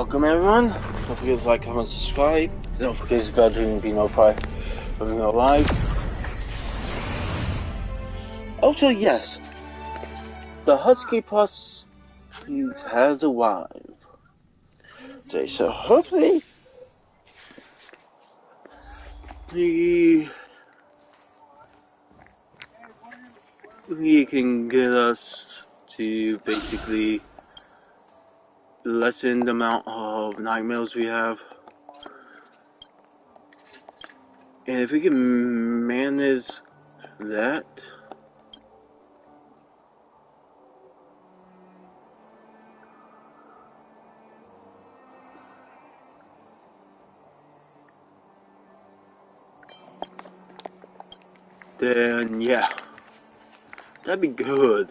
Welcome everyone. Don't forget to like, comment, subscribe. Don't forget to go to be notified when we go live. Also, yes, the Husky Plus has arrived today, so hopefully he can get us to basically lessen the amount of nightmares we have. And if we can manage that, then yeah, that'd be good.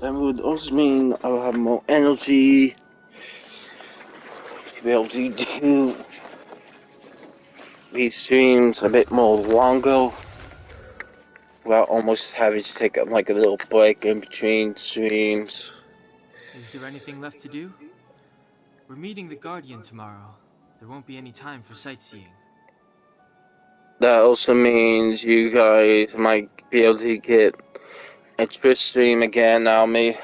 That would also mean I will have more energy to be able to do these streams a bit more longer without almost having to take like a little break in between streams. Is there anything left to do? We're meeting the Guardian tomorrow. There won't be any time for sightseeing. That also means you guys might be able to get a Twitch stream again now me.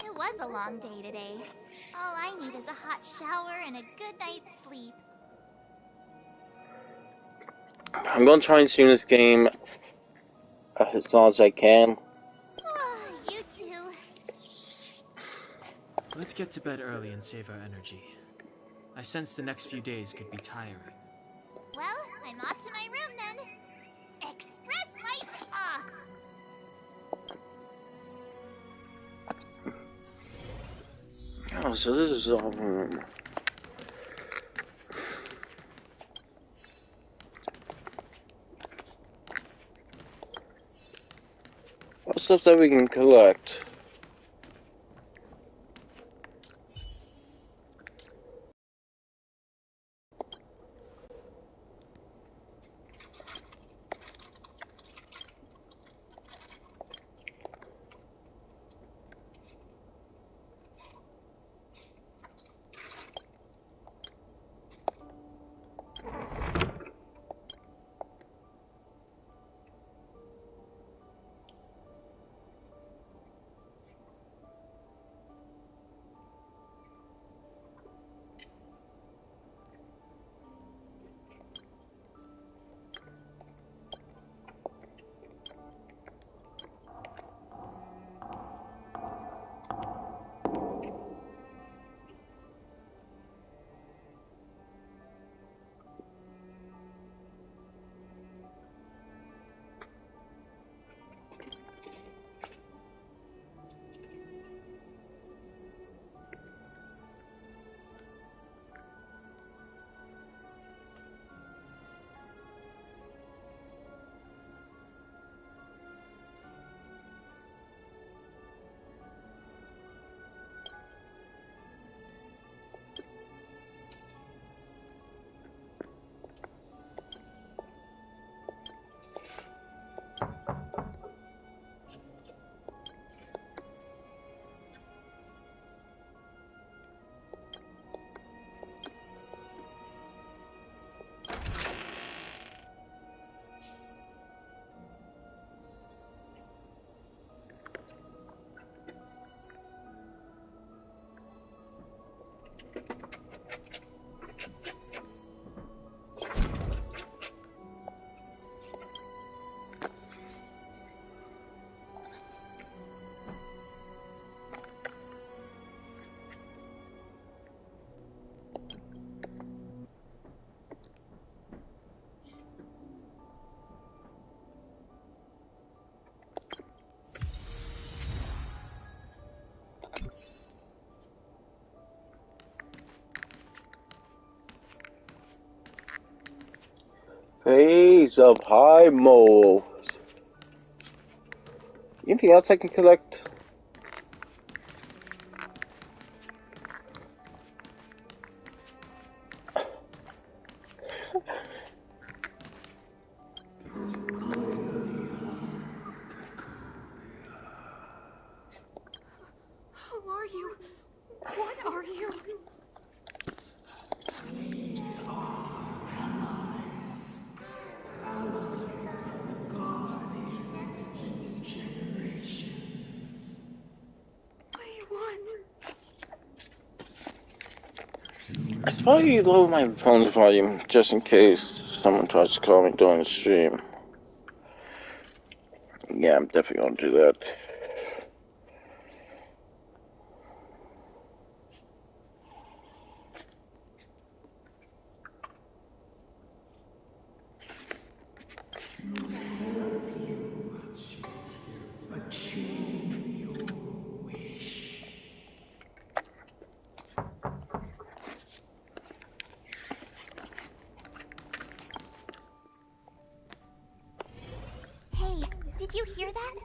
It was a long day today. All I need is a hot shower and a good night's sleep. I'm going to try and stream this game as long as I can. You too. Let's get to bed early and save our energy. I sense the next few days could be tiring. Well, I'm off to my room then. Express lights off. Oh, so this is all room. What stuff that we can collect? Phase of high mold. Anything else I can collect? I should probably lower my phone's volume just in case someone tries to call me during the stream. Yeah, I'm definitely gonna do that. Hey, did you hear that?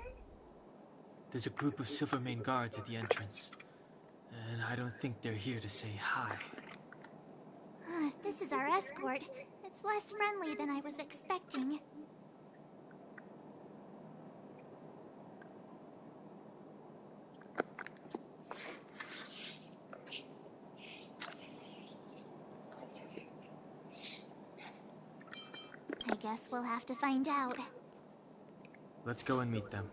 There's a group of Silvermane guards at the entrance, and I don't think they're here to say hi. If this is our escort, it's less friendly than I was expecting. I guess we'll have to find out. Let's go and meet them.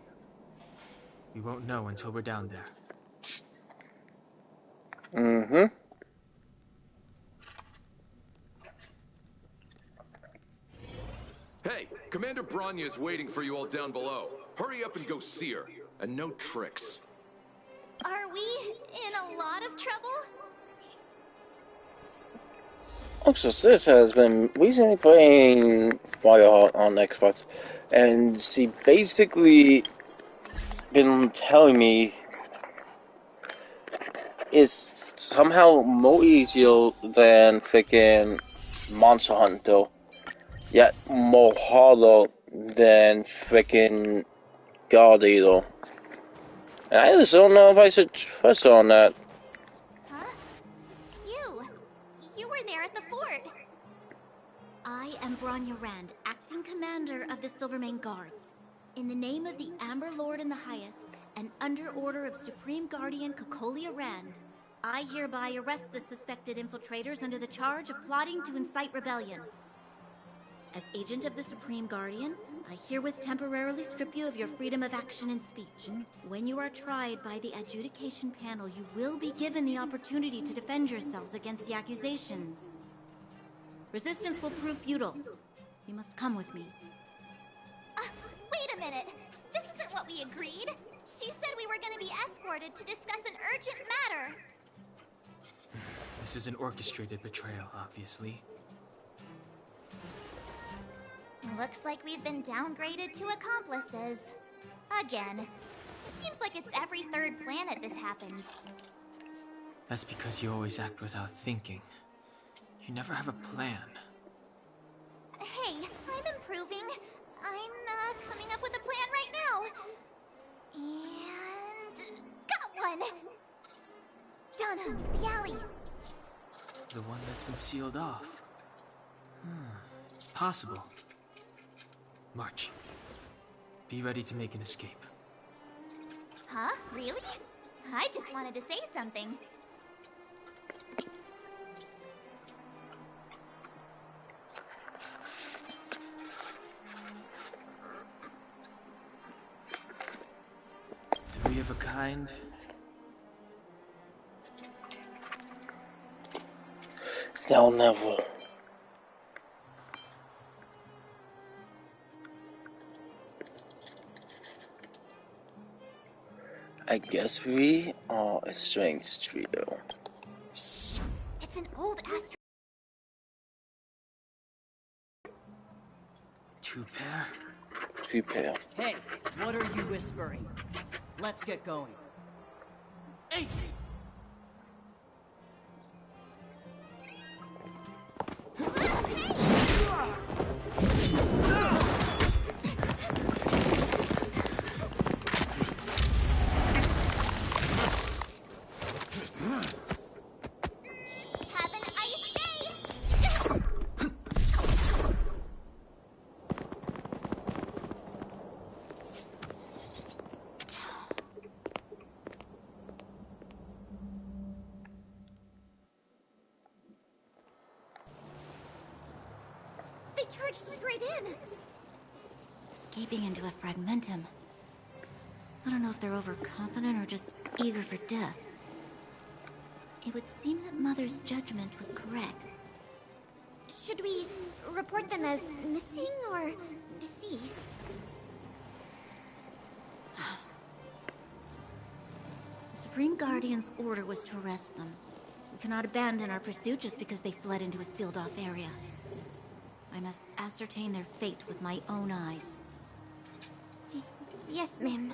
We won't know until we're down there. Mm-hmm. Hey, Commander Bronya is waiting for you all down below. Hurry up and go see her. And no tricks. Are we in a lot of trouble? Also, Sis has been recently playing Firehawk on Xbox, and she basically been telling me it's somehow more easier than freaking Monster Hunter, yet more harder than freaking God Eater. And I just don't know if I should trust her on that. Huh? It's you. You were there at the fort. I am Bronya Rand, acting commander of the Silvermane Guards. In the name of the Amber Lord in the Highest, and under order of Supreme Guardian Cocolia Rand, I hereby arrest the suspected infiltrators under the charge of plotting to incite rebellion. As agent of the Supreme Guardian, I herewith temporarily strip you of your freedom of action and speech. When you are tried by the adjudication panel, you will be given the opportunity to defend yourselves against the accusations. Resistance will prove futile. You must come with me. Wait a minute! This isn't what we agreed! She said we were gonna be escorted to discuss an urgent matter! This is an orchestrated betrayal, obviously. Looks like we've been downgraded to accomplices. Again. It seems like it's every third planet this happens. That's because you always act without thinking. You never have a plan. Hey, I'm improving. I'm coming up with a plan right now. And... got one! Down the alley. The one that's been sealed off. It's possible. March. Be ready to make an escape. Huh? Really? I just wanted to say something. Three of a kind. Still never. I guess we are a strength trio. Shh! It's an old astro... Two pair? Two pair. Hey, what are you whispering? Let's get going. Ace! Have an ice day! They charged straight in! Escaping into a fragmentum. I don't know if they're overconfident or just eager for death. It would seem that Mother's judgment was correct. Should we report them as missing or deceased? The Supreme Guardian's order was to arrest them. We cannot abandon our pursuit just because they fled into a sealed-off area. I must ascertain their fate with my own eyes. Yes, ma'am.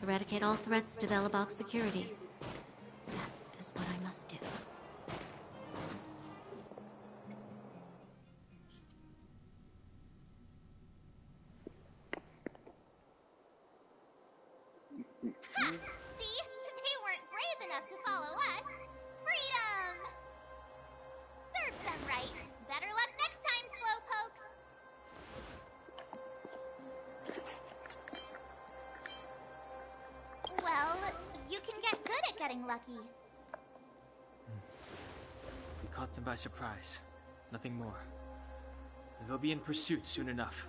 Eradicate all threats to Velobog's security. That is what I must do. Ha! See? They weren't brave enough to follow us. Freedom! Serves them right. Better luck next time, slowpokes. Well, you can get good at getting lucky. We caught them by surprise. Nothing more. They'll be in pursuit soon enough.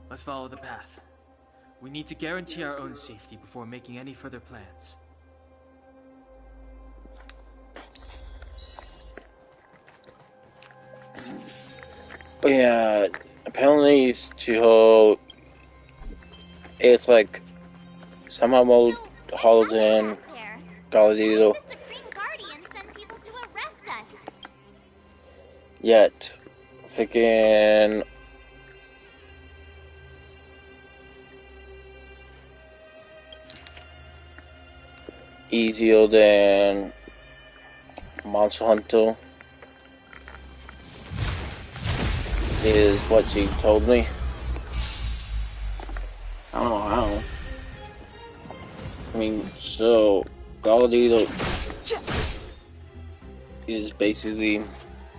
Let's follow the path. We need to guarantee our own safety before making any further plans. But yeah, apparently it's like somehow mode hauled in Galileo. The Supreme Guardian sent people to arrest us. Yet, freaking easier than Monster Hunter is what she told me. I don't know how. I mean, so Galileo is basically,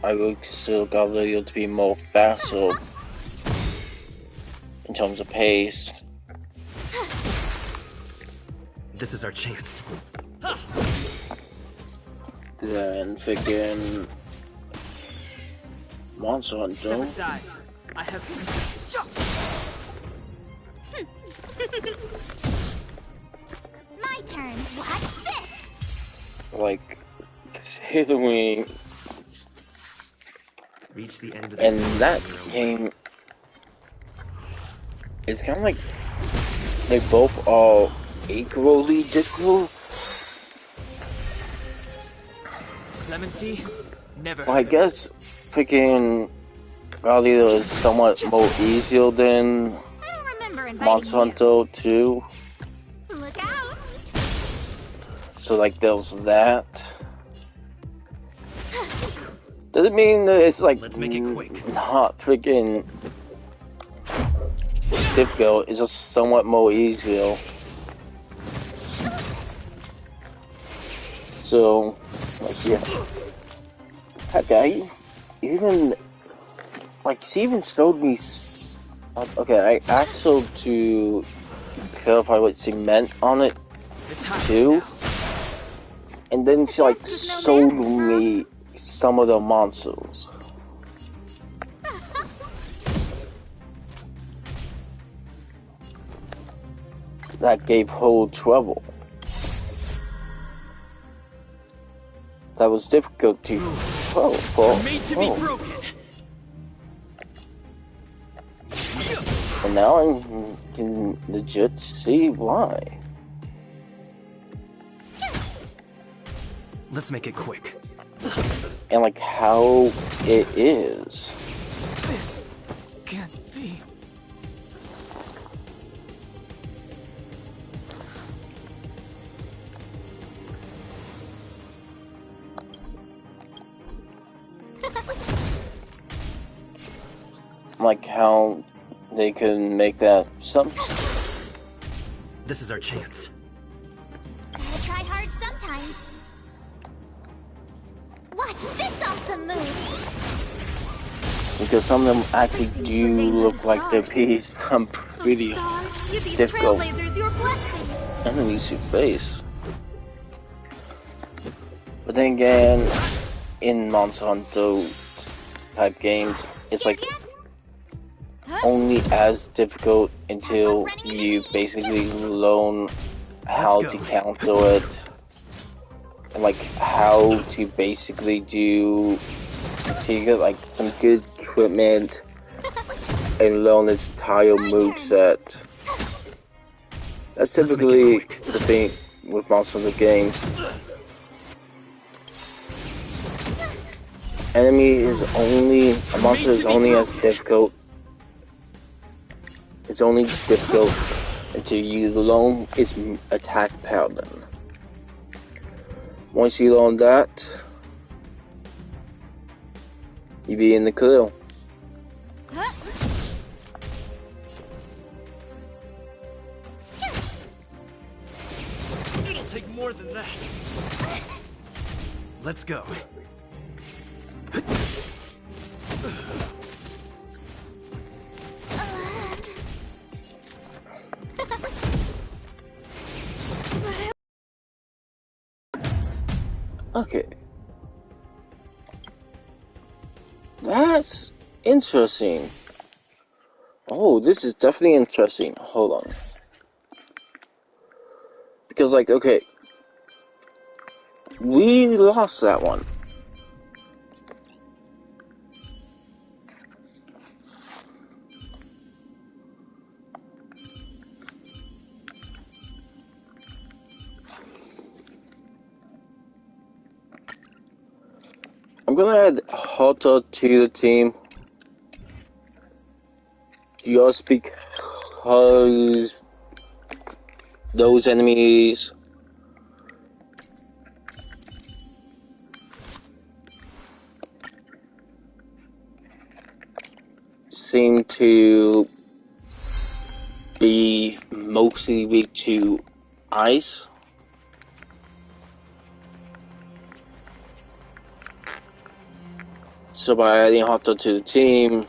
I would consider Galileo to be more faster in terms of pace. This is our chance. Than freaking Monster Hunter. Step aside. I have. My turn. Watch this. Like, considering Reach the end of the in that game, it's kind of like they both are equally difficult. Clemency? Never. Well, I guess freaking Galileo is somewhat more easier than I don't remember inviting Monster Hunter 2. you. Look out. So like there's that. Doesn't mean that it's like Let's make it quick. not freaking difficult. It's just somewhat more easier. So like yeah, that guy even like she even showed me. Okay, I asked her to clarify what she meant on it too, and then she like showed me some of the monsters. That gave her trouble. That was difficult to Made to be broken. And now I can legit see why. Let's make it quick. And like how it is. This can't be. Like how they can make that something. This is our chance. Gotta try hard sometimes. Watch this awesome move. Because some of them actually do look like they're being pretty Stars, give these difficult trailblazers your blessing. enemies to face. But then again, in Monster Hunter type games, it's like only as difficult until you basically learn how to counter it, and like how to basically take like some good equipment and learn this entire moveset. That's typically the thing with Monster Hunter games. A monster is only as difficult. It's only difficult until you learn its attack pattern. Once you learn that, you be in the clear. It'll take more than that. Let's go. Okay. That's interesting. Oh, this is definitely interesting. Hold on. Because, like, okay. We lost that one. I'm gonna add Hotter to the team just because those enemies seem to be mostly weak to ice. So by adding Hotter to the team,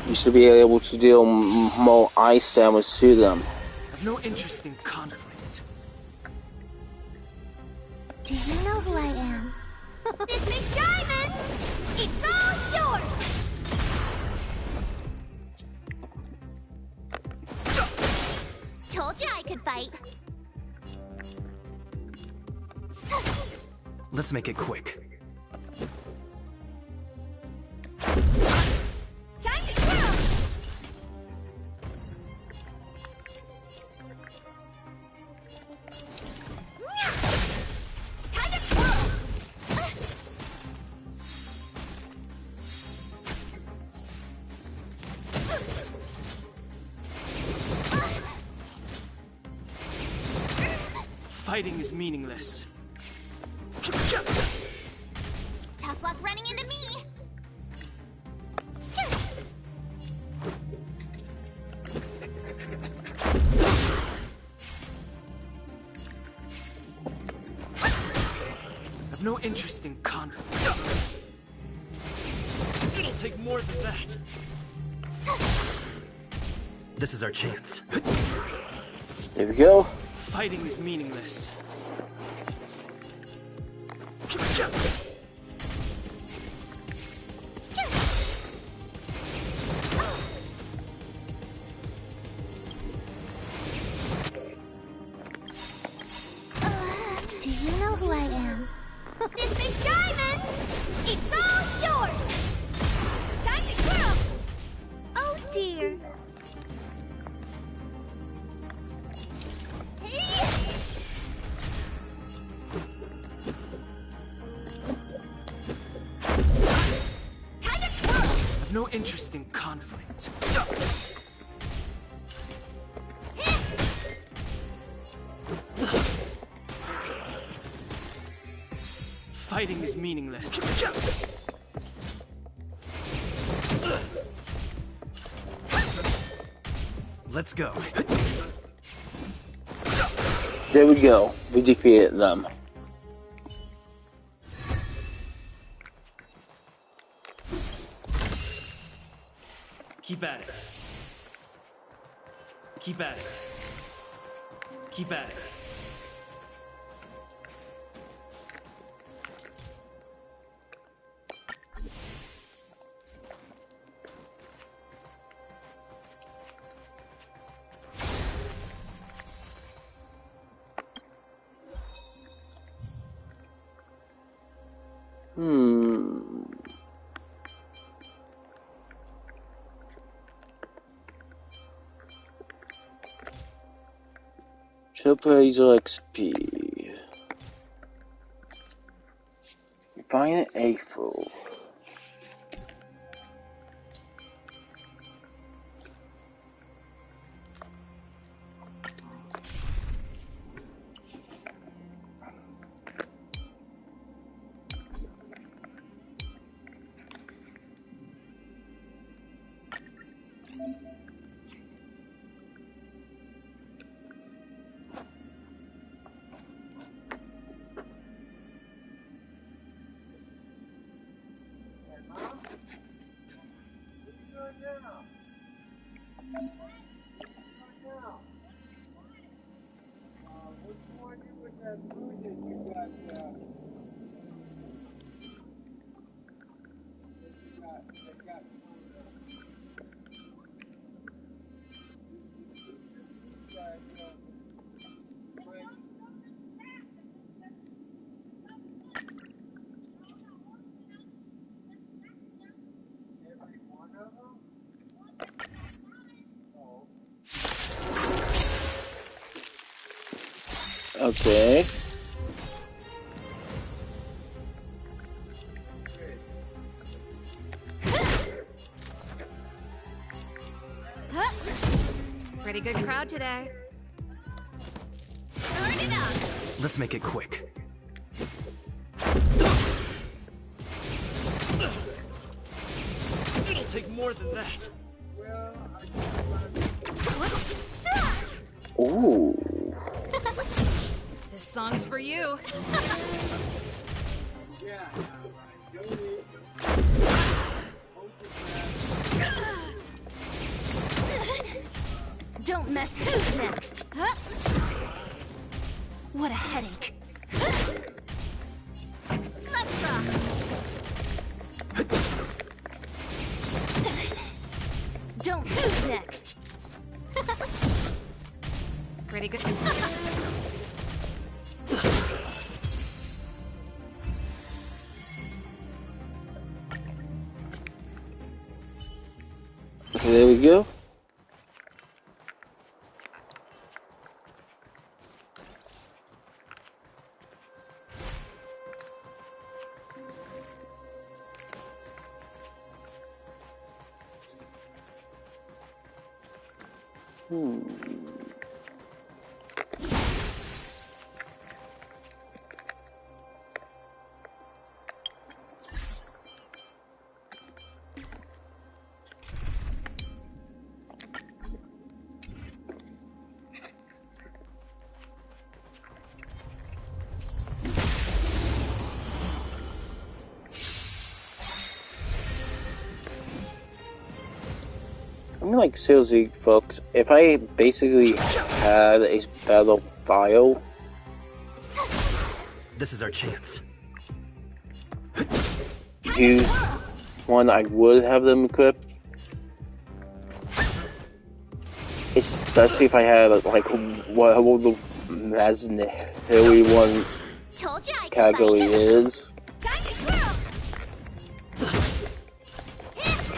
you should be able to deal more ice damage to them. I've no interest in conflict. Do you know who I am? This big diamond! It's all yours! Told you I could fight. Let's make it quick. Time to kill! Time to twirl! Fighting is meaningless. Tough luck running into me. I've no interest in conflict. It'll take more than that. This is our chance. There we go. Fighting is meaningless. Do you know who I am? This big diamond! It's all yours! Time to twirl! Oh dear. Time to twirl! I've no interest in conflict. Fighting is meaningless. Let's go. There we go. We defeated them. Keep at it. Keep at it. Keep at it. Hmm. Trailblazer XP. Find an April. Okay. Pretty good crowd today. Turn it up. Let's make it quick. It'll take more than that. Ooh. This song's for you. Don't mess. Who's next? What a headache. Let's rock. Don't. Who's next? Pretty good. There we go. I'm like, seriously, folks, if I basically had a battle file, This is our chance. use one, I would have them equipped. Especially if I had, like, what the Maznehili one Told you I could category bite. is. Time to twirl.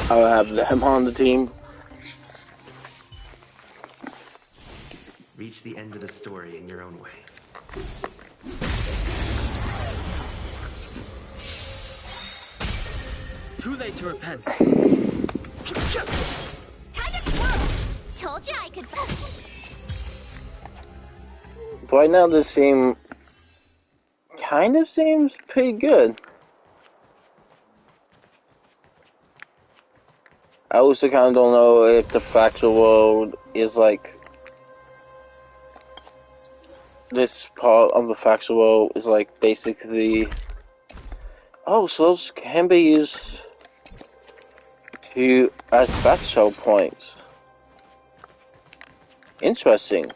I would have them on the team. Reach the end of the story in your own way. Too late to repent. Time to twirl. Told you I could bite. Right now, this team kind of seems pretty good. I also kind of don't know if the factual world is like, this part of the factual world is like basically, oh, so those can be used to as battle points. Interesting.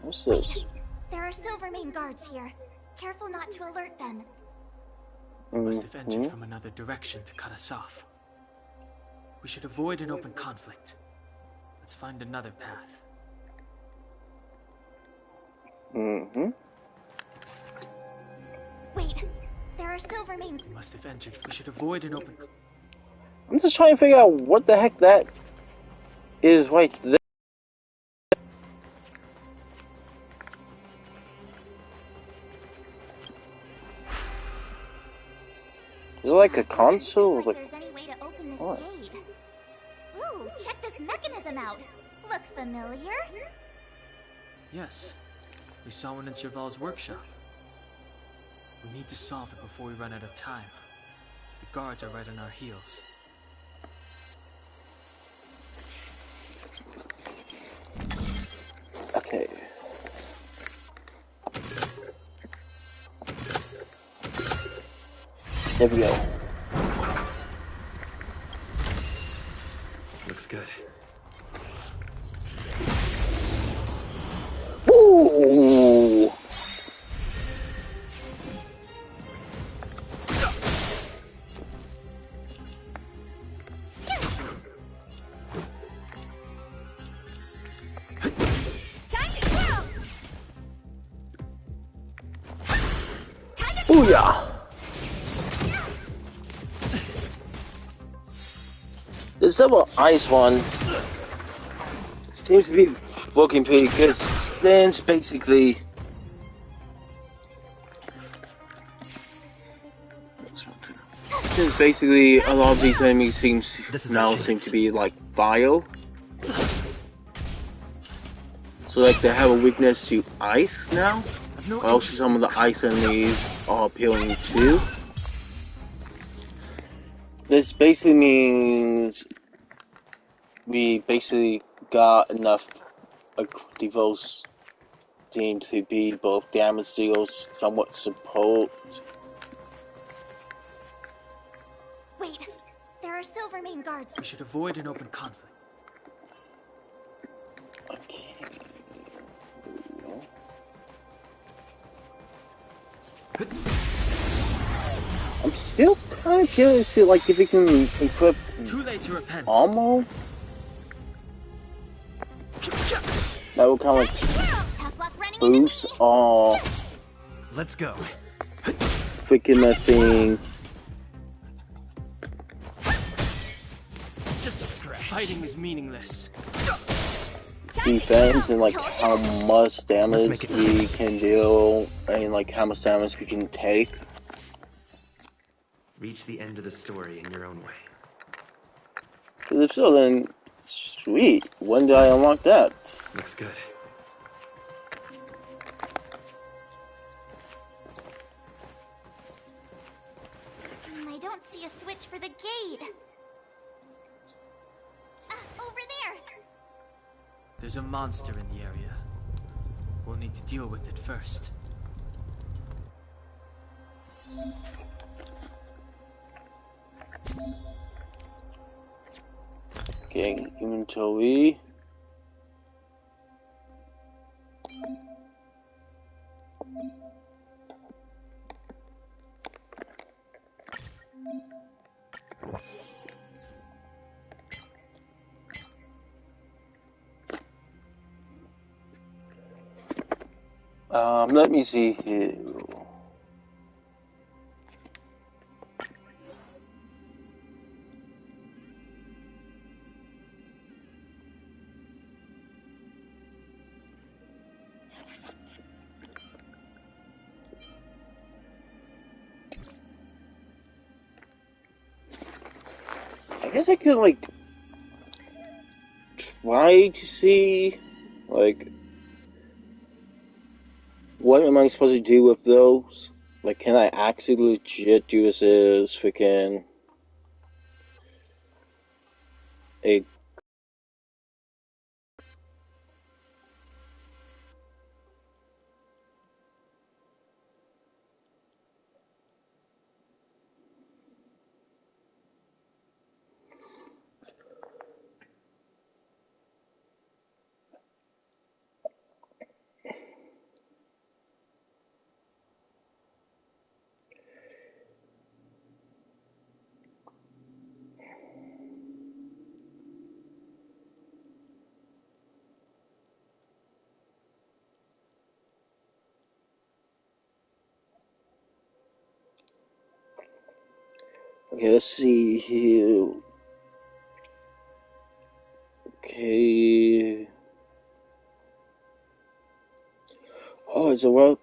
What's this? There are Silvermane guards here. Careful not to alert them. Must have entered from another direction to cut us off. We should avoid an open conflict. Let's find another path. Wait, there are Silvermane. We must have entered. We should avoid an open. I'm just trying to figure out what the heck that is right there. Is it like a console? Like Like, there's any way to open this what? gate. Ooh, check this mechanism out. Look familiar? Yes, we saw one in Serval's workshop. We need to solve it before we run out of time. The guards are right on our heels. Okay. There we go. Looks good. Ooh! Booyah! This double ice one seems to be working pretty good. Since basically a lot of these enemies seem to be like bio. So like they have a weakness to ice now. Also some of the ice enemies are appealing too. This basically means we basically got enough Devo's team to be both damage deals, somewhat support. Wait, there are Silvermane guards. We should avoid an open conflict. Okay. I'm still kind of curious to like if we can equip Too late to repent. ammo. That will kind of like Tough luck running into boost me. our Let's go. freaking that thing. Just a scratch. Fighting is meaningless. Defense and like how much damage make it we can deal and like how much damage we can take. Reach the end of the story in your own way. Because if so, then sweet. When did I unlock that? Looks good. I don't see a switch for the gate. Over there. There's a monster in the area. We'll need to deal with it first. Okay, inventory. Let me see here. I guess I could like try to see like what am I supposed to do with those? Like, can I actually legit do this as freaking a Okay, let's see here. Okay. Oh, it's a work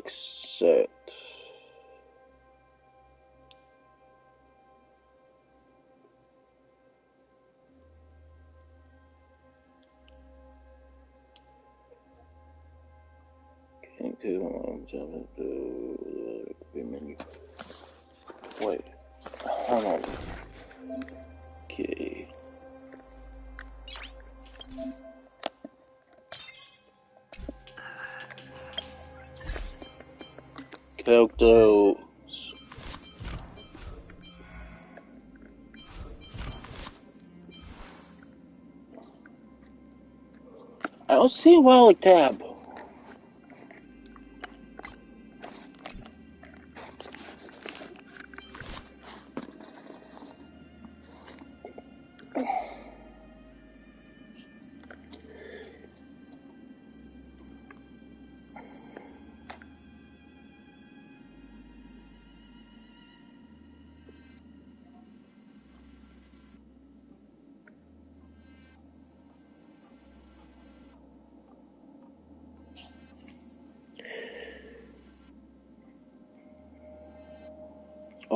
set. Menu. Wait, hold on. Okay. Characters. I don't see a relic tab.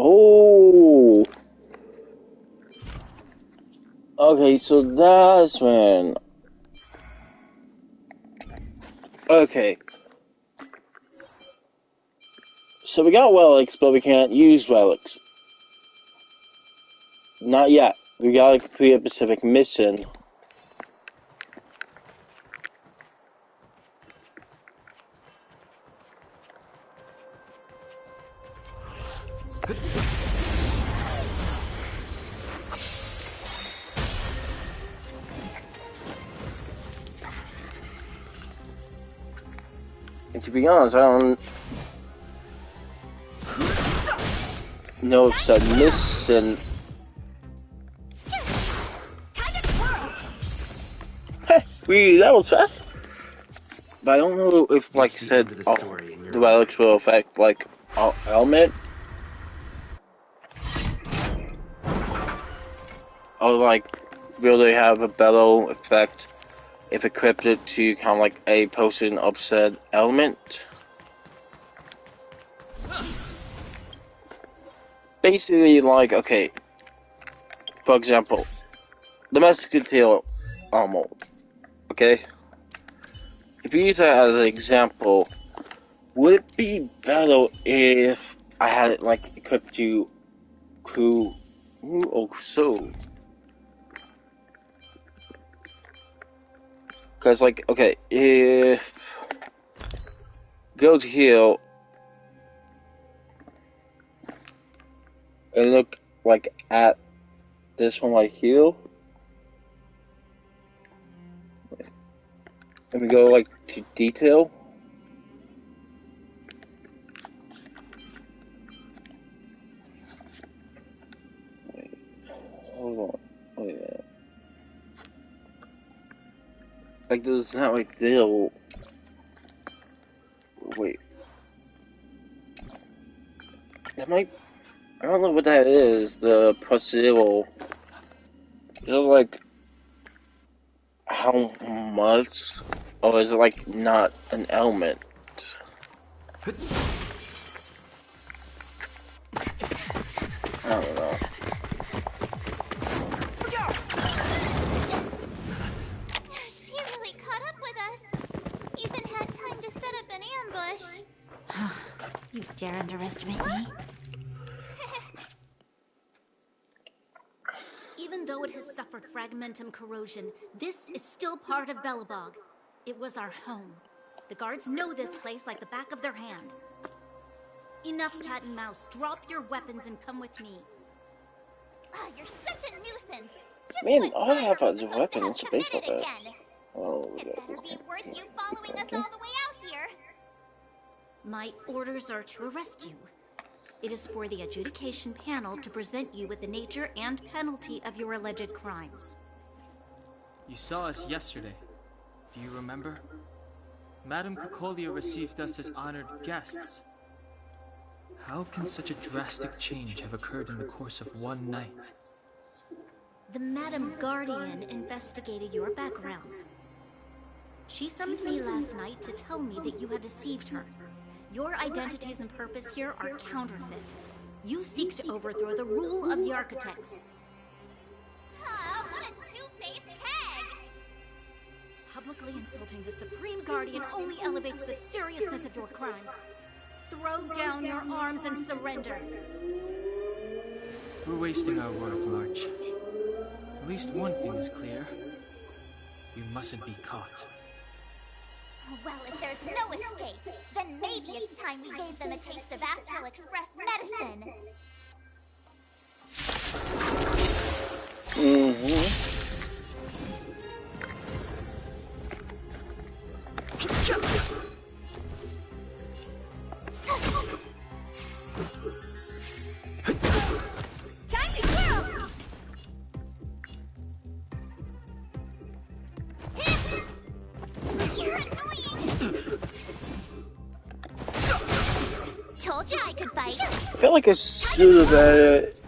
Oh. Okay, so that's when. Okay. So we got relics, but we can't use relics. Not yet. We gotta complete a specific mission. And to be honest, I don't know if it's a mission. Heh, that was fast. But I don't know if, like I said, the relics will affect, like, our element. Or, like, will they have a better effect if equipped it to kind of like a potion of said element? Basically, like, okay, for example, domestic tail armor, okay? If you use that as an example, would it be better if I had it, like, equipped to crew or so? Because, like, okay, if go to here and look, like, at this one right here, and we go, like, to detail, hold on, wait a minute. Like, there's not like there. Wait. That might. I don't know what that is. The plus zero. Is it like. How much? Or is it like not an element? I don't know. She really caught up with us. Even had time to set up an ambush. You dare underestimate me? Even though it has suffered fragmentum corrosion, this is still part of Belobog. It was our home. The guards know this place like the back of their hand. Enough cat and mouse. Drop your weapons and come with me. Ah, you're such a nuisance. Just Man, when I have Ryder a was supposed to weapon. have It's a baseball committed bat. again. Oh, It better be worth you following us all the way out here. My orders are to arrest you. It is for the adjudication panel to present you with the nature and penalty of your alleged crimes. You saw us yesterday. Do you remember? Madame Cocolia received us as honored guests. How can such a drastic change have occurred in the course of one night? The Madam Guardian investigated your backgrounds. She summoned me last night to tell me that you had deceived her. Your identities and purpose here are counterfeit. You seek to overthrow the rule of the Architects. What a two-faced hag! Publicly insulting the Supreme Guardian only elevates the seriousness of your crimes. Throw down your arms and surrender. We're wasting our words, March. At least one thing is clear. You mustn't be caught. Well, if there's no escape, then maybe it's time we gave them a taste of Astral Express medicine. Time to twirl! You're annoying! Told you I could fight. I feel like I should have added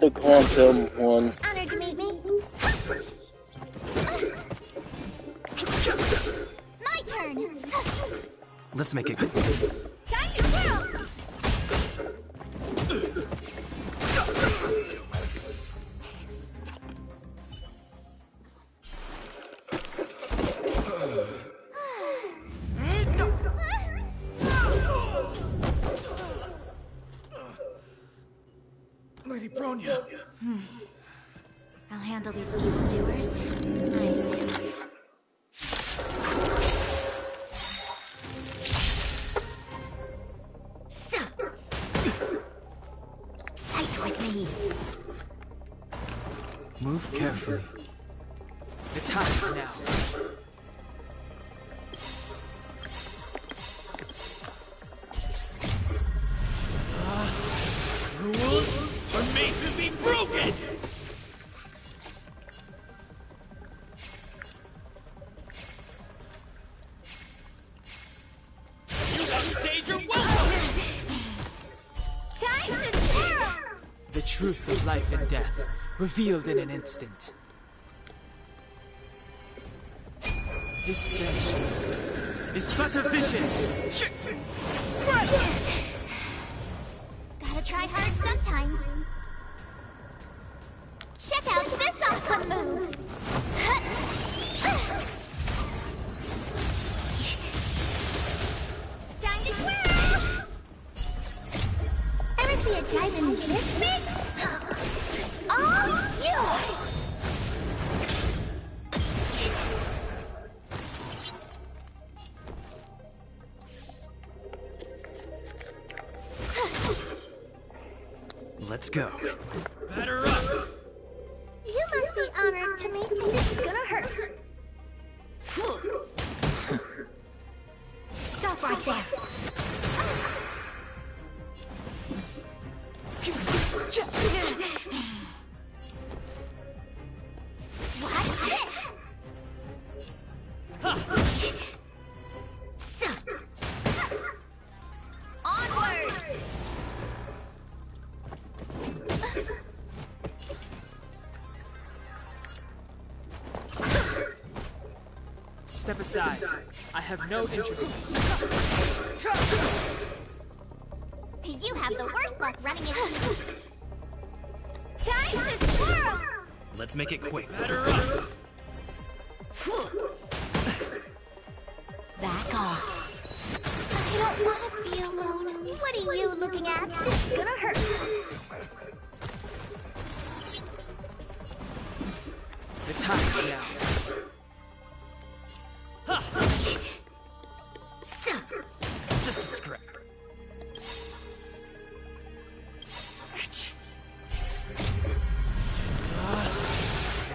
the quantum one. Honored to meet me. My turn. Let's make it. Time to twirl. Lady Bronya! I'll handle these evildoers. Nice. So. Fight with me. Move carefully. The time is now. Rules are made to be broken! You upstage your welcome! Time to twirl. The truth of life and death, revealed in an instant. This sanction is but a vision! Gotta try hard sometimes. Check out this awesome move. Time to twirl. Ever see a diamond this big? It's all yours. Let's go. Batter up! You must be honored to me. This is gonna hurt. Stop right there. What's this? So. Onward! Step aside. I have no interest. You have the worst luck running into me. Time to twirl! Let's make it quick. Batter up! Back off. I don't want to be alone. What are you looking at? This is gonna hurt. The time is now. So. Just a scrap.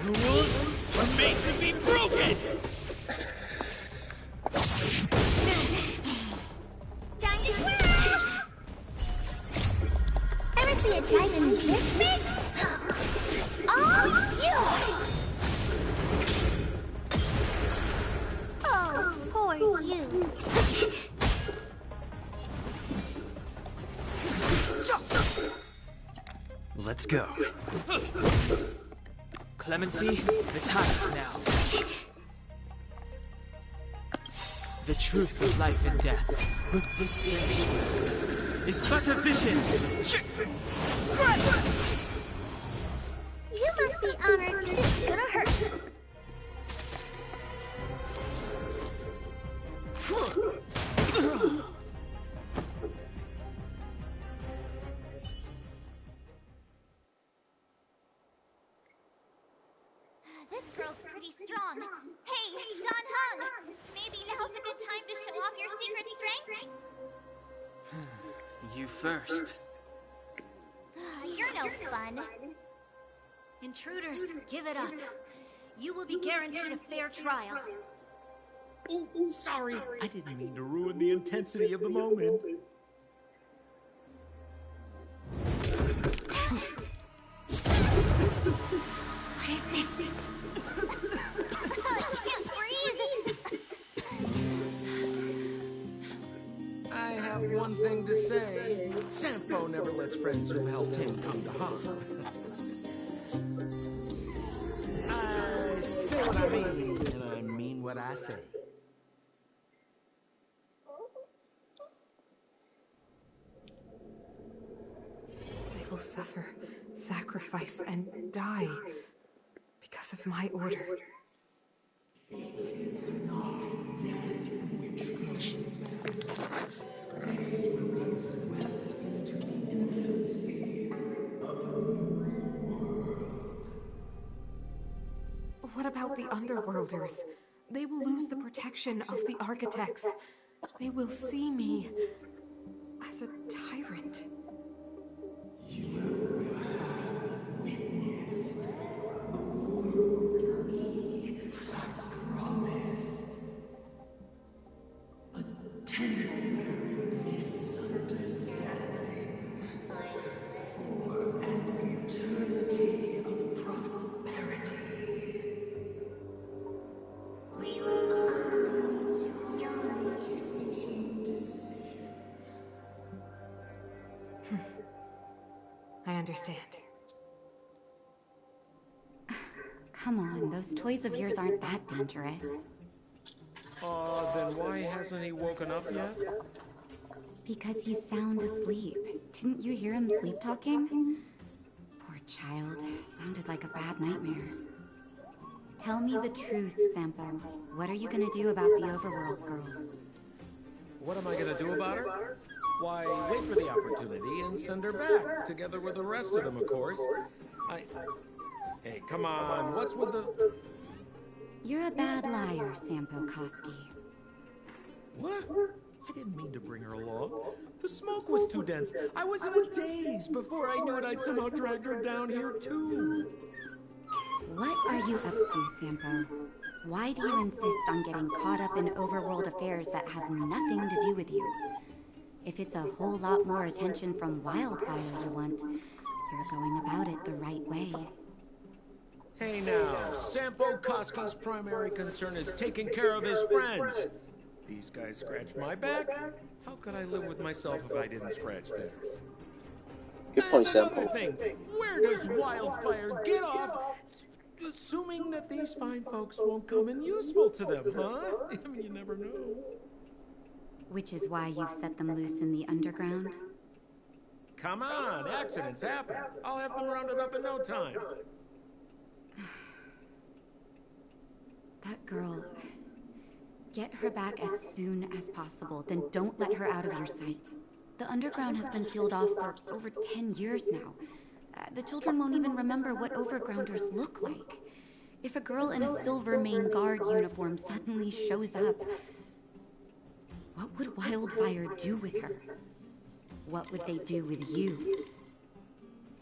Rules are made to be broken! Time to twirl! Ever see a diamond this big? It's all yours! Oh, poor you. Let's go. Clemency, the time is now. The truth of life and death with this sanctuary is but a vision. You must be honored. It's gonna hurt. This girl's pretty strong. Hey, Don Hung! Maybe now's a good time to show off your secret strength? You first. You're no fun. Intruders, give it up. You will be guaranteed a fair trial. Oh, sorry. I didn't mean to ruin the intensity of the moment. What is this? I can't breathe. I have one thing to say. Sampo never lets friends who've helped him come to harm. I say what I mean, and I mean what I say. They will suffer, sacrifice, and die because of my order. What about the underworlders? They will lose the protection of the architects. They will see me as a tyrant. I understand. Come on, those toys of yours aren't that dangerous. Then why hasn't he woken up yet? Because he's sound asleep. Didn't you hear him sleep talking? Poor child. Sounded like a bad nightmare. Tell me the truth, Sampo. What are you gonna do about the overworld girl? What am I gonna do about her? Why, wait for the opportunity and send her back, together with the rest of them, of course. Hey, come on, what's with the... You're a bad liar, Sampo Koski. What? I didn't mean to bring her along. The smoke was too dense. I was in a daze. Before I knew it, I'd somehow dragged her down here, too. What are you up to, Sampo? Why do you insist on getting caught up in overworld affairs that have nothing to do with you? If it's a whole lot more attention from Wildfire you want, you're going about it the right way. Hey now, Sampo Koski's primary concern is taking care of his friends. These guys scratch my back. How could I live with myself if I didn't scratch theirs? Good point, and another Sampo. thing, where does Wildfire get off assuming that these fine folks won't come in useful to them, huh? I mean, you never know. Which is why you've set them loose in the underground? Come on, accidents happen. I'll have them rounded up in no time. That girl... Get her back as soon as possible, then don't let her out of your sight. The underground has been sealed off for over 10 years now. The children won't even remember what overgrounders look like. If a girl in a silver main guard uniform suddenly shows up, what would Wildfire do with her? What would they do with you?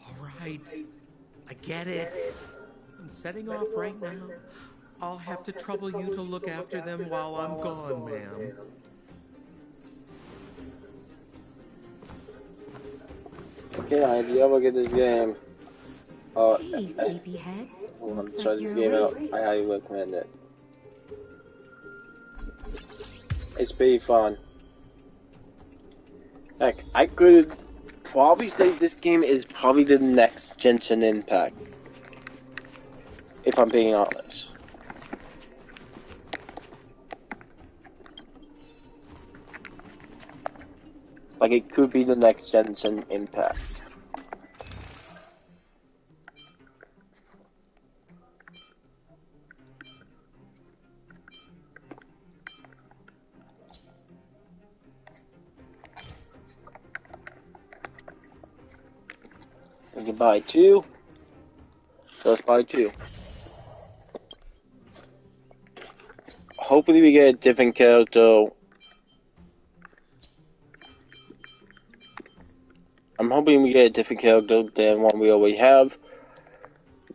All right, I get it. I'm setting off right now. I'll have to trouble you to look after them while I'm gone, ma'am. Okay, if you ever get this game, Hey, sleepyhead. hold on, Looks try like this you're game out. awake. I highly recommend it. It's pretty fun. Heck, I could probably say this game is probably the next Genshin Impact. If I'm being honest. Like, it could be the next Genshin Impact. We can buy 2. Let's buy 2. Hopefully we get a different character. I'm hoping we get a different character than one we already have.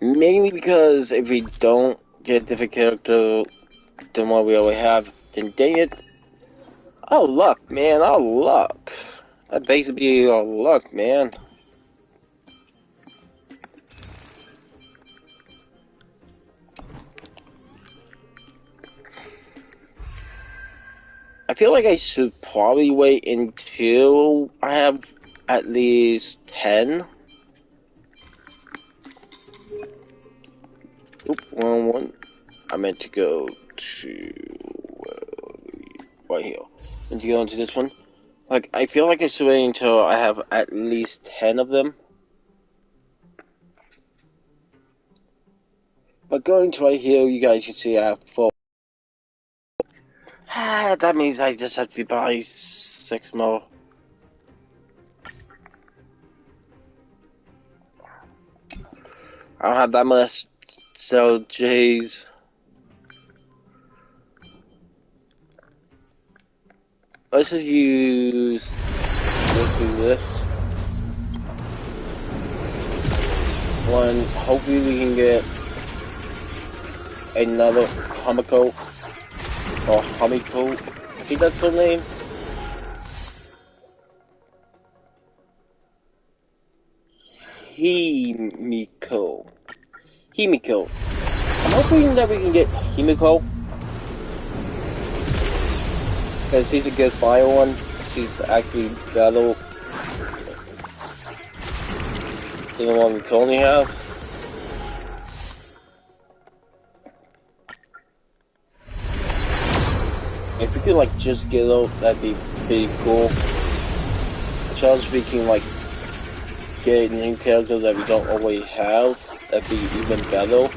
Mainly because if we don't get a different character than what we already have, then dang it. Oh, luck, man. Oh, luck. That basically all luck, man. I feel like I should probably wait until I have at least 10. Oop, wrong one. I meant to go to right here. And to go into this one. Like, I feel like I should wait until I have at least 10 of them. But going to right here, you guys can see I have 4. That means I just have to buy 6 more. I don't have that much, so jeez. Let's just use. Let's do this one. Hopefully we can get another Hamiko or Hamiko. I think that's her name. Himiko. I'm hoping that we can get Himiko. Because she's a good fire one. She's actually better than the one we currently have. If we could like just get out, that'd be pretty cool. Just we can like get new characters that we don't already have, that'd be even better.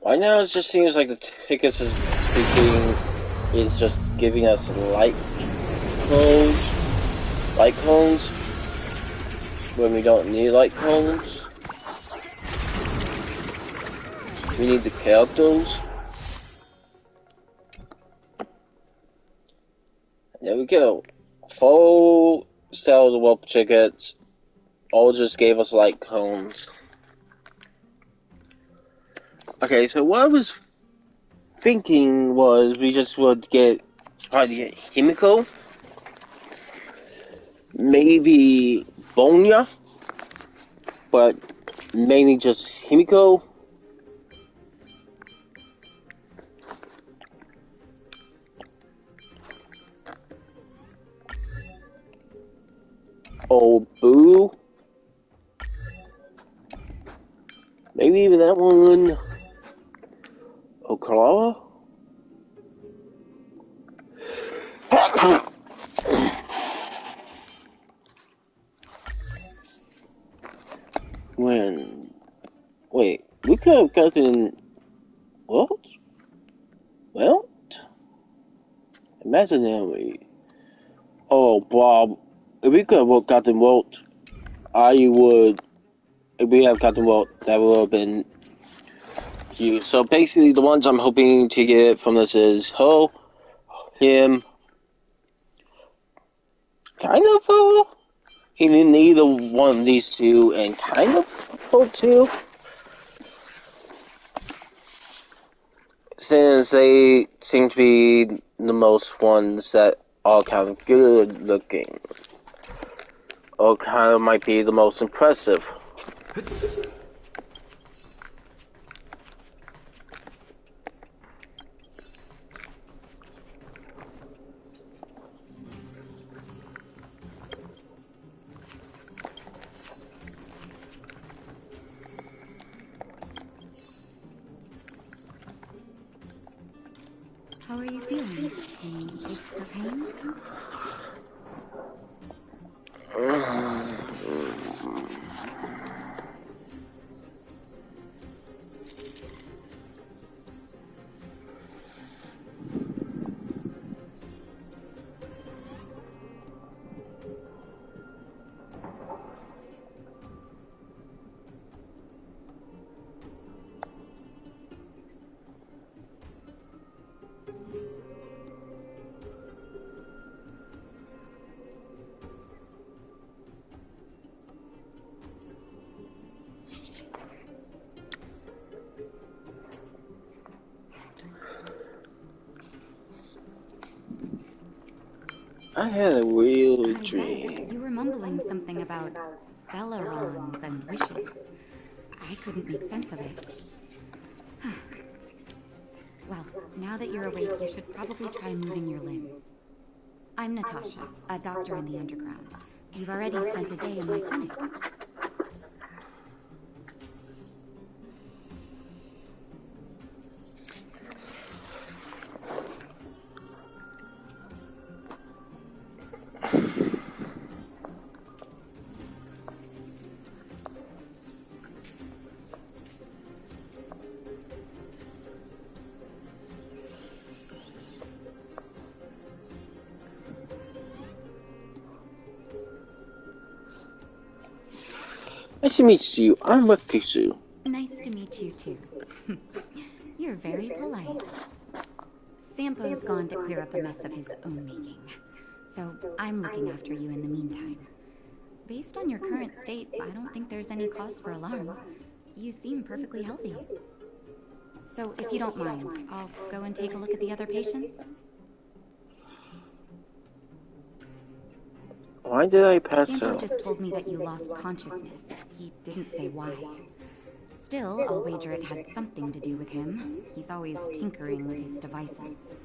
Right now it just seems like the tickets is just giving us light cones when we don't need light cones. We need the characters. There we go. Full sales of world tickets. All just gave us light cones. Okay, so what I was thinking was we just would try to get Himiko. Maybe Bonya. But mainly just Himiko. Oh, Boo. Maybe even that one. Okara? Wait, we could have gotten. What? Well? Imaginary. Oh, Bob. If we could have gotten Walt, I would. If we have gotten Walt, that would have been huge. So basically, the ones I'm hoping to get from this is Ho, him, kind of Ho, in either one of these two, and kind of Ho too. Since they seem to be the most ones that are kind of good looking. Or kind of might be the most impressive. feeling? Any aches or pains? I had a real I dream. read you were mumbling something about stellarons and wishes. I couldn't make sense of it. Well, now that you're awake, you should probably try moving your limbs. I'm Natasha, a doctor in the underground. You've already spent a day in my clinic. Nice to meet you. I'm Rikisu. Nice to meet you, too. You're very polite. Sampo's gone to clear up a mess of his own making, so I'm looking after you in the meantime. Based on your current state, I don't think there's any cause for alarm. You seem perfectly healthy. So if you don't mind, I'll go and take a look at the other patients. Why did I pass Sampo out? just told me that you lost consciousness. He didn't say why. Still, I'll wager it had something to do with him. He's always tinkering with his devices.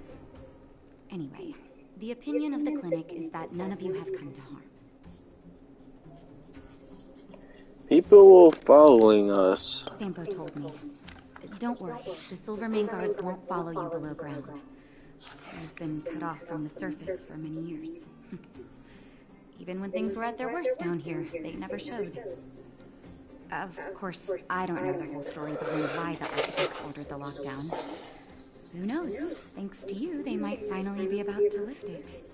Anyway, the opinion of the clinic is that none of you have come to harm. People were following us. Sampo told me. Don't worry, the Silvermane guards won't follow you below ground. You've been cut off from the surface for many years. Even when things were at their worst down here, they never showed. Of course, I don't know the whole story behind why the architects ordered the lockdown. Who knows? Thanks to you, they might finally be about to lift it.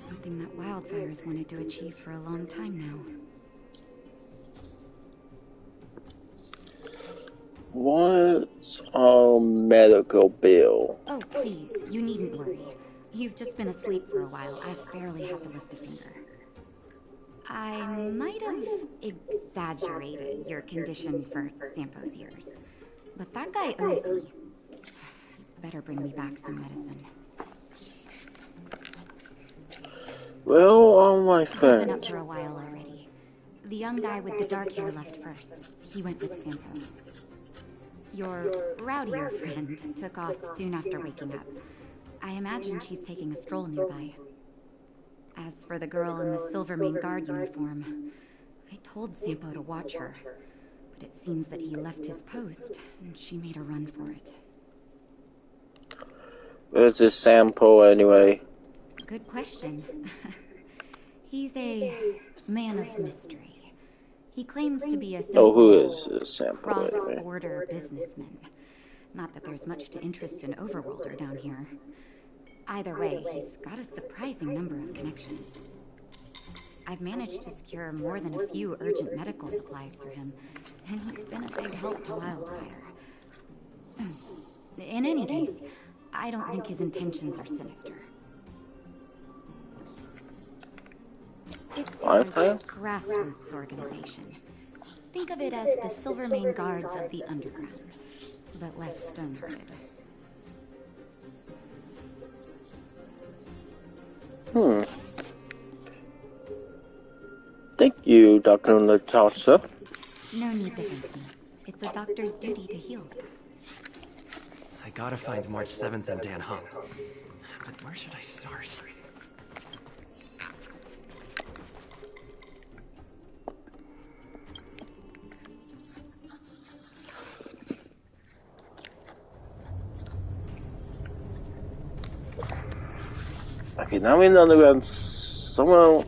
Something that Wildfire's wanted to achieve for a long time now. What's our medical bill? Oh, please, you needn't worry. You've just been asleep for a while. I've barely had to lift a finger. I might have exaggerated your condition for Sampo's years, but that guy owes me. Better bring me back some medicine. Well, all my I've been up friends. for a while already. The young guy with the dark hair left first. He went with Sampo. Your rowdier friend took off soon after waking up. I imagine she's taking a stroll nearby. As for the girl in the Silvermane Guard uniform, I told Sampo to watch her, but it seems that he left his post, and she made a run for it. Where's this sample anyway? Good question. He's a man of mystery. He claims to be a simple, who is this sample anyway? cross-border businessman. Not that there's much to interest an overworlder down here. Either way, he's got a surprising number of connections. I've managed to secure more than a few urgent medical supplies through him, and he's been a big help to Wildfire. In any case, I don't think his intentions are sinister. It's a grassroots organization. Think of it as the Silvermane Guards of the Underground, but less stone-hearted. Thank you, Dr. Natasha. No need to thank me. It's a doctor's duty to heal. I gotta find March 7th and Dan Hung. But where should I start? Okay, now we know that someone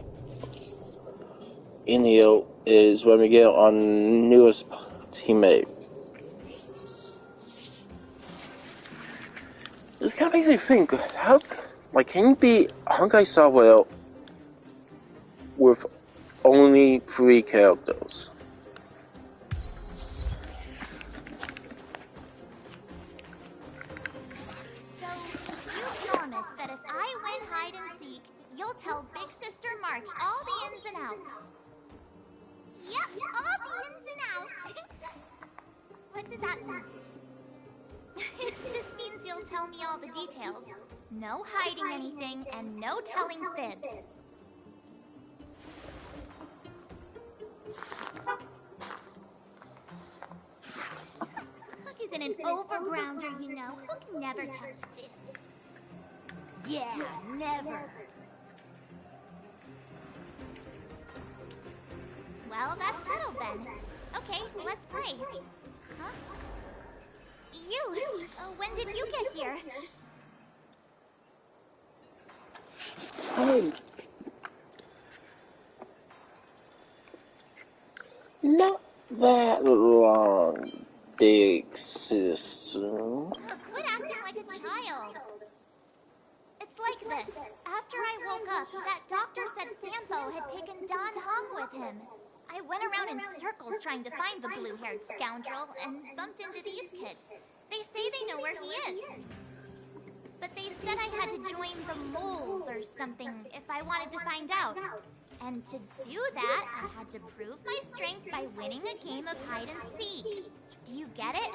in here is when we get our newest teammate. This kind of makes me think, how, like, can you be Honkai Software with only 3 characters? So, you promise that if I win hide and seek, you'll tell Big Sister March all the ins and outs. Yep, all the ins and outs. What does that mean? It just means you'll tell me all the details. No hiding anything and no telling fibs. Hook isn't an overgrounder, you know. Hook never tells fibs. Yeah, never. Well, that's settled then. Okay, let's play. Huh? You! When did you get here? Not that long, big sister. Quit acting like a child. It's like this. After I woke up, that doctor said Sampo had taken Don Hong with him. I went around in circles trying to find the blue-haired scoundrel and bumped into these kids. They say they know where he is. But they said I had to join the moles or something if I wanted to find out. And to do that, I had to prove my strength by winning a game of hide and seek. Do you get it?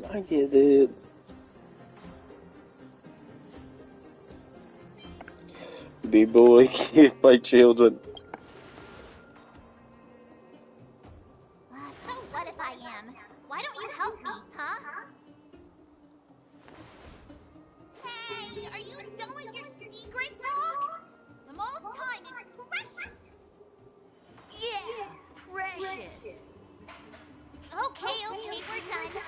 I get it. Be bullied by children. So what if I am? Why don't you help me, huh? Hey, are you done with your secret talk? The most time is precious. Yeah, precious. Okay, we're done.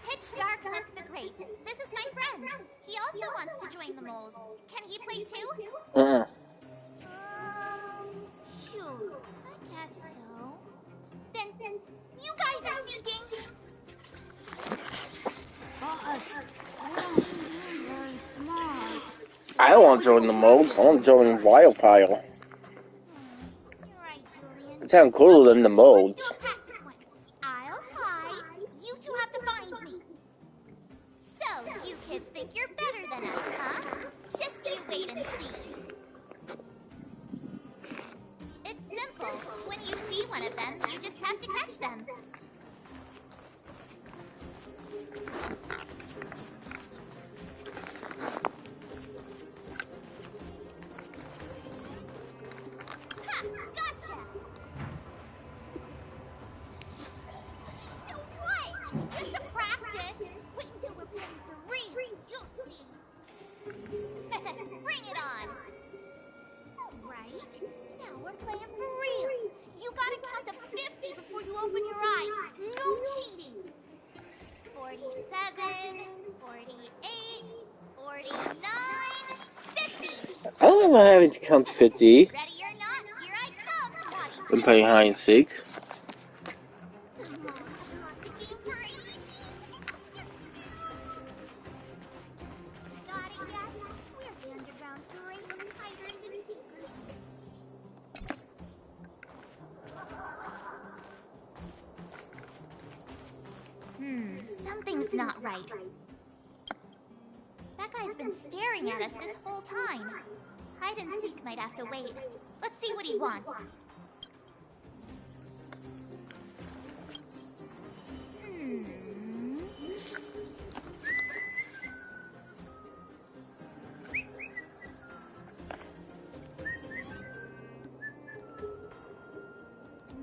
Pitch Dark Hook the Great. This is my friend. He also wants to join the moles. Can he play too? Sure. I guess so. Then you guys are seeking. Boss, I don't seem very smart. I don't want to join the moles. I want to join Wild Pile. You're right, Julian. It sounds cooler than the moles. Let's do a practice one. I'll hide. You two have to find me. So, you kids think you're better than us, huh? Just you wait and see. It's simple. When you see one of them, you just have to catch them. Ha! Gotcha! So what? Just a practice. Wait until we're playing for real. You'll see. Bring it on. All right. Now we're playing for real. You gotta count to 50 before you open your eyes. No cheating. 47, 48, 49, 50. I don't remember having to count to 50 Ready or not, here I come, naughty when playing hide and seek. Got it yet? We're the underground great hiders and seekers. Something's not right. That guy's been staring at us this whole time. Hide and seek might have to wait. Let's see what he wants.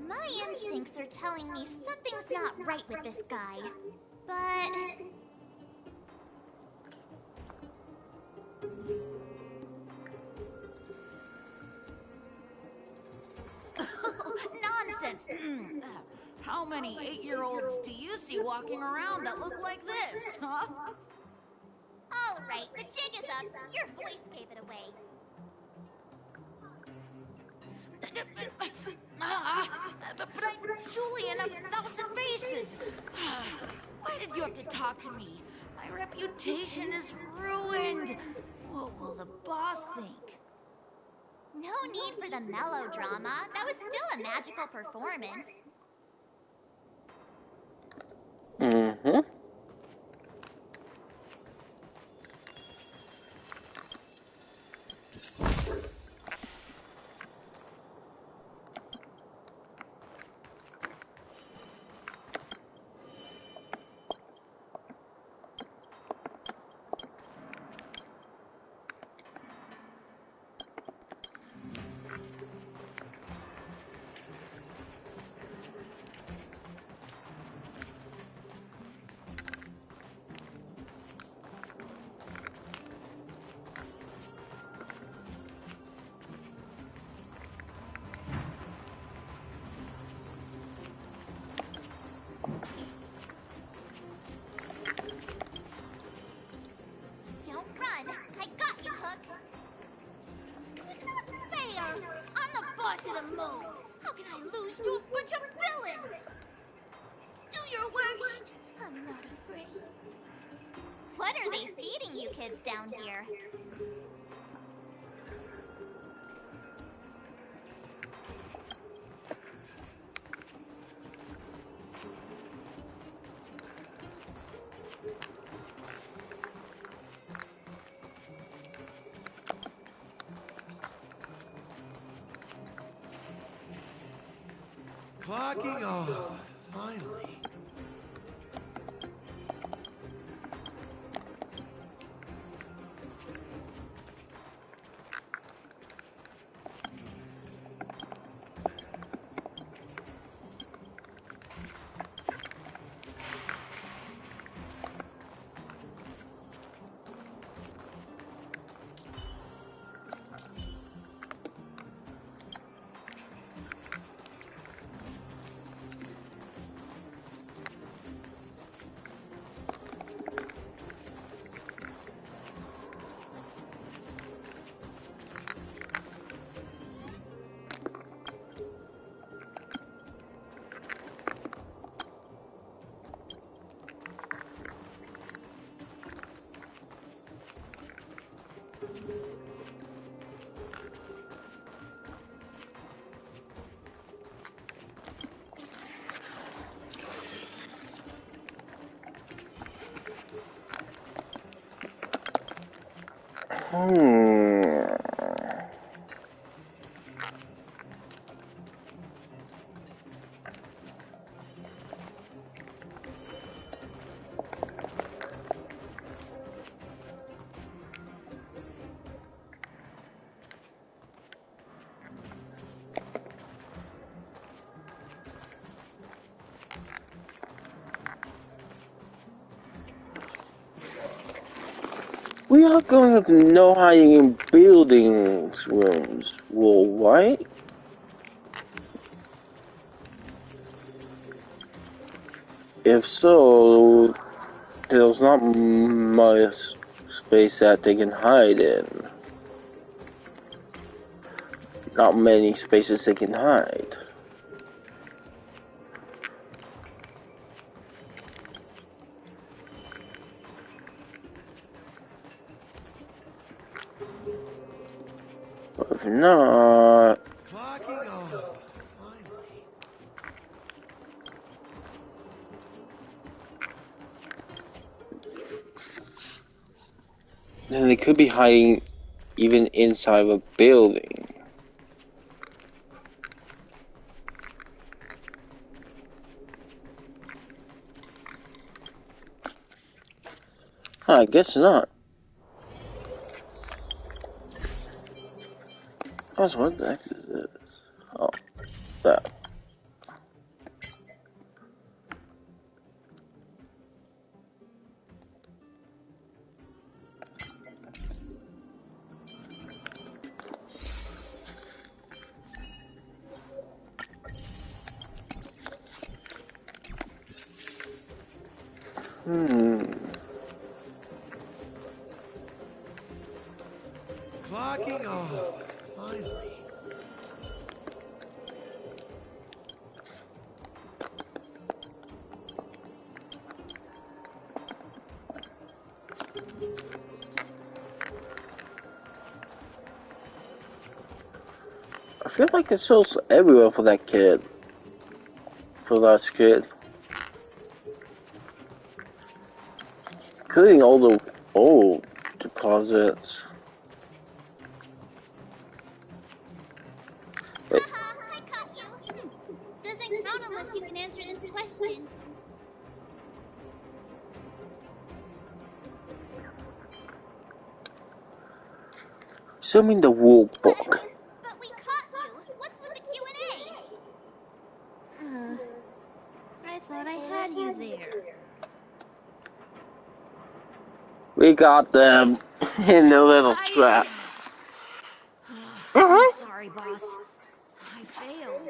My instincts are telling me something's not right with this guy. But... Nonsense. How many 8-year-olds do you see walking around that look like this, huh? All right, the jig is up. Your voice gave it away. But I'm Julian of 1,000 Faces. Why did you have to talk to me? My reputation is ruined. What will the boss think? No need for the melodrama. That was still a magical performance. Mm-hmm. Don't run. I got you, Hook. It's not fair. I'm the boss of the moles. How can I lose to a bunch of villains? Do your worst. I'm not afraid. What are they feeding you kids down here? Clocking off, finally. We are going to no hiding in buildings rooms, right? If so, there's not much space that they can hide in. Not many spaces they can hide. But if not... Clocking off, finally. then they could be hiding even inside of a building. I guess not. Also, what the heck is this? Oh, that. Clocking off. Finally. I feel like it shows everywhere for that kid. For that kid. Including all the old deposits. Wait. Haha, I caught you. Doesn't count unless you can answer this question. Show me the rule book. But we caught you. What's with the Q&A? I thought I had you there. We got them in the little trap. I'm sorry, boss. I failed.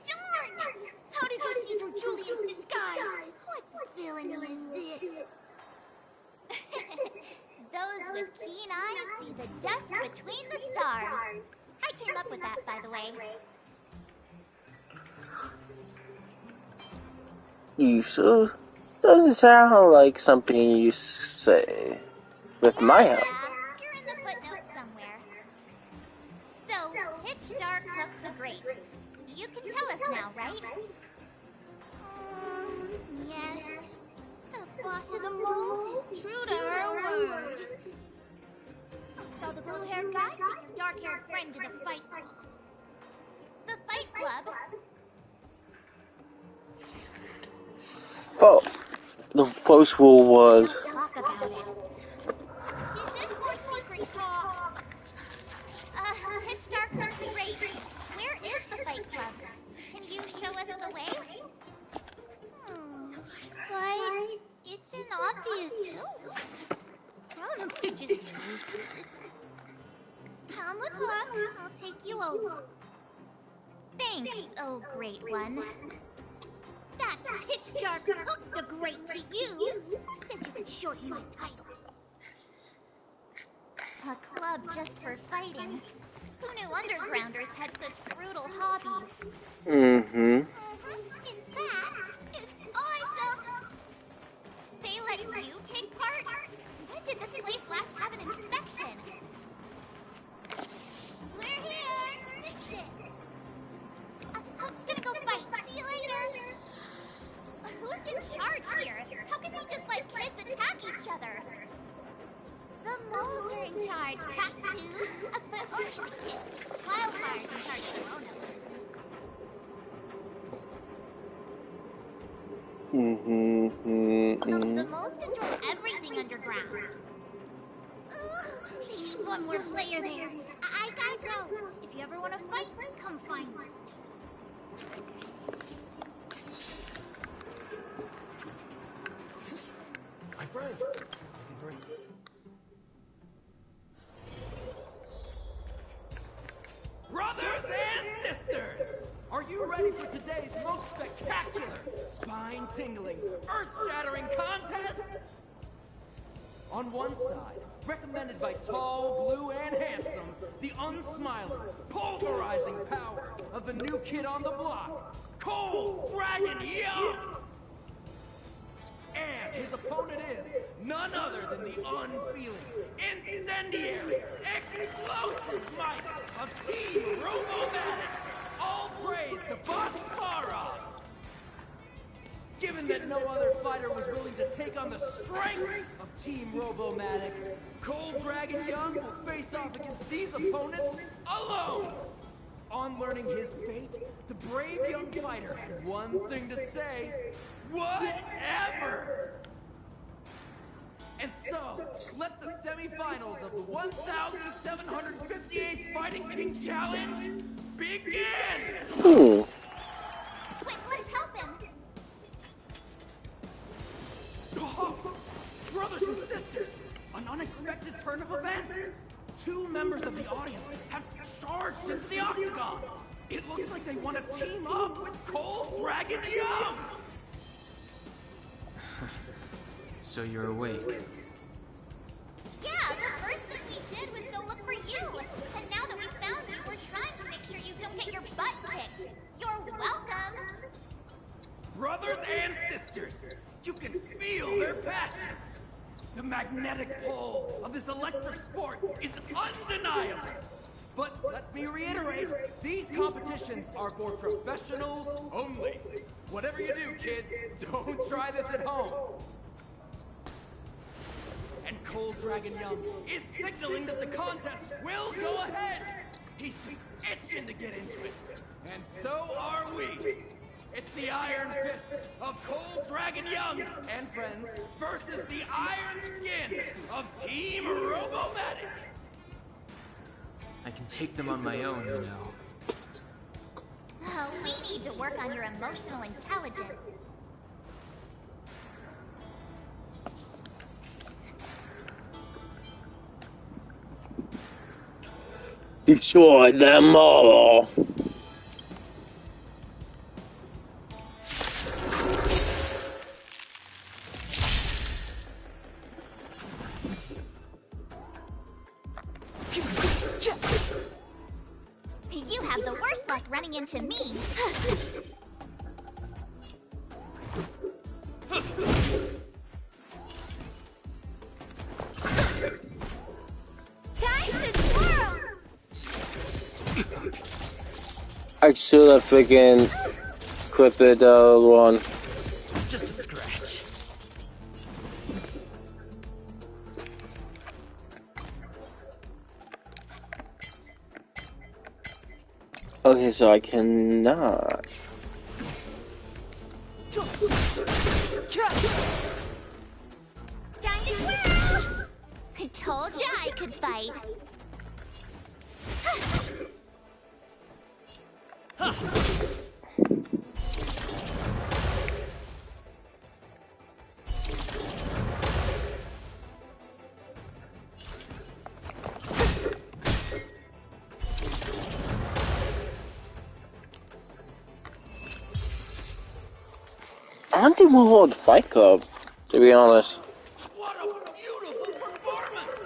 Darn! How did you see through Julian's disguise? What villainy is this? Those with keen eyes see the dust between the stars. I came up with that, by the way. You sure? Doesn't sound like something you say. With my help. You're in the footnotes somewhere. So, Pitch Dark Hook the Great. You can tell us now, right? Yes. The boss of the moles is true to her word. So the blue-haired guy take your dark-haired friend to the Fight Club. The Fight Club? Oh, the first rule was. Talk about it. Is this more secret talk? Pitch Dark Hook the Great. Where is the Fight Club? Can you show us the way? But it's an obvious building. Grown-ups are just useless. Come with Hook. I'll take you over. Thanks, oh great one. That's Pitch Dark Hook the Great to you. Who said you could shorten my title? A club just for fighting. Who knew undergrounders had such brutal hobbies? Mm-hmm. In fact, it's awesome. They let you take part? When did this place last have an inspection? We're here. This is. Hook's gonna go fight. See you later. Who's in charge here? How can they just let kids attack each other? The moles are in charge, that too. Wildfire's in charge of grown-up business. The moles control everything underground. They need one more player there. I gotta go. If you ever want to fight, come find me. My friend, take a drink. Brothers and sisters, are you ready for today's most spectacular, spine-tingling, earth-shattering contest? On one side, recommended by tall, blue, and handsome, the unsmiling, pulverizing power of the new kid on the block, Cold Dragon Young! And his opponent is none other than the unfeeling, incendiary, explosive might of Team Robomatic. All praise to Boss Farah. Given that no other fighter was willing to take on the strength of Team Robomatic, Cold Dragon Young will face off against these opponents alone. On learning his fate, the brave young fighter had one thing to say: whatever! And so, let the semifinals of the 1,758th Fighting King Challenge begin! Quick, let's help him! Oh, brothers and sisters, an unexpected turn of events! Two members of the audience have charged into the octagon! It looks like they want to team up with Cold Dragon Young! So you're awake. Yeah, the first thing we did was go look for you. And now that we found you, we're trying to make sure you don't get your butt kicked. You're welcome. Brothers and sisters, you can feel their passion. The magnetic pull of this electric sport is undeniable. But let me reiterate, these competitions are for professionals only. Whatever you do, kids, don't try this at home. And Cold Dragon Young is signaling that the contest will go ahead. He's just itching to get into it. And so are we. It's the Iron Fists of Cold Dragon Young and friends versus the Iron Skin of Team Robomatic. I can take them on my own, you know. Oh, we need to work on your emotional intelligence. Destroy them all. You have the worst luck running into me. Time to twirl! I should have freaking clipped the other one. Just a scratch. Okay, so I cannot. Time to twirl! I told ya I could fight. I don't think we'll hold Fight Club, to be honest. What a beautiful performance!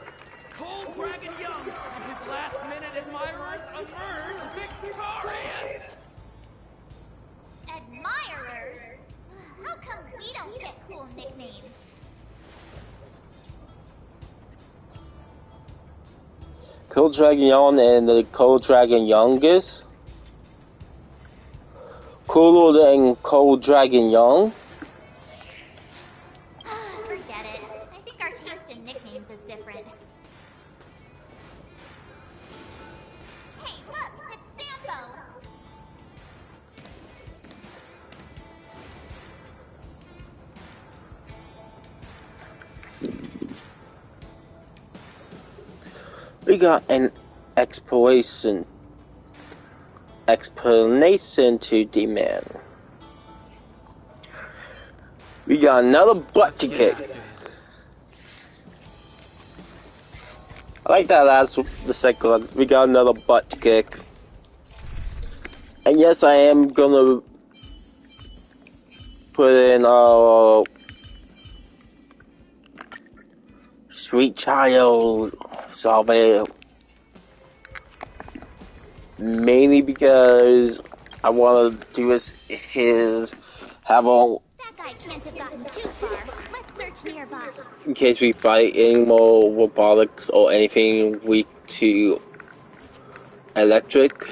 Cold Dragon Young and his last-minute admirers emerge victorious! Admirers? How come we don't get cool nicknames? Cold Dragon Young and the Cold Dragon Youngest? Cooler than Cold Dragon Young? Forget it. I think our taste in nicknames is different. Hey, look! It's Sampo! We got an explanation to demand. We got another butt to kick. I like that the second one. We got another butt to kick. And yes, I am gonna put in Sweet Child Salve. Mainly because I want to do have all. That guy can't have gotten too far. Let's search nearby. In case we fight any more robotics or anything weak to electric.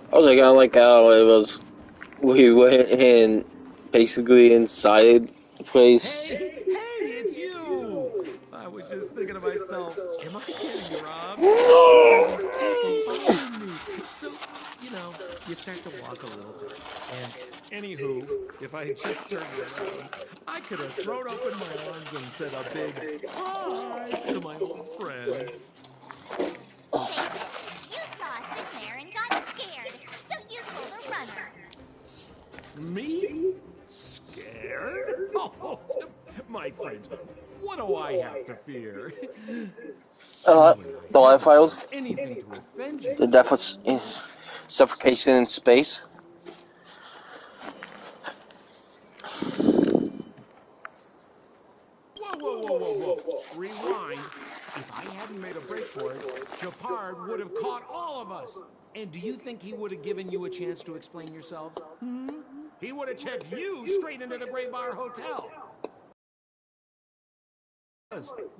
I was kind of like how it was. We went in basically inside the place. Hey, it's you! I was just thinking to myself, am I getting robbed? These people following me. So, you know, you start to walk a little bit. And anywho, if I had just turned around, I could have thrown open my arms and said a big hi to my old friends. Me? Scared? Oh, my friends, what do I have to fear? The live files. Anything to offend you. The death of suffocation in space. Whoa. Rewind. If I hadn't made a break for it, Japard would have caught all of us. And do you think he would have given you a chance to explain yourselves? He would have checked you straight into the Gray Bar Hotel.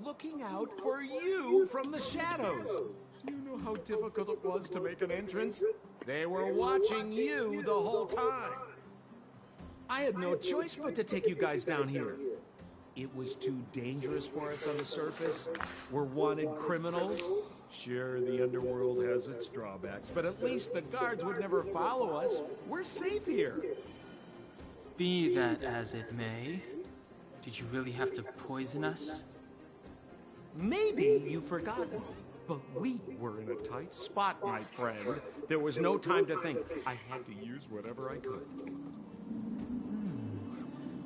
Looking out for you from the shadows. Do you know how difficult it was to make an entrance? They were watching you the whole time. I had no choice but to take you guys down here. It was too dangerous for us on the surface. We're wanted criminals. Sure, the underworld has its drawbacks, but at least the guards would never follow us. We're safe here. Be that as it may, did you really have to poison us? Maybe you've forgotten, but we were in a tight spot, my friend. There was no time to think. I had to use whatever I could.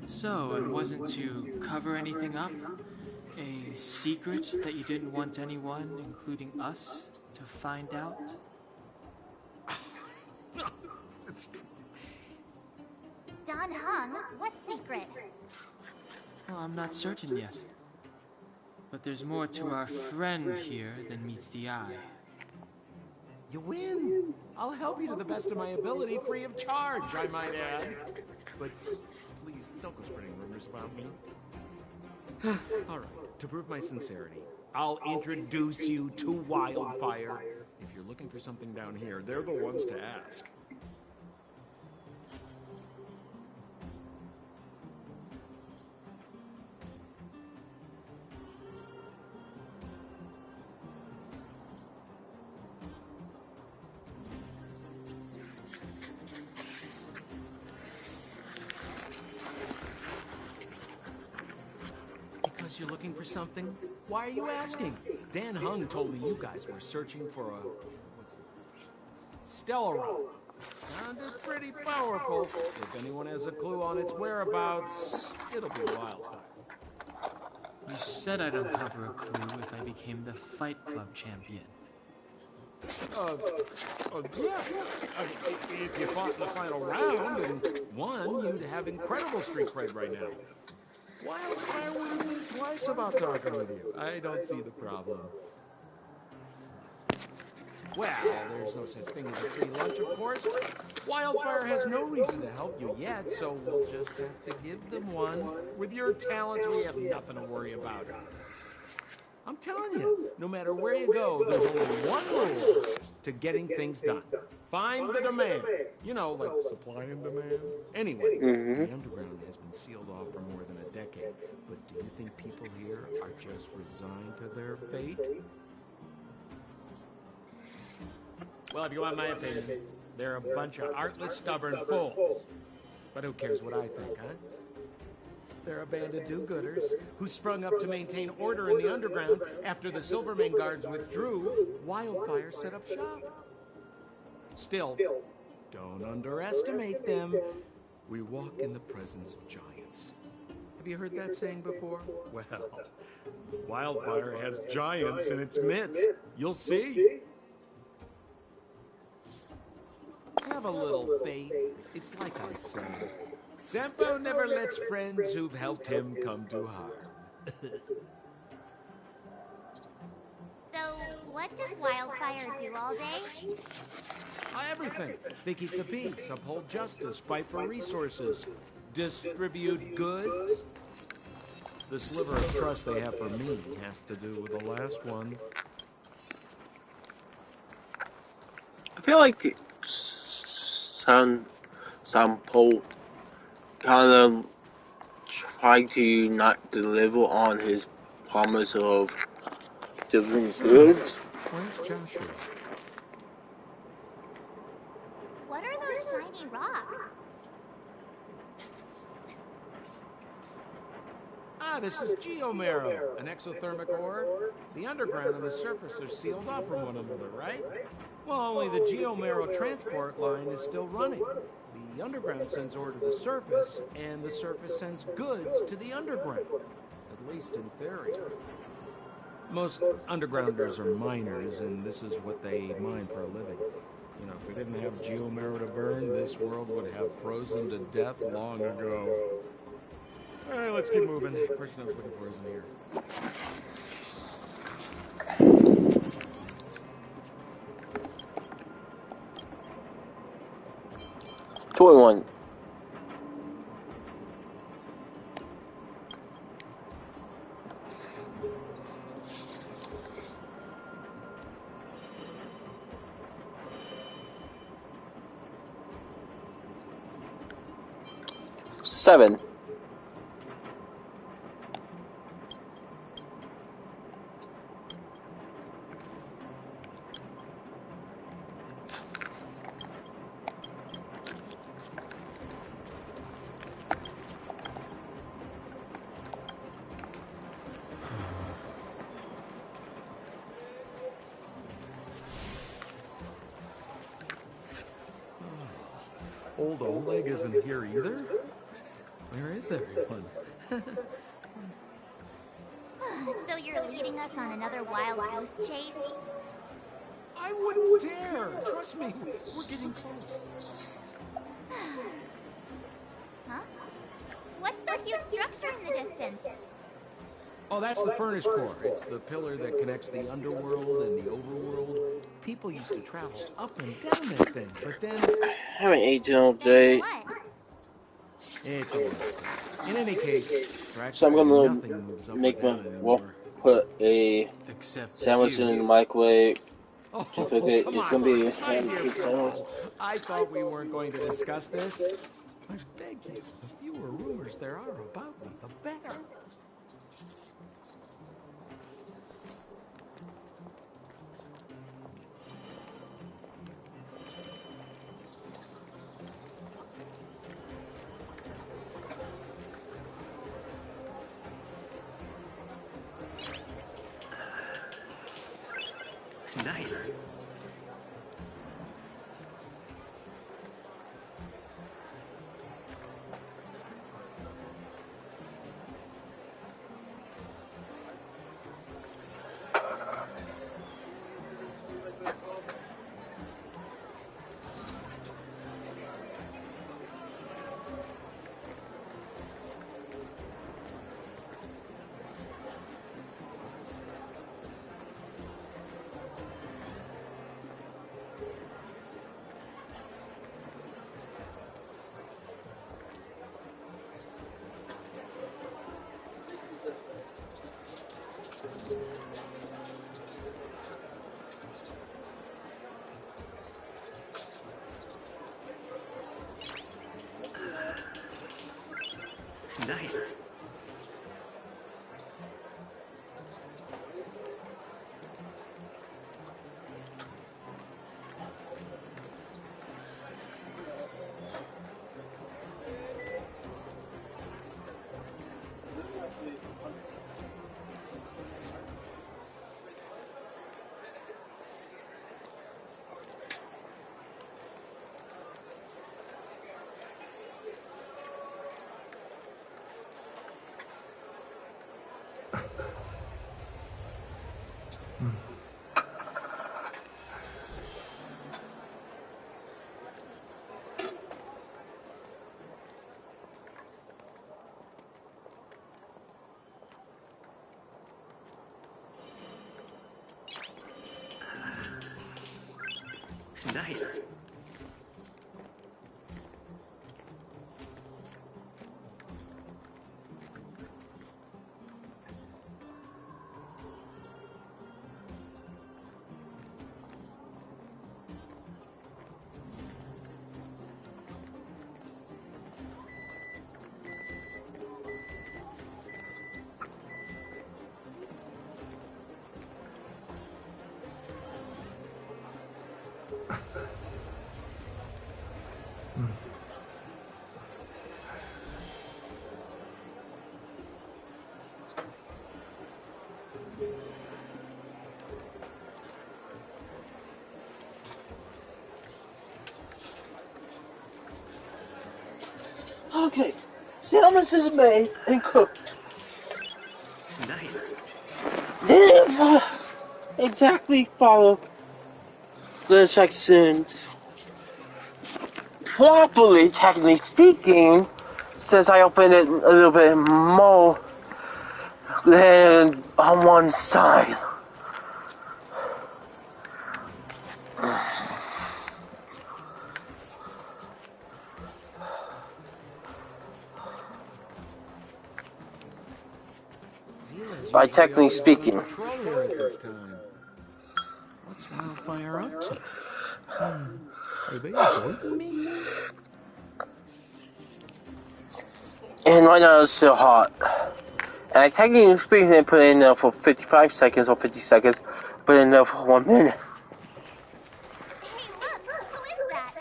So, it wasn't to cover anything up? A secret that you didn't want anyone, including us, to find out? Don Hung, what secret? Well, I'm not certain yet. But there's more to our friend here than meets the eye. You win. I'll help you to the best of my ability, free of charge, I might add. But please, don't go spreading rumors about me. All right, to prove my sincerity, I'll introduce you to Wildfire. If you're looking for something down here, they're the ones to ask. You're looking for something? Why are you asking? Dan Hung told me you guys were searching for a... what's it? Stellaron. Sounded pretty powerful. If anyone has a clue on its whereabouts, it'll be Wildfire. You said I'd uncover a clue if I became the Fight Club champion. Yeah. If you fought in the final round and won, you'd have incredible street cred right now. Wildfire wouldn't think twice about talking with you. I don't see the problem. Well, there's no such thing as a free lunch, of course. Wildfire has no reason to help you yet, so we'll just have to give them one. With your talents, we have nothing to worry about. I'm telling you, no matter where you go, there's only one rule to getting things done. Find the demand. You know, like supply and demand. Anyway, the underground has been sealed off for more than a decade. But do you think people here are just resigned to their fate? Well, if you want my opinion, they're a bunch of artless, stubborn fools. But who cares what I think, huh? They're a band of do-gooders who sprung up to maintain order in the underground after the Silvermane guards withdrew. Wildfire set up shop. Still, don't underestimate them. We walk in the presence of giants. Have you heard that saying before? Well, Wildfire has giants in its midst. You'll see. Have a little faith. It's like I said. Senpo never lets friends who've helped him come to harm. So, what does Wildfire do all day? Everything. They keep the peace, uphold justice, fight for resources, distribute goods. The sliver of trust they have for me has to do with the last one. I feel like Sampo kind of tried to not deliver on his promise of delivering goods. Where's Joshua? What are those shiny rocks? This is geomarrow, an exothermic ore. The underground and the surface are sealed off from one another, right? Well, only the geomarrow transport line is still running. The underground sends ore to the surface, and the surface sends goods to the underground. At least in theory. Most undergrounders are miners, and this is what they mine for a living. You know, if we didn't have geomarrow to burn, this world would have frozen to death long ago. Alright, let's keep moving. The person I was looking for isn't here. 21. Seven. Old Oleg isn't here either? Where is everyone? So you're leading us on another wild goose chase? I wouldn't dare! Trust me, we're getting close. Huh? What's that huge structure in the distance? Oh, that's the furnace core. It's the pillar that connects the underworld and the overworld. People used to travel up and down that thing, but then... I haven't eaten all day. It's a long story. In any case, So I'm gonna nothing moves up make or my, down anymore. well, put a sandwich in the microwave. Oh, Cook it. come It's on, gonna be a my dear pancake sandwich. fellow. I thought we weren't going to discuss this. I beg you, the fewer rumors there are about me, the better. Nice. Nice. Nice. Okay, salmon is made and cooked. Nice. Then exactly follow the instructions properly, technically speaking, since I opened it a little bit more than on one side. Zila's By usually technically always out on speaking. patrol here at this time. What's Wildfire up to? Are they avoiding me? And right now it's still hot. And I technically speaking, they put it in there for 55 seconds or 50 seconds, put it in there for 1 minute. Hey, look! Who is that?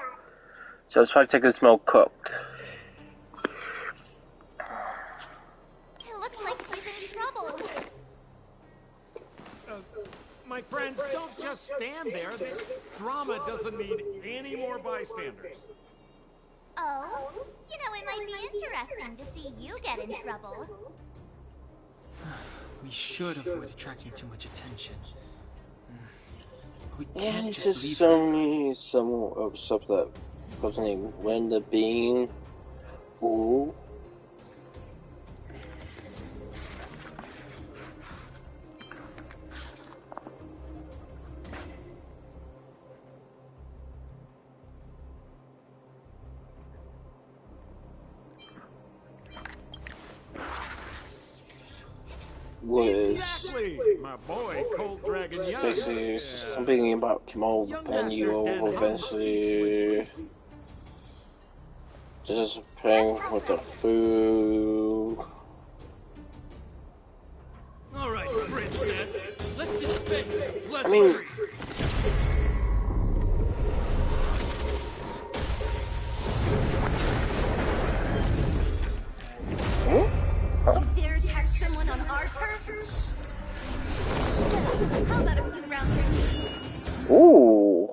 So it's 5 seconds more cooked. It looks like she's in trouble. My friends, don't just stand there. This drama doesn't need any more bystanders. Oh? You know, it might be interesting to see you get in trouble. We should avoid attracting too much attention. We Yeah, can't it's just just leave show her. me some of stuff that what's her name? When the bean. Ooh. Exactly! My boy, Cold Dragon Young. Basically, something about Kimo bend you over eventually. Just playing with the food. Alright, princess. Let's dispense with I mean, You dare attack someone on our turf? How about a few rounds of ooh.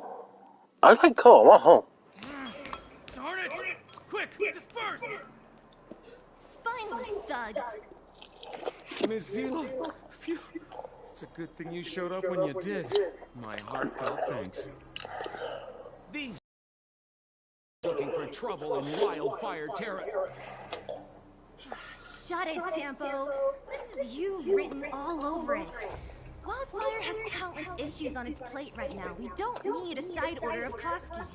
I like cool. I'm at home. Darn it! Quick, disperse! spineless thugs? Miss Zila, phew. It's a good thing you showed up when you did. My heartfelt thanks. These looking for trouble in Wildfire Terra. Shut it, Sampo. This is you written all over it. Wildfire has countless issues on its plate right now. We don't need a side order of Koski.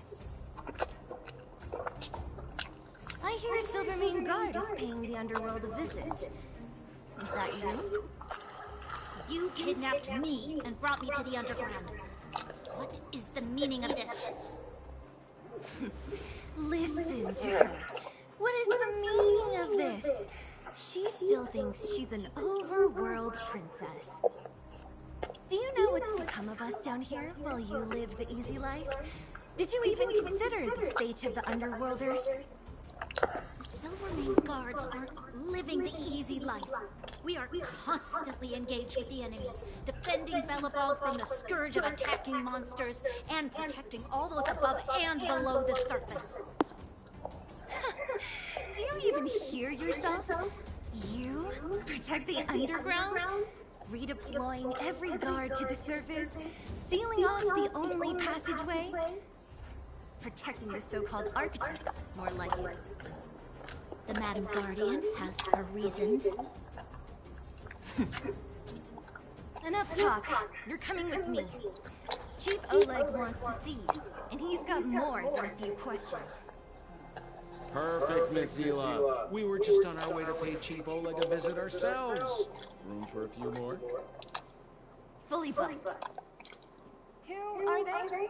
I hear Silvermane Guard is paying the underworld a visit. Is that you? You kidnapped me and brought me to the underground. What is the meaning of this? Listen to her. What is the meaning of this? She still thinks she's an overworld princess. Do you know what's become of us down here while you live the easy life? Did you even consider the fate of the underworlders? The Silvermane Guards aren't living the easy life. We are constantly engaged with the enemy, defending Belobog from the scourge of attacking monsters and protecting all those above and below the surface. Do you even hear yourself? You protect the underground? Redeploying every guard to the surface? Sealing off the only passageway? Protecting the so-called architects, more like it. The Madam Guardian has her reasons. Enough talk. You're coming with me. Chief Oleg wants to see you, and he's got more than a few questions. Perfect, Miss Zila. We were just on our way to pay Chief Oleg a visit ourselves. Room for a few more? Fully booked. Who are they?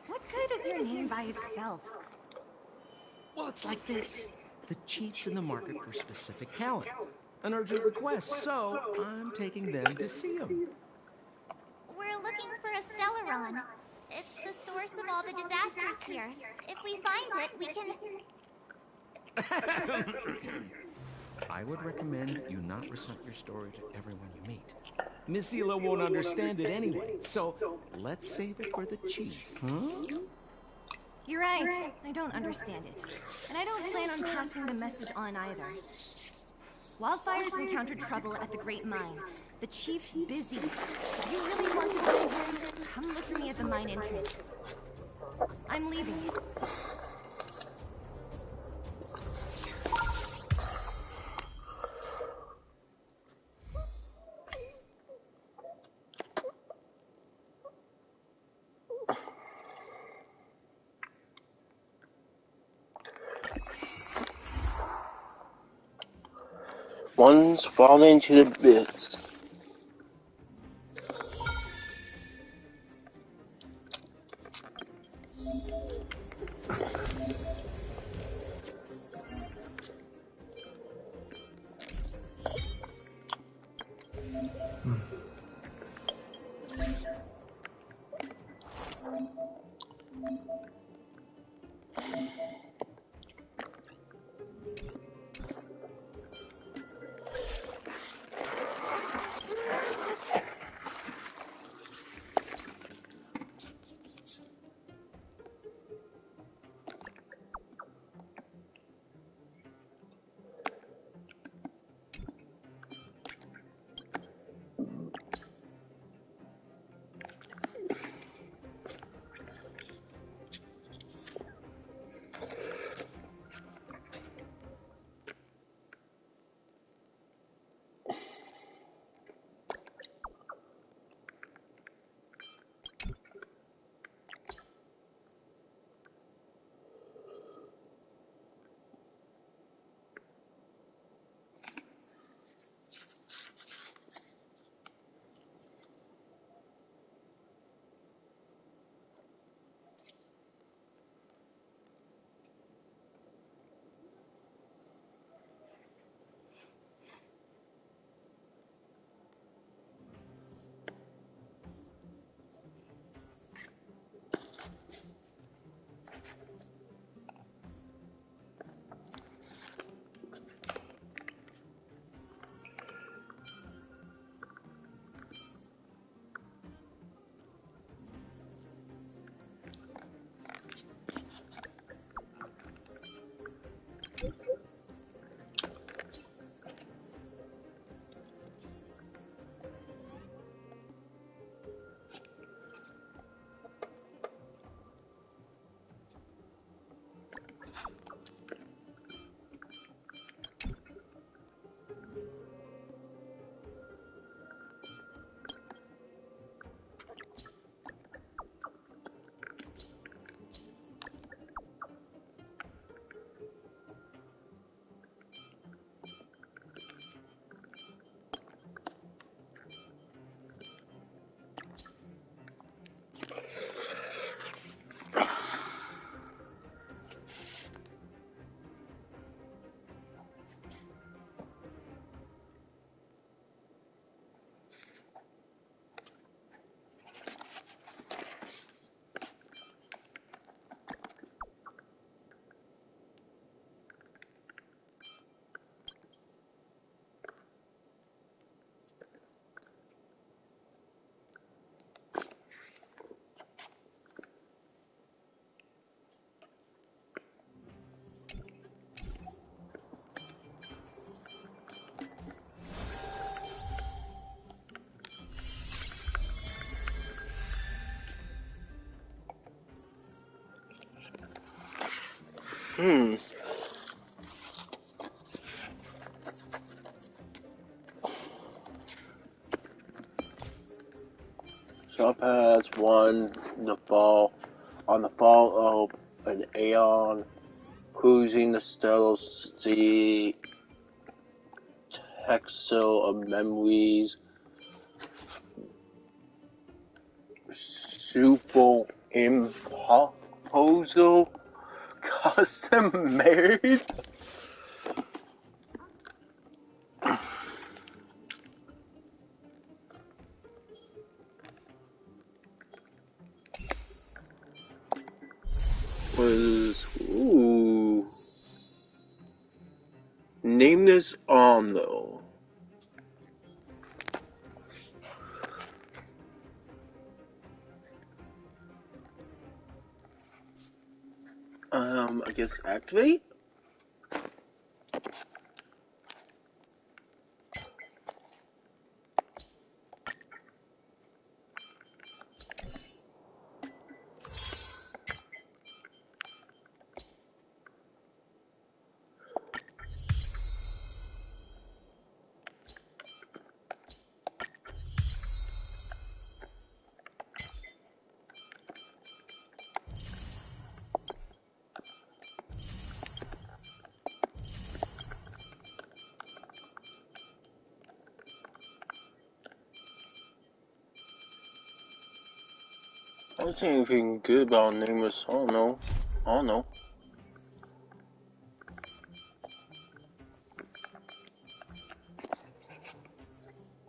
What good is your name by itself? Well, it's like this. The chief's in the market for specific talent. An urgent request, so I'm taking them to see him. We're looking for a Stellaron. It's the source of all the disasters here. If we find it, we can... I would recommend you not recite your story to everyone you meet. Miss Hila won't understand it anyway, so let's save it for the chief, huh? You're right. I don't understand it. And I don't plan on passing the message on either. Wildfire's encountered trouble at the Great Mine. The chief's busy. If you really want to find him, come look for me at the mine entrance. I'm leaving. One's falling to the abyss. Trump has won the fall on the fall of an aeon, cruising the stellar sea, textile of memories, superimposal, custom made. Was name this on though? I guess activate? I don't think anything good about nameless. I don't know. I don't know.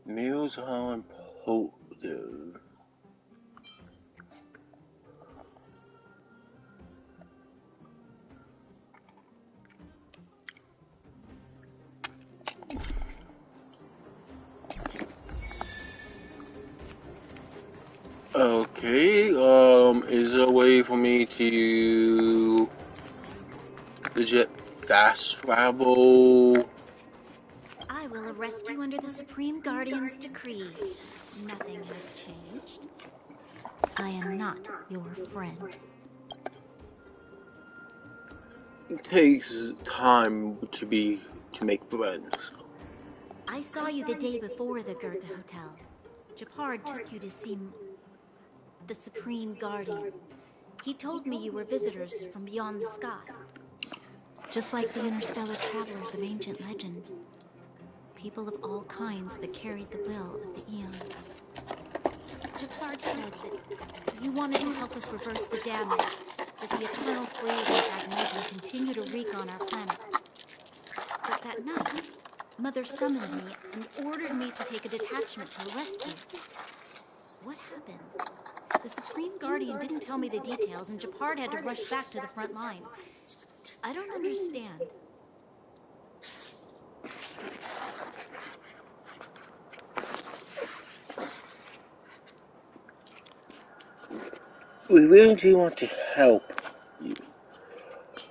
Meals how important. Okay, is there a way for me to legit fast travel? I will arrest you under the Supreme Guardian's decree. Nothing has changed. I am not your friend. It takes time to make friends. I saw you the day before the Goethe Hotel. Japard took you to see the Supreme Guardian. He told me you were visitors from beyond the sky. Just like the interstellar travelers of ancient legend. People of all kinds that carried the will of the eons. Japard said that you wanted to help us reverse the damage that the eternal freeze and fragmentum continue to wreak on our planet. But that night, Mother summoned me and ordered me to take a detachment to arrest you. What happened? The Supreme Guardian didn't tell me the details, and Japard had to rush back to the front line. I don't understand. We really do want to help you.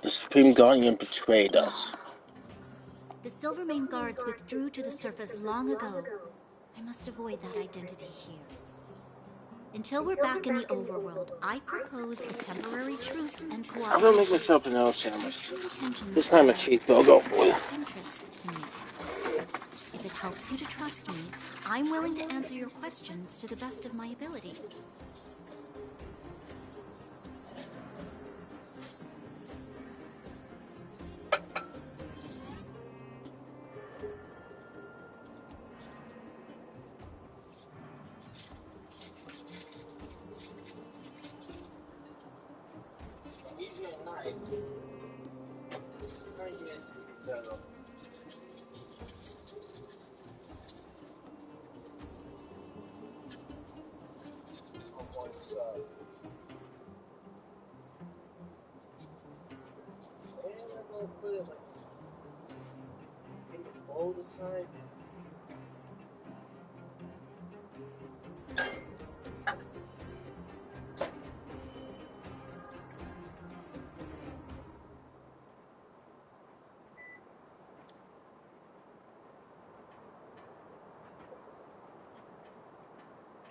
The Supreme Guardian betrayed us. The Silvermane guards withdrew to the surface long ago. I must avoid that identity here. Until we're back in the overworld, I propose a temporary truce and cooperation. I'm gonna make myself another sandwich. This time a cheeseburger for you. Interest to me. If it helps you to trust me, I'm willing to answer your questions to the best of my ability.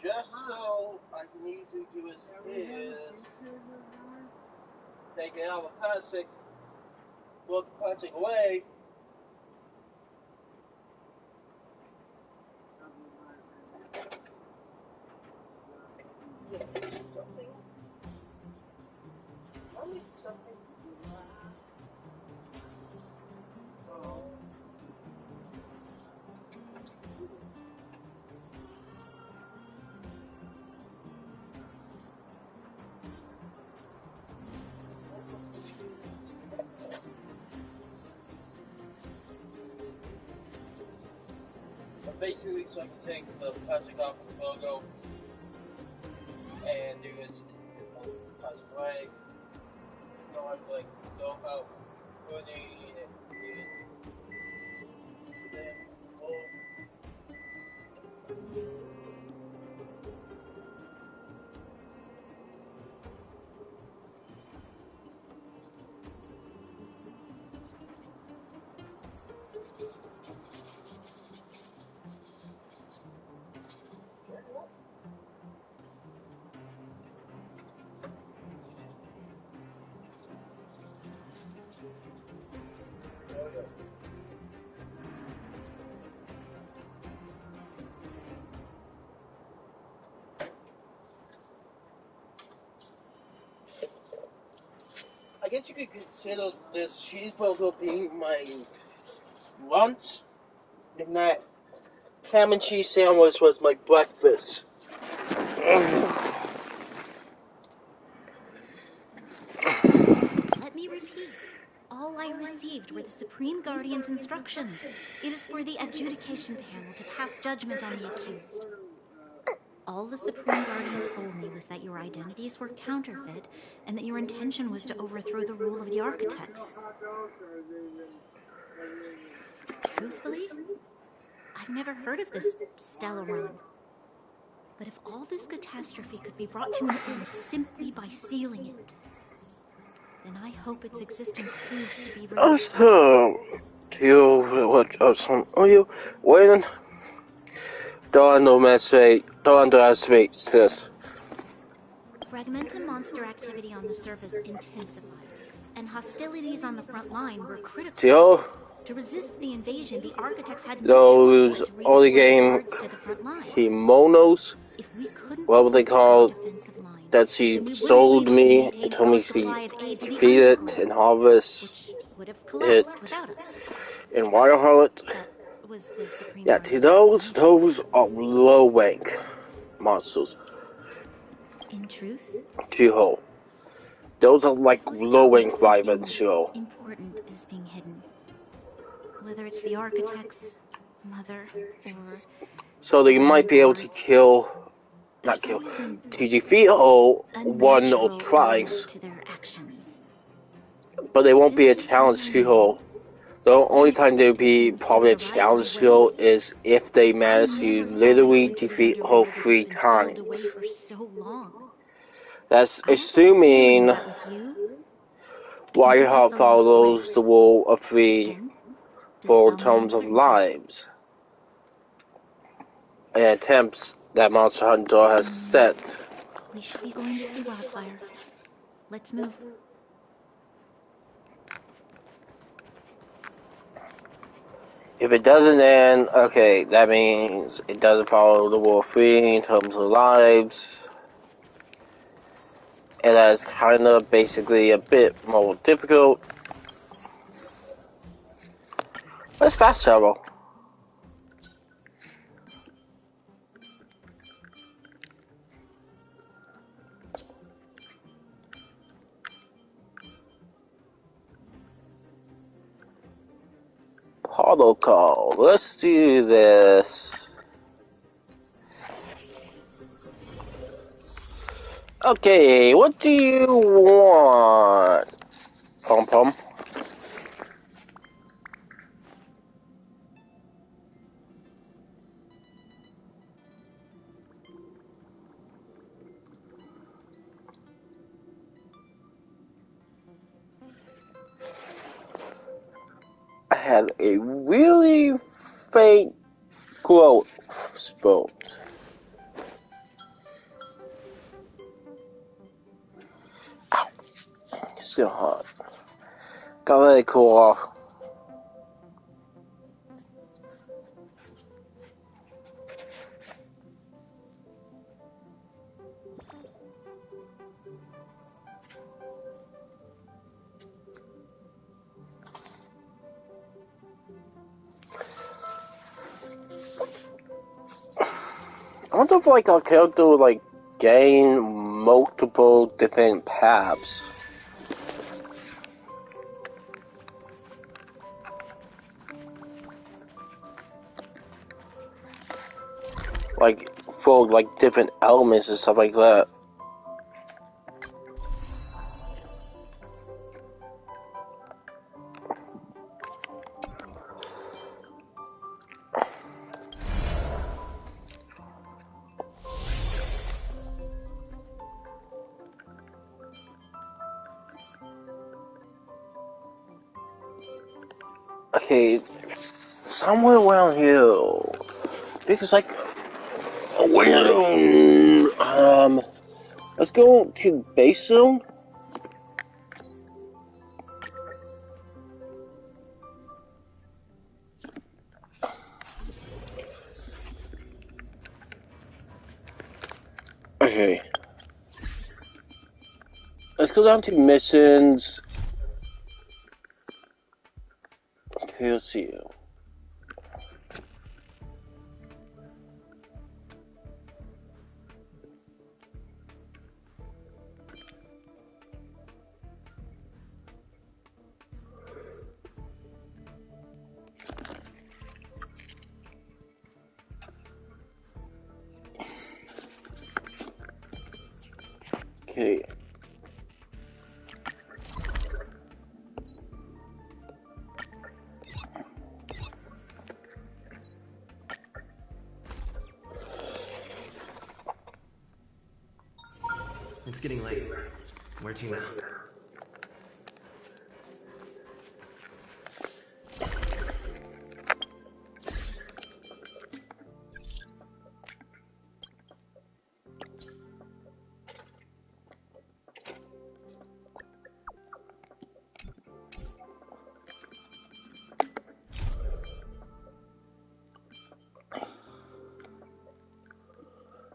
Just so I can easily do this is take it out of the plastic, look the plastic away. Basically, so I can take the plastic off the logo and do this plastic away. Don't have to go out putting it in. I guess you could consider this cheeseburger being my lunch, and that ham and cheese sandwich was my breakfast. Let me repeat. All I received were the Supreme Guardian's instructions. It is for the adjudication panel to pass judgment on the accused. All the Supreme Guardian told me was that your identities were counterfeit and that your intention was to overthrow the rule of the architects. Truthfully, I've never heard of this Stella run. But if all this catastrophe could be brought to an end simply by sealing it, then I hope its existence proves to be real. You waiting? Don't underestimate this. Fragmentum monster activity on the surface intensified, and hostilities on the front line were critical. To resist the invasion, the architects had no choice but to redeploy guards to the front line. Kimonos, If we couldn't what would they call that she sold me and told me she feed it and harvest it in Wireheart. Yeah, those are low rank monsters. In truth, Jiho. Those are like low rank rivals, Jiho. Important is being hidden. Whether it's the architect's mother or so they might be able to to defeat one or twice, to their actions. But they won't be a challenge to her. The only time they'll be probably a challenge to her is if they manage to literally defeat her 3 times. That's assuming Wireheart follows the rule of 3 for terms of lives and attempts that Monster Hunter has set. We should be going to see Wildfire. Let's move. If it doesn't end, okay, that means it doesn't follow the rule of 3 in terms of lives. And that's kind of basically a bit more difficult. Let's fast travel. Protocol. Let's do this. Okay, what do you want? Pom Pom. I have a really faint growth spot. Ow. It's still hot. Got really cool off. I wonder if like our character would like gain multiple different paths. Like for like different elements and stuff like that. Okay, somewhere around here. Because like, let's go to base zone. Let's go down to missions. Okay, let's see. Okay. It's getting late. Where to now?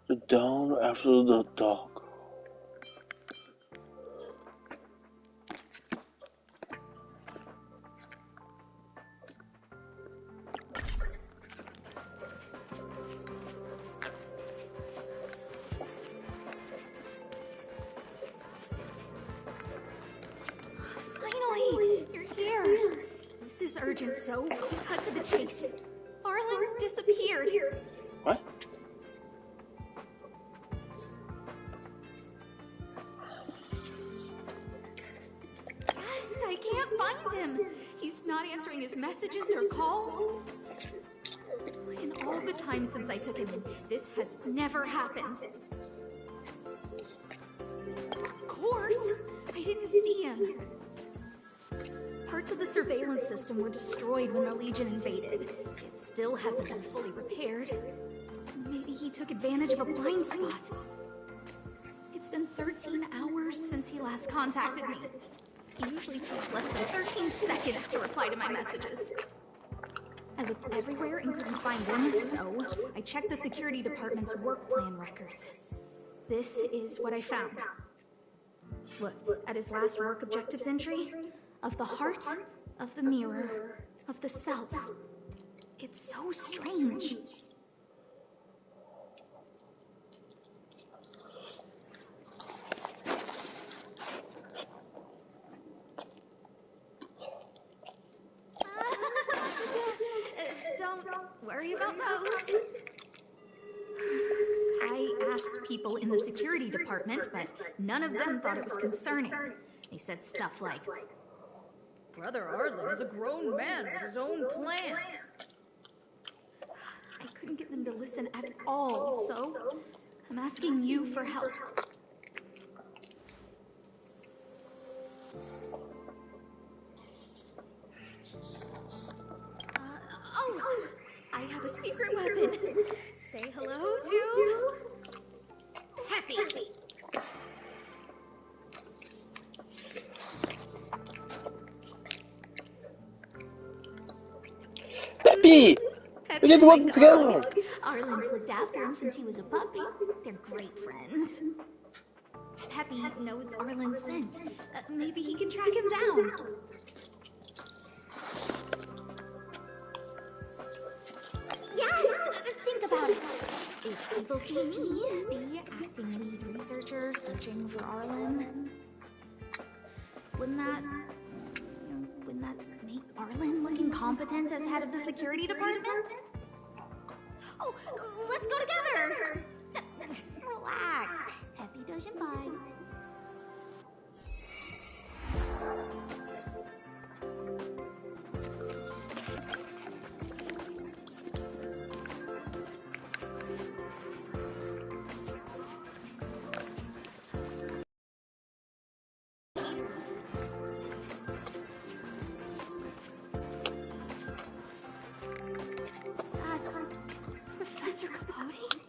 The dawn after the dark. Finally! You're here! This is urgent, so cut to the chase. Arlen's disappeared. What? Yes, I can't find him. He's not answering his messages or calls. In all the time since I took him in, this has never happened. Of course, I didn't see him. Parts of the surveillance system were destroyed when the Legion invaded. It still hasn't been fully repaired. Maybe he took advantage of a blind spot. It's been 13 hours since he last contacted me. He usually takes less than 13 seconds to reply to my messages. I looked everywhere and couldn't find him, so I checked the security department's work plan records. This is what I found. Look at his last work objectives entry. Of the heart, of the mirror, of the self. It's so strange. Don't worry about those. I asked people in the security department, but none of them thought it was concerning. They said stuff like, Brother Arlen is a grown man with his own plans. I couldn't get them to listen at all, so I'm asking you for help. Oh, I have a secret weapon. Say hello to Peppy. Peppy! We get to work together! Arlen's looked after him since he was a puppy. They're great friends. Peppy knows Arlen's scent. Maybe he can track him down. Yes! Think about it. If people see me, the acting lead researcher searching for Arlen, wouldn't that make Arlen look incompetent as head of the security department? Oh, let's go together! Relax. Peppy doesn't mind. That's Professor Capote?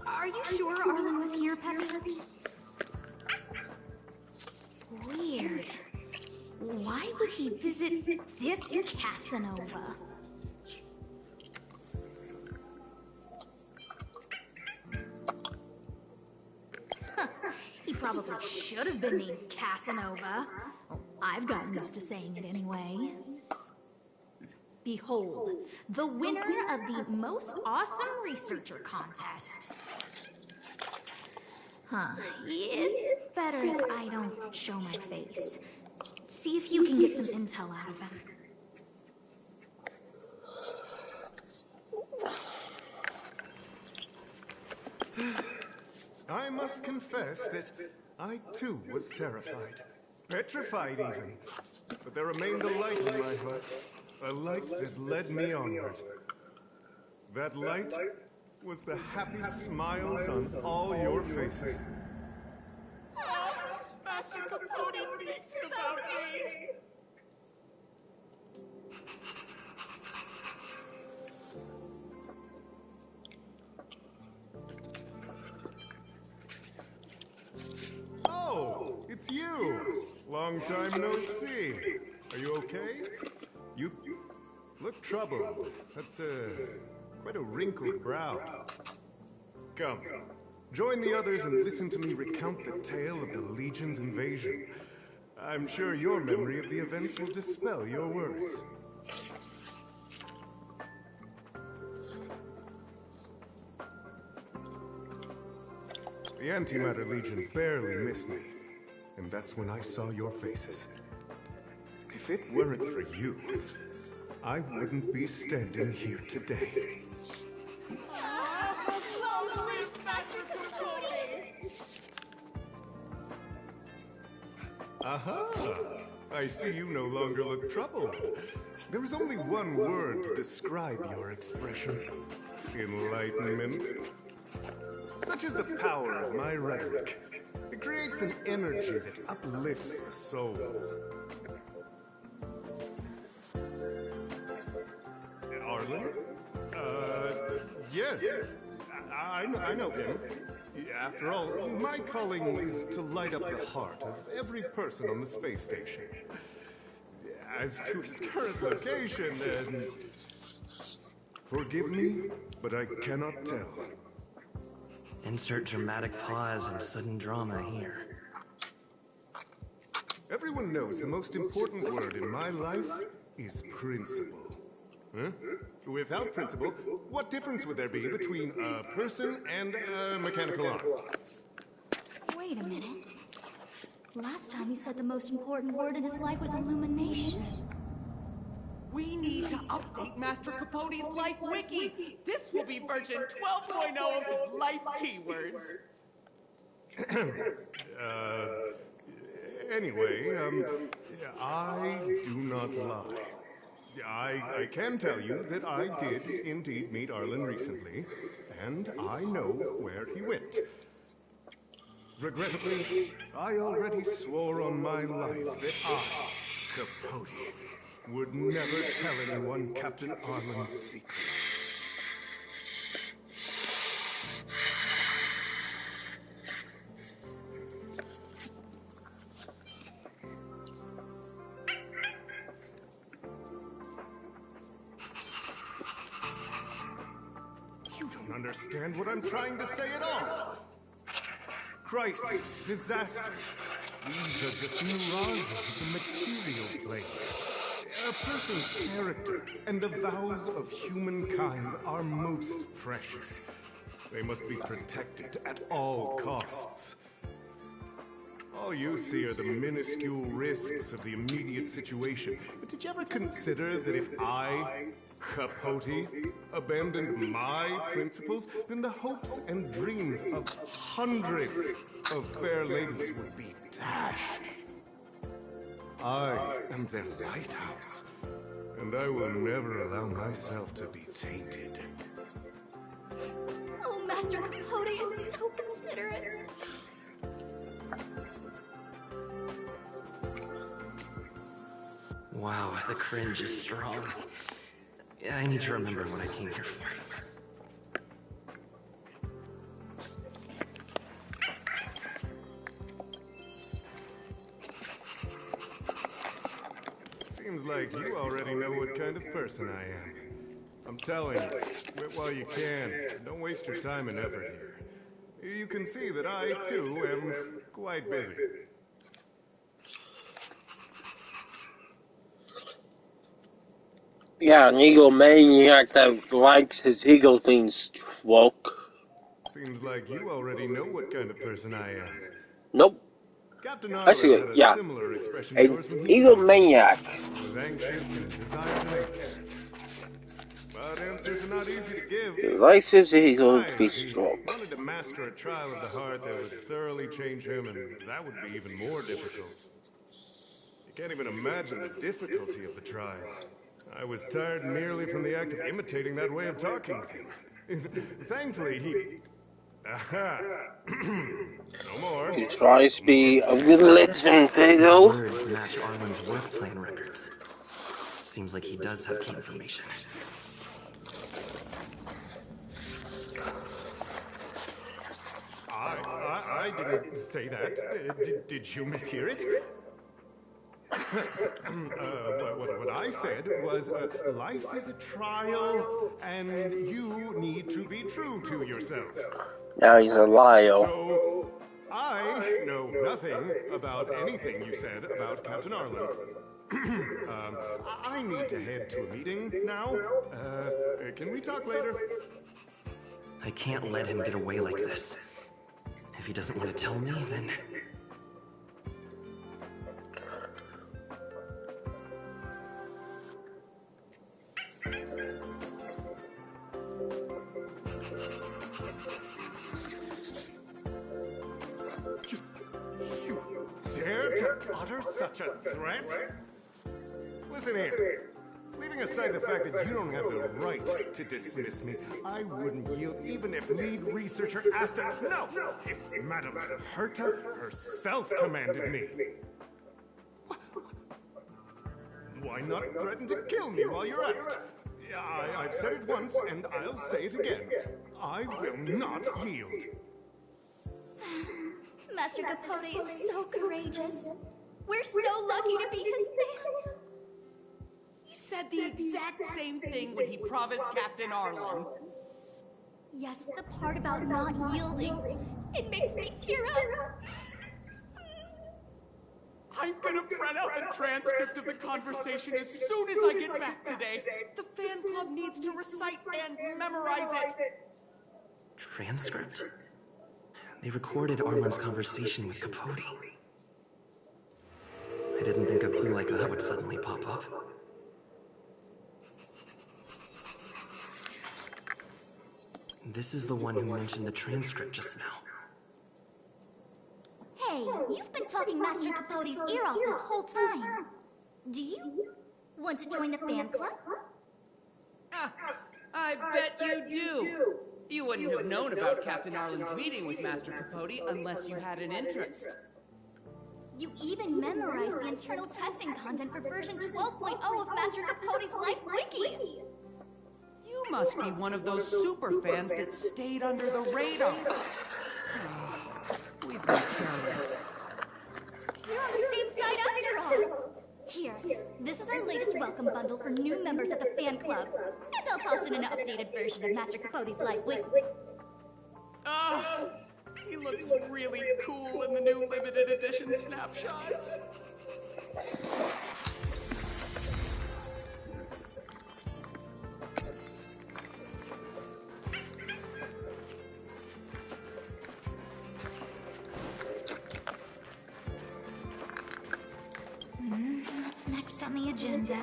Are you sure Arlen was here, Peppy? Weird. Why would he visit this Casanova? He probably probably should have been named Casanova. Well, I've gotten used to saying it anyway. Behold, the winner of the Most Awesome Researcher Contest. Huh, it's better if I don't show my face. See if you can get some intel out of him. I must confess that I too was terrified. Petrified even. But there remained a light in my heart. A light that led me onward. That light was the happy smiles on all your faces. Master Capote thinks about me. Oh, it's you! Long time no see. Are you okay? You look troubled. That's quite a wrinkled brow. Come, join the others and listen to me recount the tale of the Legion's invasion. I'm sure your memory of the events will dispel your worries. The Antimatter Legion barely missed me, and that's when I saw your faces. If it weren't for you, I wouldn't be standing here today. Long live Master Capote! Aha! I see you no longer look troubled. There is only one word to describe your expression. Enlightenment. Such is the power of my rhetoric. It creates an energy that uplifts the soul. Arlen? Yes. I know him. After all, my calling is to light up the heart of every person on the space station. As to his current location, forgive me, but I cannot tell. Insert dramatic pause and sudden drama here. Everyone knows the most important word in my life is principle. Huh? Without principle, what difference would there be between a person and a mechanical arm? Wait a minute. Last time he said the most important word in his life was illumination. We need to update Master Capote's Life Wiki. This will be version 12.0 of his life keywords. Anyway, I do not lie. I can tell you that I did indeed meet Arlen recently, and I know where he went. Regrettably, I already swore on my life that I, Capote, would never tell anyone Captain Arlen's secret. You don't understand what I'm trying to say at all. Crises, disasters, these are just mirages of the material plane. A person's character and the vows of humankind are most precious. They must be protected at all costs. All you see are the minuscule risks of the immediate situation. But did you ever consider that if I, Capote, abandoned my principles, then the hopes and dreams of hundreds of fair ladies would be dashed? I am their lighthouse, and I will never allow myself to be tainted. Oh, Master Capote is so considerate. Wow, the cringe is strong. I need to remember what I came here for. Seems like you already know what kind of person I am. I'm telling you, quit while you can. Don't waste your time and effort here. You can see that I, too, am quite busy. Yeah, an egomaniac that likes his ego thing stroke. Seems like you already know what kind of person I am. Nope. Captain Arlen Actually, had a yeah. similar expression to An yours when he egomaniac. He was anxious and desired to mate. But answers are not easy to give. He likes his ego to be Besides, he stroked. wanted to master a trial of the heart that would thoroughly change him, and that would be even more difficult. You can't even imagine the difficulty of the trial. I was tired merely from the act of imitating that way of talking with him. Thankfully, he... Aha! No more. He tries to be a religion, His Pedro. words match Arlen's work plan records. Seems like he does have key information. I didn't say that. Did you mishear it? What I said was, life is a trial, and you need to be true to yourself. Now he's a liar. So, I know nothing about anything you said about Captain Arlen. I need to head to a meeting now. Can we talk later? I can't let him get away like this. If he doesn't want to tell me, then... You dare to utter such a threat? Listen here. Leaving aside the fact that you don't have the right to dismiss me, I wouldn't yield even if lead researcher asked it. No! If Madame Herta herself commanded me. Why not threaten to kill me while you're at it? I've said it once, and I'll say it again. I will not yield. Master Capote is so courageous. We're so lucky to be his fans. He said the exact same thing when he promised Captain Arlen. Yes, the part about not yielding. It makes me tear up. I'm gonna print out the transcript of the conversation as soon as I get back today. The fan club needs to recite and memorize it. Transcript? They recorded Arlen's conversation with Capote. I didn't think a clue like that would suddenly pop up. This is the one who mentioned the transcript just now. Hey, you've been talking Master Capote's ear off this whole time. Do you want to join the fan club? I bet you do. You wouldn't have known about Captain Arlen's meeting with Master Capote unless you had an interest. You even memorized the internal testing content for version 12.0 of Master Capote's Life Wiki. You must be one of those super fans that stayed under the radar. We've been careless. You're on the same side after all. Here, this is our latest welcome bundle for new members of the fan club. And I'll toss in an updated version of Master Capote's Life Wiki. He looks really cool in the new limited edition snapshots. What's next on the agenda?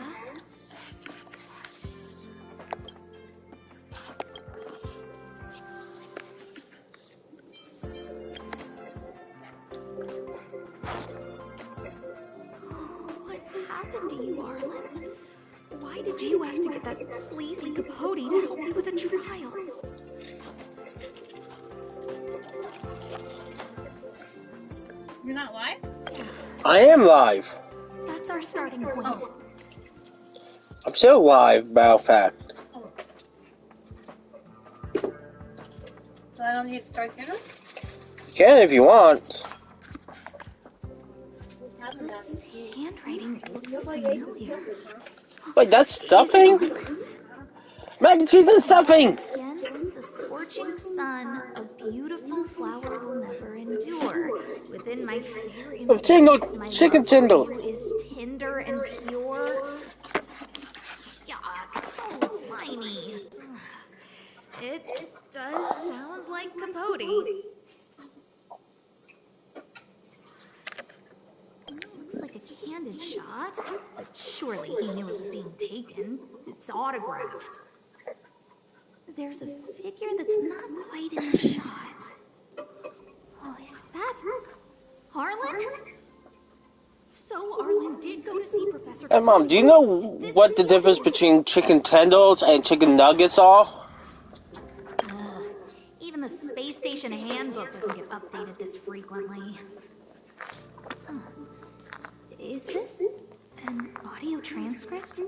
What happened to you, Arlen? Why did you have to get that sleazy Capote to help you with a trial? You're not live? I am live. That's our starting point. I'm still live, matter of fact. So I don't need to start dinner? You can if you want. This handwriting looks familiar. Wait, that's stuffing? Magnitude the stuffing! Against the scorching sun, a beautiful flower will never endure. With within my fair Of jingle, embrace, my chicken love for jingle. you is tender and pure. Yuck, so slimy. It does sound like Capote. Looks like a candid shot, but surely he knew it was being taken. It's autographed. There's a figure that's not quite in the shot. Oh, is that Arlen? So Arlen did go to see Professor Hey, Mom, do you know what the difference between chicken tenders and chicken nuggets are? Ugh, even the space station handbook doesn't get updated this frequently. Huh. Is this an audio transcript?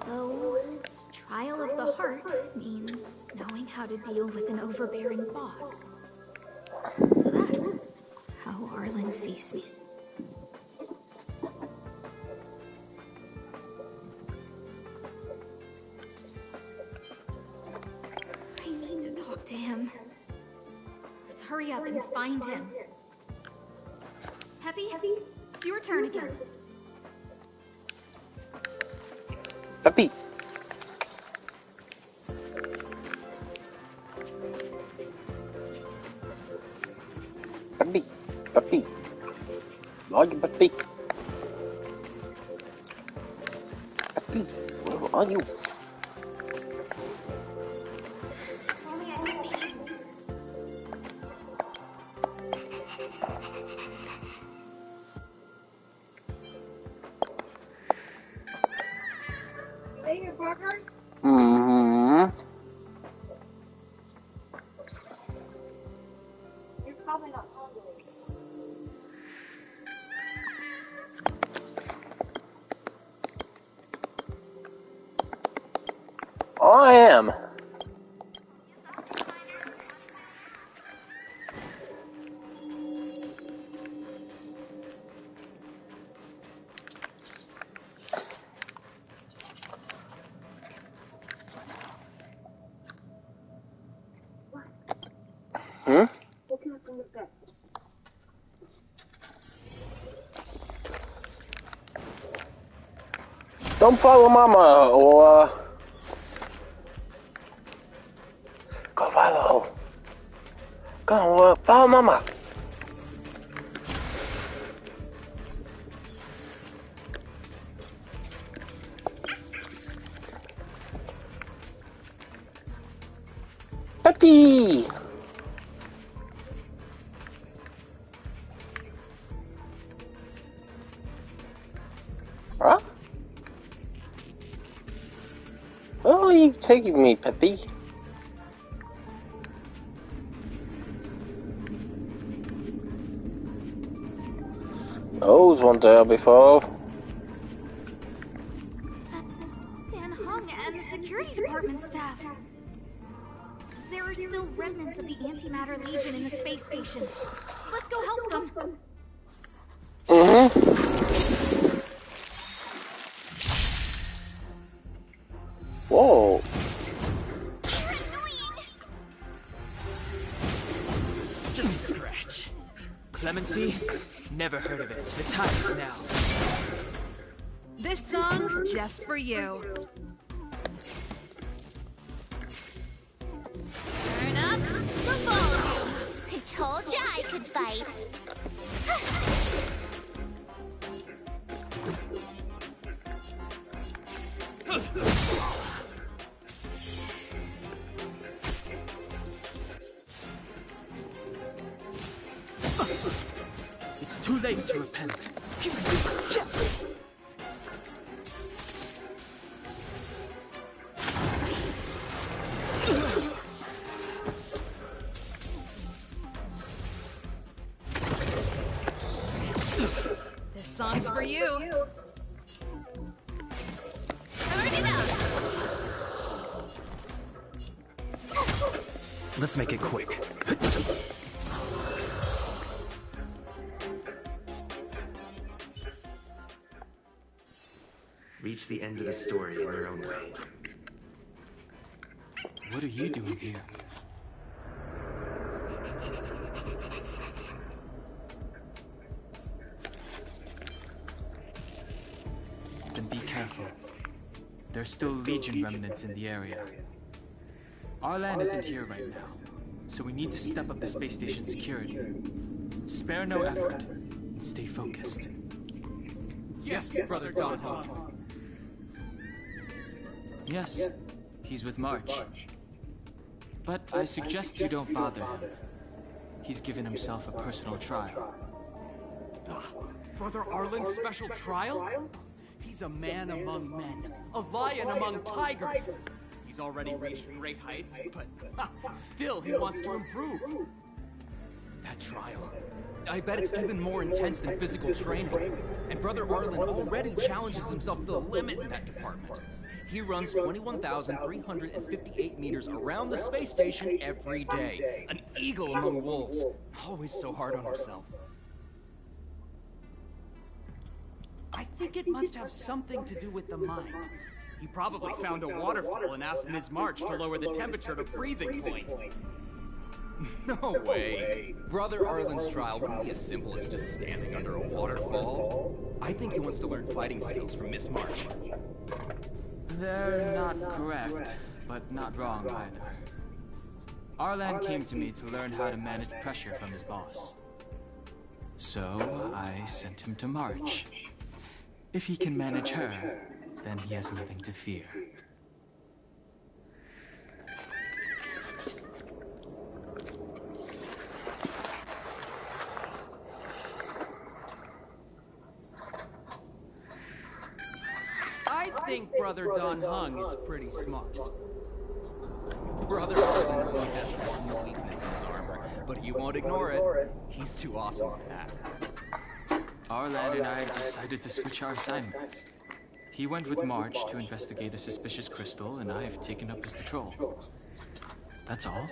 So, trial of the heart means knowing how to deal with an overbearing boss. So that's how Arlen sees me. I need to talk to him. Let's hurry up and find him. Peppy, it's your turn again. Peppy. Peppy. Peppy. Are you Peppy? Peppy, where are you? Only I could be. Hey, your partner? Mm-hmm. You're probably not hungry. I am. Hmm? Looking up from the bed. Don't follow Mama, or go follow. Go follow Mama. Peppy. Huh? Where are you taking me, Peppy? Those weren't there before. That's Dan Hung and the security department staff. There are still remnants of the Antimatter Legion in the space station. Let's go help them. Mm-hmm. Whoa. Just a scratch. Clemency? Never heard of it. The time is now. This song's just for you. Turn up the volume. I told ya I could fight. It's too late to repent. This song's for you. Turn it up. Let's make it quick. Reach the end of the story in your own way. What are you doing here? Then be careful. There's still Legion remnants in the area. Our land isn't here right now, so we need to step up the space station security. Spare no effort, and stay focused. Yes, Brother Don Hong. Yes, he's with March. But I suggest you don't bother him. He's given himself a personal trial. Brother Arlen's special trial? He's a man among men, a lion among tigers. He's already reached great heights, but still he wants to improve. That trial. I bet it's even more intense than physical training. And Brother Arlen already challenges himself to the limit in that department. He runs 21,358 meters around the space station every day. An eagle among wolves. Always so hard on himself. I think it must have something to do with the mind. He probably found a waterfall and asked Ms. March to lower the temperature to freezing point. No way. Brother Arlen's trial wouldn't be as simple as just standing under a waterfall. I think he wants to learn fighting skills from Miss March. They're not correct, but not wrong either. Arlan came to me to learn how to manage pressure from his boss. So I sent him to March. If he can manage her, then he has nothing to fear. I think Brother Don Hung is pretty smart. Brother Arlen only has one weakness in his armor, but he won't ignore it. He's too awesome for that. Arlan and I decided to switch our assignments. He went with March to investigate a suspicious crystal, and I have taken up his patrol. That's all.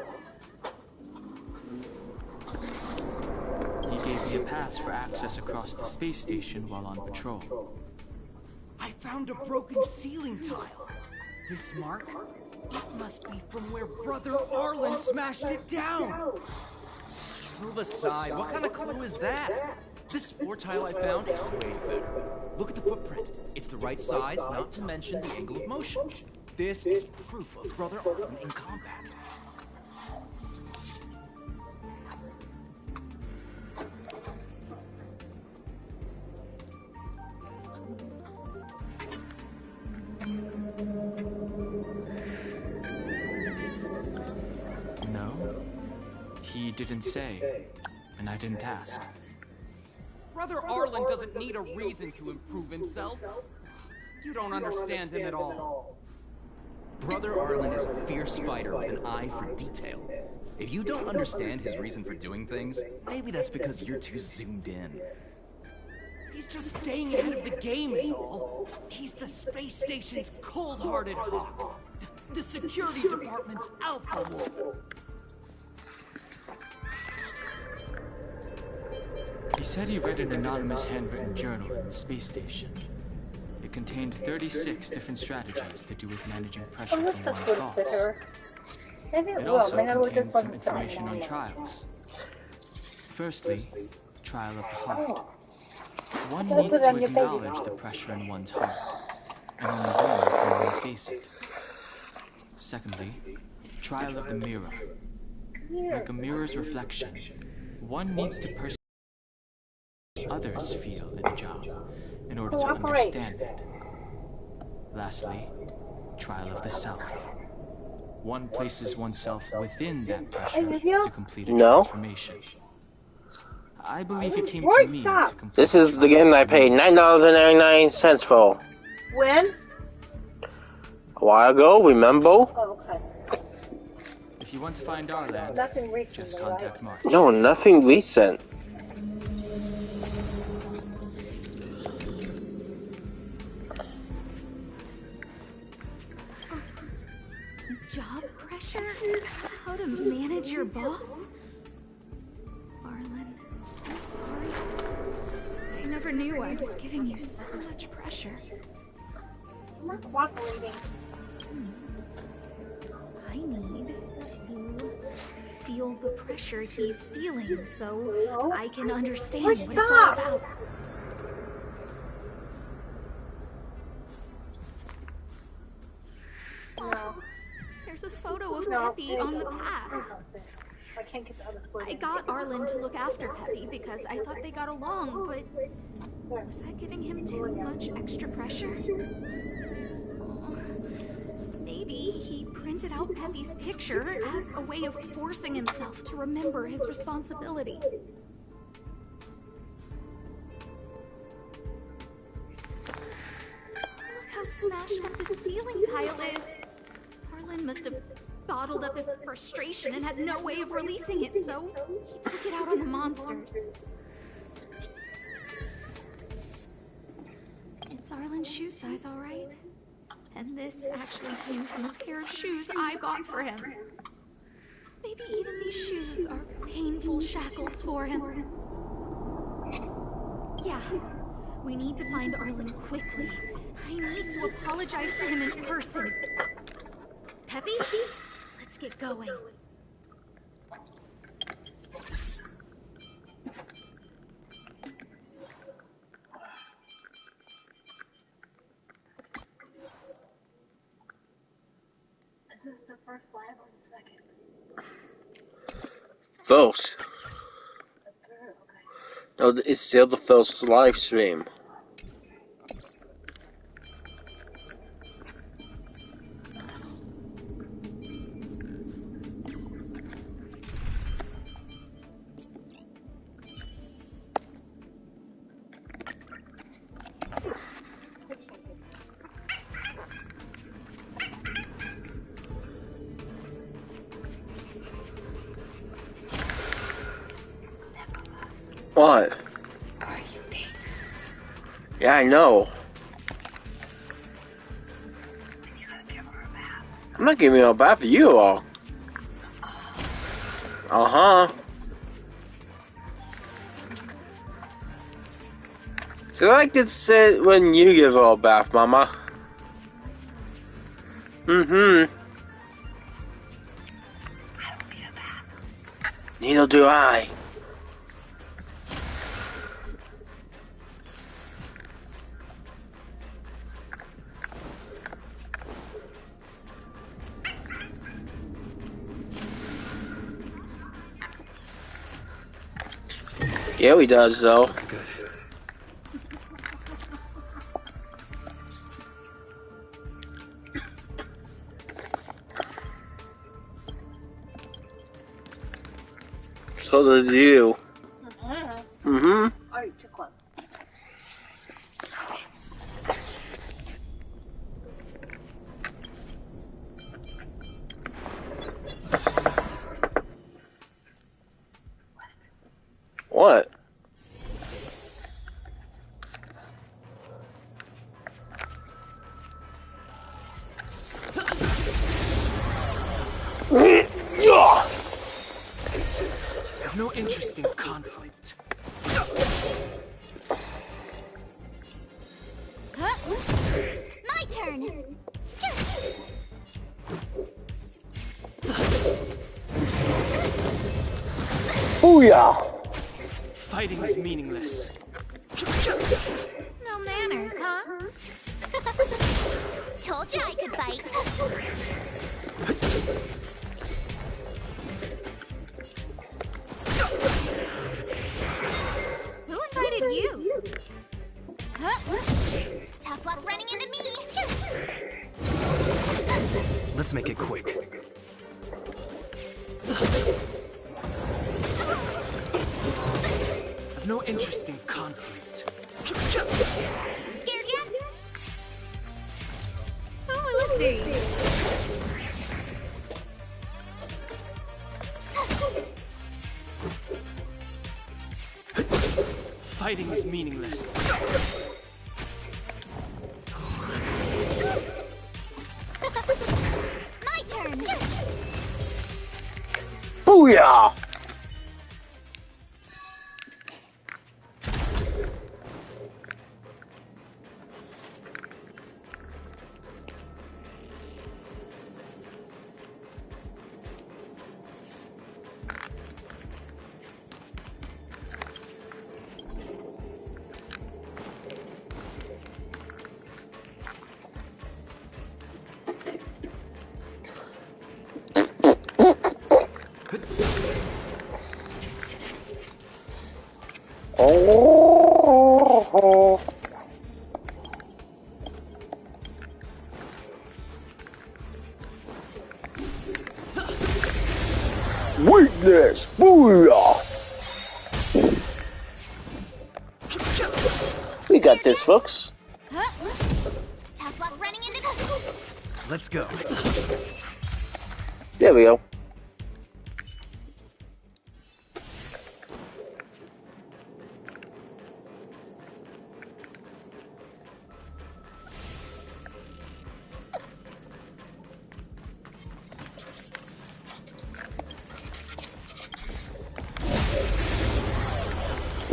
He gave me a pass for access across the space station while on patrol. I found a broken ceiling tile. This mark? It must be from where Brother Arlen smashed it down. Move aside. What kind of clue is that? This floor tile I found is way better. Look at the footprint. It's the right size, not to mention the angle of motion. This is proof of Brother Arlen in combat. No, he didn't say, and I didn't ask. Brother Arlen doesn't need a reason to improve himself. You don't understand him at all. Brother Arlen is a fierce fighter with an eye for detail. If you don't understand his reason for doing things, maybe that's because you're too zoomed in. He's just staying ahead of the game is all. He's the space station's cold-hearted hawk. The security department's alpha wolf. He said he read an anonymous handwritten journal in the space station. It contained 36 different strategies to do with managing pressure from one's boss. It also contained some information on trials. Firstly, trial of the heart. One needs to acknowledge the pressure in one's heart, and only then can one face it. Secondly, trial of the mirror. Like a mirror's reflection, one needs to perceive others feel in a job in order to understand it. Lastly, trial of the self. One places oneself within that pressure to complete a transformation. I believe it came to me to complete. This is the game I paid $9.99 for. When? A while ago, remember? Oh, okay. If you want to find Arlan, just contact March. No, nothing recent. Job pressure? How to manage your boss? Arlen, I'm sorry. I never knew I was giving you so much pressure. I'm not cooperating. I need the pressure he's feeling so I can understand what it's all about. Oh, there's a photo of Peppy on the pass. I can't get the other foot. I got Arlen to look after Peppy because I thought they got along, but was that giving him too much extra pressure? Oh, maybe he printed out Peppy's picture as a way of forcing himself to remember his responsibility. Look how smashed up the ceiling tile is. Arlen must have bottled up his frustration and had no way of releasing it, so he took it out on the monsters. It's Arlen's shoe size, all right? And this actually came from a pair of shoes I bought for him. Maybe even these shoes are painful shackles for him. Yeah, we need to find Arlen quickly. I need to apologize to him in person. Peppy? Let's get going. This is the first live or the second? First. No, it's still the first live stream. What? Yeah, I know. I'm not giving her a bath for you all. Uh-huh. So I like to say when you give her a bath, Mama. Mm-hmm. I don't need a bath. Neither do I. Yeah, he does, though. Good. So does you. Mm-hmm. I took one. What? I have no interest in conflict. My turn. Booyah! Fighting is meaningless. No manners, huh? Told you I could bite. Who invited you? Tough luck running into me. Let's make it quick. I have no interest in conflict. Scared yet? Who will it be? Fighting is meaningless. My turn. Booyah! Oh. Weakness! Booyah! We got this, folks. Tough luck running into Let's go. There we go.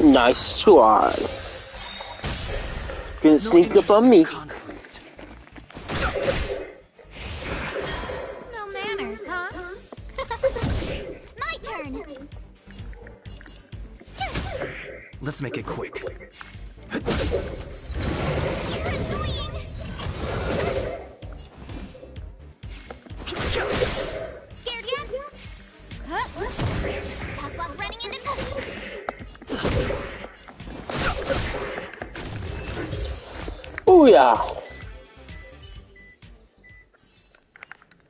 Nice try. Gonna sneak up on me. no manners, huh? My turn. Let's make it quick. You're annoying. Scared yet? Tough luck running into Booyah!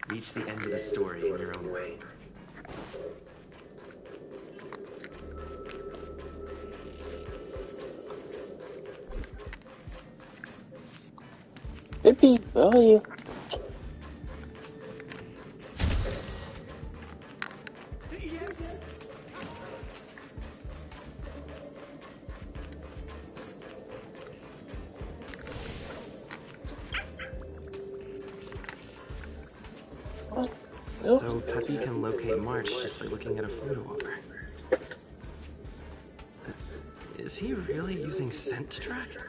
Reach the end of the story in your own way. Hippie, where are you? So Peppy can locate March just by looking at a photo of her. Is he really using scent to track her?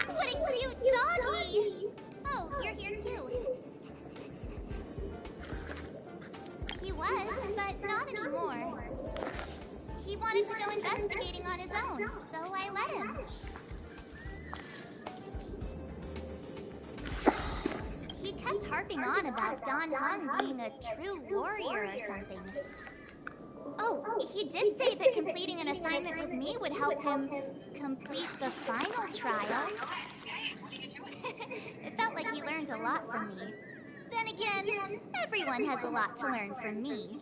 What a cute doggy! Oh, you're here too. He was, but not anymore. He wanted to go investigating on his own, so I let him. He kept harping on about Dan Heng being a true warrior or something. Oh, he did say that completing an assignment with me would help him complete the final trial. It felt like he learned a lot from me. Then again, everyone has a lot to learn from me.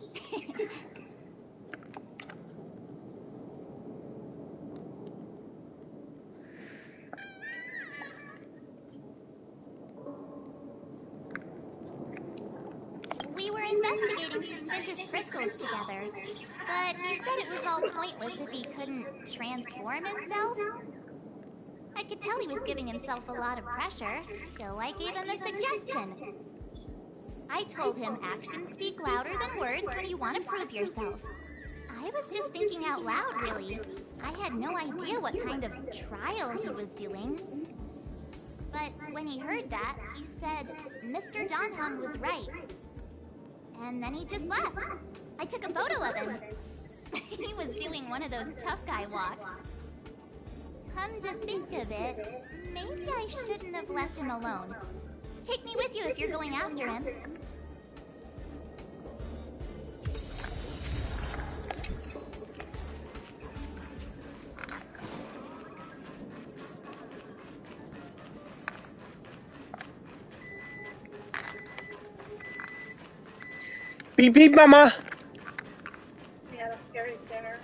We were investigating suspicious crystals together, but he said it was all pointless if he couldn't transform himself. I could tell he was giving himself a lot of pressure, so I gave him a suggestion. I told him actions speak louder than words when you want to prove yourself. I was just thinking out loud, really. I had no idea what kind of trial he was doing. But when he heard that, he said Mr. Dan Heng was right. And then he just left. I took a photo of him. He was doing one of those tough guy walks. Come to think of it, maybe I shouldn't have left him alone. Take me with you if you're going after him. Beep beep, mama. Yeah, the scary dinner.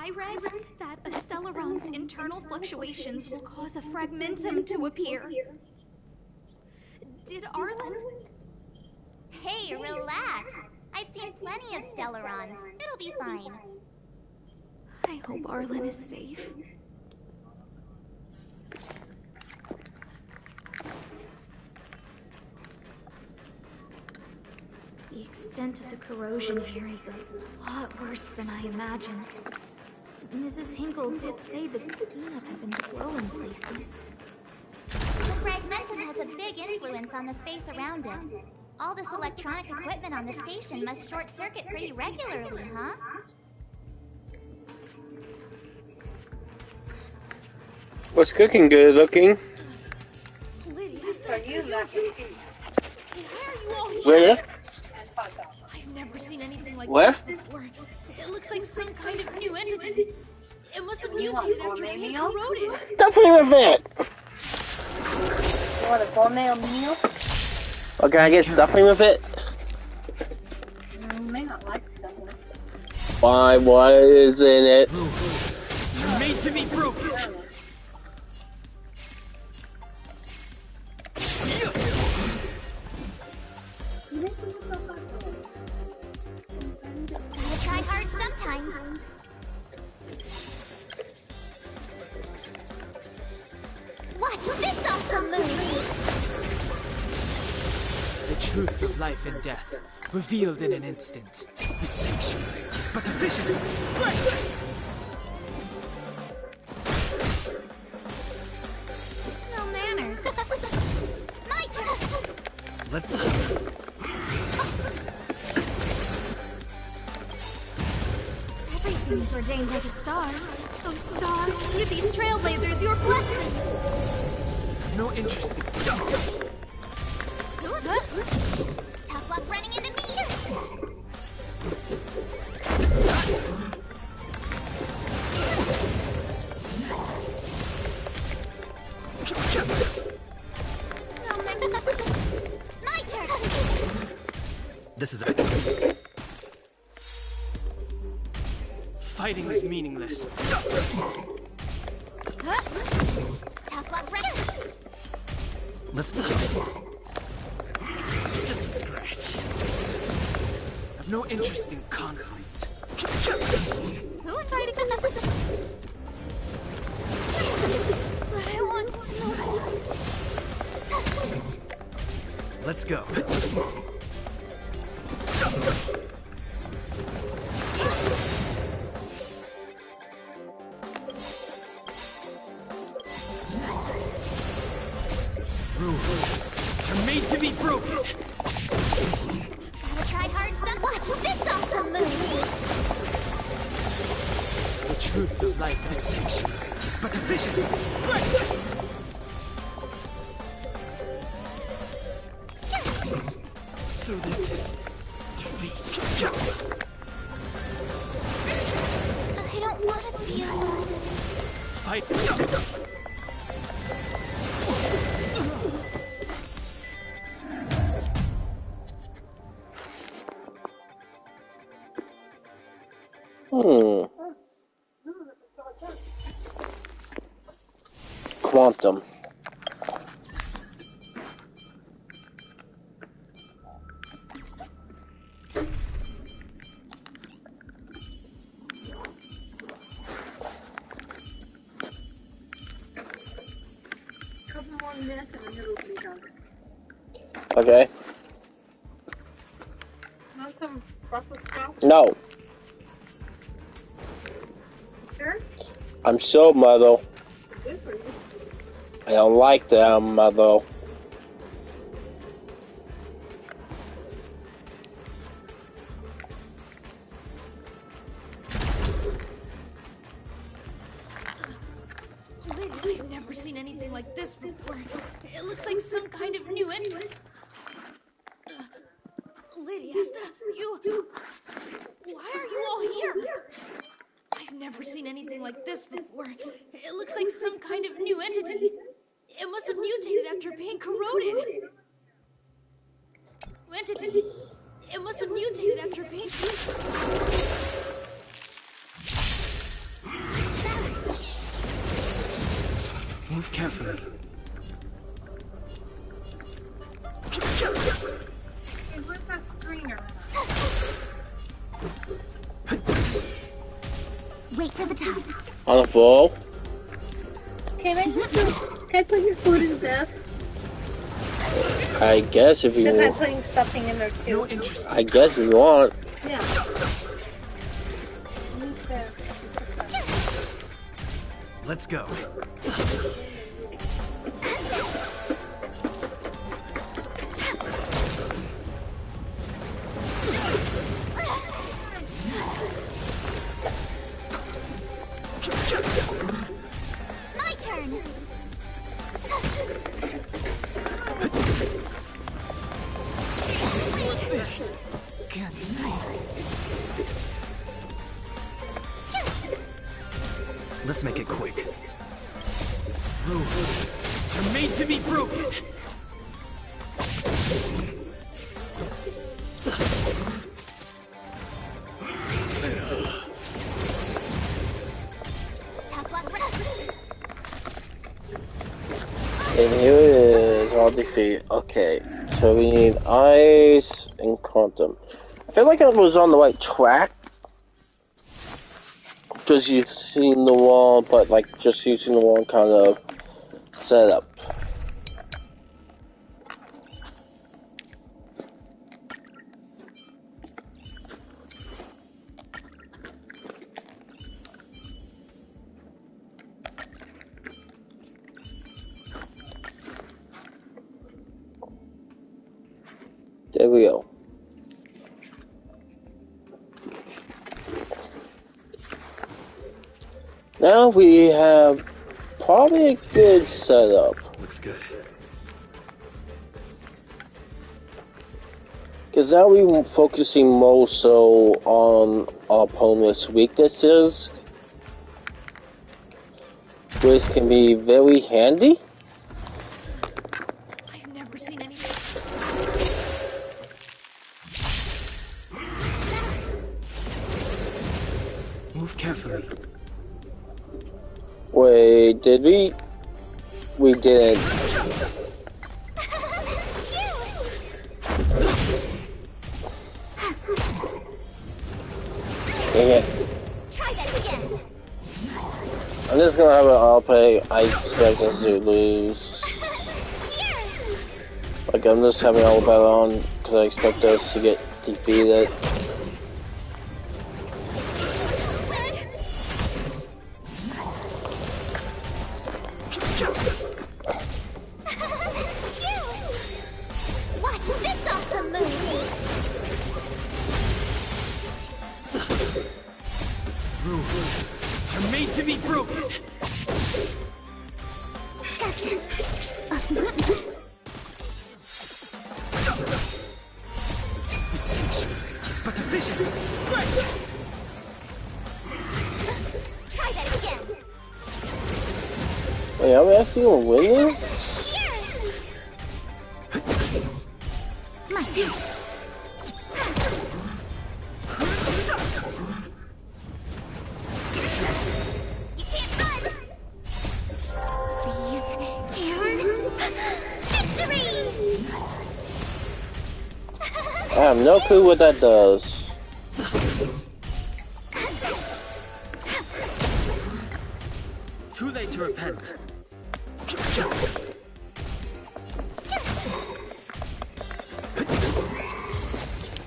I read that a Stellaron's internal fluctuations will cause a fragmentum to appear. Did Arlen? Hey, relax. I've seen plenty of Stellarons. It'll be fine. I hope Arlen is safe. The extent of the corrosion here is a lot worse than I imagined. Mrs. Hinkle did say the cleanup had been slow in places. The fragmentum has a big influence on the space around it. All this electronic equipment on the station must short-circuit pretty regularly, huh? What's cooking good looking? Lydia, are you lucky? Why are you all here? Where? I've never seen anything like Where? this before. It looks like some kind of new entity. It must have mutated after being corroded. Definitely with it. You want a toenail meal? Well, can I get stuffing with it? You may not like stuffing. Why? What is in it? You're made to be broken. Gotta try hard sometimes. Watch this awesome move! The truth of life and death, revealed in an instant. The sanctuary is but a vision. No manners. My turn! Let's... Everything's ordained by the stars. Those stars, give these trailblazers your blessing. No interest in... Tough luck running into me! My turn! This is it. Fighting is meaningless. Tough luck running! Let's... Just a scratch. I've no interest in conflict. Who invited them? But I want to know. Let's go. You're made to be broken. Gotta try hard some. Watch this awesome move! The truth of life, the sanctuary, is but a vision. So this is defeat. I don't want to be alone. Fight. Quantum. Couple more minutes and then it'll be done. Okay. Want some Brussels sprouts? No. Sure? I'm so mellow. Good for you. I don't like them, though. Lydia, I've never seen anything like this before. It looks like some kind of new entity. Lydia, you... Why are you all here? I've never seen anything like this before. It looks like some kind of new entity. It must have mutated after being corroded. Entity. It must have mutated after being... carefully. Hey, where's that stringer? Wait for the ties. On the floor? Can I put your food in this? I guess if you Because I'm want. putting stuffing in there too. No interest. I guess if you want. Yeah. Let's go. My turn. This can't be. Let's make it quick. Rules are made to be broken. And here it is, all defeat. Okay, so we need ice and quantum. I feel like I was on the right track. Just using the wall, but like just using the wall kind of setup. There we go. Now we have probably a good setup. Looks good. Because now we're focusing more so on our opponent's weaknesses, which can be very handy. I've never seen anything. Move carefully. Wait, did we? We didn't. Dang it. Try that again. I'm just gonna have an all play. I expect us to lose. Like, I'm just having all bet on because I expect us to get defeated. Watch this awesome move. Rules are made to be broken. Gotcha. The siege is but a vision. Try that again. Wait, are we actually gonna win this? My turn. You can't run. Please, and victory! I have no clue what that does. Too late to repent.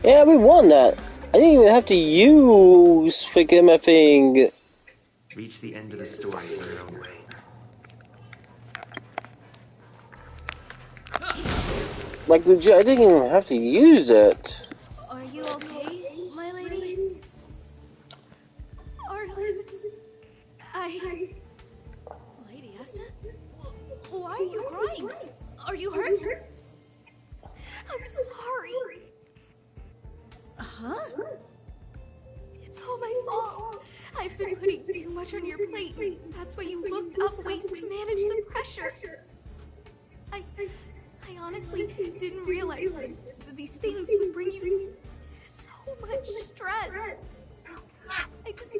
Yeah, we won that. I didn't even have to use freaking my thing. Reach the end of the story in your own way. Like, legit, I didn't even have to use it. Are you okay, my lady? Arlen, Lady Asta? Why are you crying? Are you hurt? I'm sorry. Huh? It's all my fault. I've been putting too much on your plate. That's why you looked up ways to manage the pressure. I honestly didn't realize that these things would bring you so much stress. I just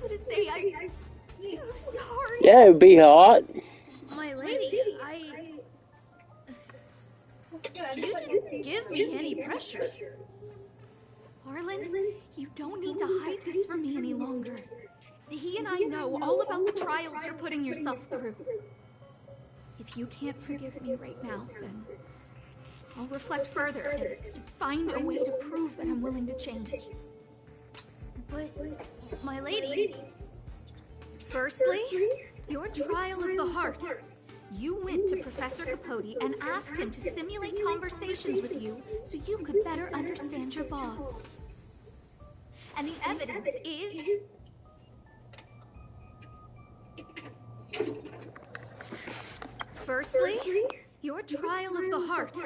want to say I'm sorry. Yeah, it'd be hot. My lady. me any pressure. Arlen, you don't need to hide this from me any longer. He and I know all about the trials you're putting yourself through. If you can't forgive me right now, then I'll reflect further and find a way to prove that I'm willing to change. But, my lady... Firstly, your trial of the heart. You went to Professor Capote and asked him to simulate conversations with you so you could better understand your boss. And the evidence is... Firstly, your trial of the heart.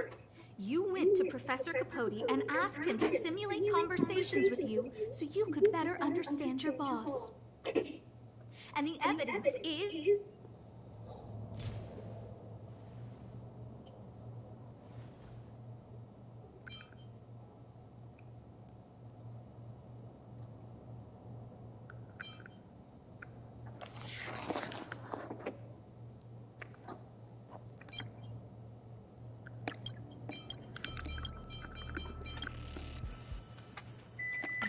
You went to Professor Capote and asked him to simulate conversations with you so you could better understand your boss. And the evidence is...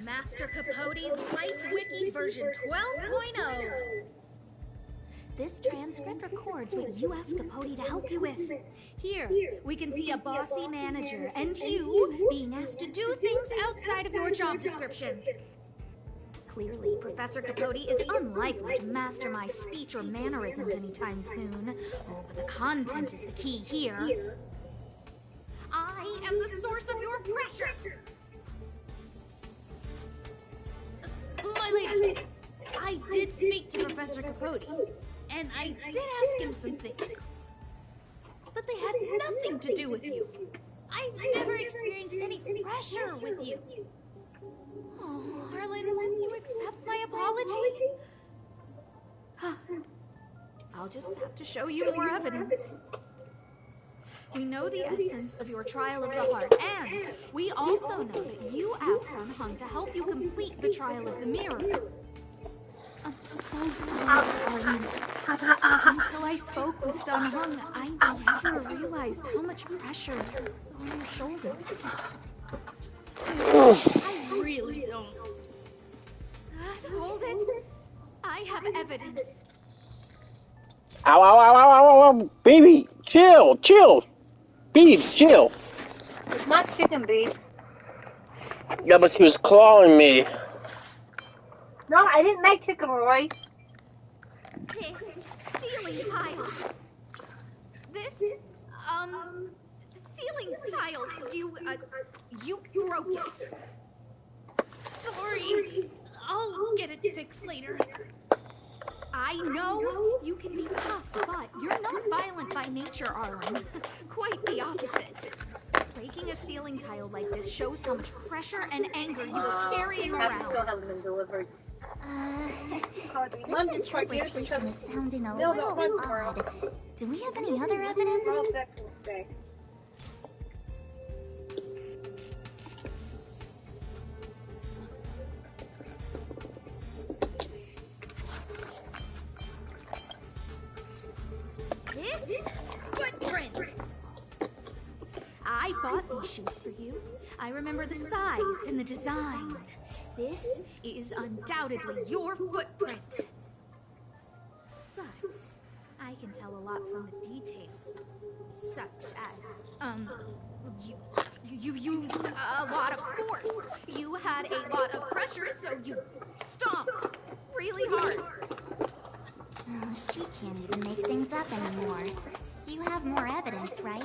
Master Capote's Life Wiki version 12.0. This transcript records what you asked Capote to help you with. Here, we can see a bossy manager and you being asked to do things outside of your job description. Clearly, Professor Capote is unlikely to master my speech or mannerisms anytime soon. Oh, but the content is the key here. I am the source of your pressure. My lady, I did speak to Professor Capote, and I did ask him some things. But they had nothing to do with you. I've never experienced any pressure with you. Oh, Arlen, won't you accept my apology? I'll just have to show you more evidence. We know the essence of your trial of the heart, and we also know that you asked Dan Heng to help you complete the trial of the mirror. I'm so sorry, Arlen. Until I spoke with Dan Heng, I never realized how much pressure was on your shoulders. I really don't. Hold it. I have evidence. Ow, ow, ow, ow, ow, ow, baby, chill, chill. Beebs, chill. It's not chicken beef. Yeah, but he was clawing me. No, I didn't make chicken, Roy. This ceiling tile. This, ceiling tile. You broke it. Sorry. I'll get it fixed later. I know you can be tough, but you're not violent by nature, Arlen. Quite the opposite. Breaking a ceiling tile like this shows how much pressure and anger you are carrying around. This interpretation is sounding a little odd. Do we have any other evidence? This footprint. I bought these shoes for you. I remember the size and the design. This is undoubtedly your footprint. But I can tell a lot from the details, such as, you used a lot of force. You had a lot of pressure, so you stomped really hard. Oh, she can't even make things up anymore. You have more evidence, right?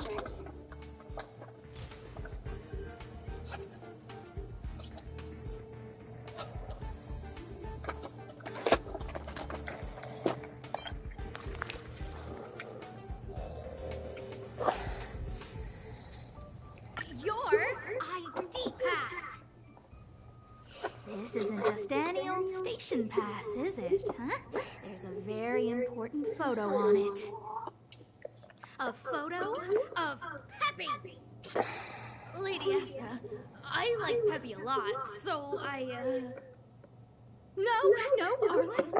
This isn't just any old station pass, is it, huh? There's a very important photo on it. A photo of Peppy! Lady Asta, I like Peppy a lot, so No, Arlen.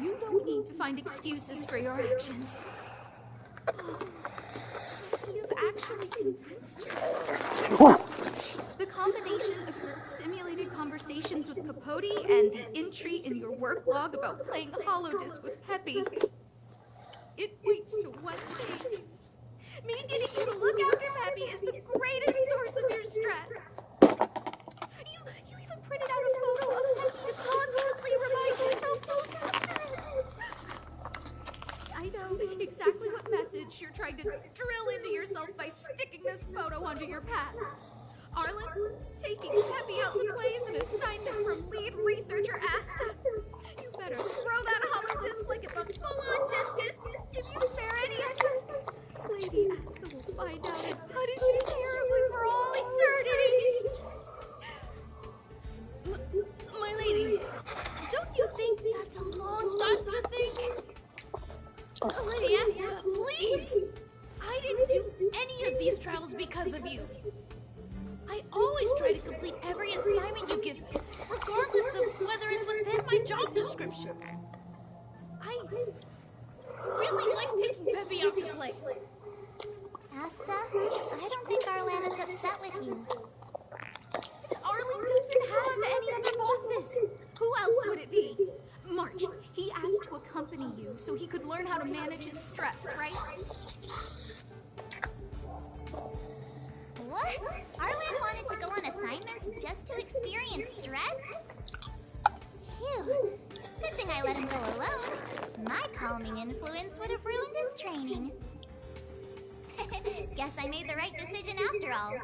You don't need to find excuses for your actions. You've actually convinced yourself. The combination of your simulated conversations with Capote and the entry in your work log about playing Holodisc with Peppy, it points to one thing. Me getting you to look after Peppy is the greatest source of your stress. You even printed out a photo of Peppy to constantly remind yourself to look after her. I know exactly what message you're trying to drill into yourself by sticking this photo onto your pass. Arlen, taking Peppy out to play is an assignment from lead researcher Asta. You better throw that holodisc like it's a full-on discus. If you spare any effort, Lady Asta will find out and punish you terribly for all eternity. My lady, don't you think that's a long thought to think? Lady Asta, please! I didn't do any of these trials because of you. I always try to complete every assignment you give me, regardless of whether it's within my job description. I really like taking Peppy out to play. Asta, I don't think Arlan is upset with you. Arlen doesn't have any other bosses. Who else would it be? March, he asked to accompany you so he could learn how to manage his stress, right? What? Arlan wanted to go on assignments just to experience stress? Phew. Good thing I let him go alone. My calming influence would have ruined his training. Guess I made the right decision after all.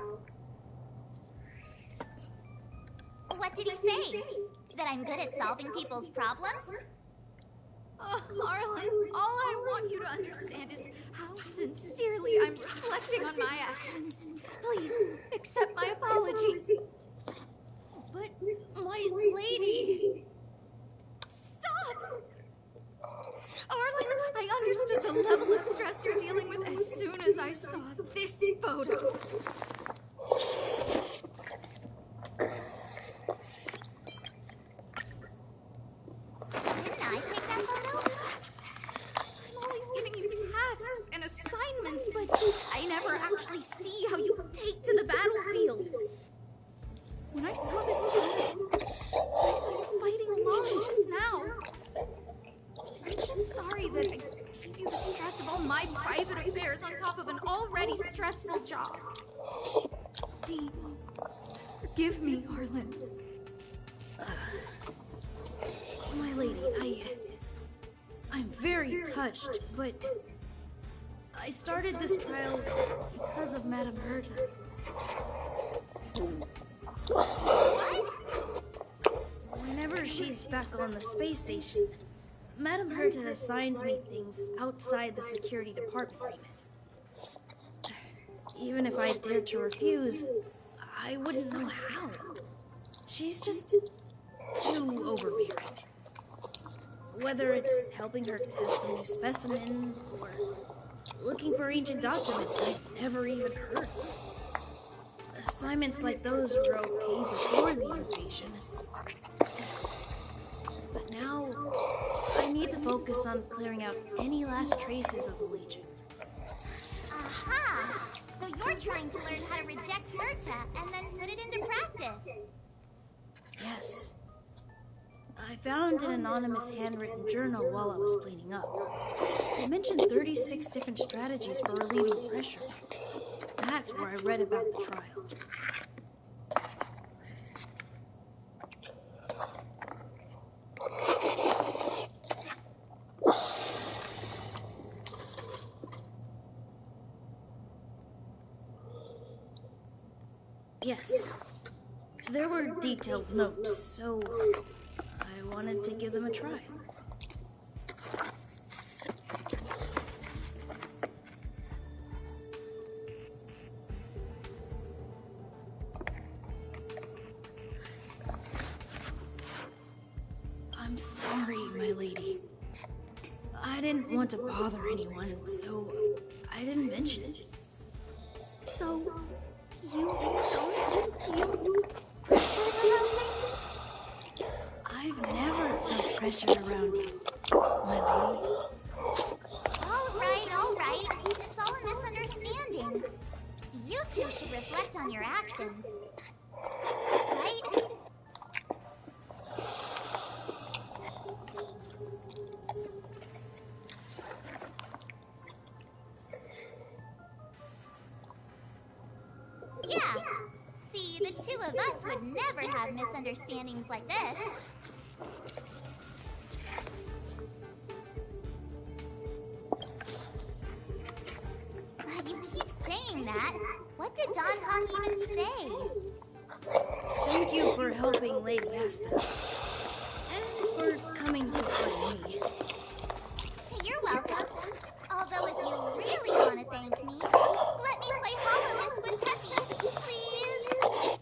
What did he say? That I'm good at solving people's problems? Oh, Arlen, all I want you to understand is how sincerely I'm reflecting on my actions. Please, accept my apology. But, my lady... Stop! Arlen, I understood the level of stress you're dealing with as soon as I saw this photo. Didn't I take that photo? I'm always giving you tasks and assignments, but I never actually see how you take to the battlefield. When I saw this photo, I saw you fighting alone just now. I'm just sorry that I gave you the stress of all my private affairs on top of an already stressful job. Please, forgive me, Arlen. My lady, I'm very touched, but I started this trial because of Madame Herta. What? Whenever she's back on the space station, Madame Herta assigns me things outside the security department remit. Even if I dared to refuse, I wouldn't know how. She's just too overbearing. Whether it's helping her test some new specimen, or looking for ancient documents I've never even heard of. Assignments like those were okay before the invasion. But now, I need to focus on clearing out any last traces of the Legion. Aha! So you're trying to learn how to reject Herta and then put it into practice. Yes. I found an anonymous handwritten journal while I was cleaning up. It mentioned 36 different strategies for relieving pressure. That's where I read about the trials. Yes. There were detailed notes, so I wanted to give them a try. I'm sorry, my lady. I didn't want to bother anyone, so I didn't mention it. So, you pressured around me? I've never felt pressured around you, my lady. All right. It's all a misunderstanding. You two should reflect on your actions. Right? Yeah. See, the two of us would never have misunderstandings like this. You keep saying that. What did Don Hung even say? Thank you for helping Lady Asta. And for coming to find me. You're welcome. Although if you really want to thank me, let me play Hollowness with Peppy, please?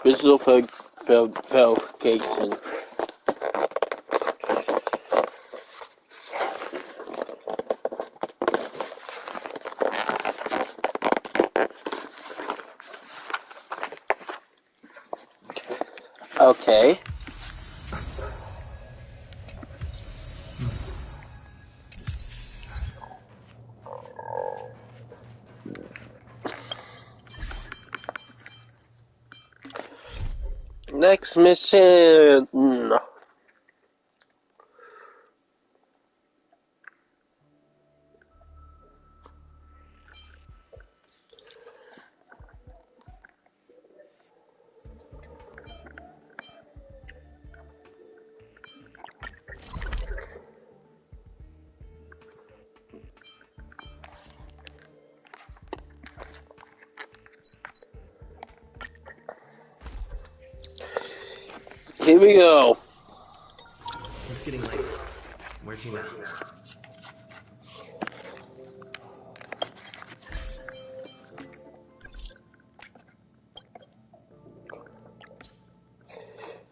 Visual Gaten. Okay. Next mission. Here we go. It's getting late. Where to now?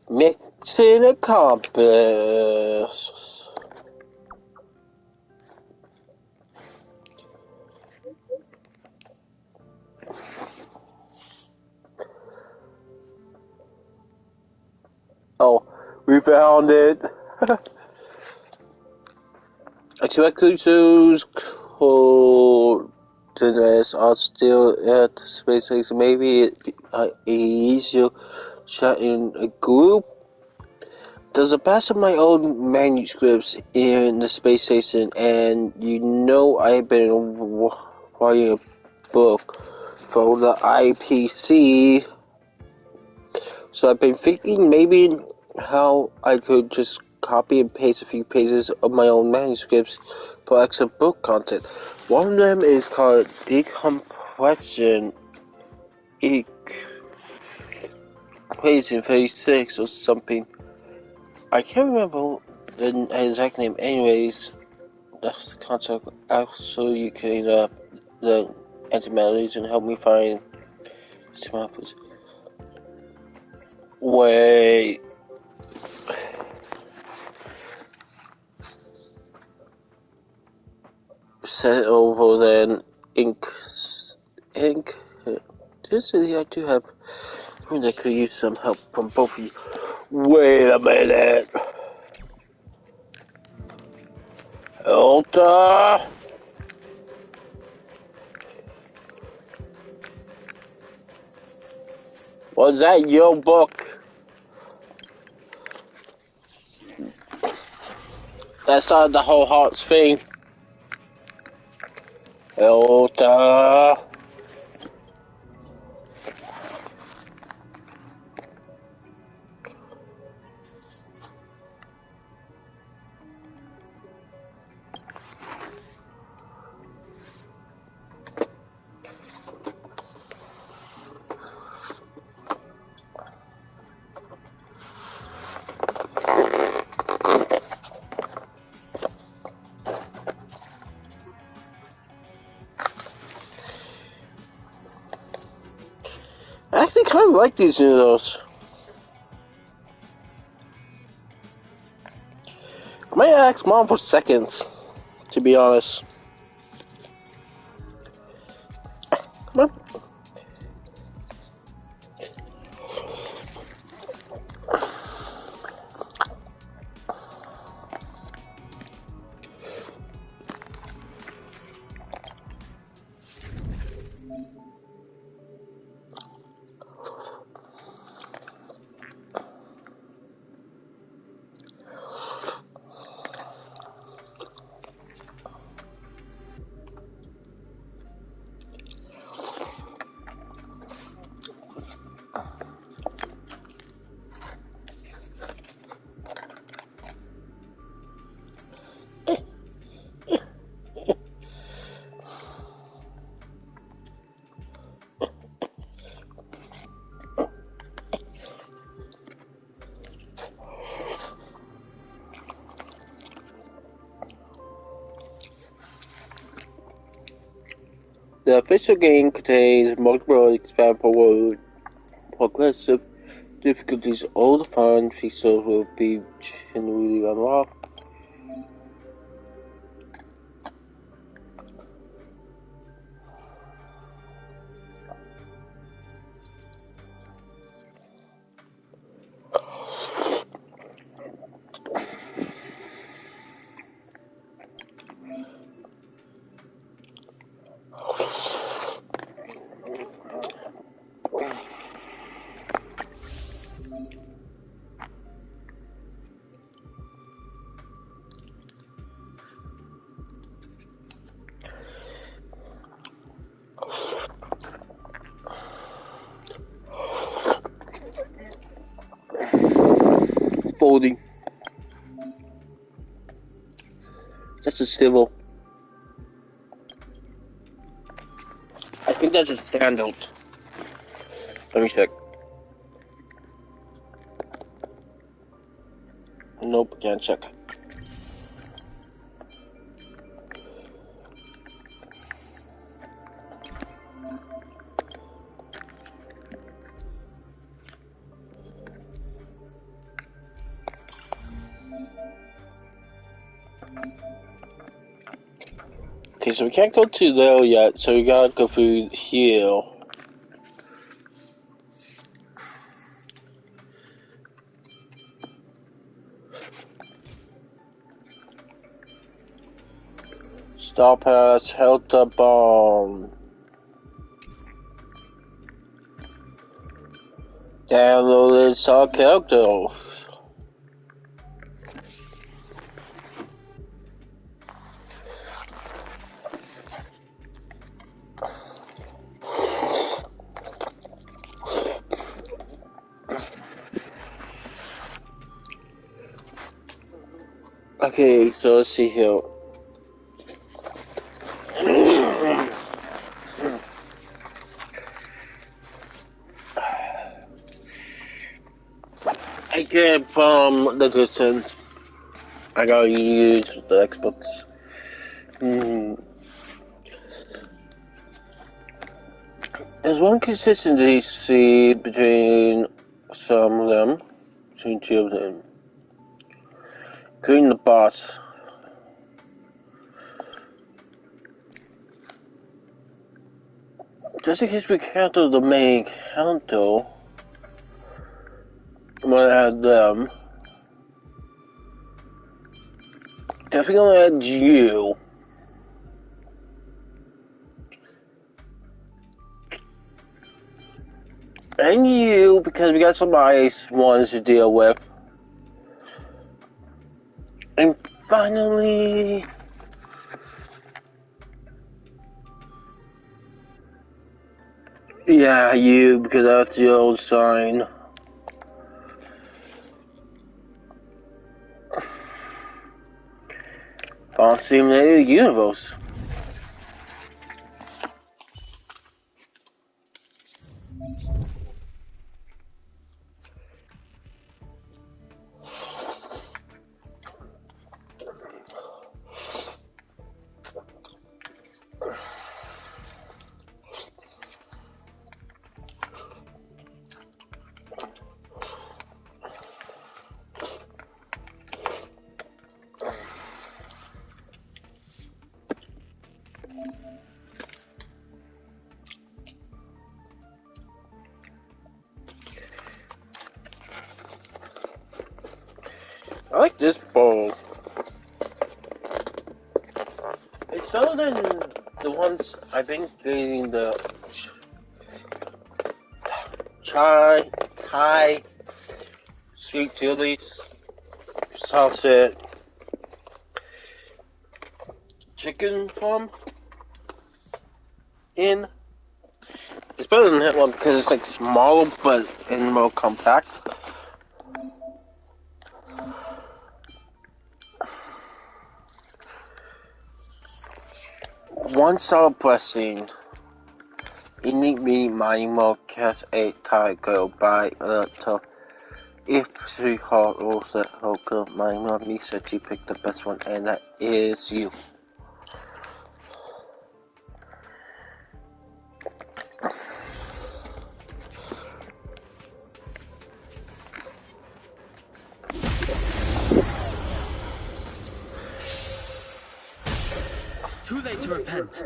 Mission accomplished. Oh, we found it. Achibakucho's coordinates are still at the space station. Maybe easier shot in a group. There's a batch of my old manuscripts in the space station, and you know I've been writing a book for the IPC. So I've been thinking maybe how I could just copy and paste a few pages of my own manuscripts for extra book content. One of them is called Decompression Equation 36 or something. I can't remember the exact name. Anyways, that's the concept. Also, you can the antimaladies and help me find some apples. Wait. Set it over then. Ink. This is I do have. I think I could use some help from both of you. Wait a minute. Elta. Was that your book? That's not the whole Hearts thing. Elta. I actually kind of like these noodles. I might ask Mom for seconds, to be honest. Come on. The official game contains multiple expandable progressive difficulties. All the fun features will be generally unlocked. Folding. That's a civil. I think that's a standout. Let me check. Nope, can't check. Okay, so we can't go to there yet, so we gotta go through here. Star Pass, held the bomb. Downloaded Star Character. Okay, so let's see here. I get from the distance. I gotta use the Xbox. There's one consistency between some of them, between two of them, including the boss. Just in case we cancel the main account though, I'm gonna add them. Definitely gonna add you. And you, because we got some ice ones to deal with. And finally, yeah, you, because that's the old sign. Boss Simulator Universe. I like this bowl. It's better than the one once, I think getting the Thai sweet chili sausage chicken plum in. It's better than that one because it's like smaller but and more compact. One-star blessing. Ini Manimo Cast a Tiger by to ep3 Hall also Hoka. My mommy said she picked the best one, and that is you. Too late to repent.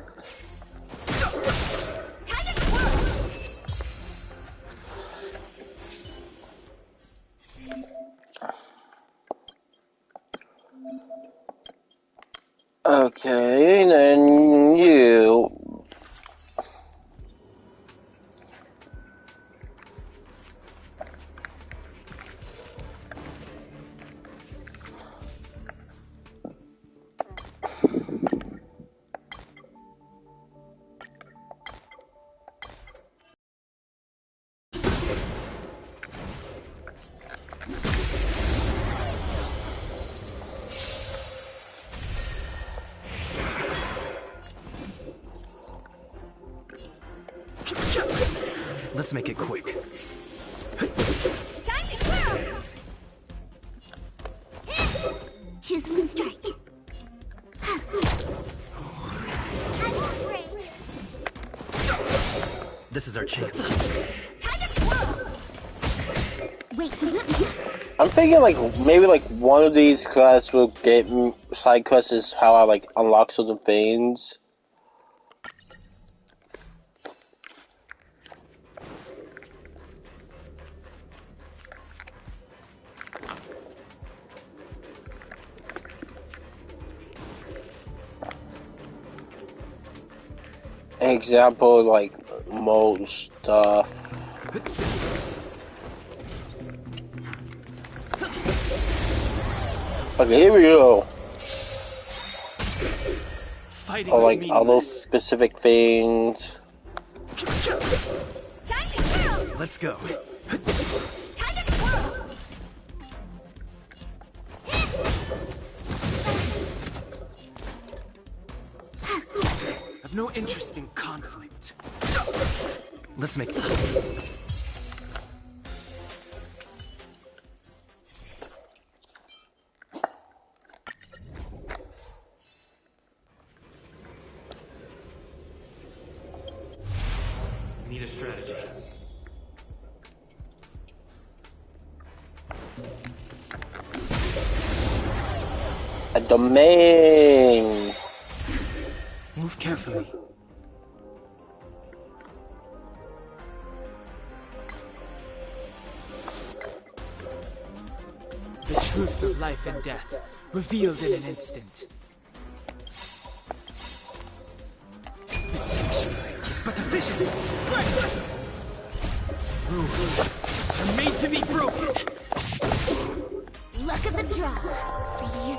Okay, then you. Let's make it quick. Choose one strike. This is our chance. Wait. I'm thinking like maybe like one of these quests will get side quests is how I like unlock certain things. Example like most stuff. Okay, here we go. Fighting Or like is other meaningless. specific things. Let's go. I've no interest in conflict. Let's make We need a strategy. A domain. Move carefully. The truth of life and death, revealed in an instant. The sanctuary is but a vision. Rules are made to be broken. Luck of the draw. Please.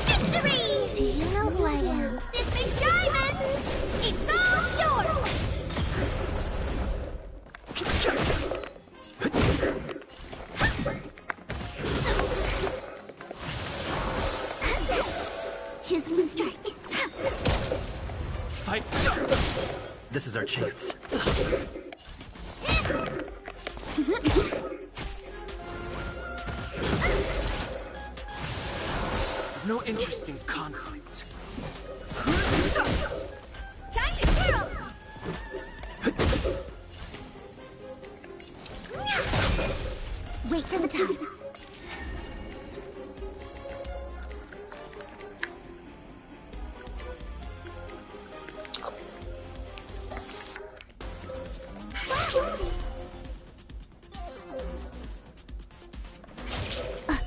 And victory! Do you know who I am? This big diamond! It's all yours! Choose one strike. Fight. This is our chance. I've no interest in conflict. Time to twirl! Wait for the ties.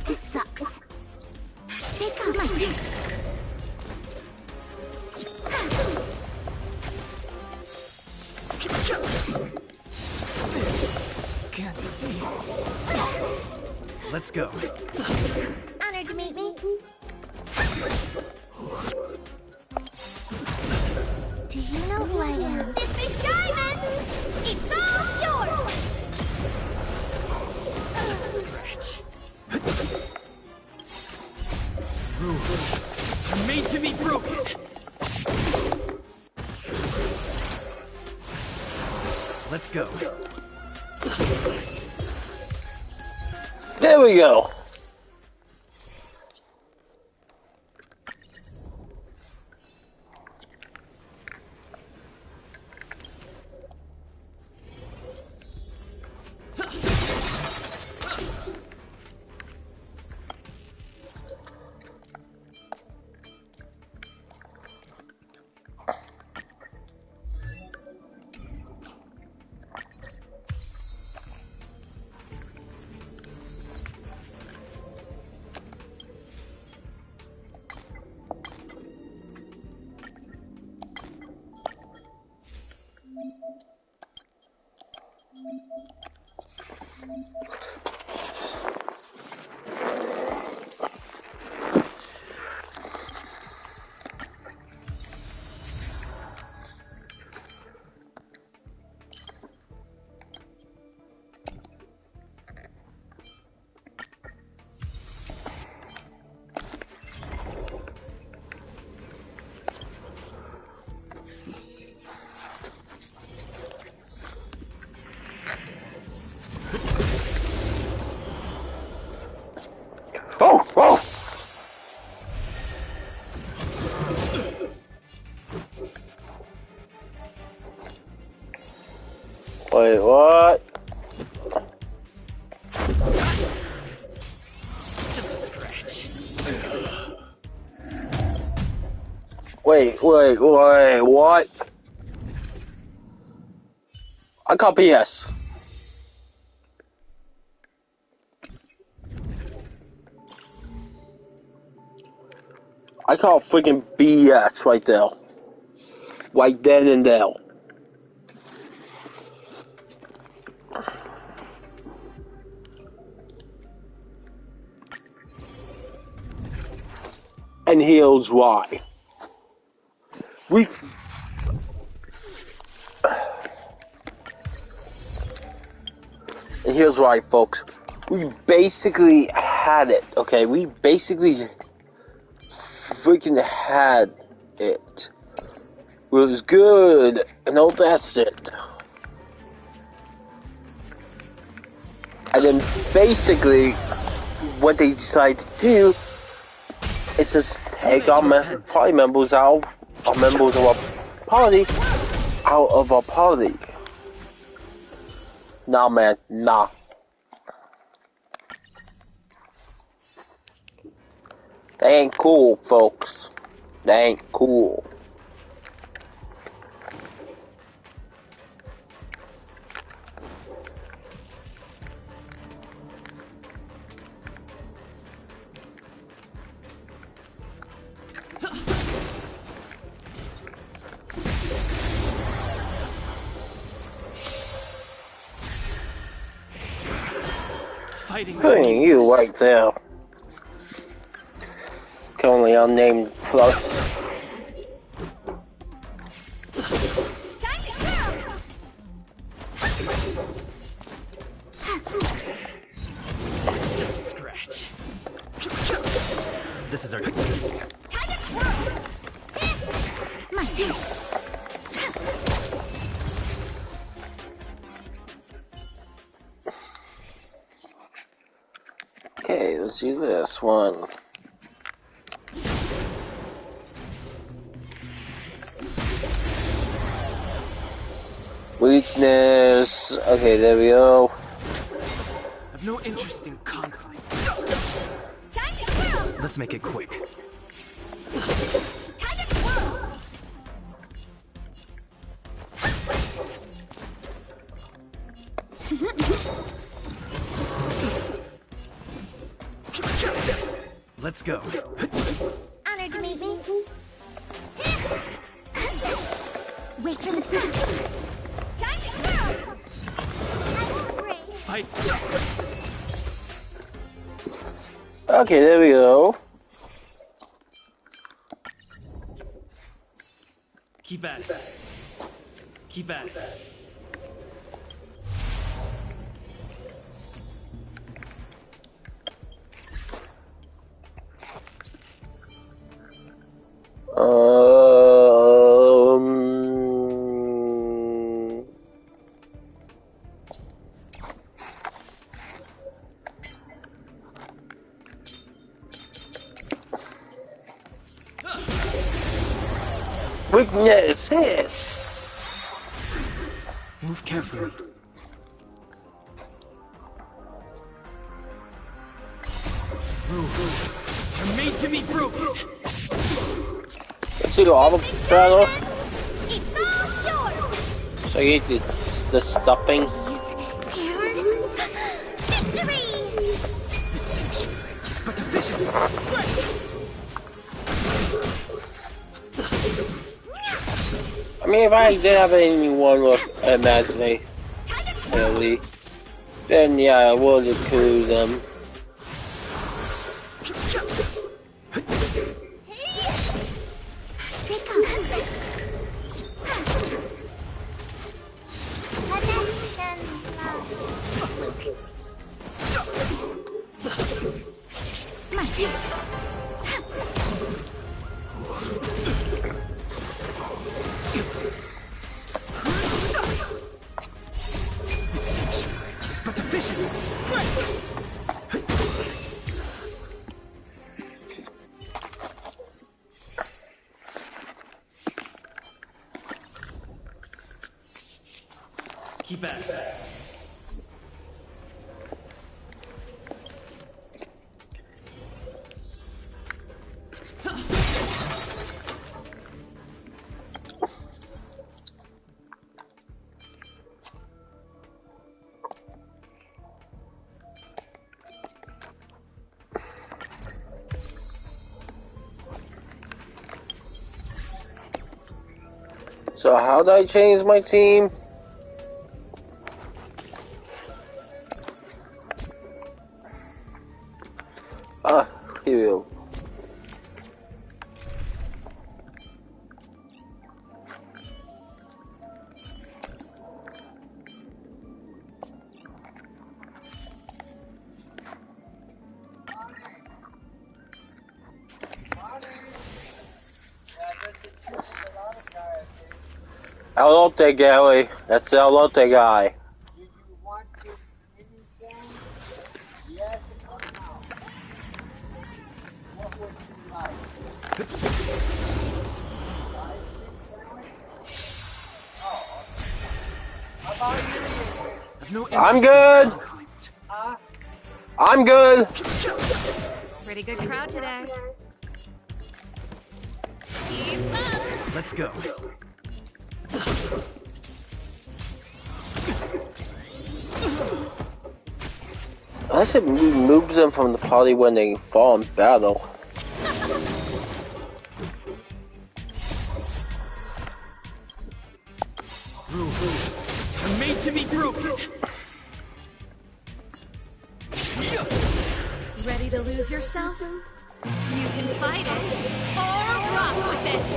This sucks. Pick up my turn. Can't be. Let's go. Honored to meet me. Do you know who I am? This big diamond! It's all yours! Just a scratch. Rules are made to be broken. Let's go. There we go. Oh, oh! Wait, what? Just a scratch. Wait, what? I call BS. I call freaking BS right there. Right then and there. And here's why. And here's why, folks. We basically had it, okay? We basically freaking had it. It was good, and all that's it. And then basically, what they decided to do is just take our party members out, our members of our party, out of our party. Nah, man, nah. They ain't cool, folks. They ain't cool. Putting you right there. Currently unnamed plus. Just a scratch. This is our... My turn. Okay, let's do this one. Weakness. Okay, there we go. I've no interest in conflict. Let's make it quick. Let's go. Honored to meet me. Wait for the fight. Okay, there we go. Keep at it. Keep at it. Weaknesses. Move carefully. You're made to be broken. Let's do all the battle. So I get the stuffing. Victory! The sanctuary is but a vision. I mean, if I did have anyone with imagination, then yeah, I would include them. Keep at it. So how did I change my team? Ah, here we go. Elote Gary, that's the Elote guy. I'm good. I'm good. Pretty good crowd today. Keep up. Let's go. I said moves them from the party when they fall in battle. I'm made to be broken. Ready to lose yourself? You can fight it or rock with it.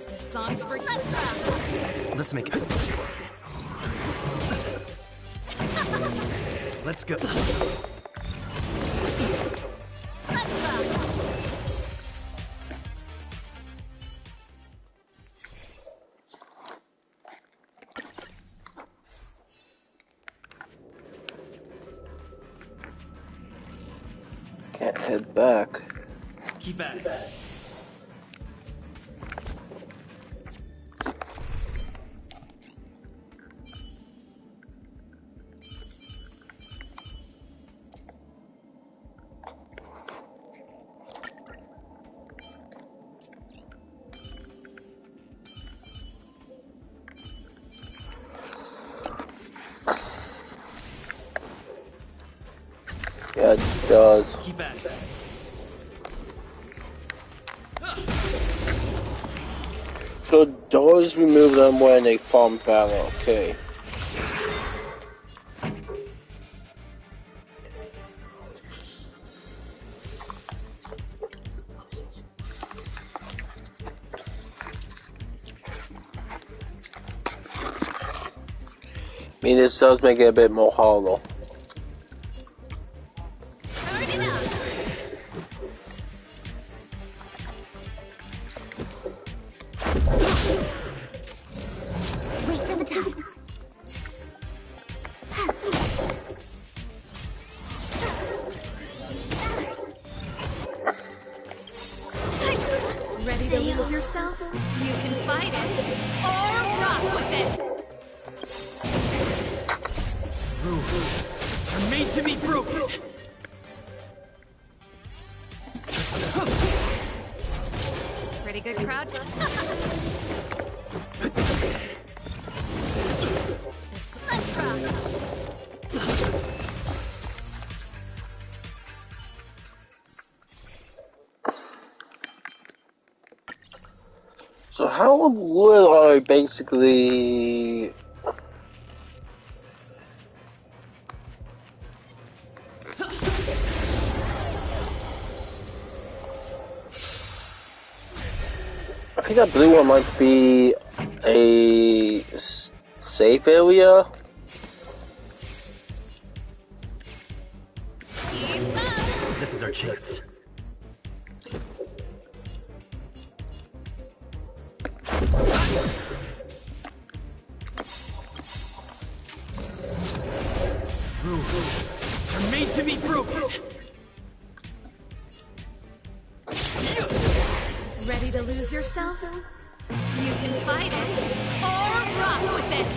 This song's for Let's Rock. Let's make it. Let's go. Let's rock. Can't head back. Keep at it. Yeah, it does. Keep at it. So doors remove them when they form battle, okay. I mean, this does make it a bit more hollow. Wait for the ties. Ready to lose yourself? You can fight it, or rock with it! Rules are made to be broken. Pretty good crowd. Let's rock. So how would I basically... I think that blue one might be a safe area. This is our chance. Rules are made to be broken. Ready to lose yourself? You can fight it, or rock with it!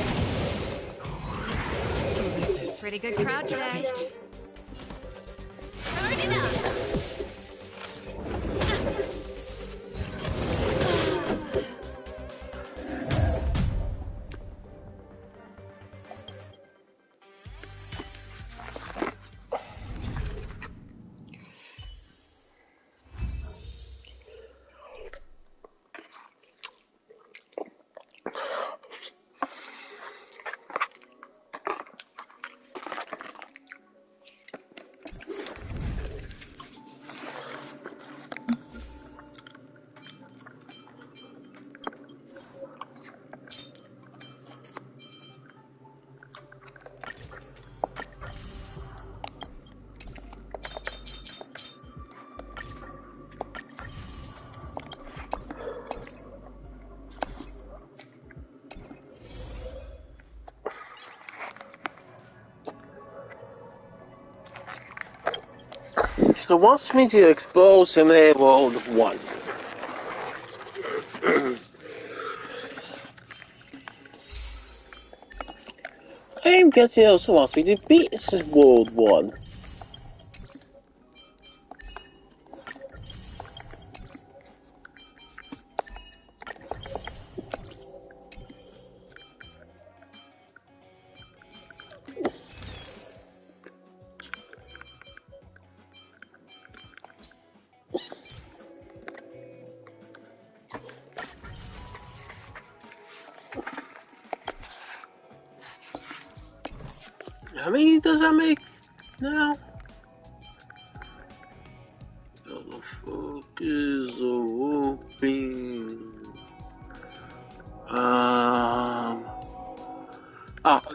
So this is Pretty good crowd today. Turn it up. So wants me to explore Simulator World 1. I'm guessing it also wants me to beat World 1. How many does that make now? The focus open.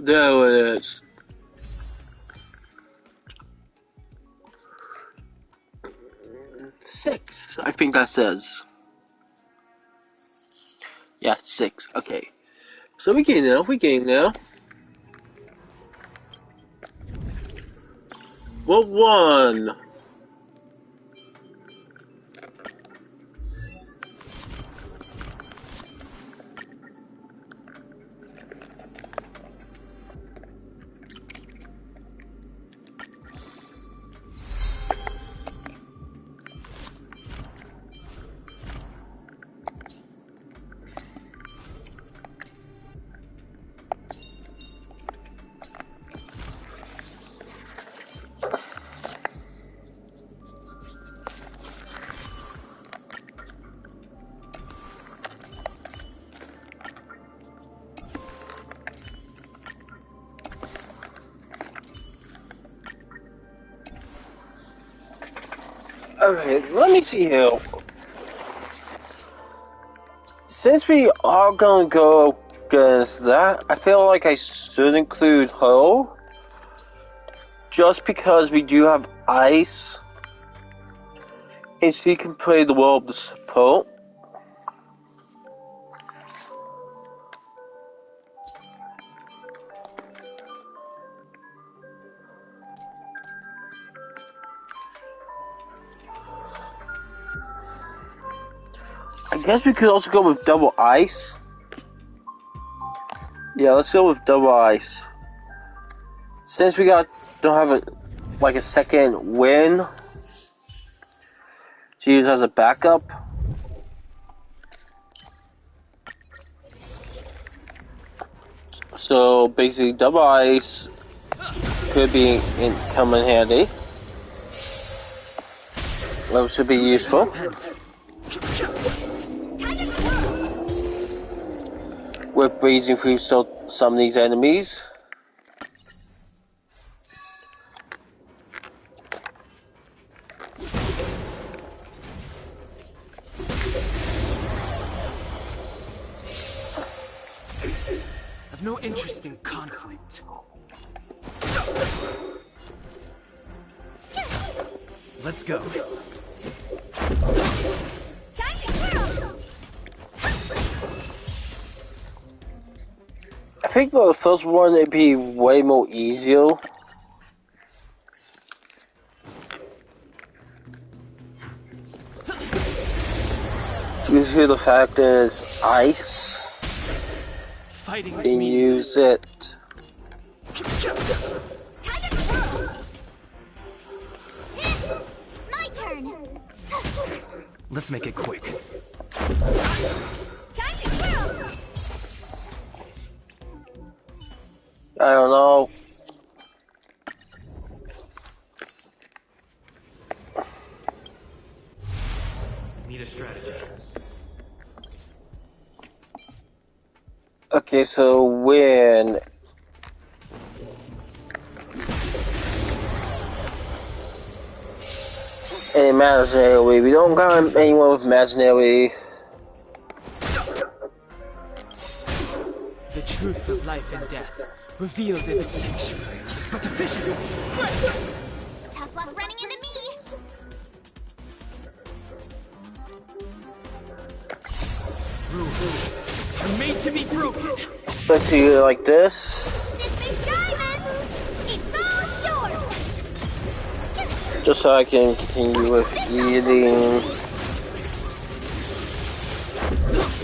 There it is. Six, I think that says. Yeah, 6. Okay. So we getting there. What one? Okay, let me see here. Since we are gonna go against that, I feel like I should include her. Just because we do have ice. And she can play the role of the support. I guess we could also go with double ice. Yeah, let's go with double ice. Since we don't have a second win to use as a backup. So basically, double ice could come in handy. That should be useful. We're breezing through some of these enemies. I've no interest in conflict. Let's go. I think the first one would be way more easier. Due to the fact is ice. Fighting can use it. My turn. Let's make it quick. I don't know. Need a strategy. Okay, so when an imaginary, we don't got anyone with imaginary. The truth of life and death, revealed in the sanctuary, is but a vision. Tough luck running into me. Rules are made to be broken. Especially like this. Just so I can continue with eating.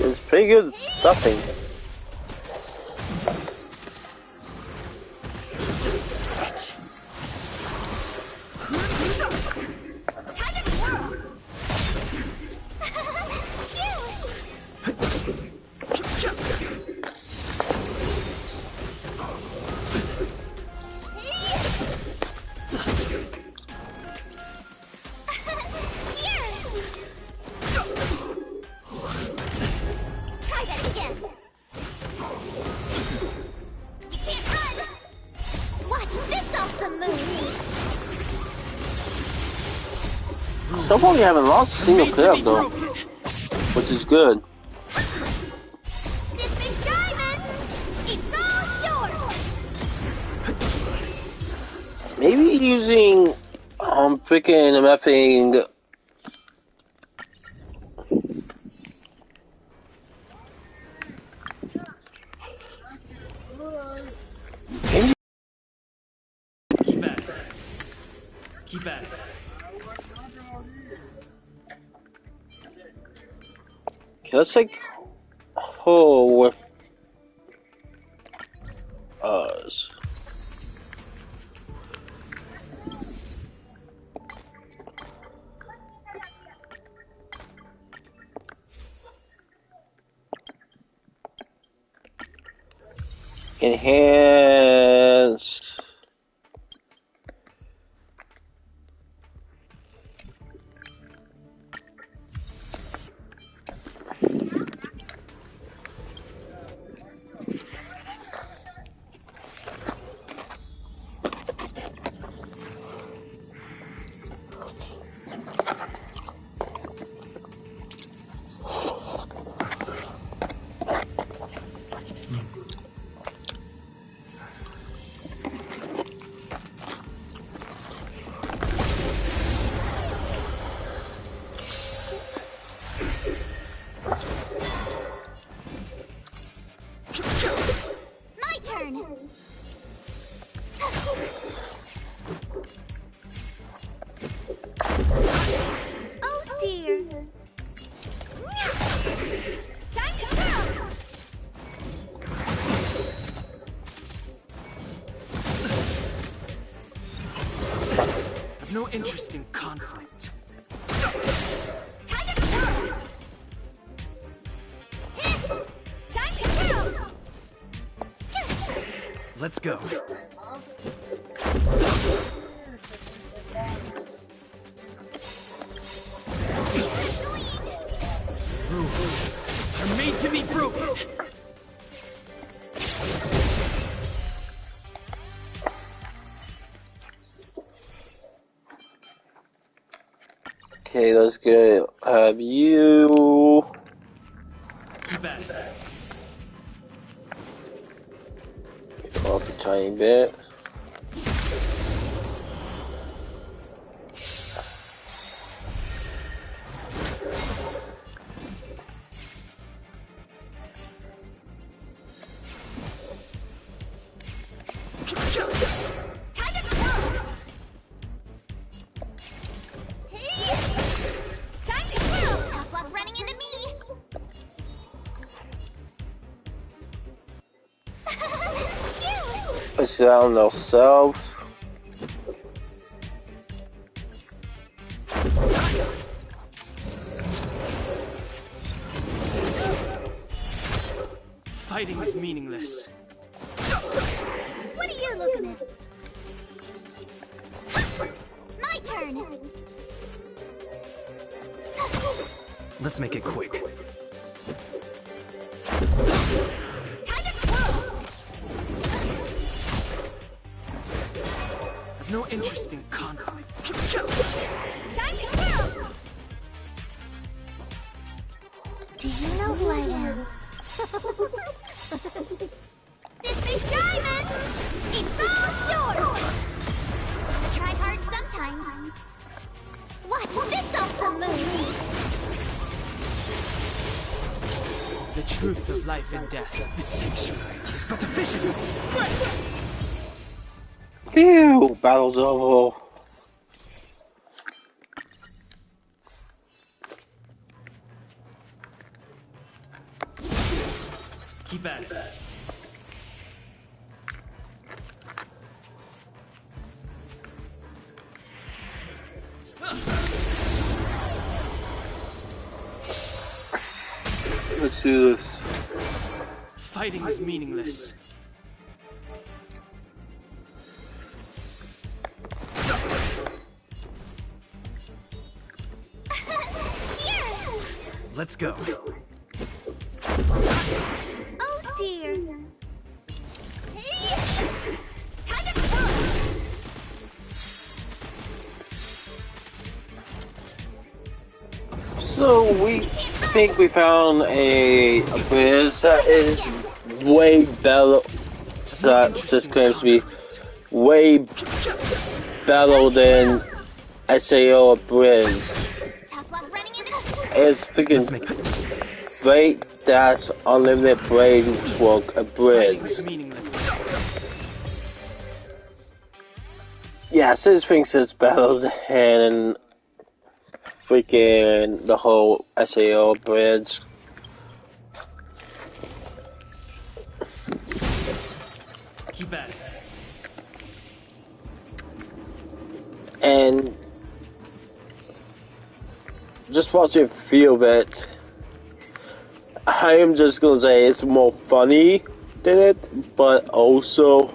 It's pretty good stuffing. So far we haven't lost a single kill though, which is good. Maybe using freaking MFing Keep at it. Keep at it. Okay, let's take her with us. Enhance. no interest in conflict. Let's go. Rules are made to be broken. Okay, let's go. Have you? Keep at it. Off a tiny bit. Tough luck running into me. Let's down ourselves. Fighting is meaningless. What are you looking at? My turn. Let's make it quick. I've no interest in conflict. Do you know who I am? This big diamond! It's all yours! Try hard sometimes. Watch this awesome move! The truth of life and death. The sanctuary is but a vision. Phew, battle's over. Keep at it. Let's do this. Fighting is meaningless. Let's go. Oh dear. So we think we found a bridge that is way better. That just claims to be way better than SAO bridge. It's freaking great. That's unlimited blade work a bridge. Yeah, City Springs is better than freaking the whole SAO bridge. Keep at it. And just watching feel it, I am just gonna say it's more funny than it, but also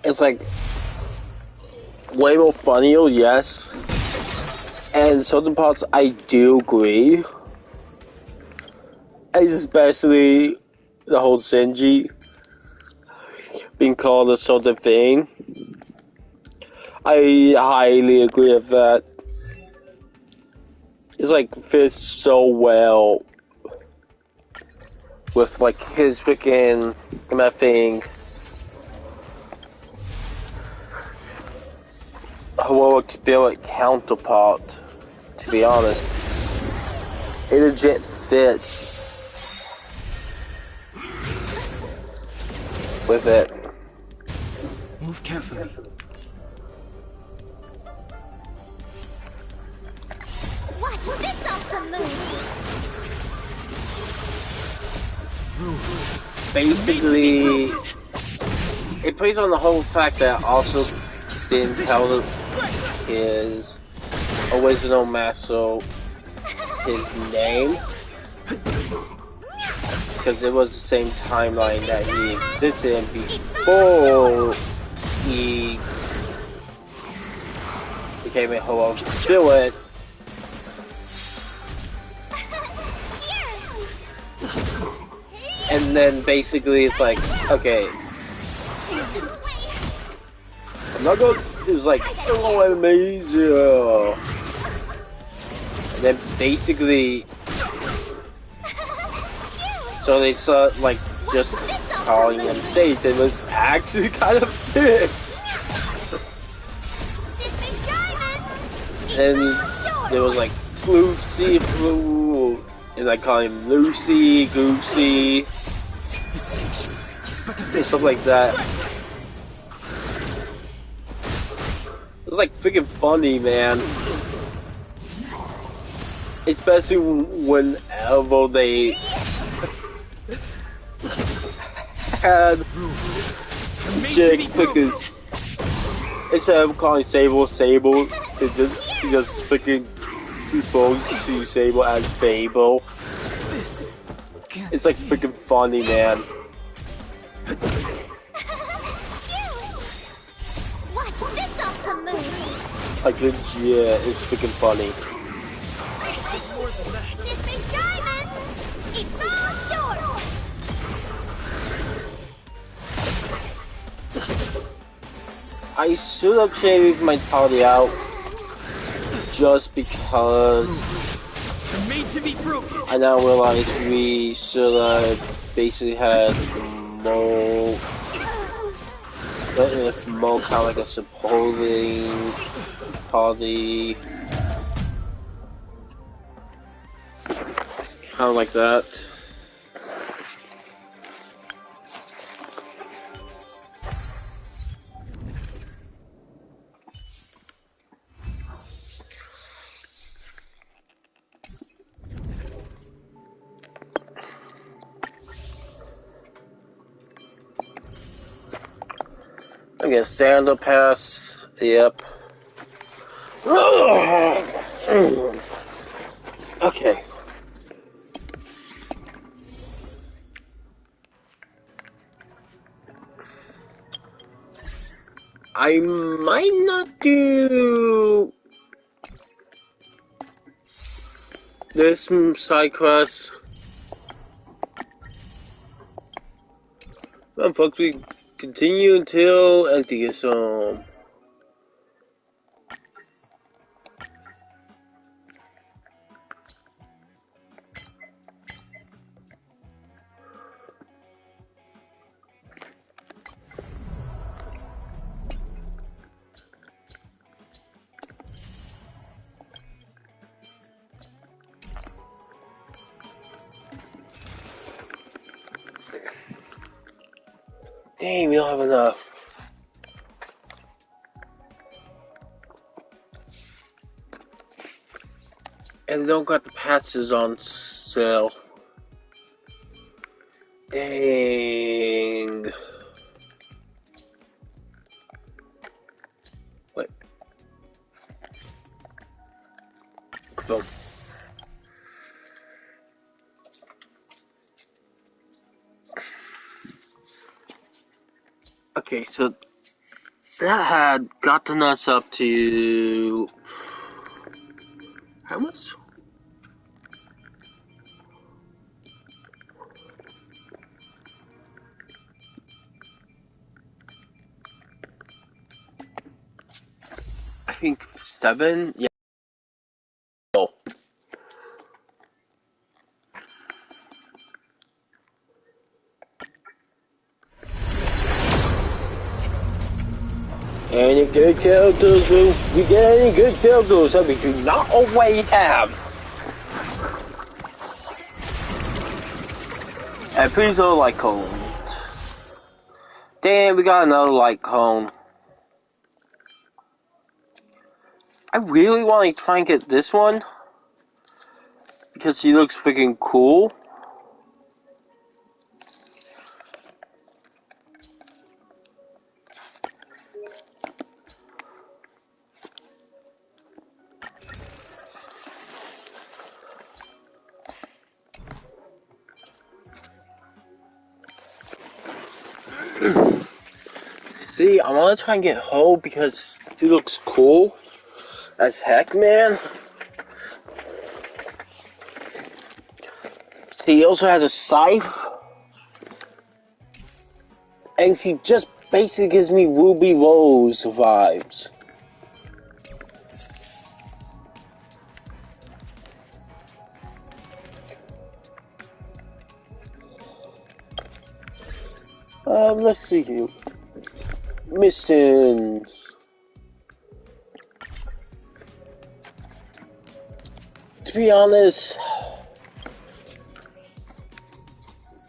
it's like way more funnier, yes. And certain parts I do agree. Especially the whole Senji being called a certain thing. I highly agree with that. It's like fits so well with like his freaking thing. Heroic spirit counterpart, to be honest. It legit fits with it. Move carefully. Watch this awesome move! Basically, it plays on the whole fact that also didn't tell his original master his name, because it was the same timeline that he existed in before he became a heroic spirit. And then basically it's like, okay, I'm not going. It was like, oh, amazing. And then basically, so they saw like just calling him safe. It was actually kind of fixed. And there was like Lucy, and I call him Lucy, Goosey, and stuff like that. It was like freaking funny, man. Especially whenever they had Jake pick his, instead of calling Sable, they just freaking referred to Sable as Fable. It's like freaking funny, man. Watch this awesome move! Like legit, it's freaking funny. This big diamond! It's all yours! I should have changed my party out just because I now realize we should have basically had more kind of like a supporting party, kind of like that. I'm gonna stand up pass. Yep. Okay. I might not do this side quest. Well, folks, we continue until Empty gets home. Dang, we don't have enough. And they don't got the passes on sale. Dang. Wait. Boom. Okay, so that had gotten us up to how much? think 7. Yeah. Oh. Any good characters? We get any good characters that we do not already have? And please don't like cone. Damn, we got another light cone. I really want to try and get this one because he looks freaking cool. See, I want to try and get Ho because he looks cool as heck, man. He also has a scythe, and he just basically gives me Ruby Rose vibes. Let's see here. Missions. To be honest,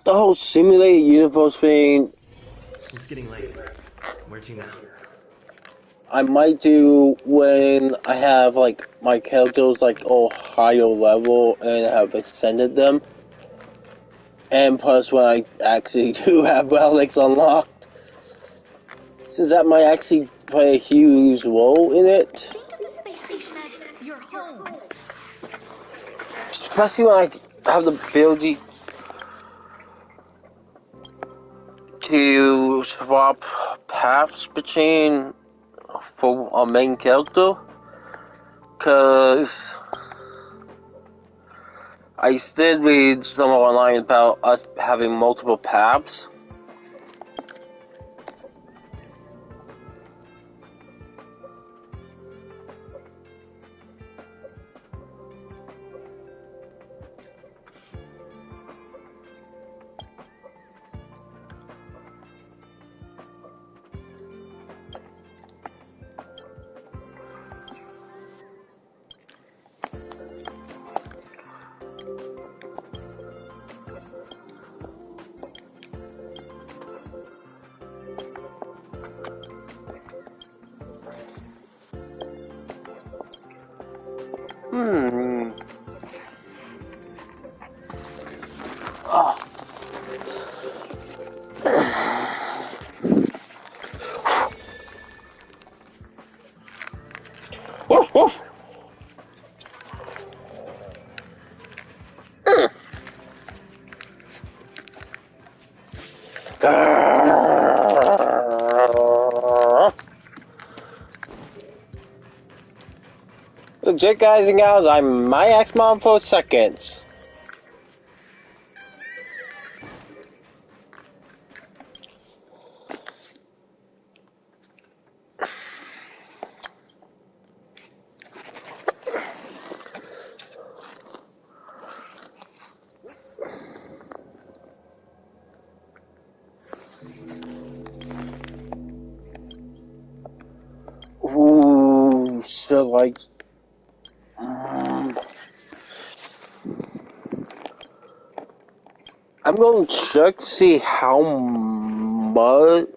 the whole simulated universe thing, It's getting late. Where to now? I might do when I have like my characters like all higher level and have extended them. And plus when I actually do have relics unlocked. Since that might actually play a huge role in it. Think of the space station as your home. Especially when I have the ability to swap paths between for a main character. Cause I did read somewhere online about us having multiple paths. Oh. Woof, woof. Legit guys and gals, I'm my ex-mom for seconds. Ooh, so like, I'm gonna check to see how much.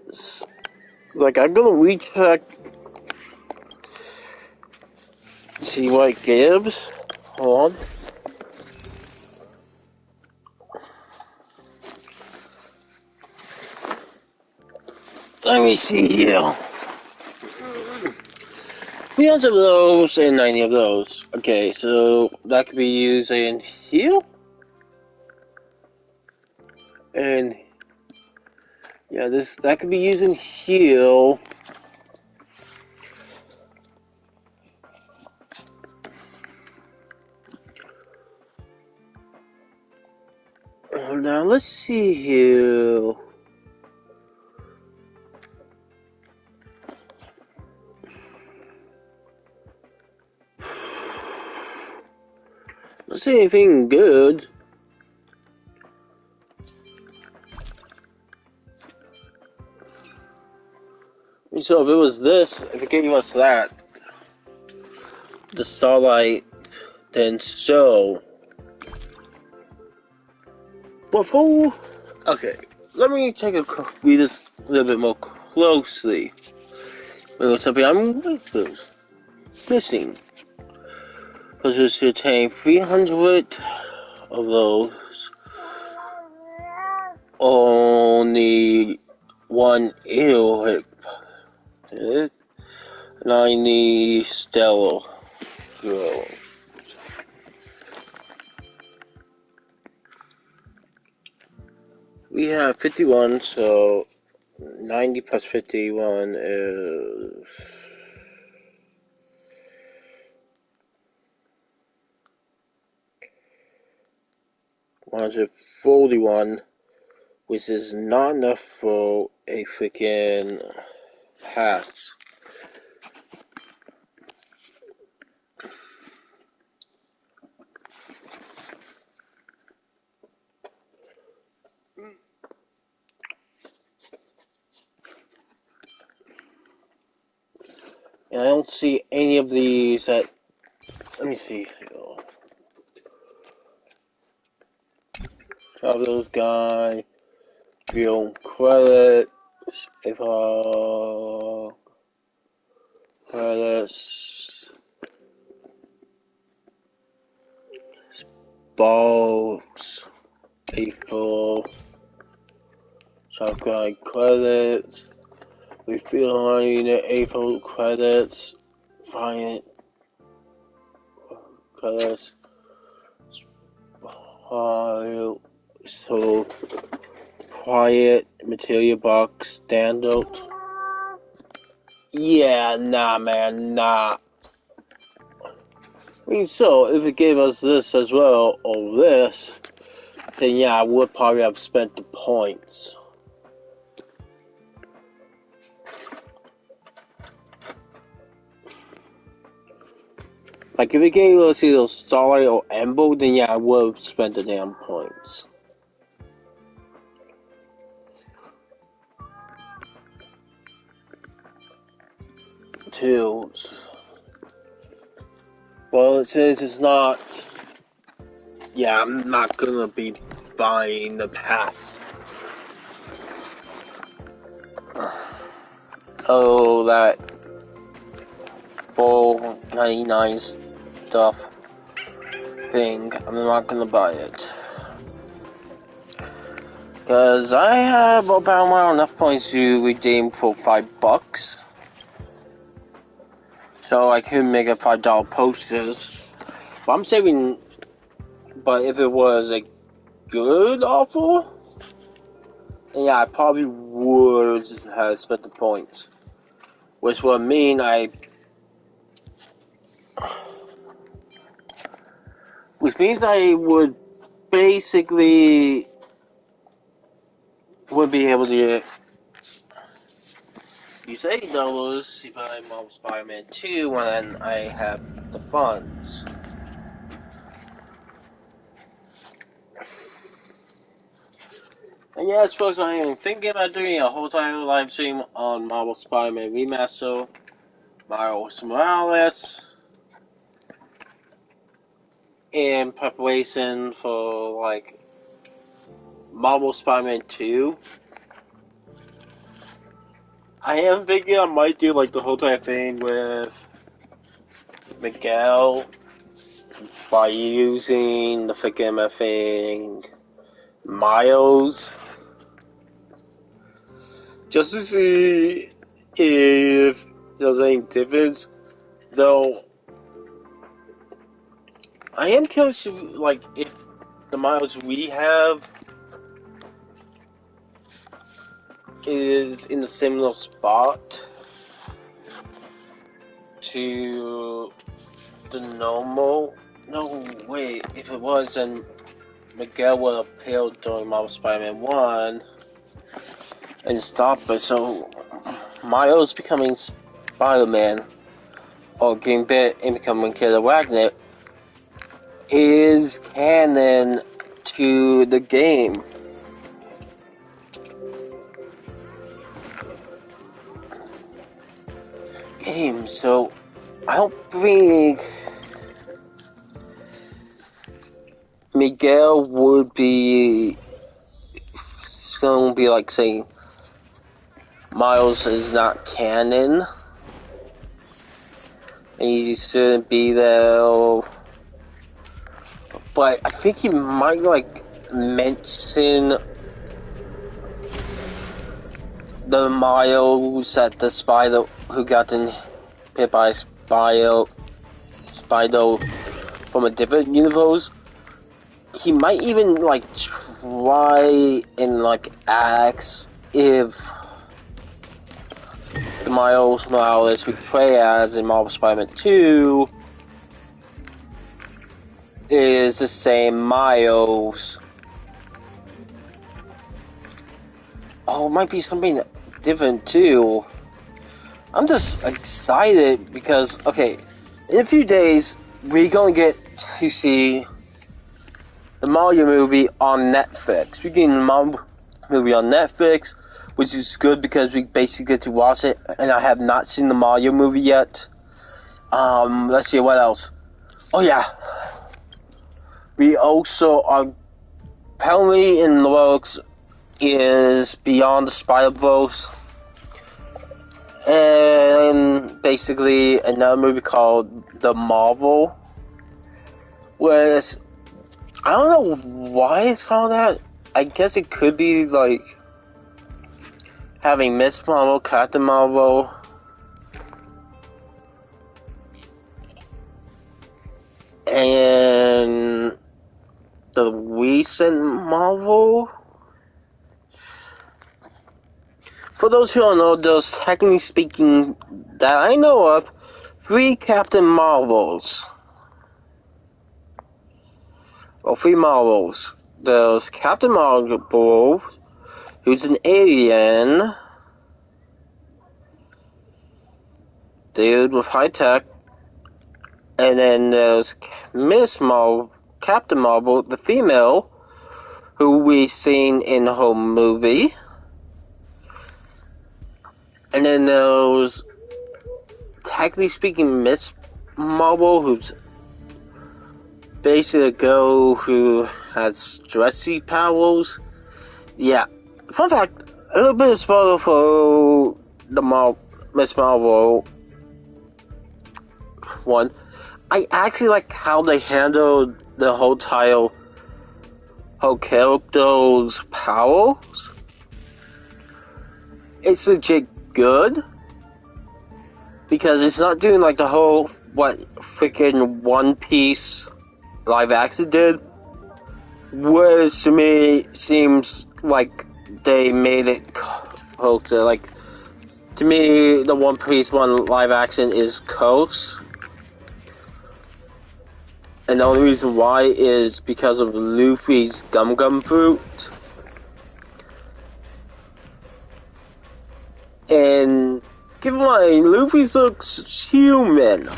Like, I'm gonna recheck, see what it gives. Hold on. Let me see here. 300 of those and 90 of those. Okay, so that could be used in here. And yeah, that could be used in here. Now let's see here. don't see anything good. So if it was this, if it gave us that, the Starlight, then so. Before, okay, let me take a read this a little bit more closely. I'm missing. Puzzles contain 300 of those. Only one ill hit. 90 stellar girl. We have 51, so 90 plus 51 is 141, which is not enough for a freaking pass. And I don't see any of these that. Let me see. Travelers Guide, Real Credits, if credits, Balls, April, Travel Guide credits, we feel like the April credits, find credits, so quiet material box standout. Yeah, nah, man, nah. I mean, so if it gave us this as well, or this, then yeah, I would probably have spent the points. Like if it gave us either Starlight or Embo, then yeah, I would have spent the damn points. Tills. Well, it says it's not. Yeah, I'm not gonna be buying the pass. Oh, that $4.99 stuff thing. I'm not gonna buy it. Cause I have about enough points to redeem for $5. So I could make a $5 posters. But I'm saving. But if it was a good offer, then yeah, I probably would have spent the points. Which would mean which means I would basically would be able to use $80 to buy Marvel Spider-Man 2 when I have the funds. And yes, folks, I am thinking about doing a whole time live stream on Marvel Spider-Man Remaster, Miles Morales, in preparation for, like, Marvel Spider-Man 2. I am thinking I might do, like, the whole time thing with Miguel by using the freaking thing Miles, just to see if there's any difference. Though I am curious, like, if the Miles we have is in a similar spot to the normal. No, wait. If it was, then Miguel would have appeared during Marvel Spider-Man 1 and stop it. So Miles becoming Spider-Man or getting bit and becoming Killer Wagner is canon to the game. So I don't think Miguel would be. It's gonna be like saying Miles is not canon, and he shouldn't be there. But I think he might like mention the Miles that the Spider who got hit by Spider from a different universe. He might even like try and like ask if the Miles Morales we play as in Marvel Spider-Man 2 is the same Miles. Oh, it might be something different too. I'm just excited because, okay, in a few days, we're gonna get to see the Mario movie on Netflix. We're getting the Mario movie on Netflix, which is good because we basically get to watch it, and I have not seen the Mario movie yet. Let's see, what else? Oh yeah. We also are apparently in the works is Beyond the Spider-Verse, and basically another movie called The Marvel, whereas I don't know why it's called that. I guess it could be like having Miss Marvel, Captain Marvel, and the recent Marvel. For those who don't know, there's technically speaking that I know of 3 Captain Marvels. Or 3 Marvels. There's Captain Marvel, who's an alien dude with high tech, and then there's Miss Marvel, Captain Marvel, the female, who we've seen in her movie, and then there's, technically speaking, Miss Marvel, who's basically a girl who has dressy powers. Yeah, fun fact, a little bit of spoiler for the Miss Marvel one. I actually like how they handled the whole title, her character's powers. It's legit good because it's not doing like the whole what freaking One Piece live action did, whereas to me seems like they made it closer. Like to me, the One Piece one live action is close. And the only reason why is because of Luffy's Gum Gum Fruit. And keep in mind, Luffy looks human.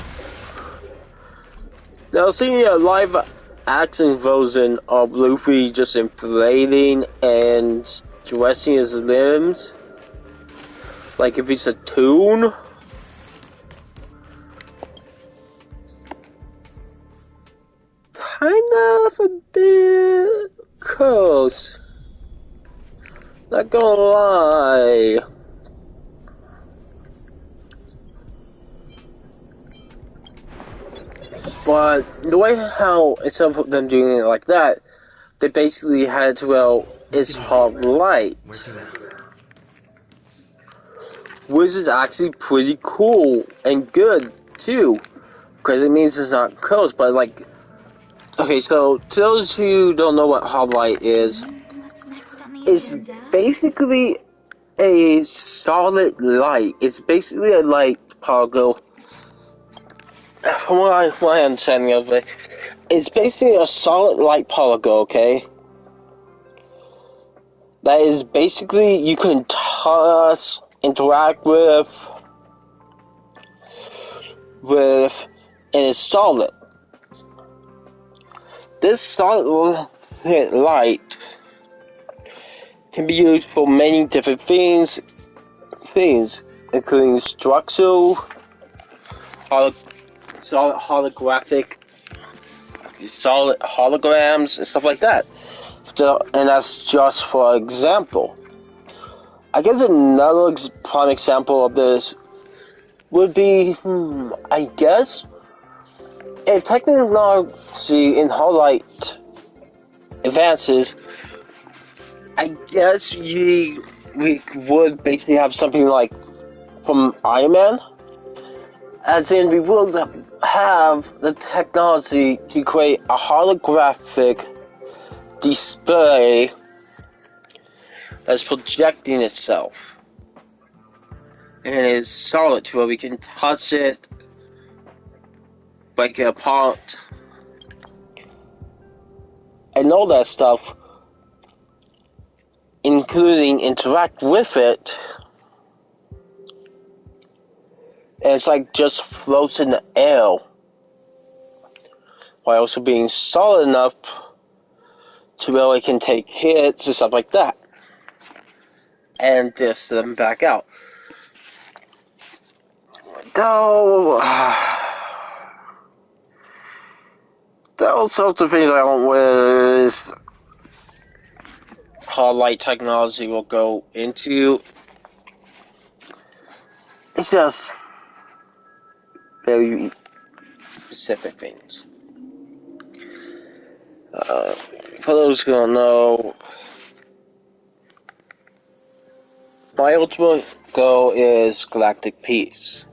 Now, seeing a live action version of Luffy just inflating and dressing his limbs, like if he's a toon, kind of a bit close. Not gonna lie. But the way how, instead of them doing it like that, they basically had to, well, it's hot light. Which is actually pretty cool and good, too. Because it means it's not close, but like, okay, so to those who don't know what hot light is, it's basically a solid light. It's basically a light particle. From what I understanding of it, it's basically a solid light particle, okay? That is basically you can toss, interact with, and it's solid. This solid light can be used for many different things, including structural, holographic, solid holograms, and stuff like that. So, and that's just for example. I guess another prime example of this would be, I guess, if technology in hololight advances, I guess we would basically have something like from Iron Man, as in we would have the technology to create a holographic display that's projecting itself. And it is solid to where we can touch it, break it apart, and all that stuff, including interact with it. And it's like just floats in the air, while also being solid enough to where it can take hits and stuff like that, and dish them back out. Though, those sorts of things I don't wish hololight technology will go into. It's just very specific things. For those who don't know, my ultimate goal is galactic peace.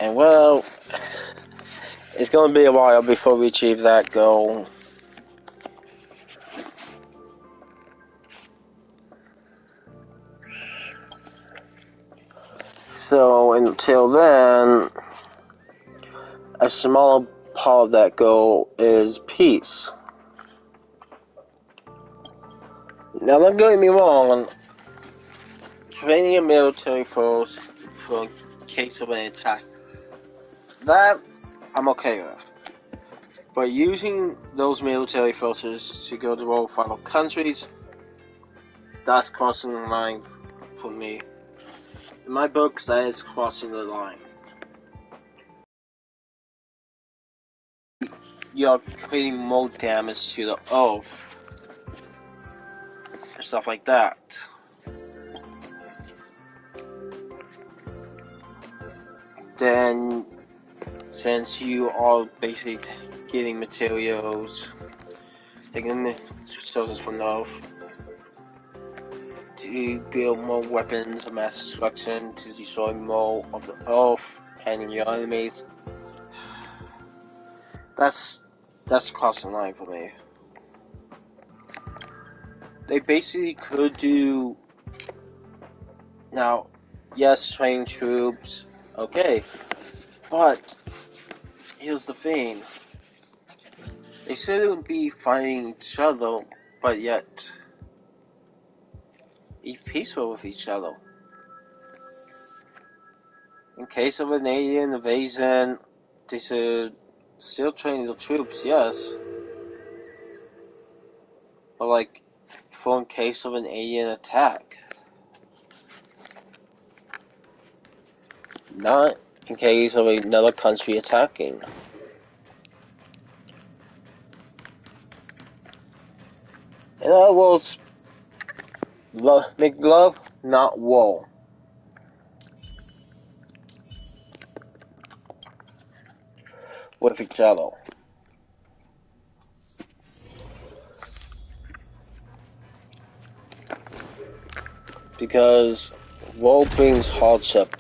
And well, it's going to be a while before we achieve that goal. So until then, a smaller part of that goal is peace. Now don't get me wrong, training a military force for in case of an attack, that I'm okay with. But using those military forces to go to war with other countries, that's crossing the line for me. In my books, that is crossing the line. You're creating more damage to the Earth and stuff like that. Then, since you are basically getting materials, taking the resources from the Earth to build more weapons of mass destruction, to destroy more of the Earth and your enemies, that's crossing the line for me. They basically could do, now, yes, train troops, okay, but here's the thing. They shouldn't be fighting each other, but yet be peaceful with each other. In case of an alien invasion, they should still train the troops, yes. But like, for in case of an alien attack. Not in case of another country attacking. In other words, make love, not war. With each other. Because war brings hardship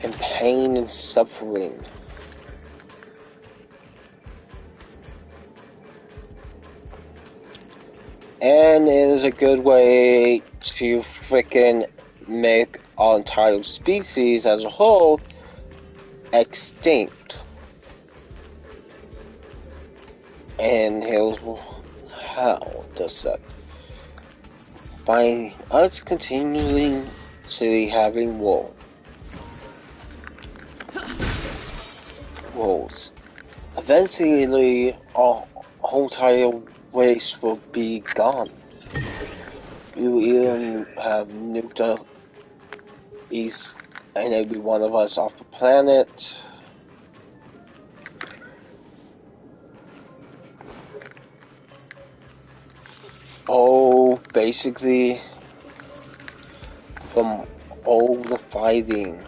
and pain and suffering. And it is a good way to frickin' make our entire species as a whole extinct. And here's how does that? By us continuing to having war. worlds. Eventually, our whole entire race will be gone. We will either have nuked and every one of us off the planet. Oh, basically, from all the fighting,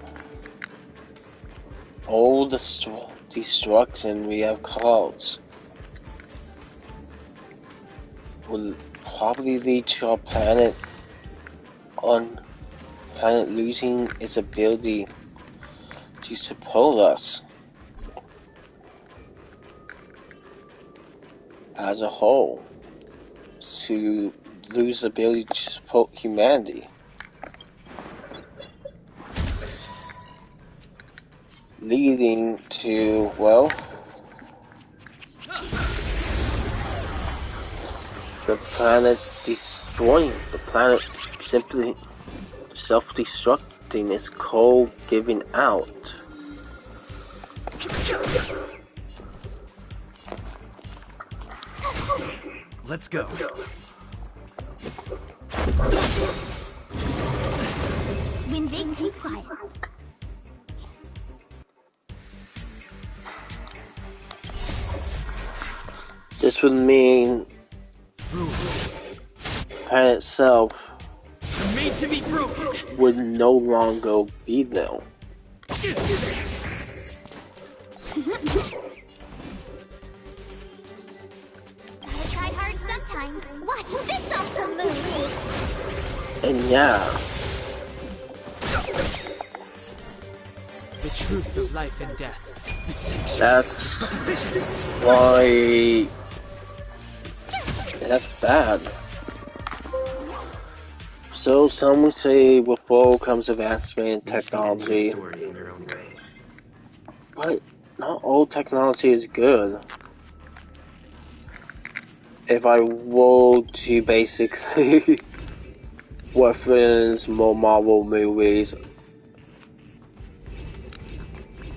all the destruction we have caused, will probably lead to our planet losing its ability to support us as a whole, to lose the ability to support humanity. Leading to, well, the planet's destroying. The planet simply self-destructing, its coal giving out. Let's go. When they keep quiet. This would mean planet itself Made to be broken. would no longer be there. Gotta try hard sometimes. Watch this awesome move. And yeah, The truth of life and death. that's why that's bad. So some would say with all comes advancement in technology, but not all technology is good. If I were to basically reference more Marvel movies,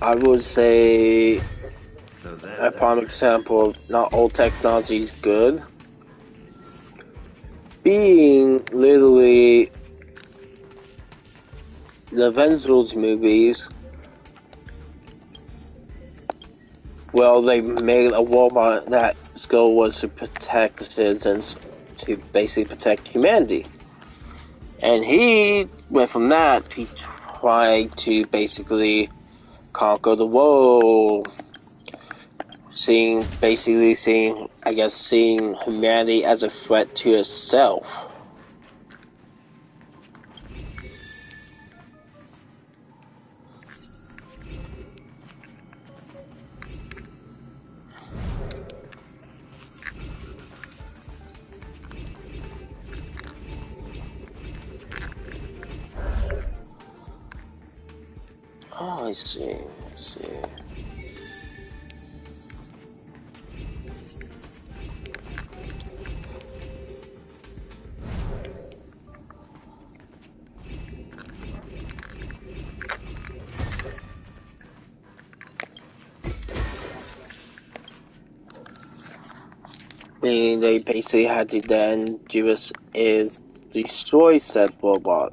I would say a prime example of not all technology is good being literally the Avengers movies. Well, they made a robot that's goal was to protect the citizens, to basically protect humanity. And he went from that to try to basically conquer the world, seeing humanity as a threat to itself. Oh, I see. Meaning they basically had to then destroy said robot.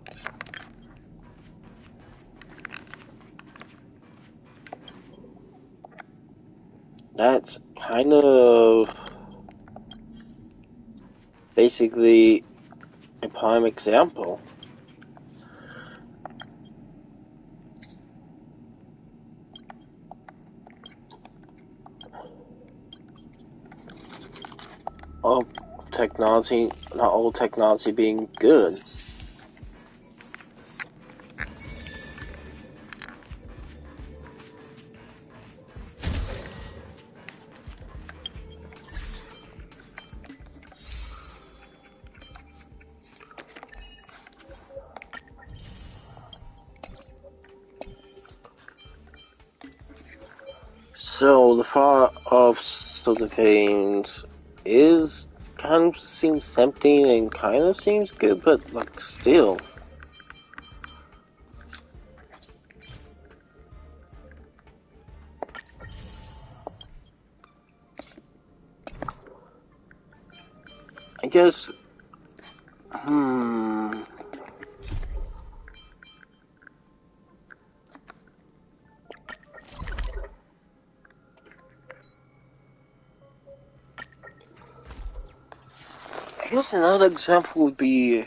That's kind of basically a prime example. Of technology, not all technology being good. So the thought of sort of things is kind of seems tempting and kind of seems good, but like still. guess, I guess another example would be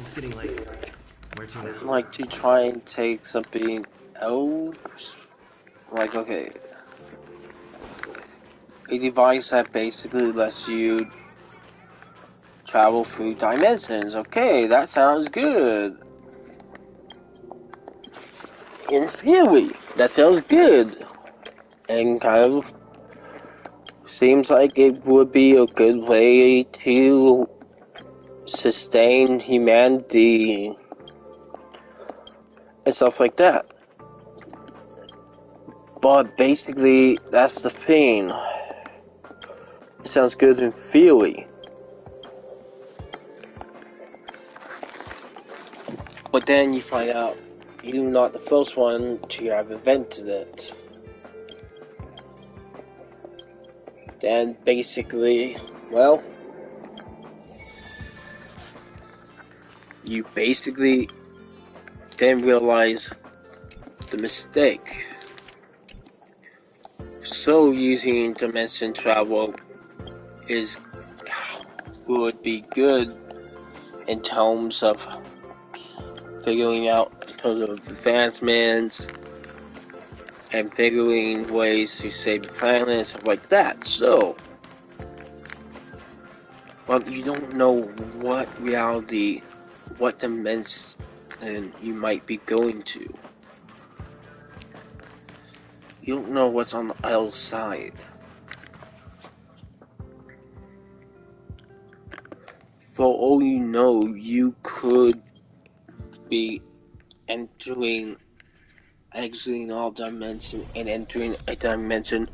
It's getting late. Where to now? like to try and take something else. Like, okay, a device that basically lets you travel through dimensions. Okay, that sounds good. In theory, that sounds good. And kind of seems like it would be a good way to sustain humanity and stuff like that. But basically, that's the thing. It sounds good in theory. But then you find out you're not the first one to have invented it. Then basically, well, you basically then realize the mistake. So using dimension travel would be good in terms of figuring out in terms of advancements and figuring ways to save the planet and stuff like that. So, well, you don't know what reality, what dimension you might be going to. You don't know what's on the other side. For all you know, you could be exiting all dimensions and entering a dimension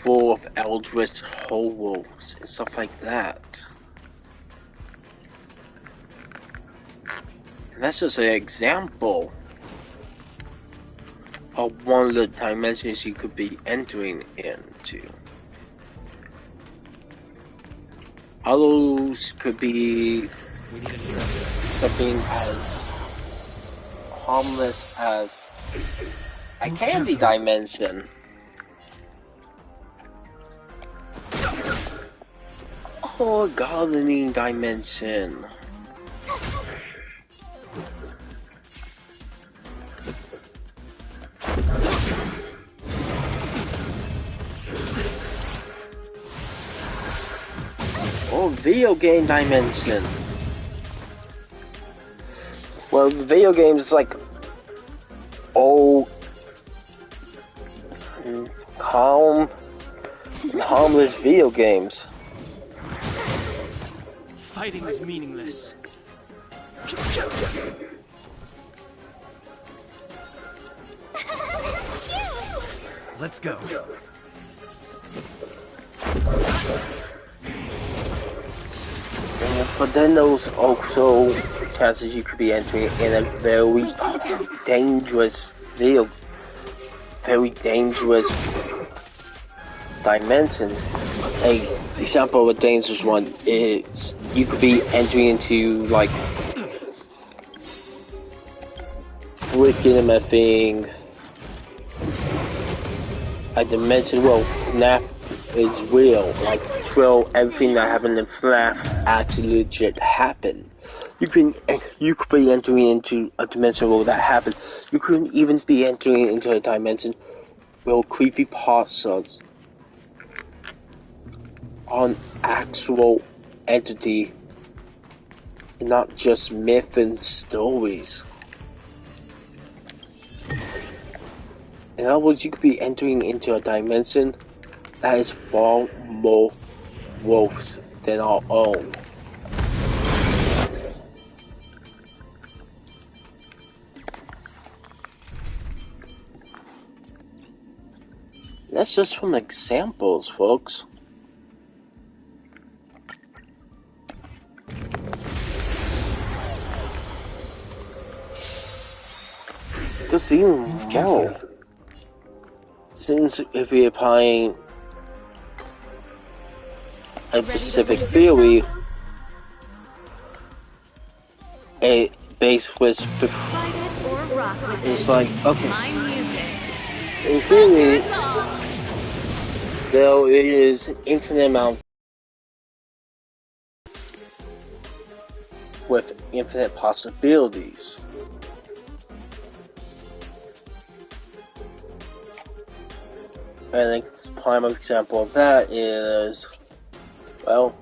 full of eldritch horrors and stuff like that. And that's just an example of one of the dimensions you could be entering into. Others could be something as harmless as a candy dimension. Or a gardening dimension. Or video game dimension. Well, video games is like harmless video games. Fighting is meaningless. Let's go. But then there's also chances you could be entering in a very dangerous dimension. An example of a dangerous one is you could be entering into like freaking a dimension where NAF is real, like everything that happened in FNAF actually legit happened. You could be entering into a dimension where that happened. You couldn't even be entering into a dimension where creepypastas are an actual entity, and not just myth and stories. In other words, you could be entering into a dimension that is far more worse than our own. That's just from examples, folks. Just even more. Since if we're applying a specific theory, a bass with Fight it or rock with it's it. like okay. My music. Really, Records off. there is an infinite amount with infinite possibilities. And a prime example of that is, well,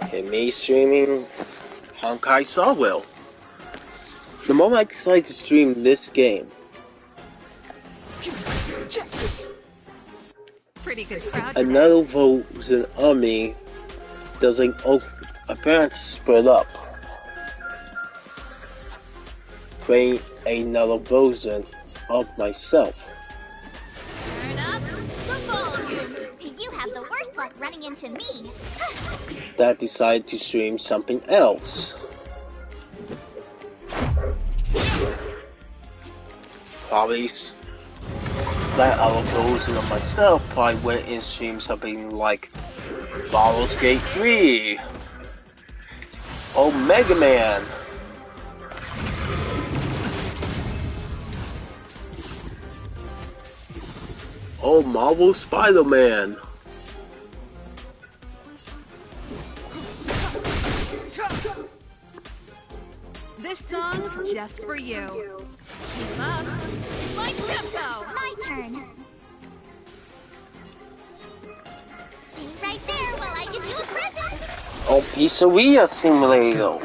okay, me streaming Honkai Star Rail. The moment I decide to stream this game, Pretty good crowd. another version of me doesn't apparently split up, creating another version of myself. Turn up the volume. You have the worst luck running into me. That decided to stream something else. Probably that other version of myself probably went and streamed something like Baldur's Gate 3 or Mega Man. Or Marvel Spider-Man. This song's just for you. Keep up. My tempo. My turn. Stay right there while I give you a present. Oh, Pizzeria Simulator.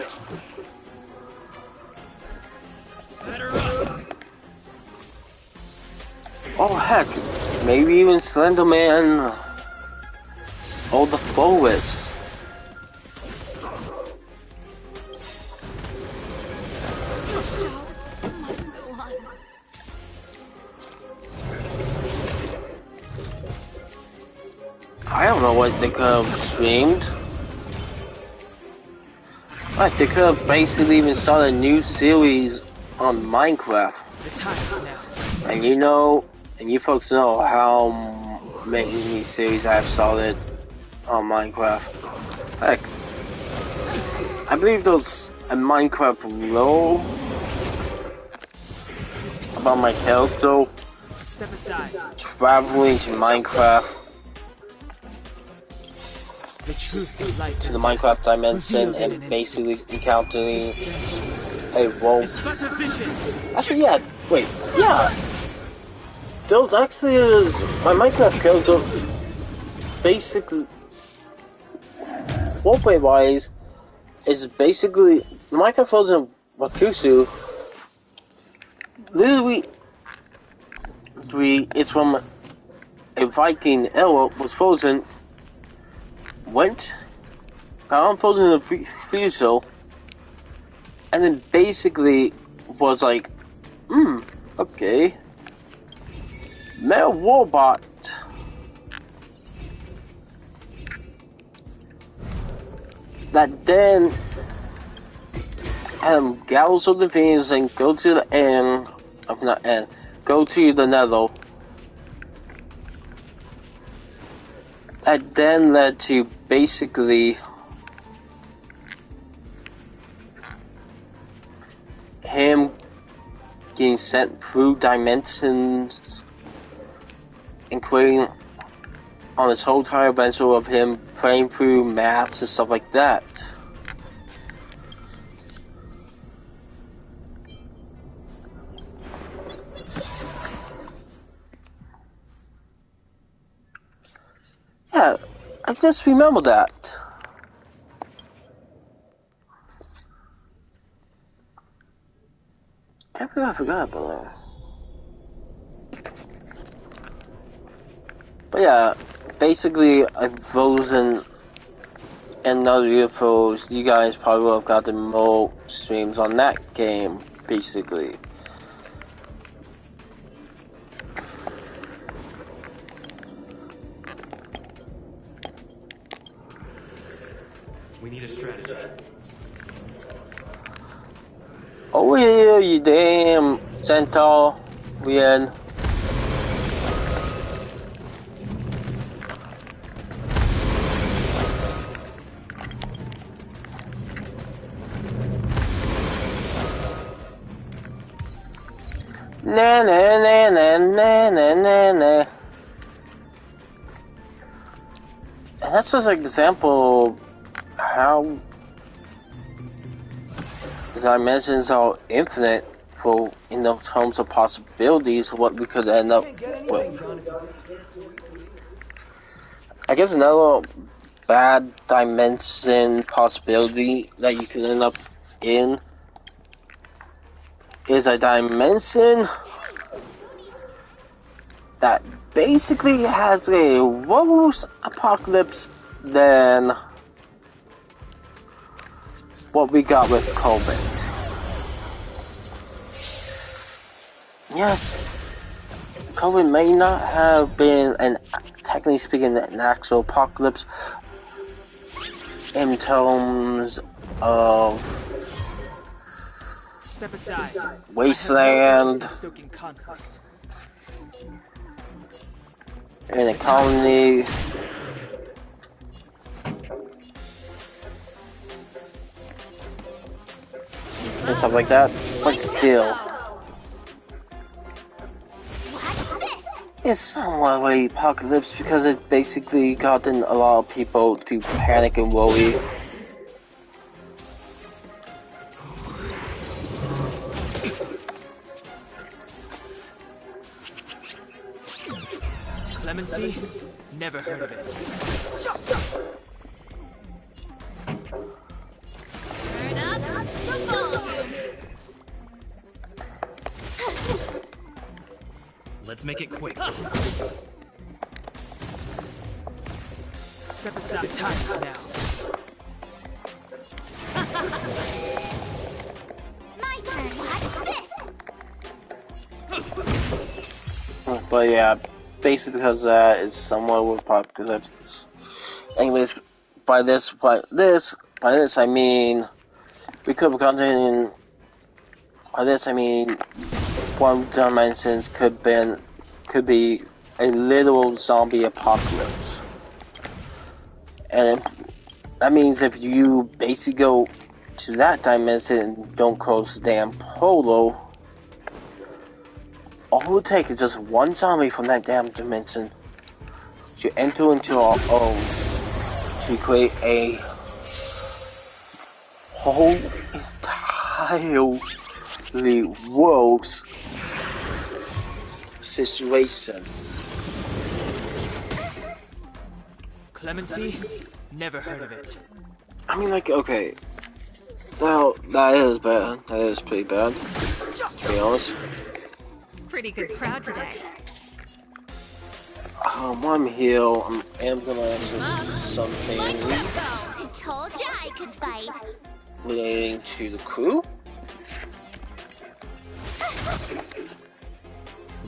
Oh heck, maybe even Slenderman or the Forest. The show must go on. I don't know what they could have streamed. Like, they could have basically even started a new series on Minecraft. The time is now. And you know, and you folks know how many series I've started on Minecraft. Heck, I believe there's a Minecraft role about my character Step aside. traveling to Minecraft, The truth of life to the Minecraft dimension, and basically encountering a wolf. is but a vision. Actually, yeah, wait, yeah. There's actually my Minecraft character, basically, roleplay wise, is basically the Minecraft version of Wakusu. Literally, it's from a Viking era, was frozen, got unfrozen in the freezer, and then basically was like, okay. Met a robot that then gallows of the Venus and go to the end, go to the Nether. That then led to basically him getting sent through dimensions and creating on this whole entire adventure of him playing through maps and stuff like that. Yeah, I just remember that. I forgot about that. But yeah, basically, I've frozen and other UFOs. You guys probably will have gotten more streams on that game, basically. We need a strategy. Over here, you damn centaur. We in. Na na na na na na na na. And that's just an example of how dimensions are infinite for, in the terms of possibilities, what we could end up with. I guess another bad dimension possibility that you could end up in is a dimension that basically has a worse apocalypse than what we got with COVID. Yes, COVID may not have been, technically speaking, an actual apocalypse in terms of Step aside. wasteland I have no interest in stoking conflict. and economy. And stuff like that, but still, it's somewhat of an apocalypse because it basically gotten a lot of people to panic and worry. Clemency? Never heard of it. Turn up the volume. Let's make it quick. Step aside. The time is now. My turn. Watch this. But yeah, basically because that is somewhat of a apocalypse. Anyways, by this I mean we could be continuing. By this I mean one dimensions could be a literal zombie apocalypse, and that means if you basically go to that dimension and don't close the damn portal, all it would take is just one zombie from that damn dimension to enter into our own to create a whole entirely worse situation. Clemency? Never heard of it. I mean, like, okay. Well, that is bad. That is pretty bad, to be honest. Pretty good crowd today. I'm here. I am gonna answer something I told ya I could fight. relating to the crew.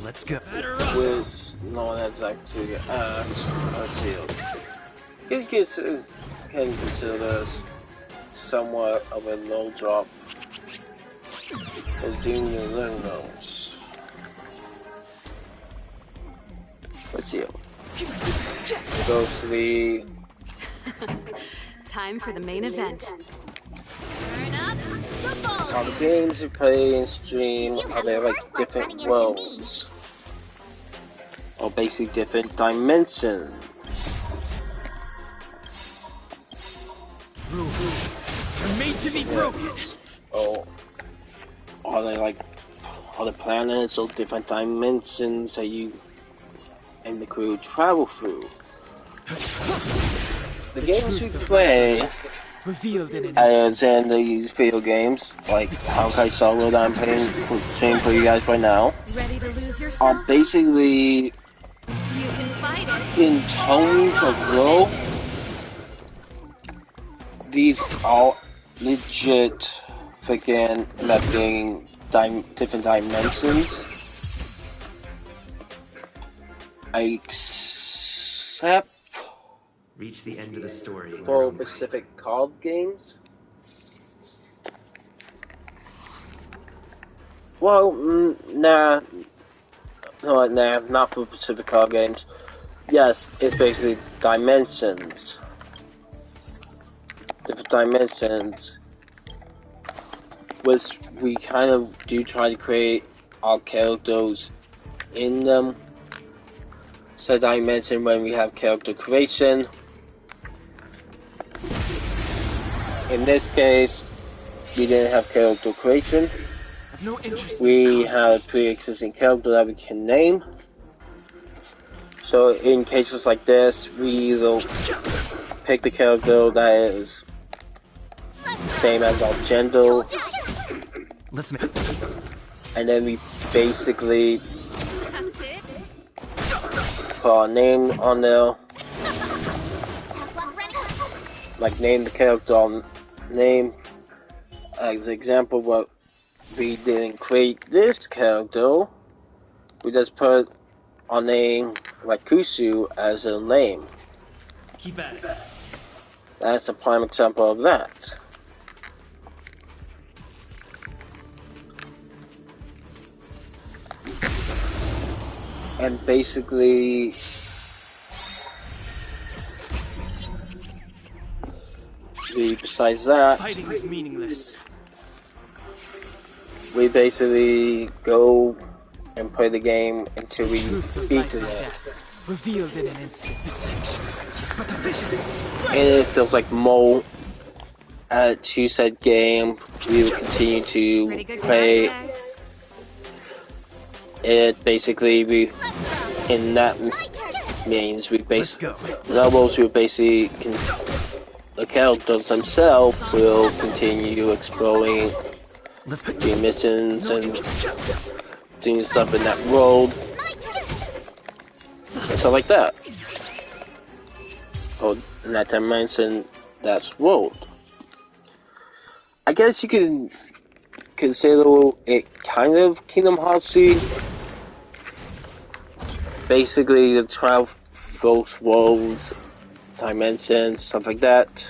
Let's go. With no one has actually let's see. It can consider this somewhat of a low drop of doing the Lunos. Let's see. It goes to the Time for the main event. Turn up the all volume. the games you play and stream are they like different worlds, or basically different dimensions. You're made to be broken. Oh, are they like other planets or different dimensions that you and the crew travel through? The games we play, Revealed in an as in these video games, like Honkai Solo that I'm playing for you guys right now, Ready to lose are yourself? basically You can fight it. in tones of growth. These are legit freaking mapping different dimensions. Except Reach the end of the story. in your for own way. Pacific card games. Well, nah, not for Pacific card games. Yes, it's basically dimensions. Different dimensions, which we kind of do try to create our characters in them. So as I mentioned, when we have character creation, in this case, we didn't have character creation. No interest we had pre-existing character that we can name. So in cases like this, we either pick the character that is same as our gender, and then we basically put our name on there, like name the character on name. As an example, what we didn't create this character, we just put our name like Kusu as a name. Keep at it. That's a prime example of that. And basically, besides that, fighting is meaningless. We basically go and play the game until we beat it. Revealed in an instant. The section is but a vision. And it feels like more to said game. We will continue to play it. Basically, we in that means we basically levels. We basically the characters themselves will continue exploring, doing missions and doing stuff in that world. And stuff like that. Oh, in that dimension, that's world. I guess you can consider it kind of Kingdom Heartsy. Basically, the travel those worlds, dimensions, stuff like that.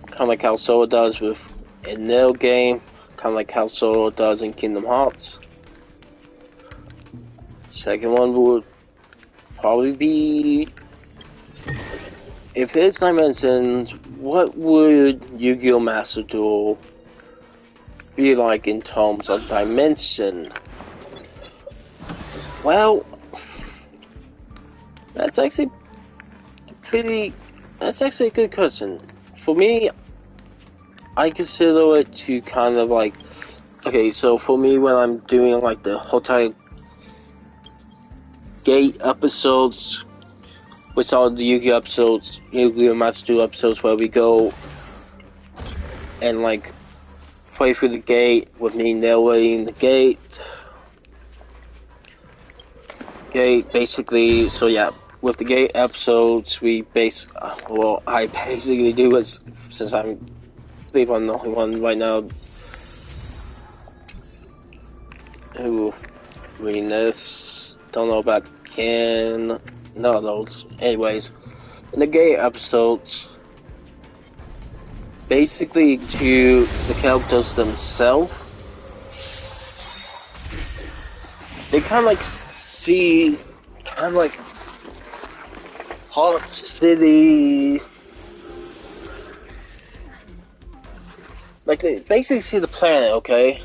Kind of like how Sora does with a Nail game. Kind of like how Sora does in Kingdom Hearts. Second one would probably be, if it's dimensions, what would Yu-Gi-Oh! Master Duel be like in terms of dimension? Well, that's actually a good question. For me, I consider it to kind of like, okay, so for me when I'm doing like the Honkai Gate episodes, which are the Yu-Gi-Oh! Episodes, Yu-Gi-Oh! Master Duel episodes where we go and like play through the gate with me narrating the gate. Basically, so yeah, with the gate episodes, I basically do is, since I believe I'm the only one right now who reading this, don't know about Ken, none of those. Anyways, in the gate episodes, basically to the characters themselves, they kind of like see, kind of like Heart City, like they basically see the planet, okay?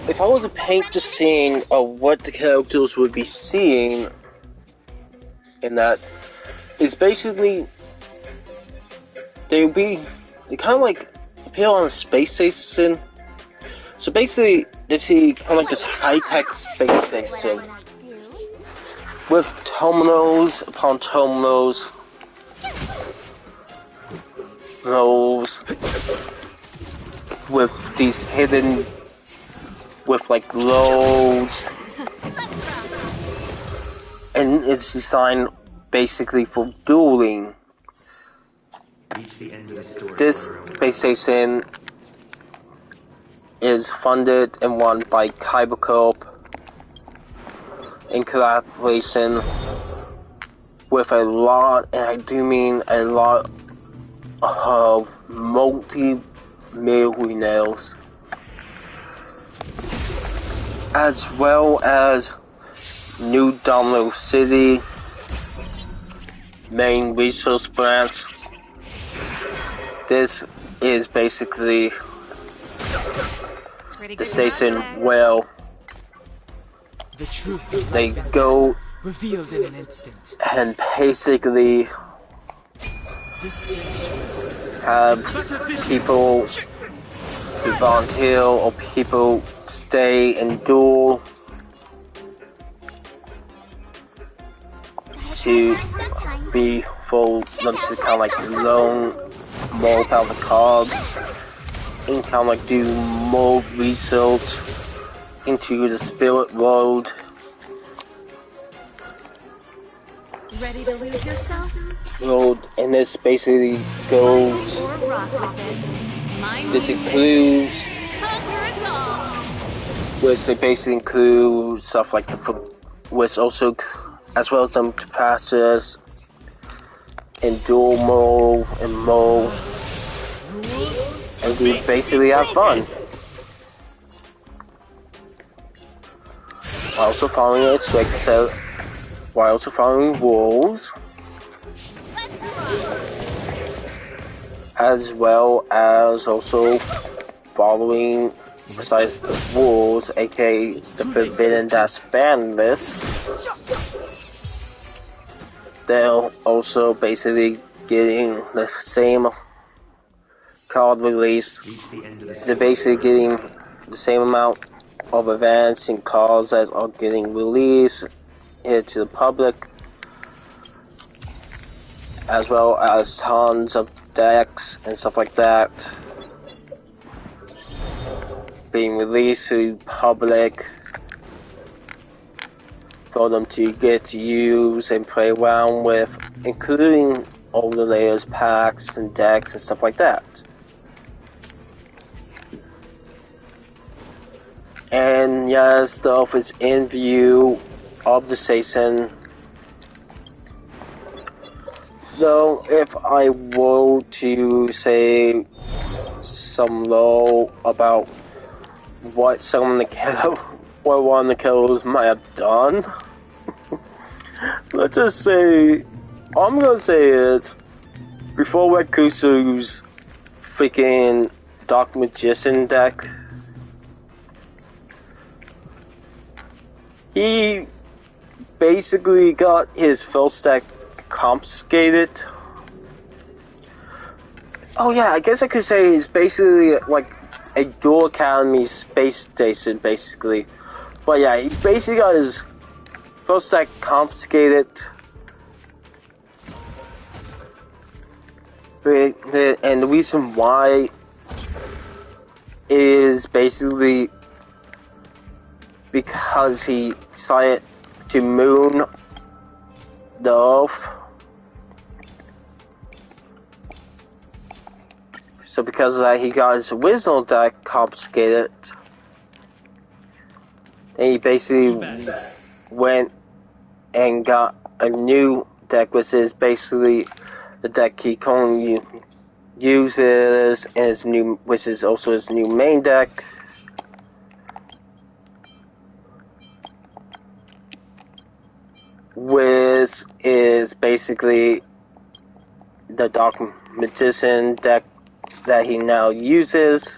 If I were to paint the scene of what the characters would be seeing in that, it's basically, they kind of like appear on a space station. So basically, they see kind of like this high-tech space station with terminals upon terminals, rows, with these hidden, with like loads, and it's designed basically for dueling. Reach the end of the story. This space station is funded and run by Kyber Corp in collaboration with a lot, and I do mean a lot, of multi-millionaires, as well as New Domino City, main resource branch, this is basically Pretty the good station project. where The truth of they life and go death, revealed in an instant. and basically This sanctuary have is but a vision. people who volunteer or people stay and duel to be for them to kind of like learn more about the cards and kind of like do more research into the spirit world. Ready to lose yourself? And this basically goes. Or rock with it. My This music. includes, Conquer us all. which they basically include stuff like which also, as well as some capacitors and dual mode and mode, and you basically have fun. While also following a strict set, while also following rules, as well as also following, besides the rules, aka the forbidden dash ban list, they're also basically getting the same card release. They're basically getting the same amount of events and cards that are getting released here to the public, as well as tons of decks and stuff like that being released to the public for them to get to use and play around with, including all the layers, packs, and decks and stuff like that. And yeah, stuff is in view of the station. So if I were to say some low about what some of the what one of the killers might have done, let's just say, all I'm gonna say is, before Red Kusu's freaking Dark Magician deck, he basically got his first deck confiscated. Oh yeah, I guess I could say he's basically like a dual academy space station, basically. But yeah, he basically got his first deck confiscated. And the reason why is basically because he decided to moon the Earth. So because of that, he got his original deck confiscated. And he basically went and got a new deck, which is basically the deck he currently uses, and his new, which is also his new main deck. Which is basically the Dark Magician deck that he now uses.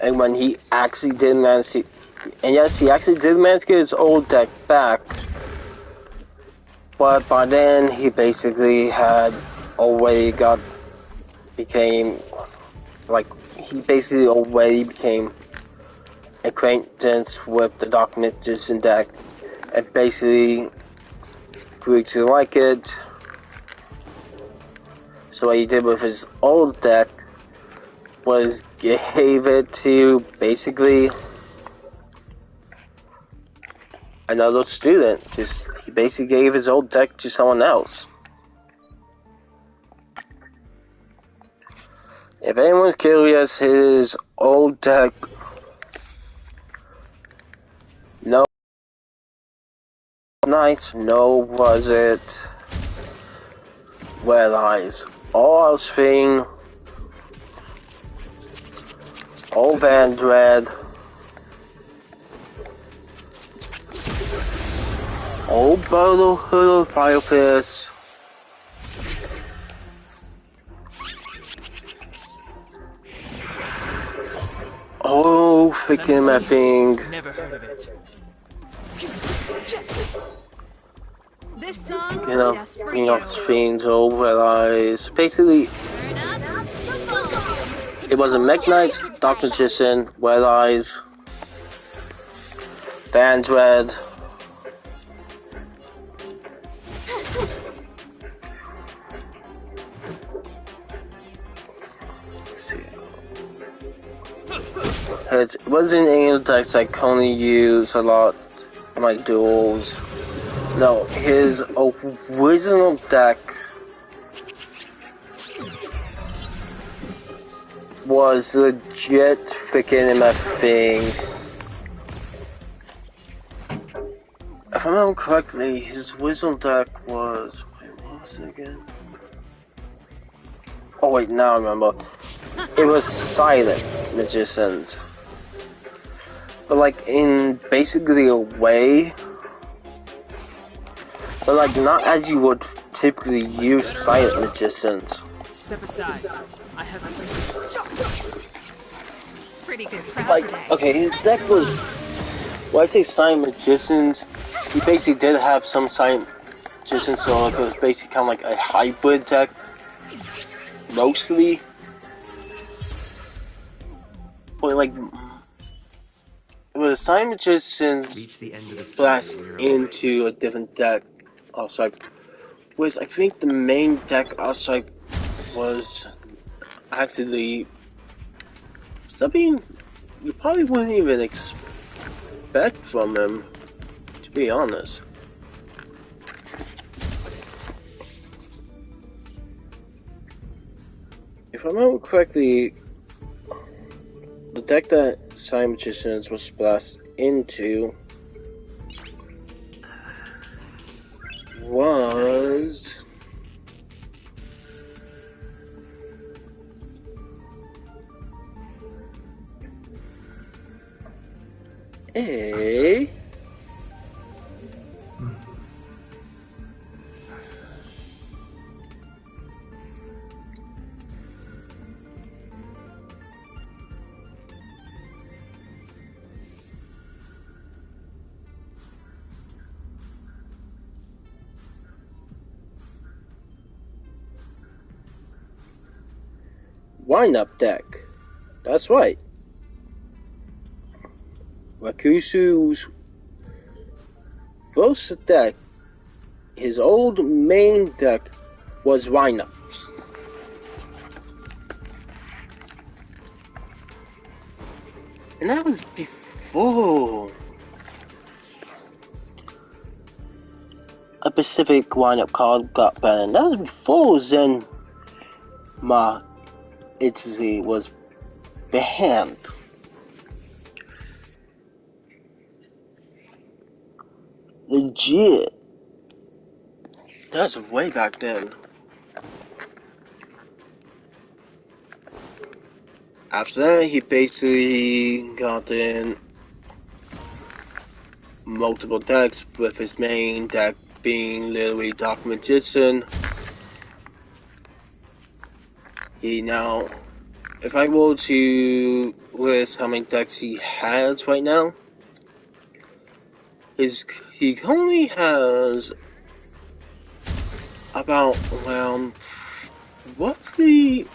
And when he actually did manage to, and yes, he actually did manage to get his old deck back, but by then he basically had already became acquaintance with the Dark Magician deck, and basically grew to like it. So what he did with his old deck was gave it to basically another student. He basically gave his old deck to someone else. If anyone's curious, his old deck, no nice, no was it, where lies all else thing, all Van Dread, Oh, Brotherhood of Fire Fist. Oh, freaking that thing. Never heard of it. This song's You know, just for bring you. up fiends over eyes. Basically, it was a Mekk-Knight's Dark Magician, Red Eyes, Band Red. It wasn't any decks I can only use a lot in my duels. No, his original deck was legit freaking MFing. If I remember correctly, his original deck was... Wait, what was it again? Oh wait, now I remember. It was Silent Magicians. But like in basically a way, but like not as you would typically use Silent Magicians. Step aside. I have Pretty good crowd Like, today. okay, his deck was, when I say Silent Magicians, he basically did have some Silent Magicians, so like, it was basically kind of like a hybrid deck, mostly. But like, when the Silent Magicians Reach the end of the blast into a different deck, outside, was I think the main deck outside was actually something you probably wouldn't even expect from him, to be honest. If I remember correctly, the deck that Silent Magicians was splashed into was... a... wind-up deck. That's right. Rakusu's first deck, his old main deck, was wind-ups. And that was before a specific wind-up card got banned. That was before Zen Ma Italy was banned. Legit. That was way back then. After that, he basically got in multiple decks, with his main deck being literally Dark Magician. He now, if I were to list how many decks he has right now, he only has about around roughly.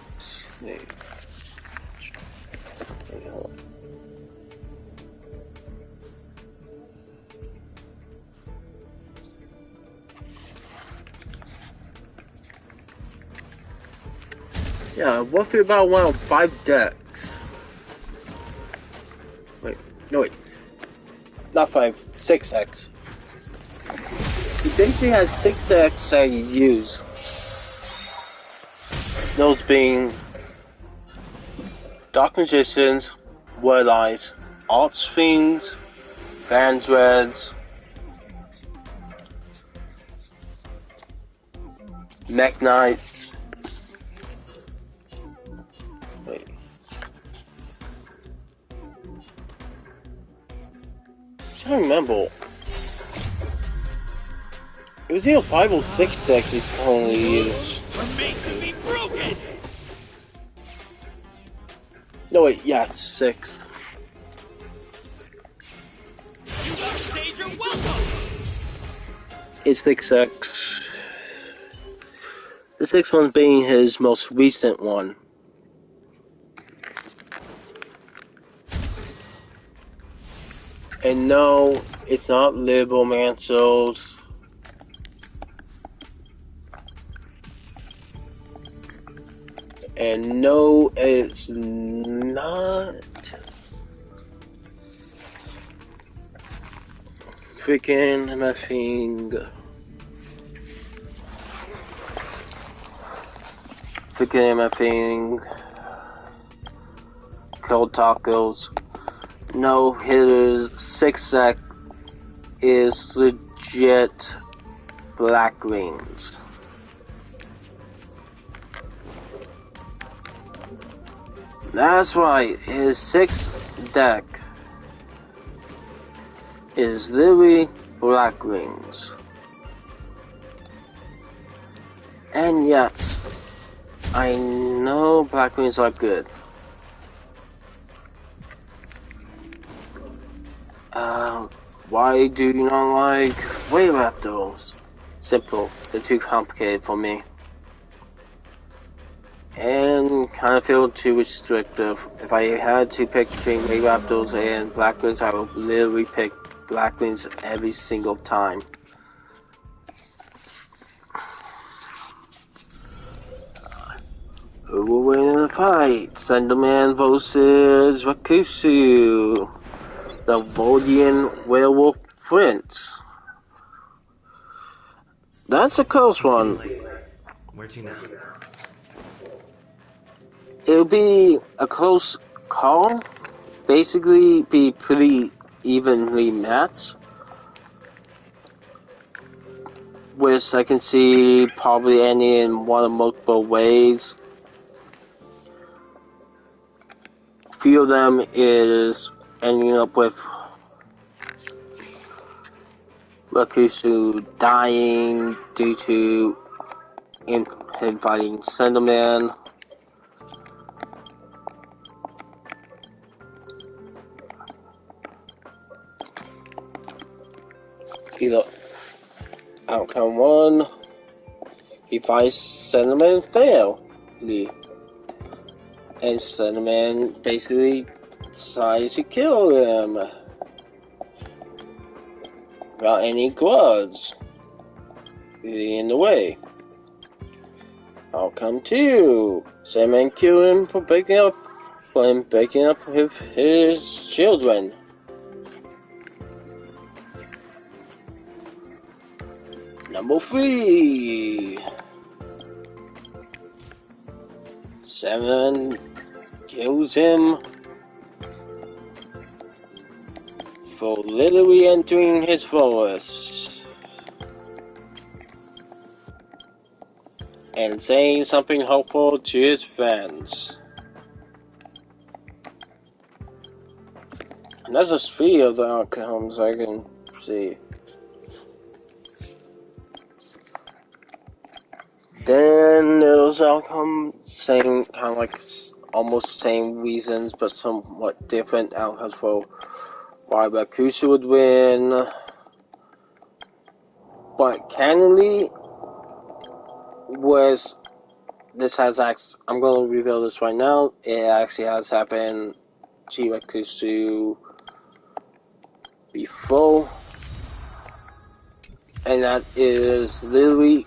Yeah, roughly about around 5 decks. Wait, no wait. Not 5, 6 decks. He basically has 6 decks that he uses. Those being Dark Magicians, Word Eyes, Arts Fiends, Band Dreads, Mekk-Knights. Wait. I'm trying to remember. It was either 5 or 6 that he's only used. Are made to be broken! No wait, yeah, 6. You overstayed your welcome! It's 6X. The 6th one being his most recent one. And no, it's not Libomance's. And no, it's not freaking MFing cold tacos. No, his 6X is legit black rings. That's right, his 6th deck is literally black rings. And yes, I know black rings are good. Why do you not like Wave Raptors? Simple, they're too complicated for me. And kind of feel too restrictive. If I had to pick between Wave Raptors and Black Rings, I would literally pick Black Rings every single time. Who will win in the fight? Slenderman versus Rakusu, the Voldian Werewolf Prince. That's a close one. Where to now? It'll be a close call. Basically, be pretty evenly matched. Which I can see probably ending in one of multiple ways. A few of them is ending up with Rakusu dying due to him fighting Slenderman. Either outcome 1, he fights Slenderman fairly. And Slenderman basically decides to kill him without any gloves in the way. Outcome 2, Slenderman killed him for breaking up with his children. Number 3, 7 kills him for literally entering his forest and saying something hopeful to his friends. And that's just 3 of the outcomes I can see. Then there's outcomes same kind of like almost same reasons, but somewhat different outcomes for why Rakusu would win. But candidly, I'm going to reveal this right now. It actually has happened to Rakusu before, and that is literally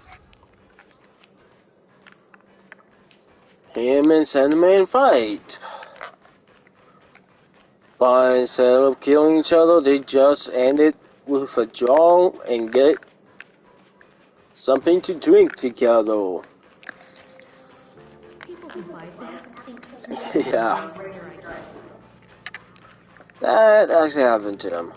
him and Slenderman fight. But instead of killing each other, they just end it with a draw and get something to drink together. People who buy that think Yeah. That actually happened to him.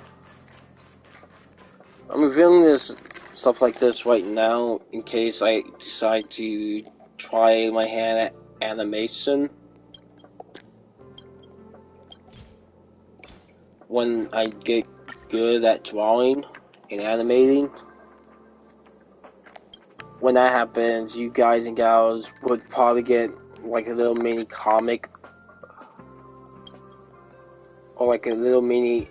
I'm revealing this stuff like this right now in case I decide to try my hand at animation. When I get good at drawing and animating. when that happens, you guys and gals would probably get like a little mini comic or like a little mini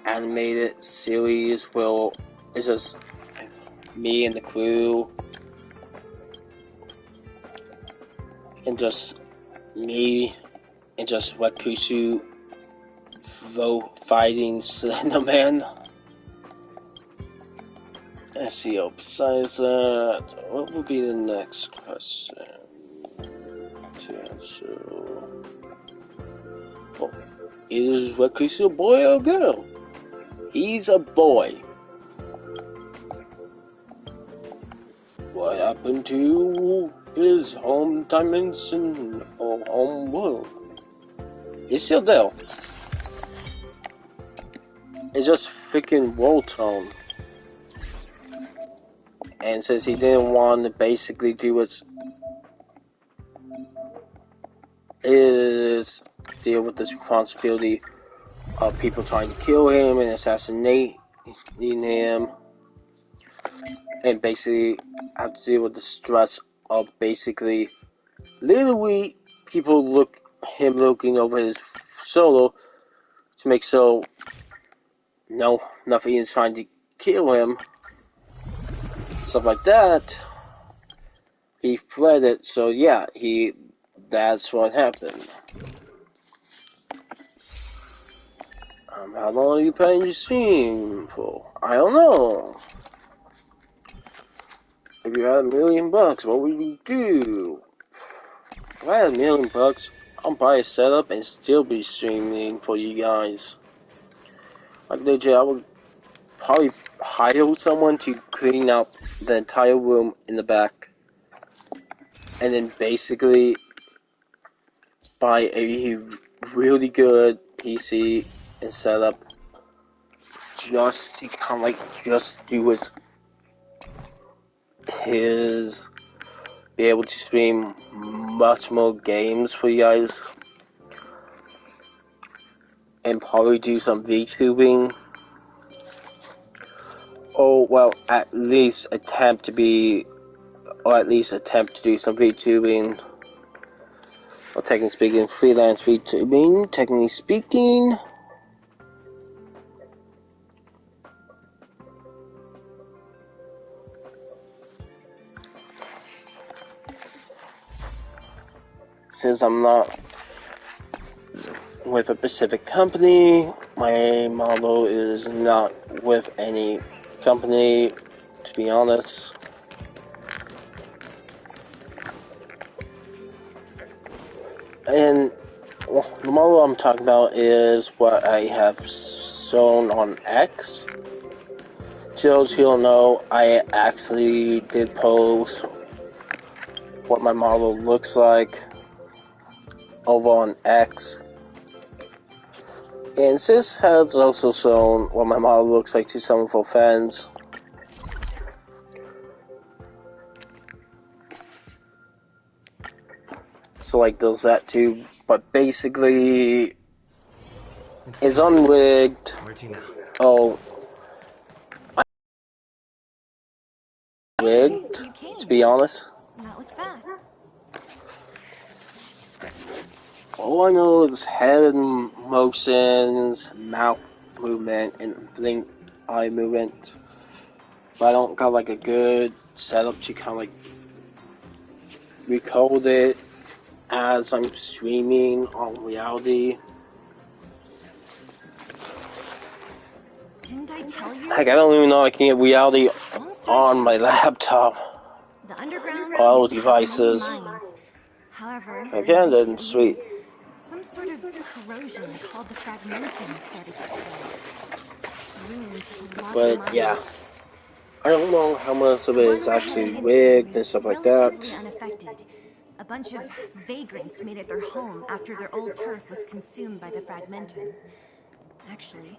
animated series where it's just me and the crew and just me and just Wakusu fighting Slenderman. Let's see, besides that, what would be the next question to answer? Oh, is Wakusu a boy or a girl? He's a boy. What happened to his home dimension or home world? He's still there. It's just freaking world tone. And since he didn't want to basically do what's is deal with this responsibility of people trying to kill him and assassinating him, and basically have to deal with the stress of basically literally people looking over his solo to make sure no nothing is trying to kill him, stuff like that. He fled it, so yeah, that's what happened. How long are you planning to stream for? I don't know. If you had $1 million, what would you do? If I had $1 million, I'll buy a setup and still be streaming for you guys. Like legit, I would probably hire someone to clean up the entire room in the back, and then basically buy a really good PC and setup just to kind of like just do his be able to stream much more games for you guys, and probably do some VTubing, or well, at least attempt to do some VTubing, or technically speaking, freelance VTubing, technically speaking. Since I'm not with a specific company, my model is not with any company, to be honest. And well, the model I'm talking about is what I have shown on X. To those who don't know, I actually did post what my model looks like over on X. And this has also shown what my model looks like to some of our fans. So like does that too, but basically it's unrigged. Oh, rigged, to be honest. That was fast. All I know is head motions, mouth movement, and blink eye movement. But I don't got like a good setup to kind of like record it as I'm streaming on reality. Didn't I tell you? Like I don't even know I can get reality on my laptop. The underground All devices. However, Again, then sweet. some sort of corrosion called the fragmentum started to spread. It's ruined a lot of But minds. yeah, I don't know how much of it is actually rigged and stuff like that. Unaffected. A bunch of vagrants made it their home after their old turf was consumed by the fragmentum. Actually,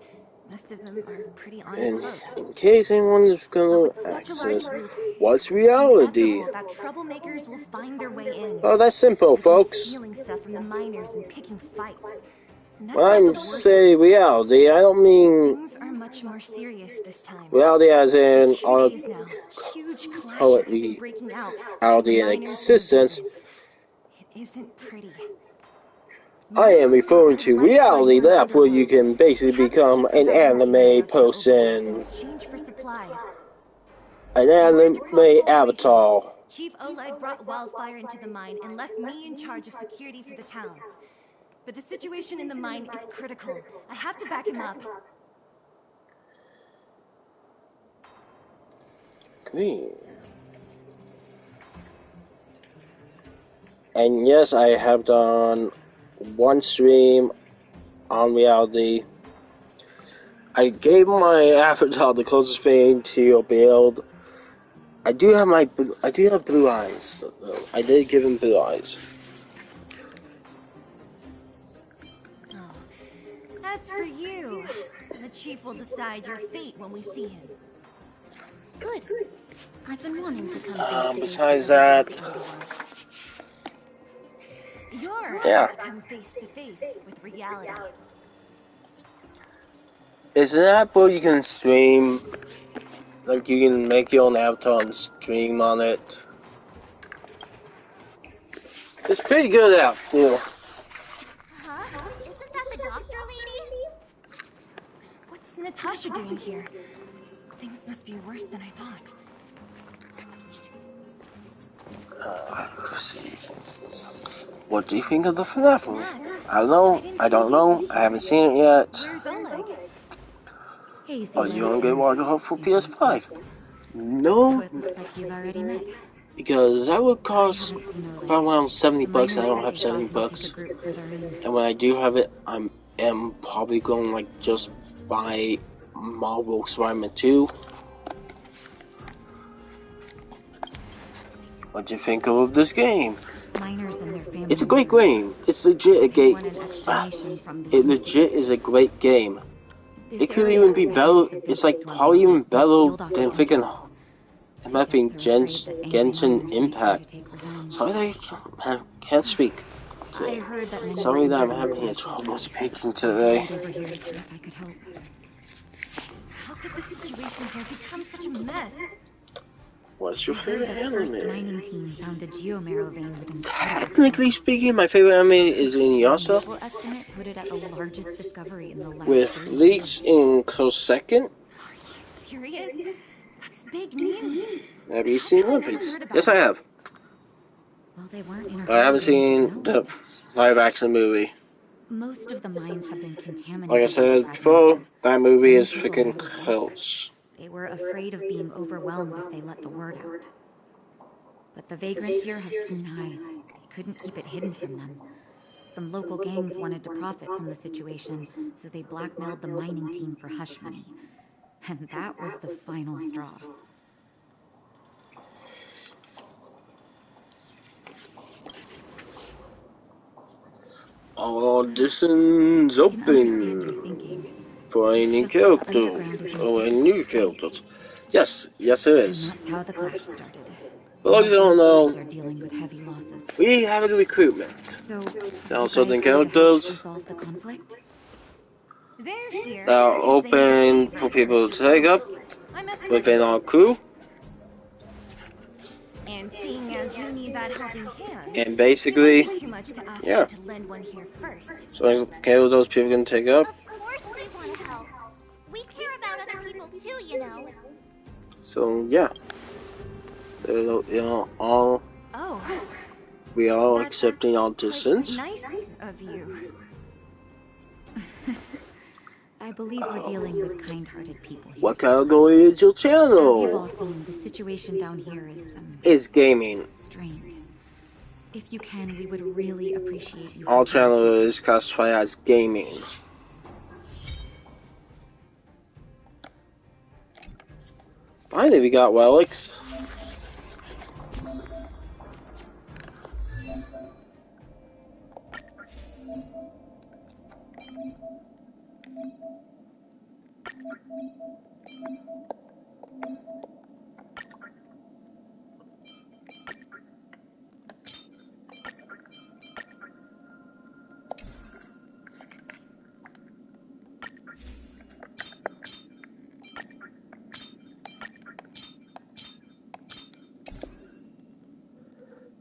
most of them are pretty honest And folks. in case anyone is gonna access what's reality? That troublemakers will find their way in. Oh, that's simple, folks. Stealing stuff from the miners and picking fights. And that's When I not the worst. say reality, I don't mean Things are much more serious this time. reality as in For 2 days now, huge clashes have been breaking out reality between in the miners and the existence. vagrants. It isn't pretty. I am Miners are referring out of to my kind reality, from that where you Underworld. can basically They have to become keep the an veteran team anime around to the overworld in person, exchange for supplies. an To quell the anime situation, avatar. Chief Oleg brought wildfire into the mine and left me in charge of security for the towns. But the situation in the mine is critical. I have to back him up. Green. And yes, I have done one stream on reality. I gave my avatar the closest thing to your build. I do have blue eyes. I did give him blue eyes. As for you, the chief will decide your fate when we see him. Good. I've been wanting to come face to face Besides with that, the underworld. You're yeah. about to come face to face with reality. Isn't that where you can stream? Like you can make your own avatar and stream on it. It's pretty good out, too. Huh? Isn't that the doctor lady? What's Natasha doing here? Things must be worse than I thought. What do you think of the FNAF movie? I don't know. I don't know. I haven't seen it yet. Where's Oleg? Are you gonna get Water Hub for PS5? No. So it looks like you've already met. Because that would cost about around $70. I don't have $70. And when I do have it, I am probably going like just buy Marvel Spider-Man 2. What do you think of this game? Miners and their family It's a great game. It's legit a game. It legit is a great game. It could even be better. It's like probably even better than freaking Genshin Impact. Sorry that I can't speak. I heard that many Sorry that I'm were having injured trouble speaking I today. hurried over here to see if I could help. How could the situation here become such a mess? What's I your heard favorite that the first anime? mining team found a geomarrow vein with incredible Technically speaking, my favorite anime is Inuyasha, initial estimate put it at the largest discovery in the last with 30 leaks in close second. Serious? That's big news. Have you seen One Piece? Yes, I have. Well, they weren't in a But I haven't hurry to make it seen known. the live-action movie. Most of the mines have been contaminated. Like I said before, that movie is freaking close. They were afraid of being overwhelmed if they let the word out. But the vagrants here have keen eyes. They couldn't keep it hidden from them. Some local gangs wanted to profit from the situation, so they blackmailed the mining team for hush money. And that was the final straw. Auditions open for any characters or any new characters. Yes, yes it is. That's how the clash started. For those who don't Sides are know, dealing with heavy losses. we have a recruitment. So, Now you certain guys here to help characters resolve the conflict? They're here. that are open for people to take up within our crew. And seeing as you need that helping hand, And basically, it wouldn't be too much to ask yeah. you to lend one here first. So any characters people can take up. Of course we want to help. We care about other people too, you know. So yeah, all we are accepting auditions. Nice of you. I believe we're dealing with kind-hearted people here. What category is your As you've all channel? seen, the situation down here is It's gaming. strained. If you can, we would really appreciate you. All channel is classified as gaming. Finally, we got relics.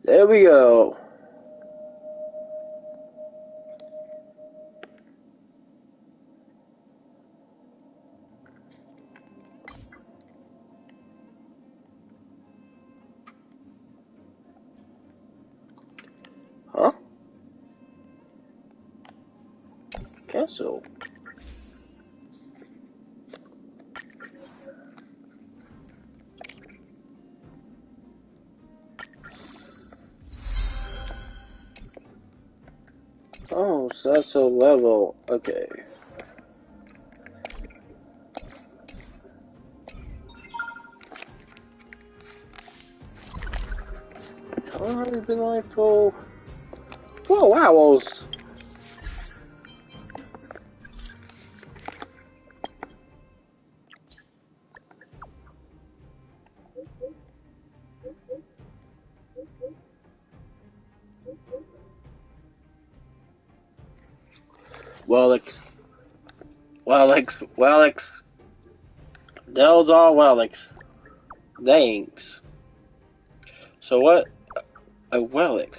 There we go. Huh? Cancel. Oh, so that's a level. Okay. How long have you been alive for? 12 hours. Wellix. Those are Wellix. Thanks. So what? A Wellix.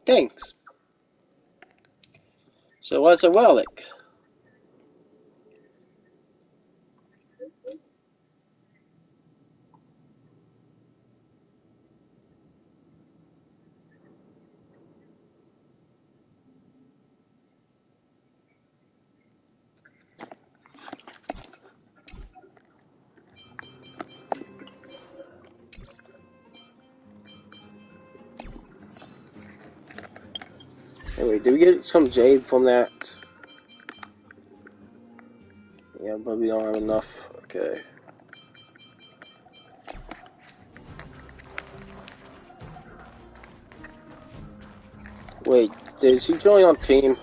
Thanks. So what's a Wellix? Anyway, did we get some jade from that? Yeah, but we don't have enough. Okay. Wait, did he join our team?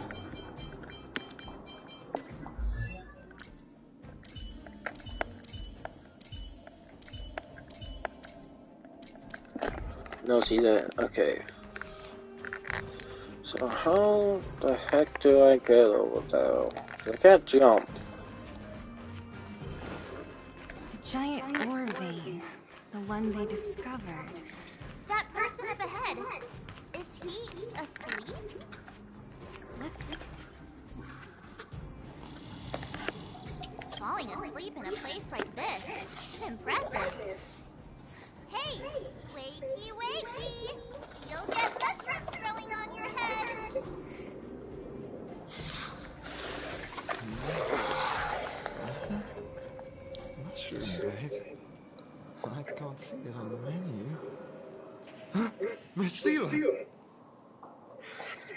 No, she didn't. Okay. So how the heck do I get over there? I can't jump. The giant ore vein. The one they discovered. That person up ahead. Is he asleep? Let's... Falling asleep in a place like this. Impressive. Hey! Wakey, wakey! You'll get mushrooms growing on your head! Mushroom bed? I can't see it on the menu. Huh? Marcela! You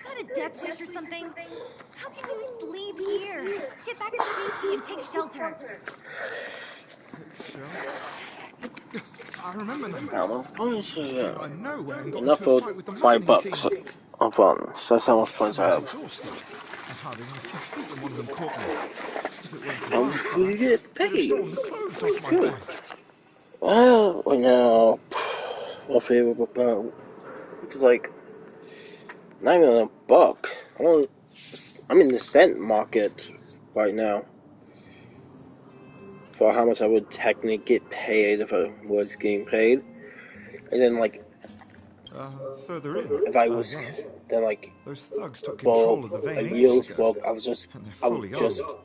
got a death wish or something? How can you sleep here? Get back to safety and take shelter. I remember them. I nowhere and got enough into a for fight with the $5 mining team. of funds. That's how much points I I was have. exhausted. I hardly got a few feet when one of them caught me. If it weren't for How wildfire, do you get I'd have paid? stolen the clothes off my Good. back. Well, now, my favorite about because like not even a buck. I'm in the cent market right now for how much I would technically get paid if I was getting paid, and then like Further in, if I I was guess. then like Those thugs took for control of the a vein ages year's ago. work, I would Fully just armed.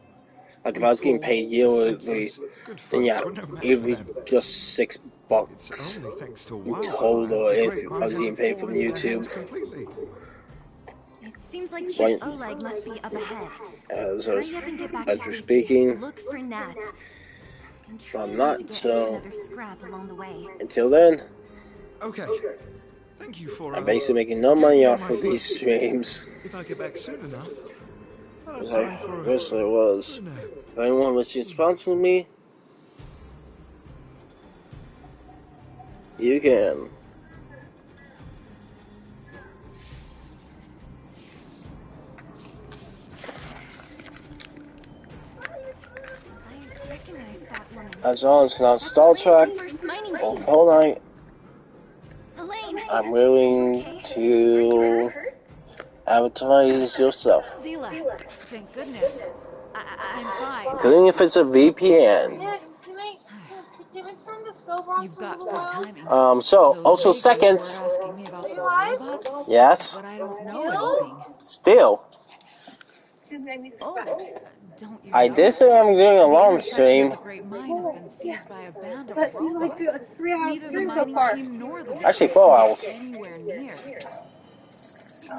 like if I was getting People, paid yearly, defenseless, good then folks yeah, were no match it'd for be them. just $6 It's only thanks to in wildfire total the if Great I Mine was getting hasn't paid fallen from into their hands YouTube. completely. It seems like Chief Right. Oleg must be up ahead. As Hurry up and get back we're to safety. speaking, Look for Nat. And try I'm not to not, get so another scrap along the way. until then, Okay. Thank you for I'm basically making no money off of these streams. If I get back soon enough, I'll As have I time for wish I was. If anyone was responsible for me, you can. I recognize that woman. As long as it's not Star Trek or Fortnite, I'm willing to advertise your stuff. Zila, thank goodness. I'm fine. Including if it's a VPN. You've got good timing. So, Those also vagrants seconds. were asking me about the robots. Yes. But I don't know anything. Still. Oh, don't you I know? did say I'm doing a The long intersection of stream. the Great Mine has been seized by a band of But you robots. do a 3-hour Neither the stream so mining far. team nor the Actually, vagrants 4 can hours. get anywhere near.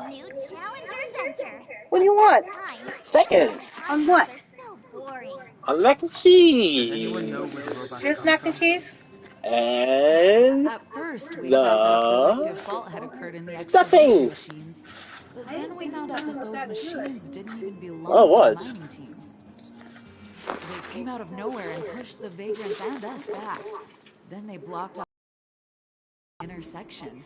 New Challenger Center. What do you want? Time. Seconds. On what? They're so boring. On mac and Does cheese. anyone know where the robots Just come mac and from? cheese? And At first, we thought that a collective the fault had occurred in the stuffing. excavation machines. But then we found out that those machines didn't even Oh, belong it to the was. mining team. They came out of nowhere and pushed the vagrants and us back. Then they blocked off the intersection.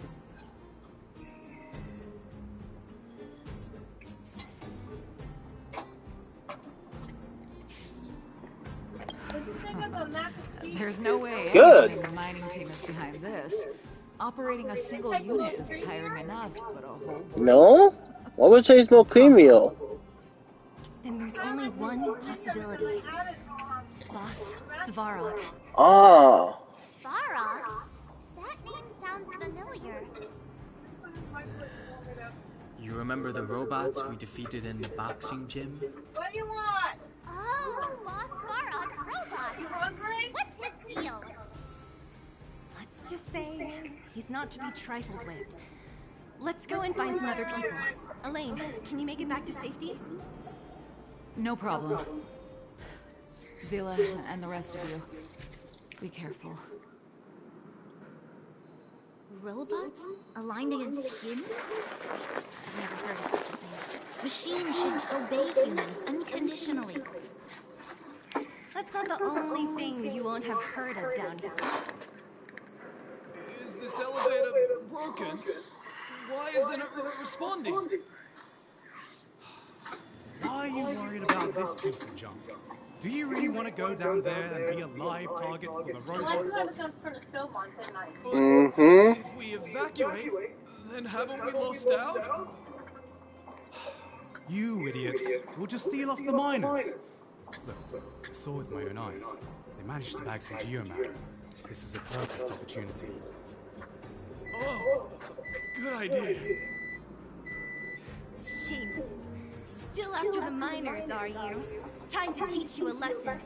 There's no way Good. anyone in the mining team is behind this. Operating a single unit is tiring enough, but a whole No? Why would say it's more premium? Then there's only one possibility. Boss Svarog. Ah. Svarog? That name sounds familiar. You remember the robots we defeated in the boxing gym? What do you want? Oh, Boss Svarog's robot. You hungry? What's his deal? Let's just say he's not to be trifled with. Let's go and find some other people. Elaine, can you make it back to safety? No problem. Zila and the rest of you, be careful. Robots aligned against humans? I've never heard of such a thing. Machines should obey humans unconditionally. That's not the only thing you won't have heard of down here. Is this elevator broken? Why isn't it responding? Why are you worried about this piece of junk? Do you really want to go down there and be a live target for the robots? Mm-hmm. If we evacuate, then haven't we lost out? You idiots. We'll just steal off the miners. Look, I saw with my own eyes. They managed to bag some geomarrow. This is a perfect opportunity. Oh, good idea. Shameless. Still after the miners, are you? Time to teach you a lesson.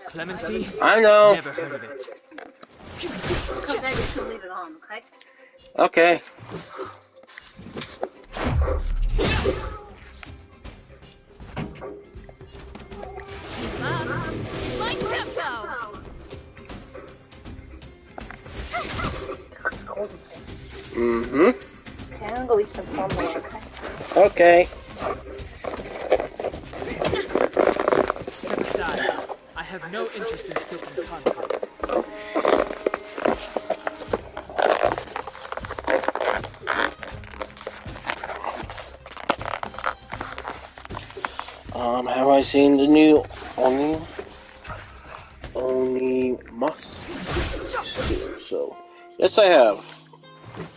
Clemency? I know. Never heard of it. Come back and leave it on, okay? Okay. Keep up. My tempo! Mm-hmm. Okay, I'm gonna go eat some somewhere, okay? Okay. Step aside. I have no interest in stoking conflict. Have I seen the new Only must? So, yes I have.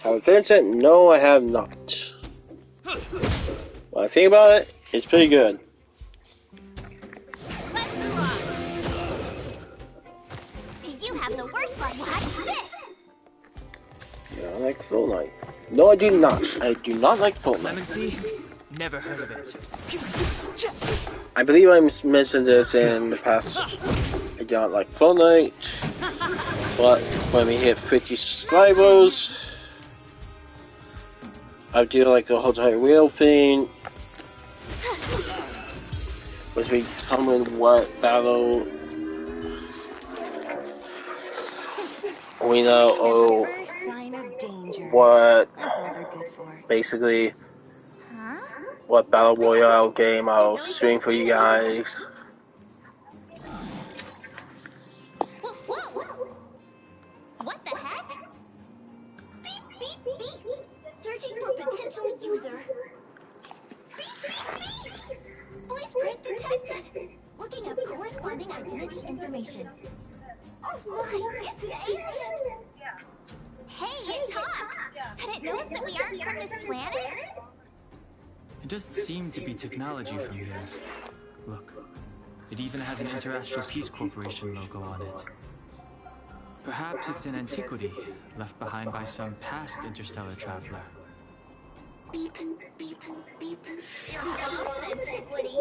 Have I finished it? No, I have not. When I think about it, it's pretty good. You have the worst luck. Watch this. Yeah, I like Fortnite. No, I do not. I do not like Fortnite. Clemency? Never heard of it. I believe I mentioned this in the past. I don't like Fortnite, but when we hit 50 subscribers, I do like the whole entire wheel thing. Which we determine what battle we know First sign of danger. what That's all they're good for. basically what battle royale game I'll stream for you guys. Whoa! What the heck? Beep, beep, beep. Searching for potential user. Beep, beep, beep. Voice print detected. Looking up corresponding identity information. Oh my, it's an alien! Hey, it talks! And it knows that we aren't from this planet? It doesn't seem to be technology from here. Look, it even has an Interastral Peace Corporation logo on it. Perhaps it's an antiquity left behind by some past interstellar traveler. Beep, beep, beep. It's an antiquity.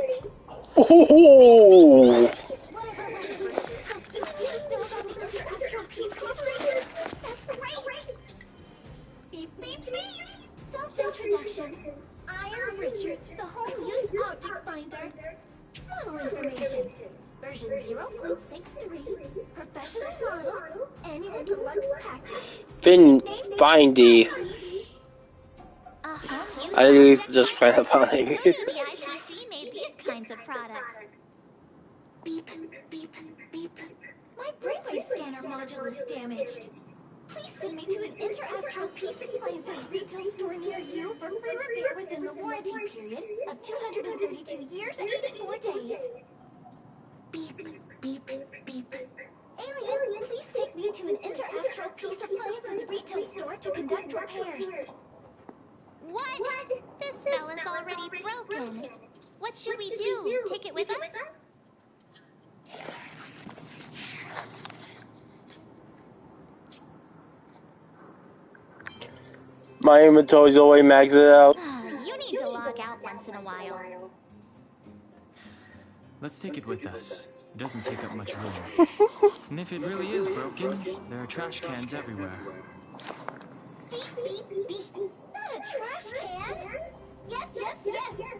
Oh! Whatever. So you please know about the Interastral Peace Corporation? That's great! Beep, beep, beep! Self-introduction. I am Richard, the home use object finder. Model information. Version 0.63. Professional model. Annual deluxe package. Findy. I just find about Who it. knew the IPC made these kinds of products? Beep, beep, beep. My brainwave scanner module is damaged. Please send me to an Interastral Peace Appliances retail store near you for free repair within the warranty period of 232 years and 84 days. Beep, beep, beep. Alien, please take me to an Interastral Peace Appliances retail store to conduct repairs. What? This spell is already broken. What should we do? Take it with us? My inventory's always maxed out. You need to log out once in a while. Let's take it with us. It doesn't take up much room. And if it really is broken, there are trash cans everywhere. Beep, beep, beep. Not a trash can. Yes.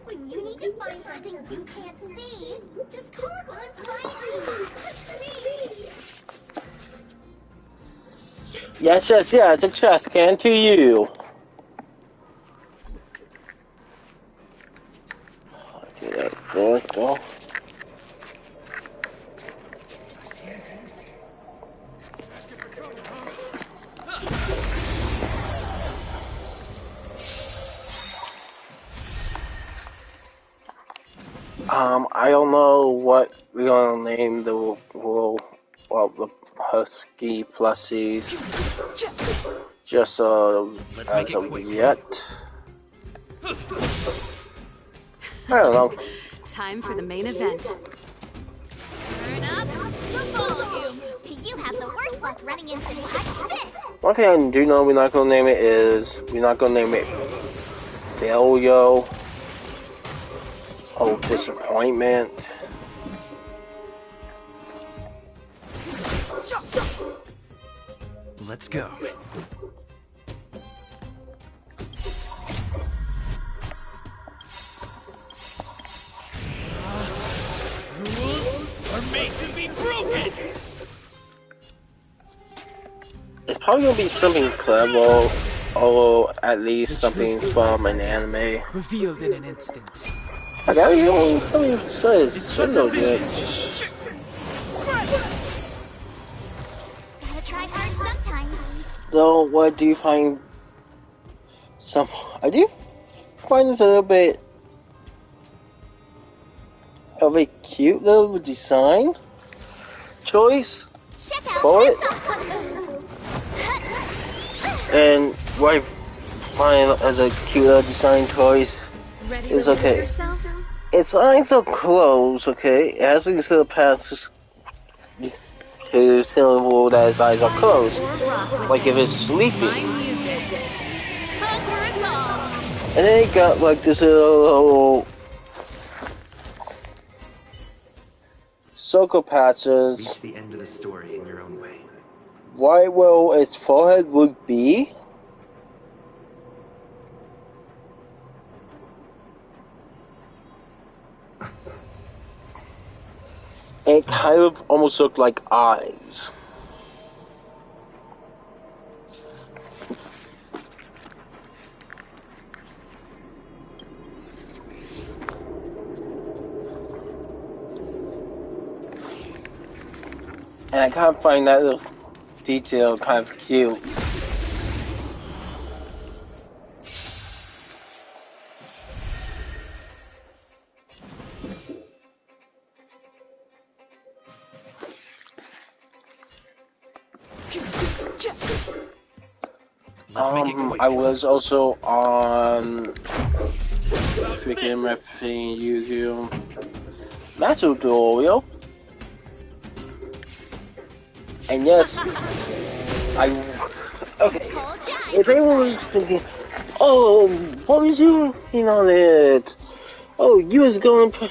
When you need to find something you can't see, just call upon Findy. That's me. Yes, a trash can to you. Do that first, though. I don't know what we're gonna name the the Husky plusies. Just as of yet. I don't know. Time for the main event. Turn up the volume. You have the worst luck running into me like this. One thing I do know we're not gonna name it is failure. Oh, disappointment. Let's go. Rules are made to be broken! It's probably gonna be something clever, or at least something from an anime. Revealed in an instant. I gotta get one. Something says so good. Gotta try hard sometimes. So, what do you find? I do find this a little bit of a cute little design choice for it. And what I find as a cute little design choice is okay. Its eyes are closed, okay? It has these little paths to symbol that its eyes are closed. Like if it's sleeping. And then it got like this little circle patches. Reach the end of the story in your own way. Why will its forehead would be? It kind of almost looked like eyes. And I kind of find that little detail kind of cute. I was also on freaking repping Yu-Gi-Oh! Battle Duel, and yes, okay. If anyone was thinking, oh, what was you on it? Oh, you was going to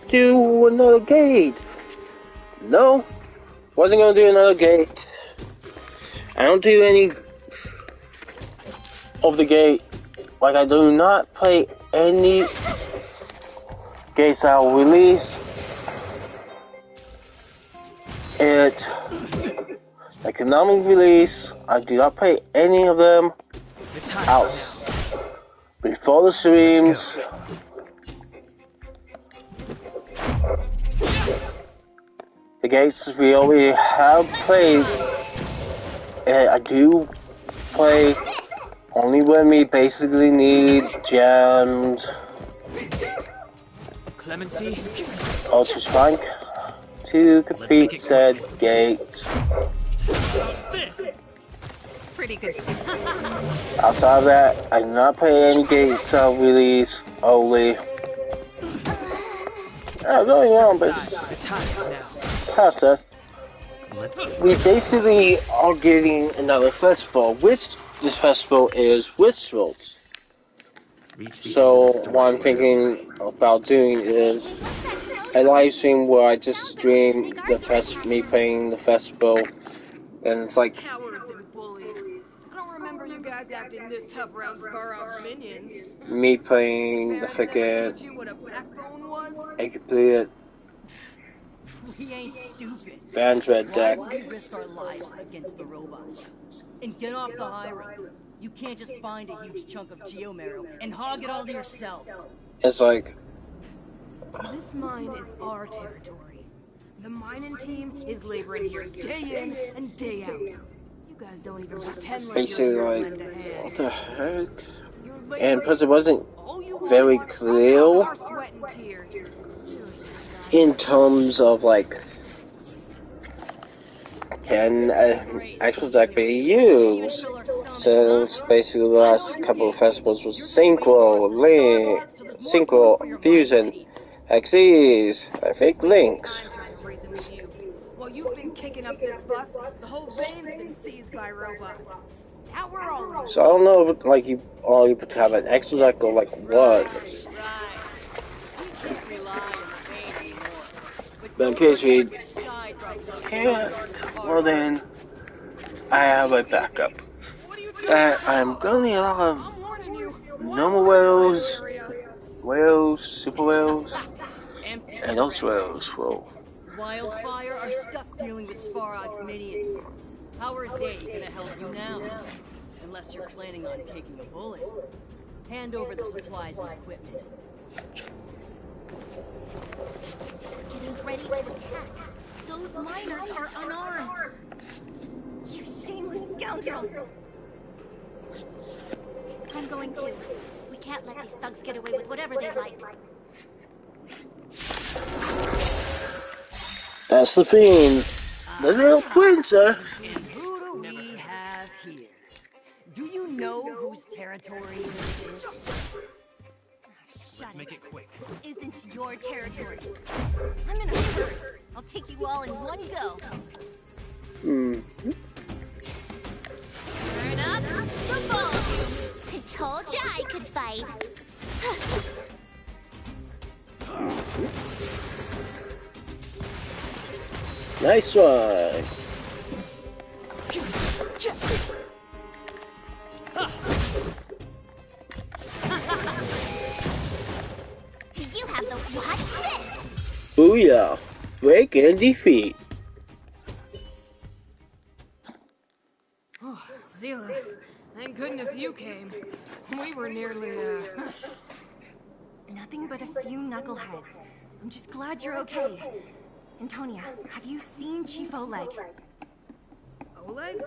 do another gate. No, wasn't going to do another gate. I don't do any of the gate. Like, I do not play any gates that will release it. Economic release, I do not play any of them else. Before the streams, the gates we already have played, I do play only when we basically need gems, Clemency, Ultra Strike to complete said gates. Pretty good. Outside of that, I do not play any gates of release only. Going on, but it's process. We basically are getting another festival, which this festival is Witchfolds. So what I'm thinking about doing is a live stream where I just stream the me playing the festival, and it's like Cowards and bullies. I don't remember you guys acting this tough around Svarog's minions. me playing the freaking Teach you what a backbone was? a completed We ain't stupid. Bandred deck. Why would we risk our lives against the robots? And get off the highway. You can't just find a huge chunk of geomarrow and hog it all to yourselves. It's like This mine is our territory. The mining team is laboring here day in and day out. You guys don't even pretend like basically you're like lend a hand. what the heck? And because it wasn't very clear in terms of like can actual deck be used, since basically the last couple of festivals was Synchro, Link, Synchro, Fusion, XEs, I think Links. While you've been kicking up this fuss, the whole vein's been seized by robots. Now we're all So I don't know if like you all you could have an extra deck or like what. But in case we can't, well then, I have a backup. I'm gonna need a lot of normal whales, super whales, and ultra whales for. Wildfire are stuck dealing with Svarog's minions. How are they gonna help you now? Unless you're planning on taking a bullet. Hand over the supplies and equipment. Getting ready to attack. Those miners are unarmed. You shameless scoundrels! I'm going to. We can't let these thugs get away with whatever they like. That's the thing. The little princess. And who do we have here? Do you know whose territory this is? Let's make it quick. This isn't your territory. I'm in a hurry. I'll take you all in one go. Turn up the volume. I told ya I could fight. Nice one. You have the watch this. Booyah. Break and defeat. Oh, Zila, thank goodness you came. We were nearly, Nothing but a few knuckleheads. I'm just glad you're okay. Antonia, have you seen Chief Oleg? Oleg?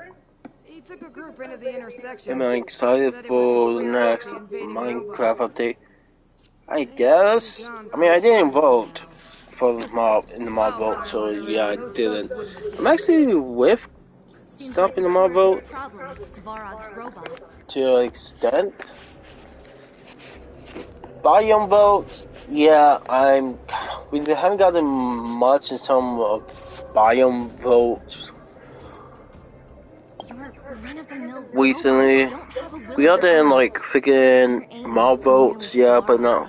He took a group into the intersection. Am I excited for the next Minecraft update? I guess. I mean, I didn't vote for the mob in the mob vote, so yeah, I didn't. I'm actually with stopping the mob vote problem is Svarog's robots. to an extent. Biome votes, yeah, we haven't gotten much in terms of biome votes Your run-of-the-mill recently. robots don't have a will We of are their in own. like freaking mob votes, yeah, but no.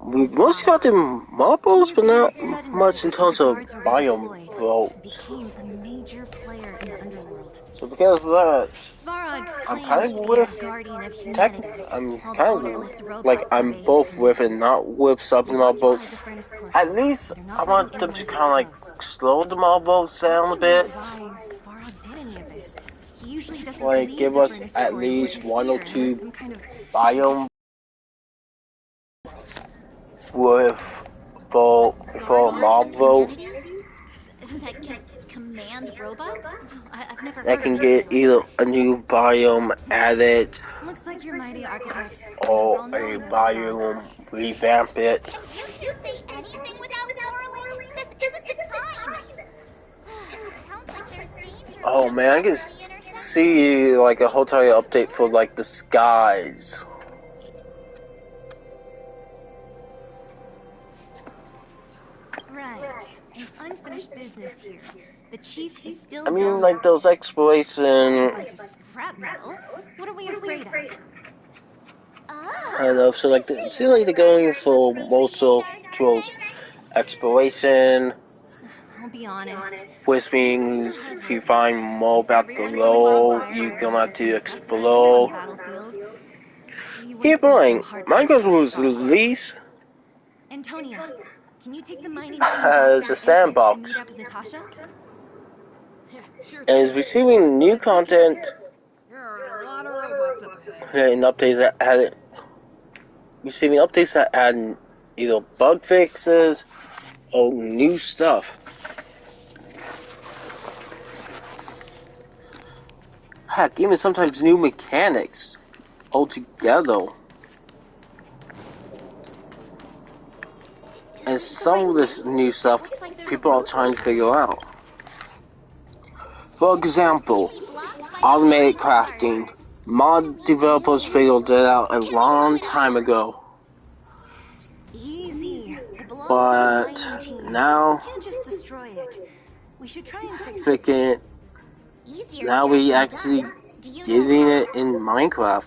We mostly got the mob votes, but not much in terms of biome votes. Became a major player in the underworld. So because of that, Svarog I'm claims kind to of be a with guardian of tech. humanity. I'm While the kind ownerless of robots like I'm obey both his with and commands. not with stopping mob votes. The furnace core At shop. least They're I not want letting them to anyone kind of get like close. slow the mob votes down a bit. Why Svarog did any of this? He usually doesn't Like leave give the us furnace at core least to one or interfere two unless some kind of biome with for mob vote That can command robots? I've never that heard can of get anything either like a new biome added Looks like your mighty architects or all a knowing as biome revamp it. Can you two say anything without quarreling? This isn't the time! Sounds like there's danger Oh near man, I can Guardian or something. see like a whole entire update for like the skies. Right. There's unfinished business here. The chief is still I mean, down like those a exploration. bunch of scrap metal. What are we afraid of? I don't know. So like, it seems like they're going for most of those exploration, I'll be honest. which means if you find more back below, you're gonna have to explore. Keep in mind, Minecraft was released Antonia, can you take the mining team back as a that entrance and sandbox meet up with Natasha? Yeah, sure. and is receiving new content There are a lot of robots up ahead. and updates that add receiving updates that add either bug fixes or new stuff. Heck, even sometimes new mechanics altogether. And some of this new stuff people are trying to figure out. For example, automated crafting. Mod developers figured it out a long time ago. Easy. It belongs But to the mining team. now, We can't just destroy it. We should try and fix freaking, now we actually getting it in Minecraft.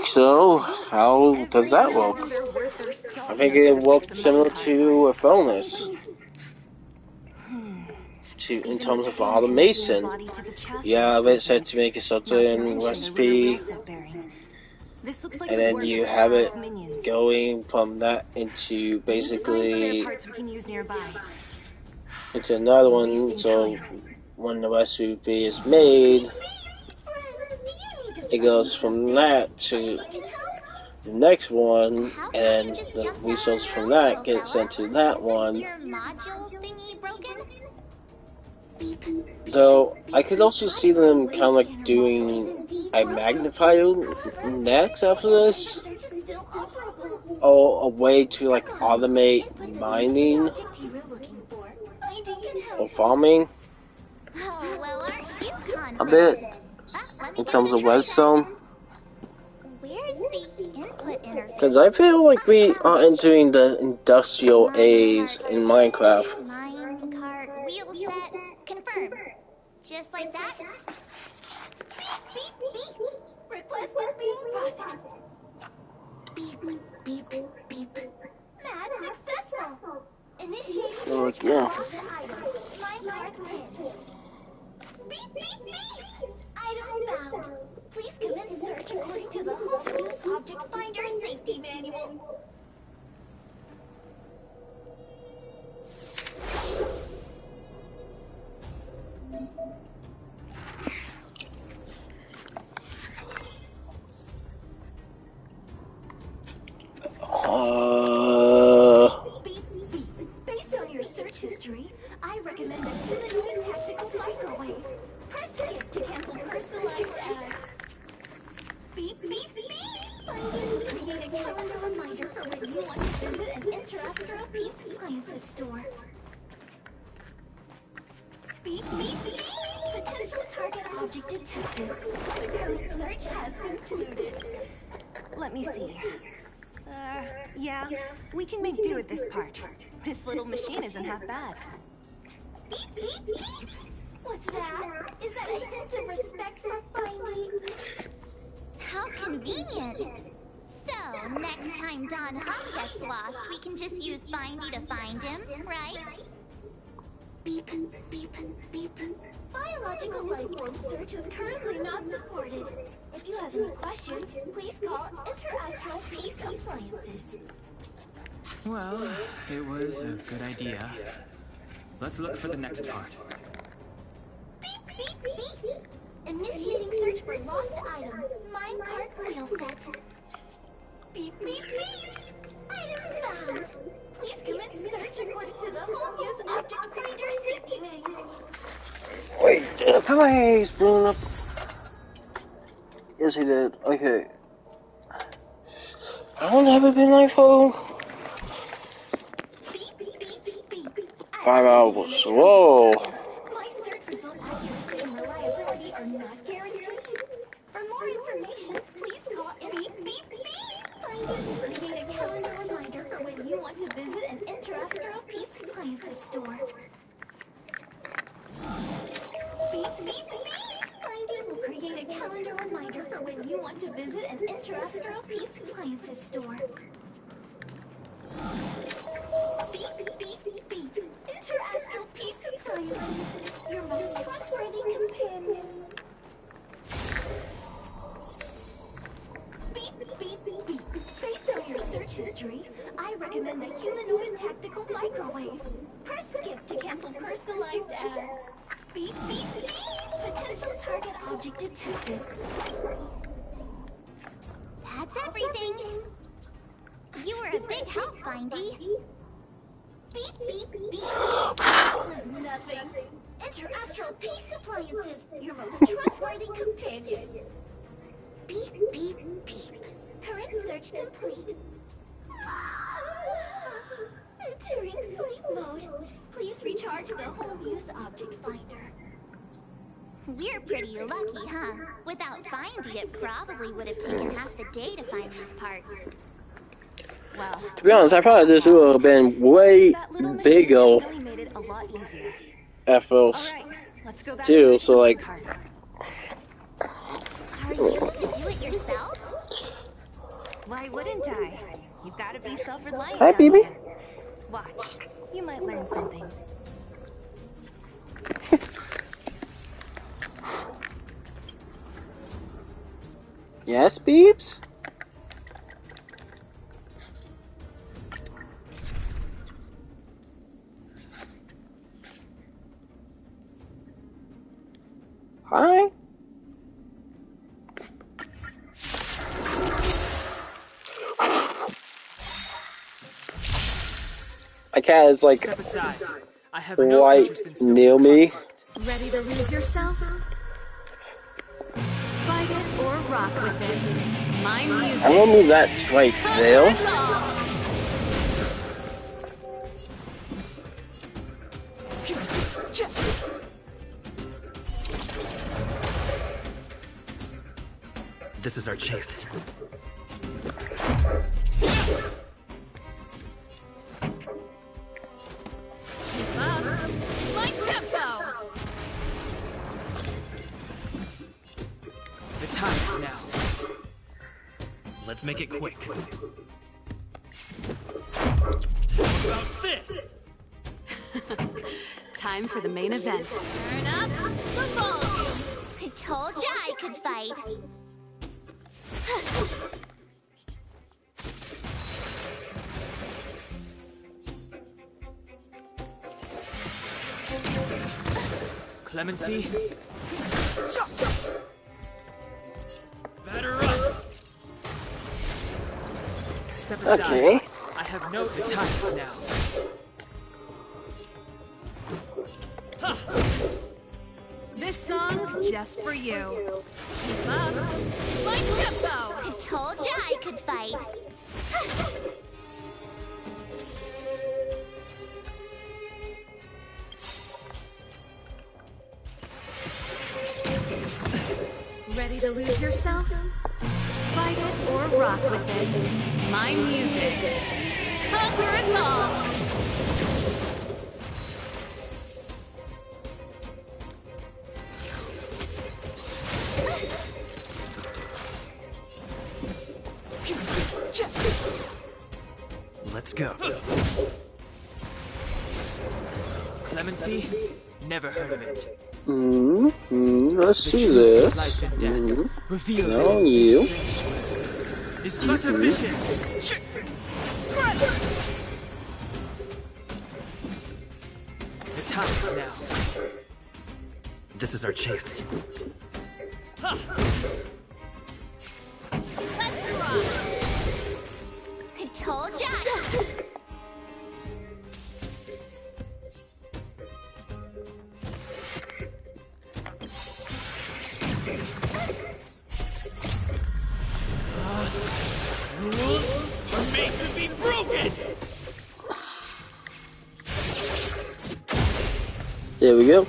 So, how does that work? I think it works similar to a furnace. In terms of automation. You have it set to make a certain recipe, and then you have it going from that into basically into another one. So when the recipe is made, it goes from that to the next one, and the resources from that get sent to that one. Your module thingy broken? Though I could also see them kind of like doing a magnifier next after this, or a way to like automate mining or farming Oh, well, aren't you a bit in terms of redstone. Where's the input interface? Because I feel like we are entering the industrial age in Minecraft. Minecart wheel set confirm. Just like that. Beep, beep, beep. Request is being processed. Beep, beep, beep. Match successful. Initiating search for lost item. Minecart pin. Beep, beep, beep. Item found. Please commence search according to the Home Use Object Finder Safety Manual. Based on your search history, I recommend a humanoid tactical microwave. Press skip to cancel personalized ads. Beep, beep, beep! Create a calendar reminder for when you want to visit an Interastral Peace Appliances store. Beep, Potential target object detected. The current search has concluded. Let me see. Yeah, we can make do with this part. This little machine isn't half bad. Beep, beep, beep. What's that? Is that a hint of respect for Findy? How convenient. So, next time Don Hum gets lost, we can just use Findy to find him, right? Beep, beep, beep. Biological life form search is currently not supported. If you have any questions, please call Interastral Peace Appliances. Well, it was a good idea. Let's look for the next part. Beep, beep, beep. Initiating search for lost item. Minecart wheel set. Beep, beep, beep. Item found. Please commence search according to the home use object finder safety manual. Wait, how my eyes blown up? Yes, he did. Okay. I don't have a midnight phone. 5 hours. Whoa. My search result accuracy and reliability are not guaranteed. For more information, please call beep, beep, beep. Findy will create a calendar reminder for when you want to visit an Interastral Peace Appliances store. Beep, beep, beep. Findy will create a calendar reminder for when you want to visit an Interastral Peace Appliances store. Beep, beep, beep. Interastral Peace Appliances, your most trustworthy companion. Beep, beep, beep. Based on your search history, I recommend the humanoid tactical microwave. Press skip to cancel personalized ads. Beep, beep, beep. Potential target object detected. That's everything. You were a big help, Findy. Beep, beep, beep. That was nothing. Interastral Peace Appliances, your most trustworthy companion. Beep, beep, beep. Current search complete. Entering sleep mode. Please recharge the home use object finder. We're pretty lucky, huh? Without Findy, it probably would have taken half the day to find these parts. Well, To be honest, I thought this would have been way bigger really made it a lot easier. at first, All right, let's go back too. and So like, Are you gonna do it yourself? Why wouldn't I? You've got to be self-reliant. Hi, down baby. here. Watch, you might learn something. yes, beeps. Hi. My cat is like Step aside. I have no right interest in stoking near me. Ready to lose yourself? Fight it or rock with it. My music. I'm gonna move that right there. That's all. This is our chance. Keep up. My tempo. The time is now. Let's make it quick. How about this? Time for the main event. Turn up the volume. I told ya I could fight. Clemency. Batter up. Step aside. Okay. I have no. The time is now. This song's just for you. Keep up. My tempo. I told ya I could fight. Ready to lose yourself? Fight it or rock with it. My music. Conquer us all! Let's go. Clemency? Never heard of it. Let's see this. No, you. Is but a vision. The time is now. This is our chance. Let's rock! I told ya! Rules are made to be broken! There we go.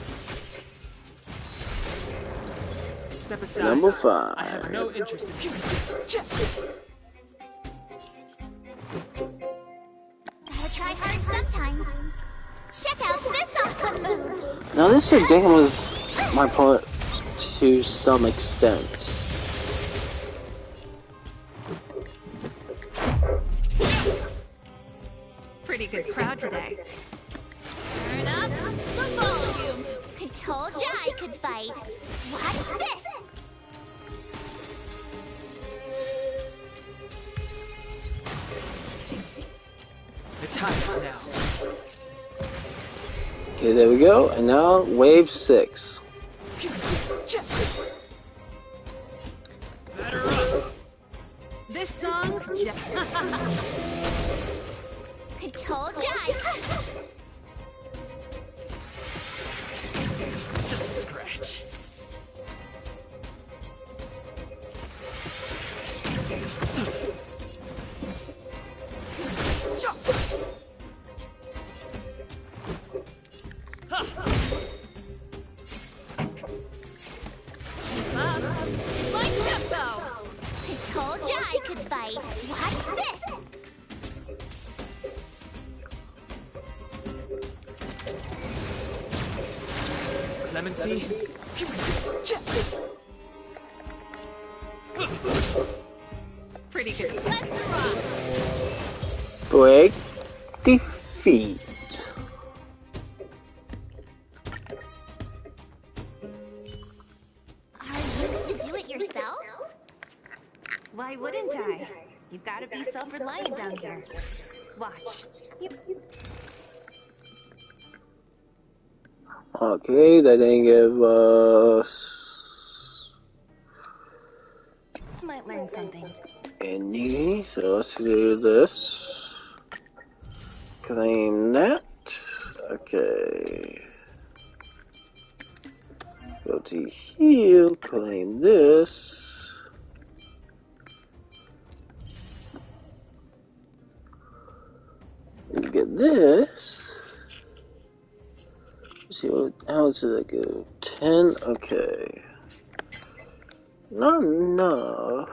Step aside. Number 5. I have no interest in you. Gotta try hard sometimes. Check out this awesome move! Now this game was my part to some extent. Pretty good crowd today. Turn up the volume! I told ya I could fight. Watch this! The time is now. Okay, there we go. And now wave 6. This song's just... I told ya I could. Just a scratch. Keep up. My tempo! I told ya I could fight. Watch this! Clemency? Pretty good. Let's rock! Break defeat. Are you gonna do it yourself? Why wouldn't I? You've got to be self-reliant down here. Watch. Okay, that didn't give us Might learn something. any. So let's do this. Claim that. Okay. Go to heal. Claim this. Get this. Let's see what, how does it go? 10. Okay. Not enough.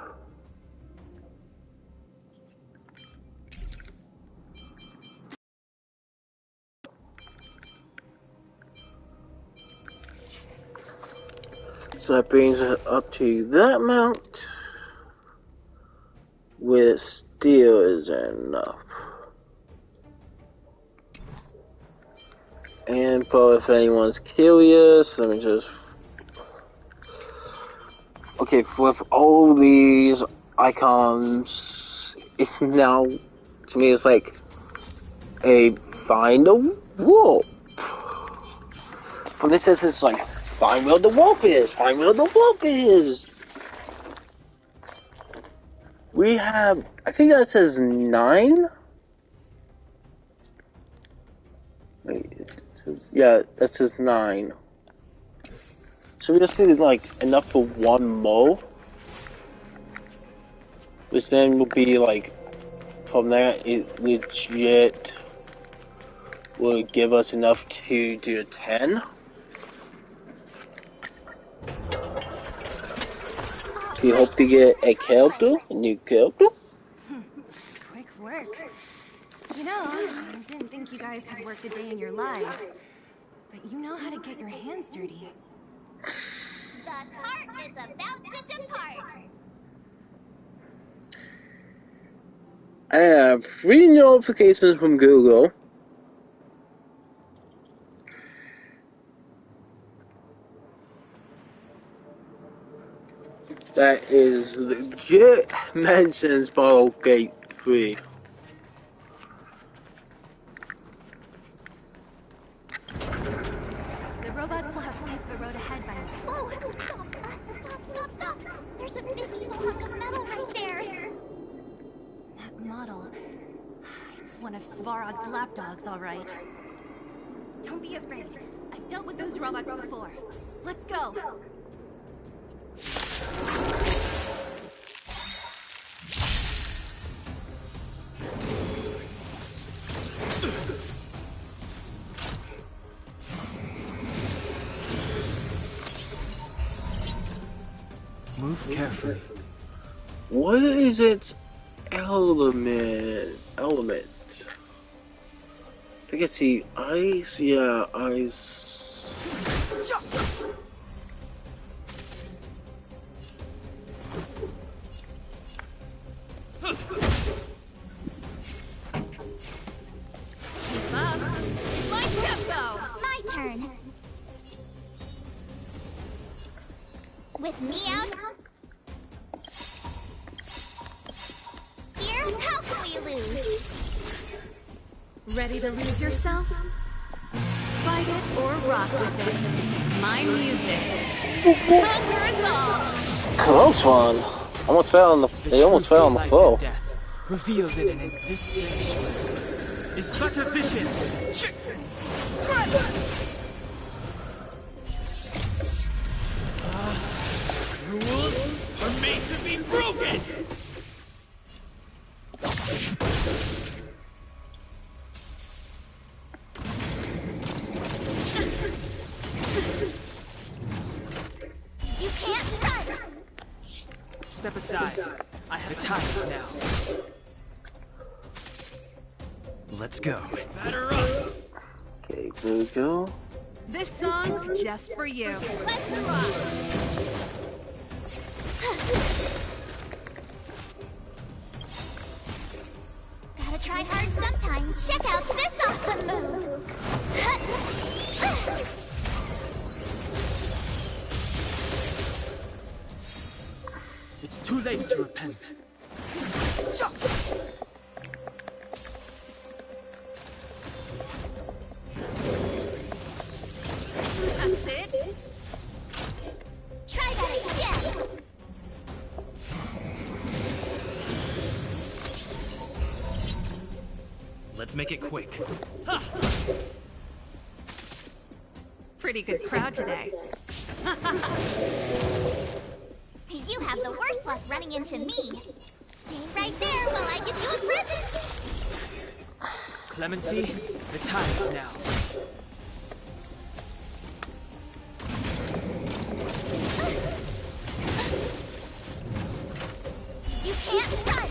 So that brings it up to that amount, which still isn't enough. And for if anyone's curious, let me just... Okay, with all these icons, it's now, to me, it's like a find a wolf. But this says it's like, find where the wolf is, find where the wolf is. We have, I think that says 9. Wait, it says, yeah, that says 9. So we just need like enough for one more. Which then will be like, from there, it legit will give us enough to do 10. you hope to get a character, a new character? Quick work. You know, I didn't think you guys had worked a day in your lives, but you know how to get your hands dirty. The cart is about to depart. I have 3 notifications from Google. That is legit mentions Bottle Gate 3. The robots will have seized the road ahead by now. Oh, stop. There's a big evil hunk of metal right there. That model. It's one of Svarog's lapdogs, all right. Don't be afraid. I've dealt with those robots before. Let's go. Move carefully. What is its element? I think it's the ice. Yeah, ice. Keep up. My tempo. My turn. With me out. Here, how can we lose? Ready to lose yourself? Fight it or rock with it. My music. Conquer us all. Close one. Almost fell on the. They almost fell on the floor. Revealed in this sanctuary is but a vision. Rules are made to be broken! You can't run! Step aside. I have time now. Let's go. Batter up! Okay, there we go. This song's just for you. Let's rock! Gotta try hard sometimes. Check out this awesome move! It's too late to repent. That's it. Try that again! Let's make it quick. Pretty good crowd today. You have the worst luck running into me. Stay right there while I give you a present. Clemency, the time is now. You can't run.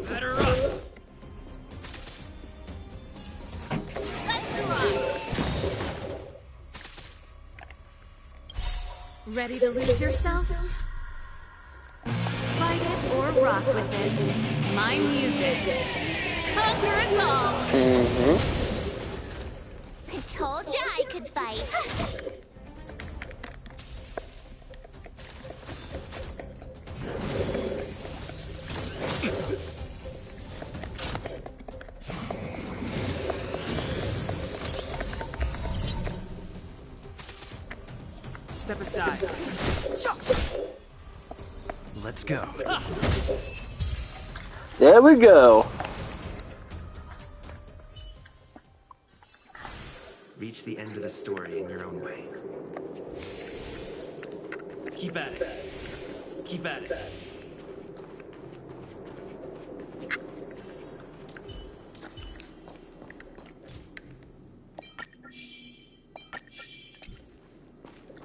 Batter up! Let's rock. Ready to lose yourself? Fight it or rock with it. My music. Conquer us all. I told ya I could fight. Step aside. Let's go. There we go. Reach the end of the story in your own way. Keep at it. Keep at it.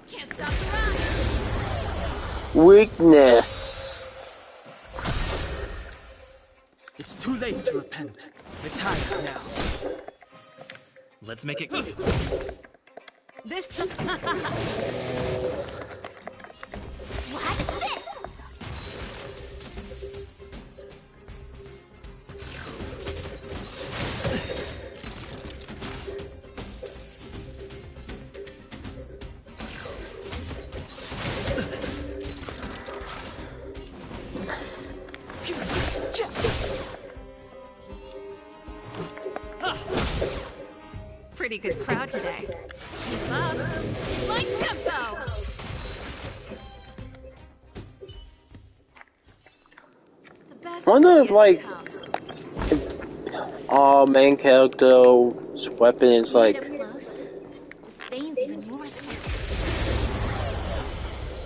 Can't stop the ride. Weakness. It's too late to repent. The time is now. Let's make it. This. Watch this. Pretty good crowd today. Keep up. My tempo! The best Wonder is if, yet like, to come. our main character's weapon is Right like up close. This vein's even more scary.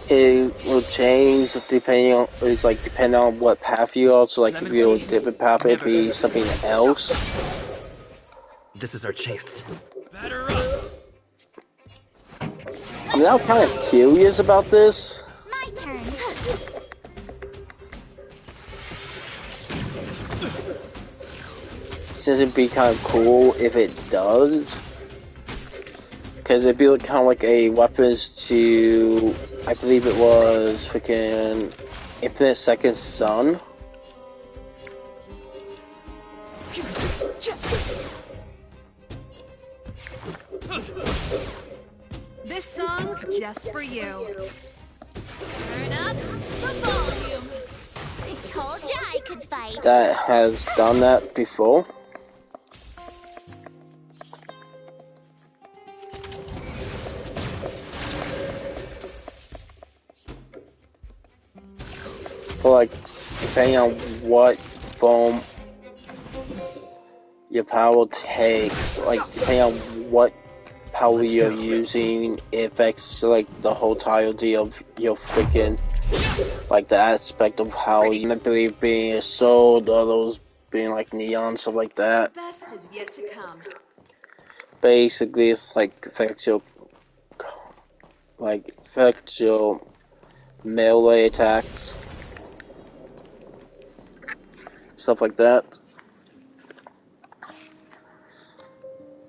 it will change depending on depending on what path you are. So like if you're a different path, it'd be something else. This is our chance. Batter up. I'm now kind of curious about this. My turn. Since it'd be kind of cool if it does. Because it'd be like, kind of like a weapons to, I believe it was freaking Infinite Second Son. This song's just for you. Turn up the volume. I told ya I could fight. That has done that before. But like, depending on what form your power takes, like depending on what power you're using, it affects like the whole entirety of your freaking, like the aspect of how you believe being a sword, or those being like neon, stuff like that. The best is yet to come. Basically, it's like affects your melee attacks, stuff like that.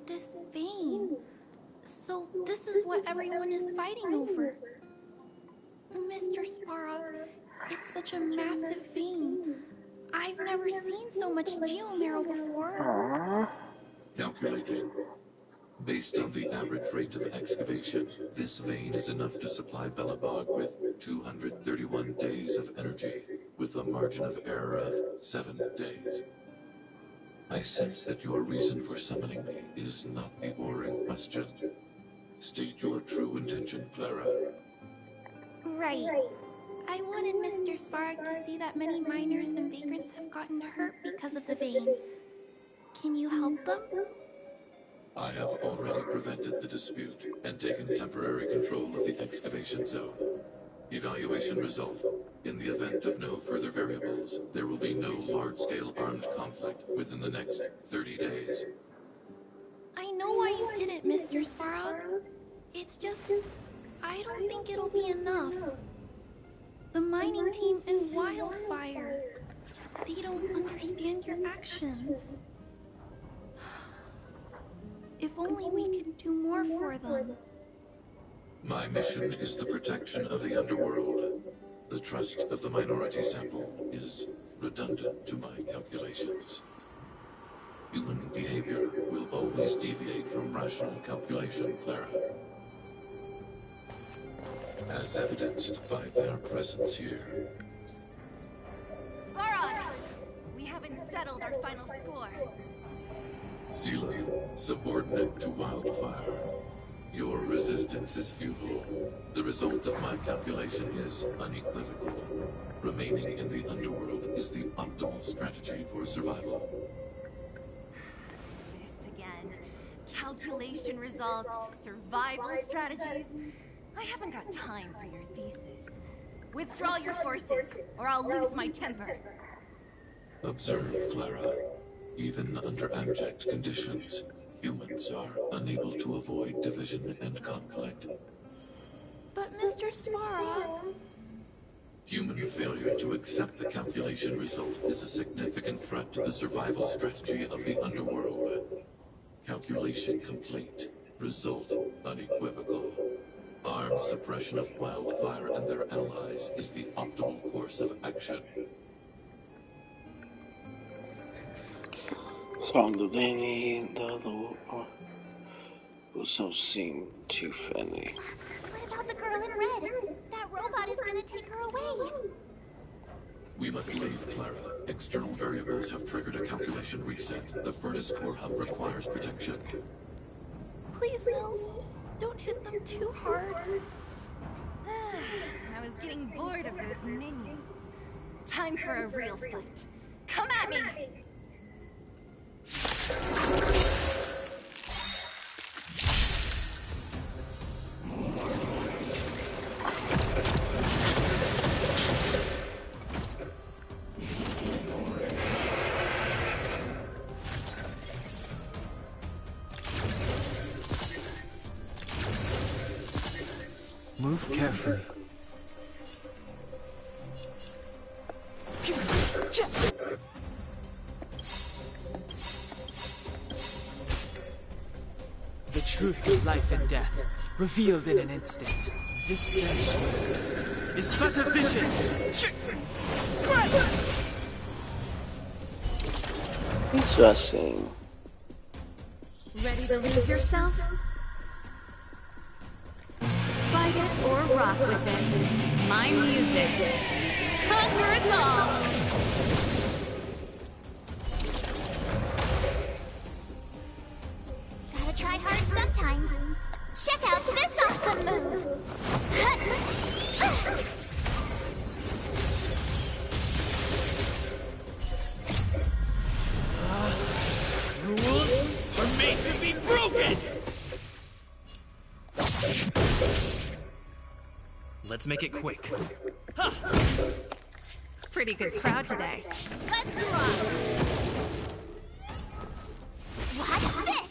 This vein. So this is what everyone is fighting over. Mr. Sparrow, it's such a massive vein. I've never seen so much geomarrow before. Calculating. Based on the average rate of excavation, this vein is enough to supply Belobog with 231 days of energy, with a margin of error of 7 days. I sense that your reason for summoning me is not the ore in question. State your true intention, Clara. Right. I wanted Mr. Svarog to see that many miners and vagrants have gotten hurt because of the vein. Can you help them? I have already prevented the dispute and taken temporary control of the excavation zone. Evaluation result. In the event of no further variables, there will be no large-scale armed conflict within the next 30 days. I know why you did it, Mr. Svarog. It's just, I don't think it'll be enough. The mining team in Wildfire, they don't understand your actions. If only we could do more for them. My mission is the protection of the underworld. The trust of the minority sample is redundant to my calculations. Human behavior will always deviate from rational calculation, Clara. As evidenced by their presence here. Svarog! We haven't settled our final score. Sela, subordinate to Wildfire. Your resistance is futile. The result of my calculation is unequivocal. Remaining in the underworld is the optimal strategy for survival. This again. Calculation results, survival strategies. I haven't got time for your thesis. Withdraw your forces, or I'll lose my temper. Observe, Clara. Even under abject conditions, humans are unable to avoid division and conflict. But Mr. Svarog... Human failure to accept the calculation result is a significant threat to the survival strategy of the underworld. Calculation complete. Result unequivocal. Armed suppression of Wildfire and their allies is the optimal course of action. Song do they also seem too friendly. What about the girl in red? That robot is gonna take her away. We must leave, Clara. External variables have triggered a calculation reset. The furnace core hub requires protection. Please, Mills, don't hit them too hard. I was getting bored of those minions. Time for a real fight. Come at me! Move carefully. The truth of life and death, revealed in an instant. This century is but a vision. Interesting. Ready to lose yourself? Fight it or rock with it. My music. Conquer us all! Gotta try hard sometimes. Check out this awesome move! Rules are made to be broken! Let's make it quick. Pretty good crowd today. Let's rock! Watch this!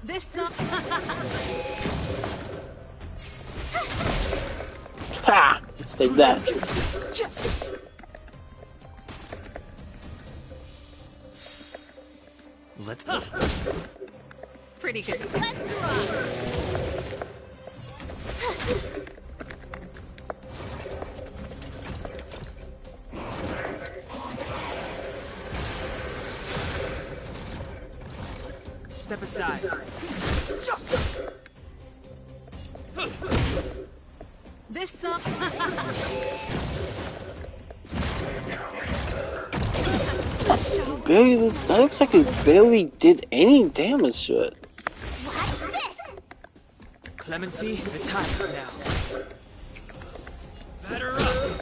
This song. Ha! Take that. Let's Pretty good. Let's rock! Step aside. This song. Barely, that looks like it barely did any damage to it. Watch this! Clemency, the time is now. Batter up!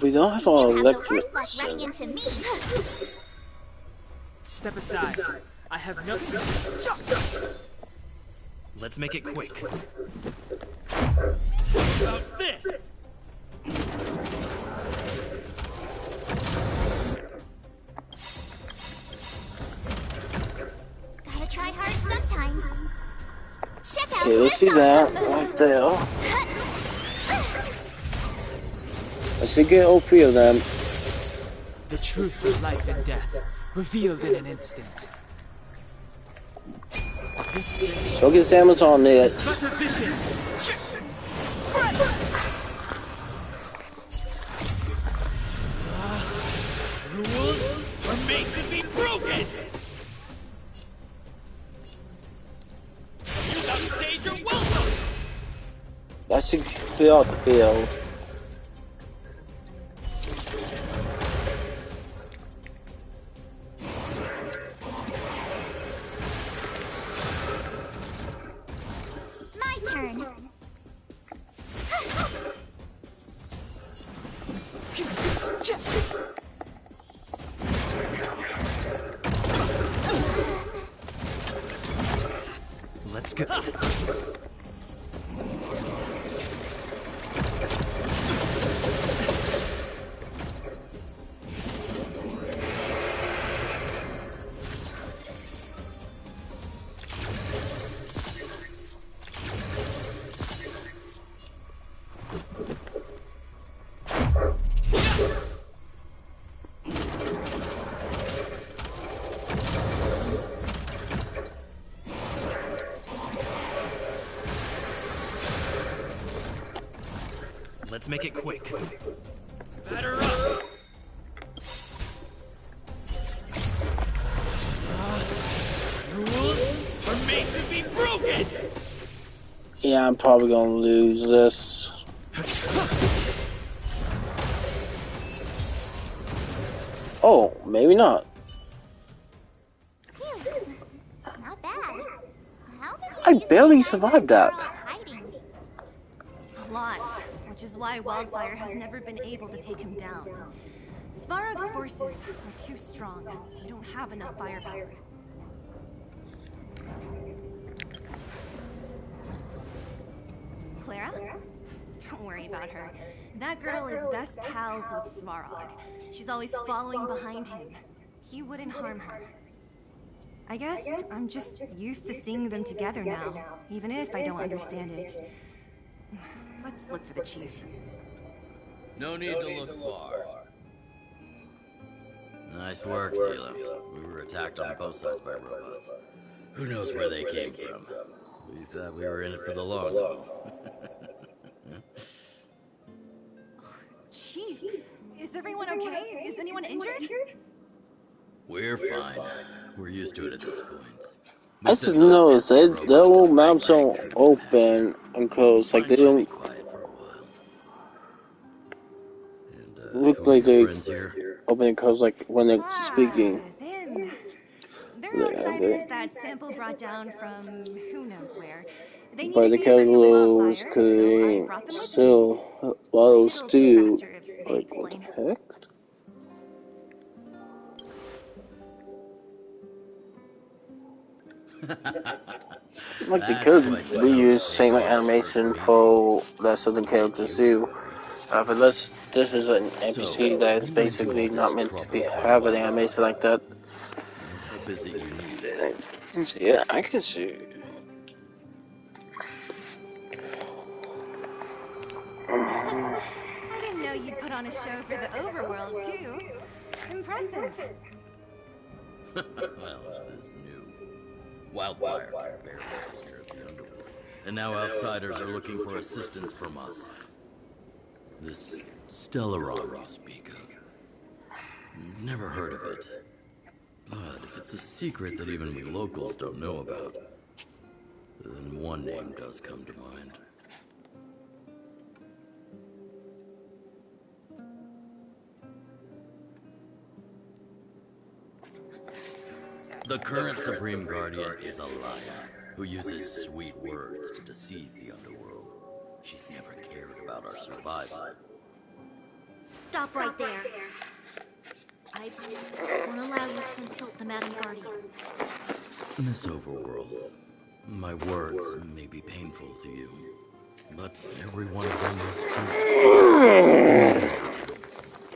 We don't have You our have the electric. worst luck running into me. Step aside. I have nothing. Let's make it quick. About this! Gotta try hard sometimes. Check out Okay, let's this do that awesome move. right there. Let's get all three of them. The truth of life and death, revealed in an instant. This century Focus damage on is it. but a vision. Rules are made to be broken! You outstayed your welcome! That should clear out the field. My turn. go. Let's make it quick. Batter up! Rules are made to be broken! Yeah, I'm probably gonna lose this. Oh, maybe not. Not bad. How many I barely survived that. A lot, which is why Wildfire has never been able to take him down. Svarog's forces are too strong. We don't have enough firepower. Clara? Don't worry about her. That girl is best pals with Svarog. She's always following behind him. He wouldn't harm her. I guess I'm just used to seeing them together now, even if I don't understand it. Let's look for the chief. No need to look far. Nice work, Zila. We were attacked on both sides by robots. Who knows where they came from? We thought we were in it for the long haul. Chief, is everyone okay? Is anyone injured? We're fine. We're used to it at this point. I just noticed that their little mouths don't open and close, like they don't look like they open and close like when they're speaking. Them. They're outsiders that Sample brought down from who knows where. They But the casuals could still bottles too. Like what the heck? Like they could reuse same animation for that certain characters do. But this is an NPC that is basically not meant to have an animation like that. How busy you need? Yeah, I can see. I didn't know you'd put on a show for the overworld, too. Impressive. Well, this is new. Wildfire can barely take care of the underworld. And now outsiders are looking for assistance from us. This Stellaron you speak of. Never heard of it. But if it's a secret that even we locals don't know about, then one name does come to mind. The current Supreme Guardian is a liar who uses sweet words to deceive the underworld. She's never cared about our survival. Stop right there. I won't allow you to insult the Madam Guardian. In this overworld, my words may be painful to you, but every one of them is true.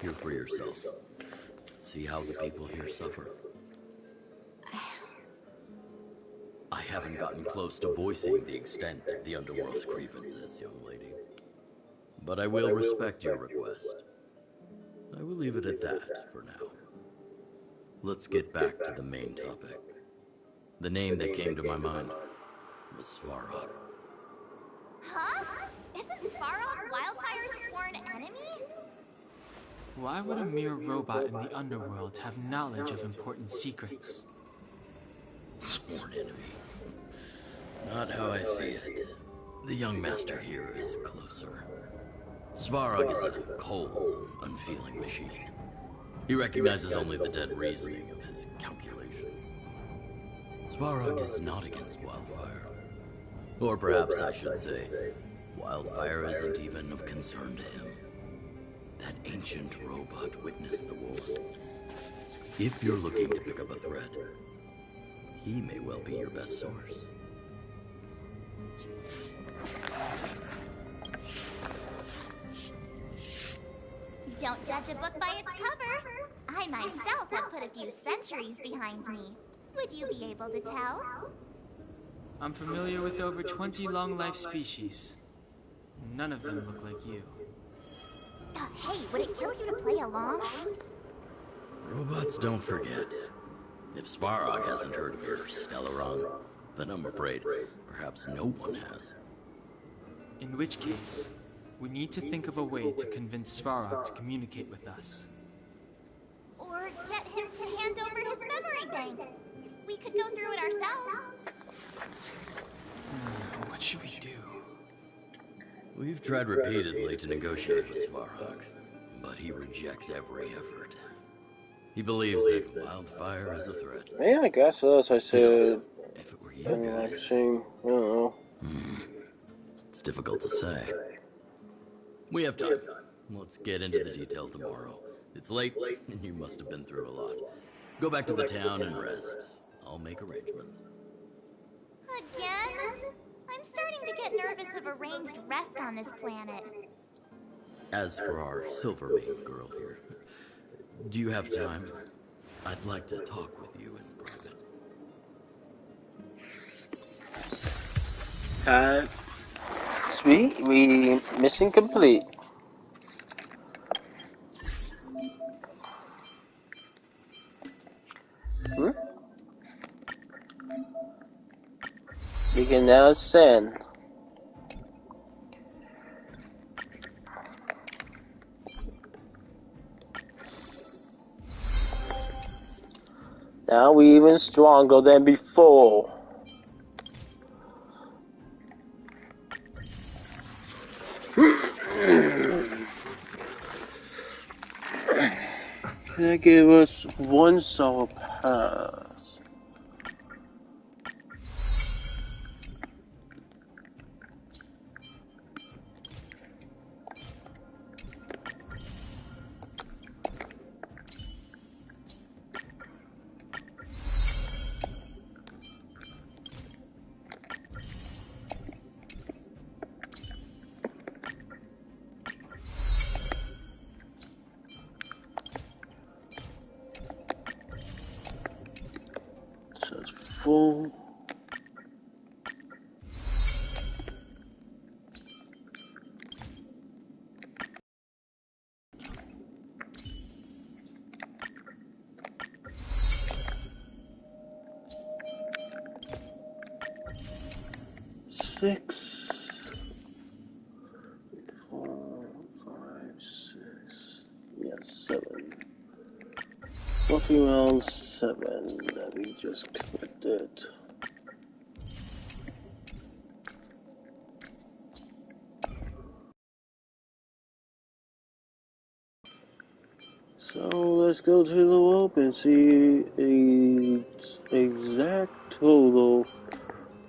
Hear for yourself. See how the people here suffer. I haven't gotten close to voicing the extent of the underworld's grievances, young lady. But I will respect your request. I will leave it at that for now. Let's get back to the main topic. The name that came to my mind was Svarog. Huh? Isn't Svarog Wildfire's sworn enemy? Why would a mere robot in the underworld have knowledge of important secrets? Sworn enemy. Not how I see it. The young master here is closer. Svarog is a cold, unfeeling machine. He recognizes only the dead reasoning of his calculations. Svarog is not against Wildfire. Or perhaps I should say, Wildfire isn't even of concern to him. That ancient robot witnessed the war. If you're looking to pick up a thread, he may well be your best source. Don't judge a book by its cover. I myself have put a few centuries behind me. Would you be able to tell? I'm familiar with over 20 long-life species. None of them look like you. Hey, would it kill you to play along? Robots don't forget. If Svarog hasn't heard of your Stellaron, then I'm afraid perhaps no one has. In which case, we need to think of a way to convince Svarog to communicate with us. Or get him to hand over his memory bank. We could go through it ourselves. What should we do? We've tried repeatedly to negotiate with Svarog, but he rejects every effort. He believes that wildfire is a threat. Yeah, I guess as I said, if it were you guys, I don't know. It's difficult to say. We have time. Let's get into the details tomorrow. It's late, and you must have been through a lot. Go back to the town and rest. I'll make arrangements. Again? I'm starting to get nervous of arranged rest on this planet. As for our Silvermane girl here, do you have time? I'd like to talk with you in private. Sweet, we mission complete. We can now ascend. Now we even stronger than before. That gave us 1 solar pass. Full. Six, 4, 5, 6. Yeah, 7. 4 females, 7 that we just collected. So let's go to the web and see a exact total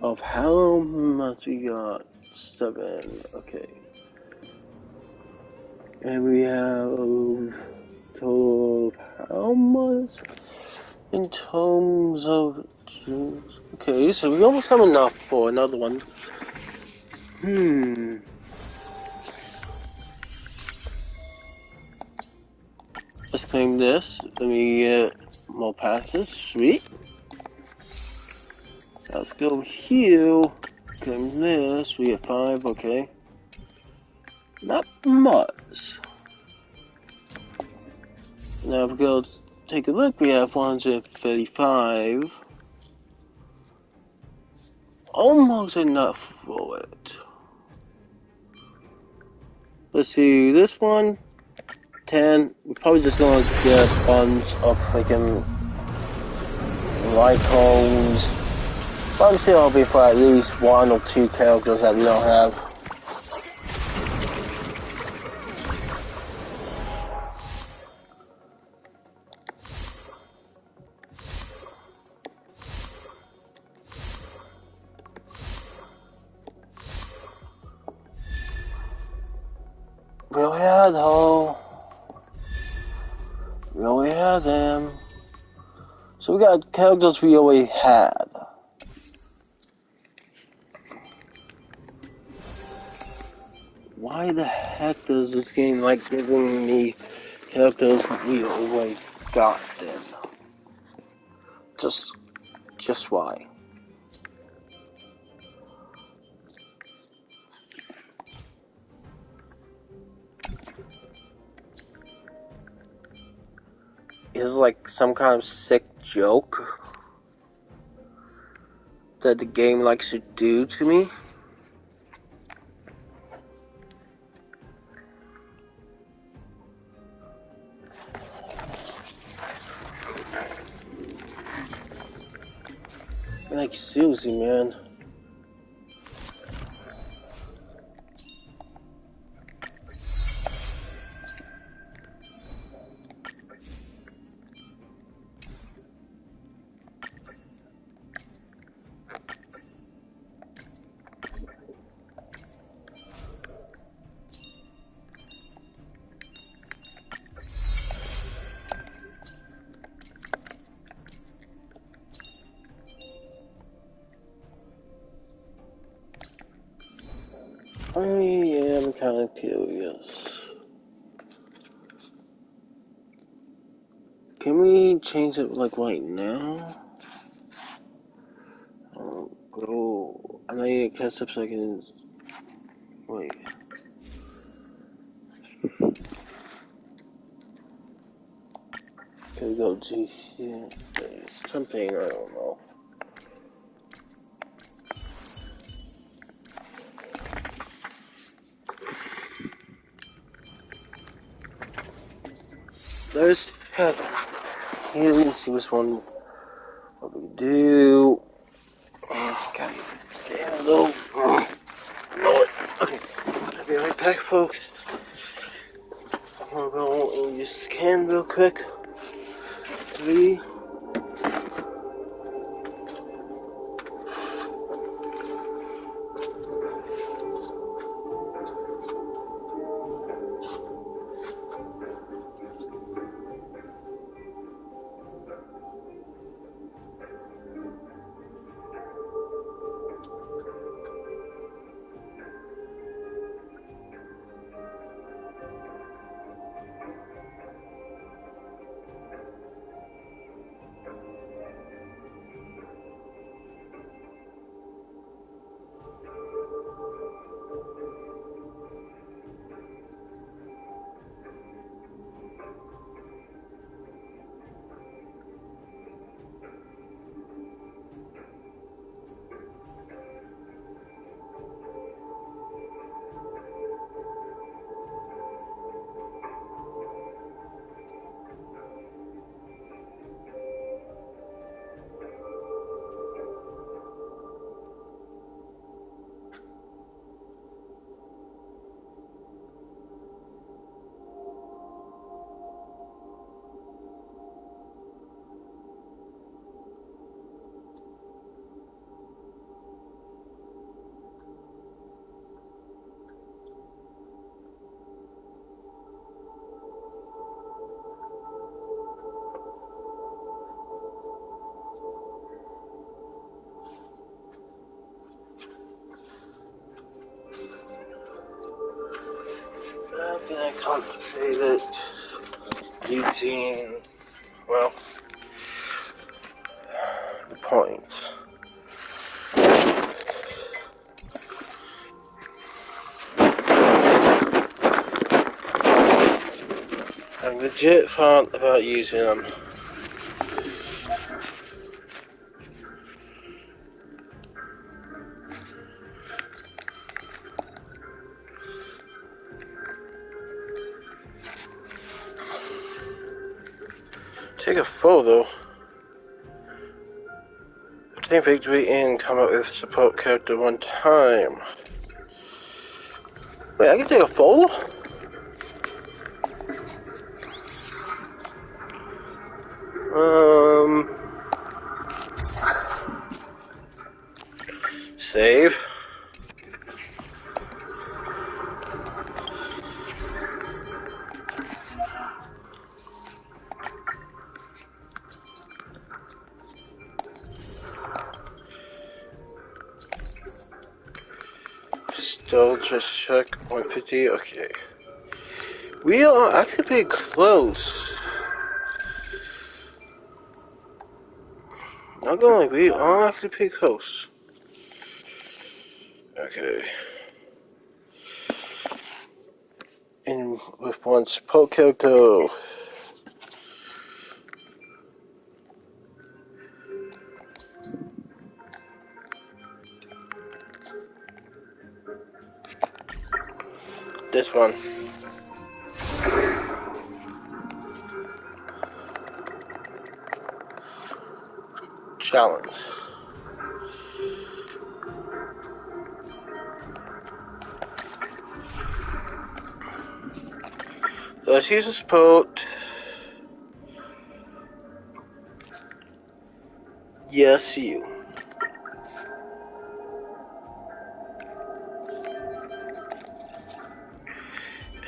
of how much we got. 7, okay. And we have a total of how much in terms of... Okay, so we almost have enough for another one. Let's claim this. Let me get more passes. Sweet. Let's go here. Claim this. We have 5, okay. Not much. Now if we go take a look, we have 135. Almost enough for it. Let's see, this one, 10. We're probably just gonna get buns of freaking light cones. But I'm sure I'll be for at least 1 or 2 characters that we don't have. Really had though. Really had them. So we got characters we already had. Why the heck does this game like giving me characters we already got then? Just why? Is like some kind of sick joke that the game likes to do to me? Like, seriously, man. I am kind of curious. Can we change it like right now? Oh, I need to catch up so I can. Wait. Can we go to here? Something, I don't know. There's here. Let's see which one. What we do? Okay, stand low. Lord. Okay, I'll be right back, folks. I'm gonna go and use the can real quick. 3. Then I concentrated using, well, the points. I legit thought about using them. Take a photo. Obtain victory and come up with support character one time. Wait, I can take a photo? Save. Still just check 150. Okay. We are actually pretty close. Not gonna lie, we are actually pretty close. Okay. And with one support character. This one. Challenge. Let's use a support. Yes, you.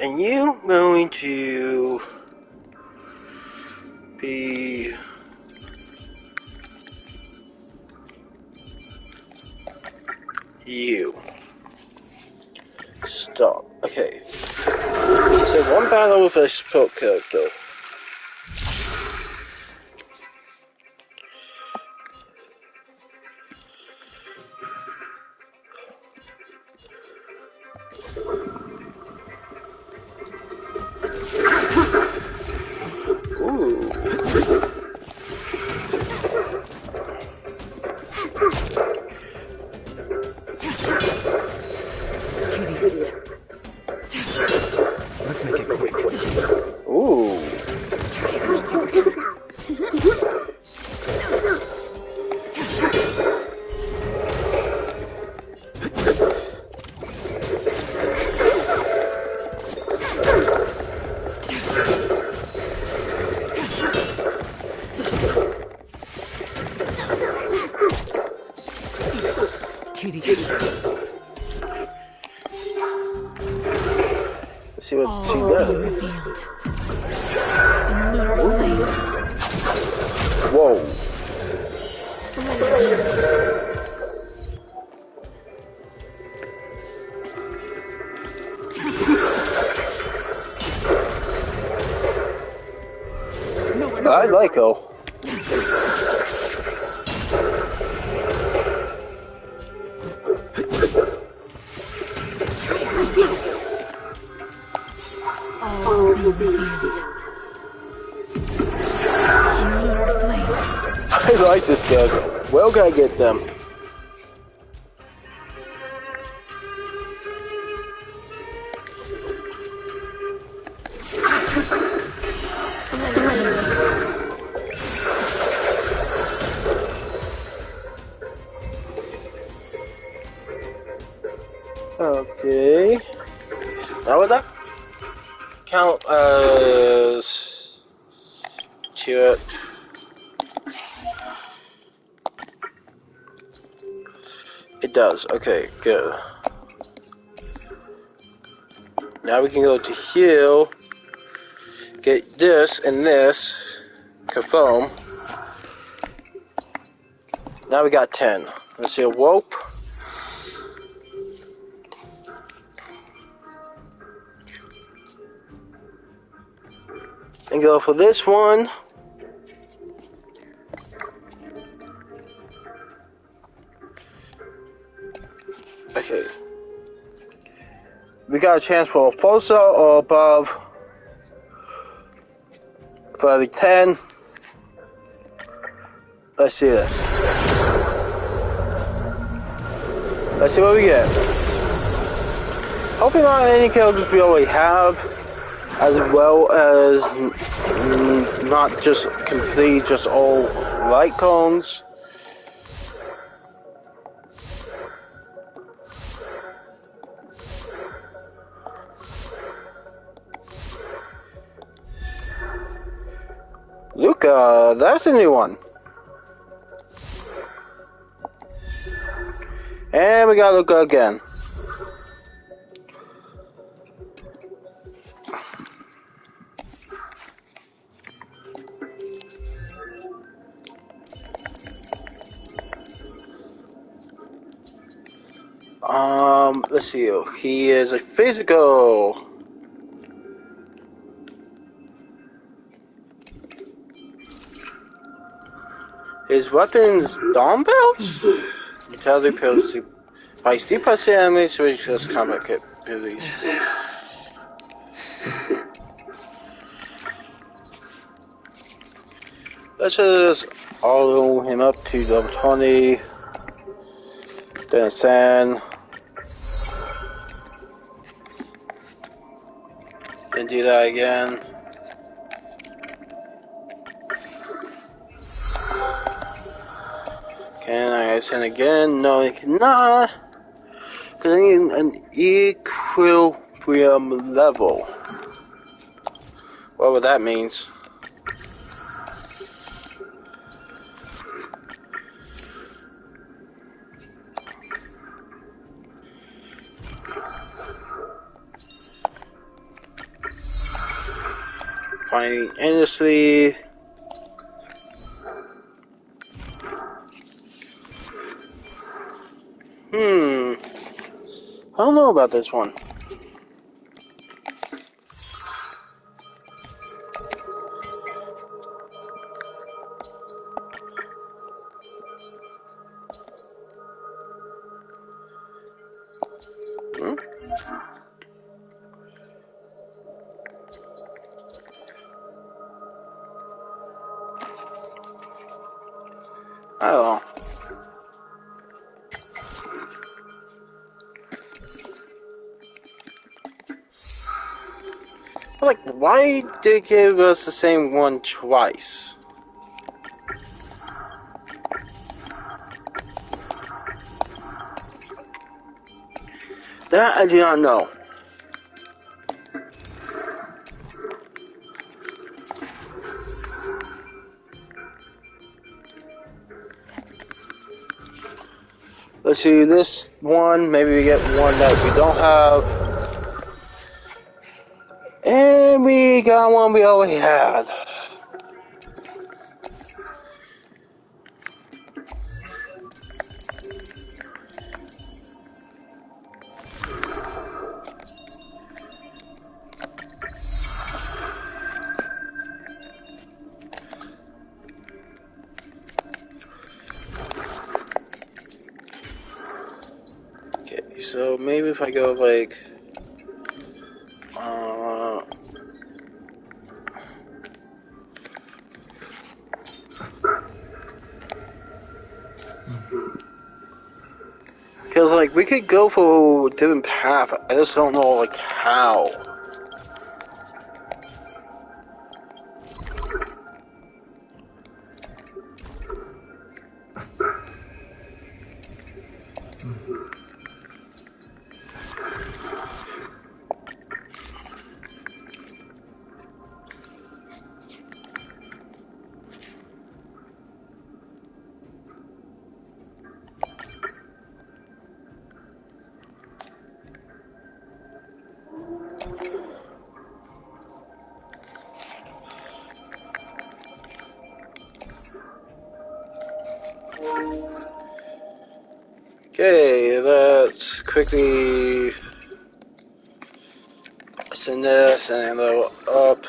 And you going to be you. Stop. Okay. So one battle with a support character. Ooh. Tedious. Let's make it quick. Ooh. Tedious. Let's see what she All does. revealed. In lunar flame. Whoa. I like her. All revealed. In lunar flame. I like this guy. Well, gotta get them. Okay. Now would that count as to it? It does. Okay, good. Now we can go to heal, get this and this, confirm. Now we got 10. Let's see a rope. And go for this one. Okay. We got a chance for a full cell or above. For every 10. Let's see this. Let's see what we get. Hoping not any characters we already have, as well as not just complete, just all light cones. Luca, that's a new one. And we got Luca again. Let's see. He is a physical. His weapons dumbbells? Utility pills by 3% enemies which just combat capabilities. Let's just auto him up to level 20. Then send. Then do that again. Can I send again? No, I cannot. Because I need an equilibrium level. Whatever that means. Finding endlessly. I don't know about this one. I don't know. Like, why did they give us the same one twice? That I do not know. Let's see, this one, maybe we get one that we don't have. And we got one we already had. Okay, so maybe if I go like... Because, like, we could go for a different path. I just don't know, like, how. Okay, let's quickly send this and level up.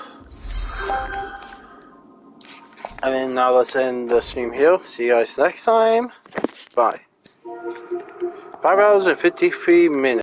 And then now let's end the stream here. See you guys next time. Bye. 5 hours and 53 minutes.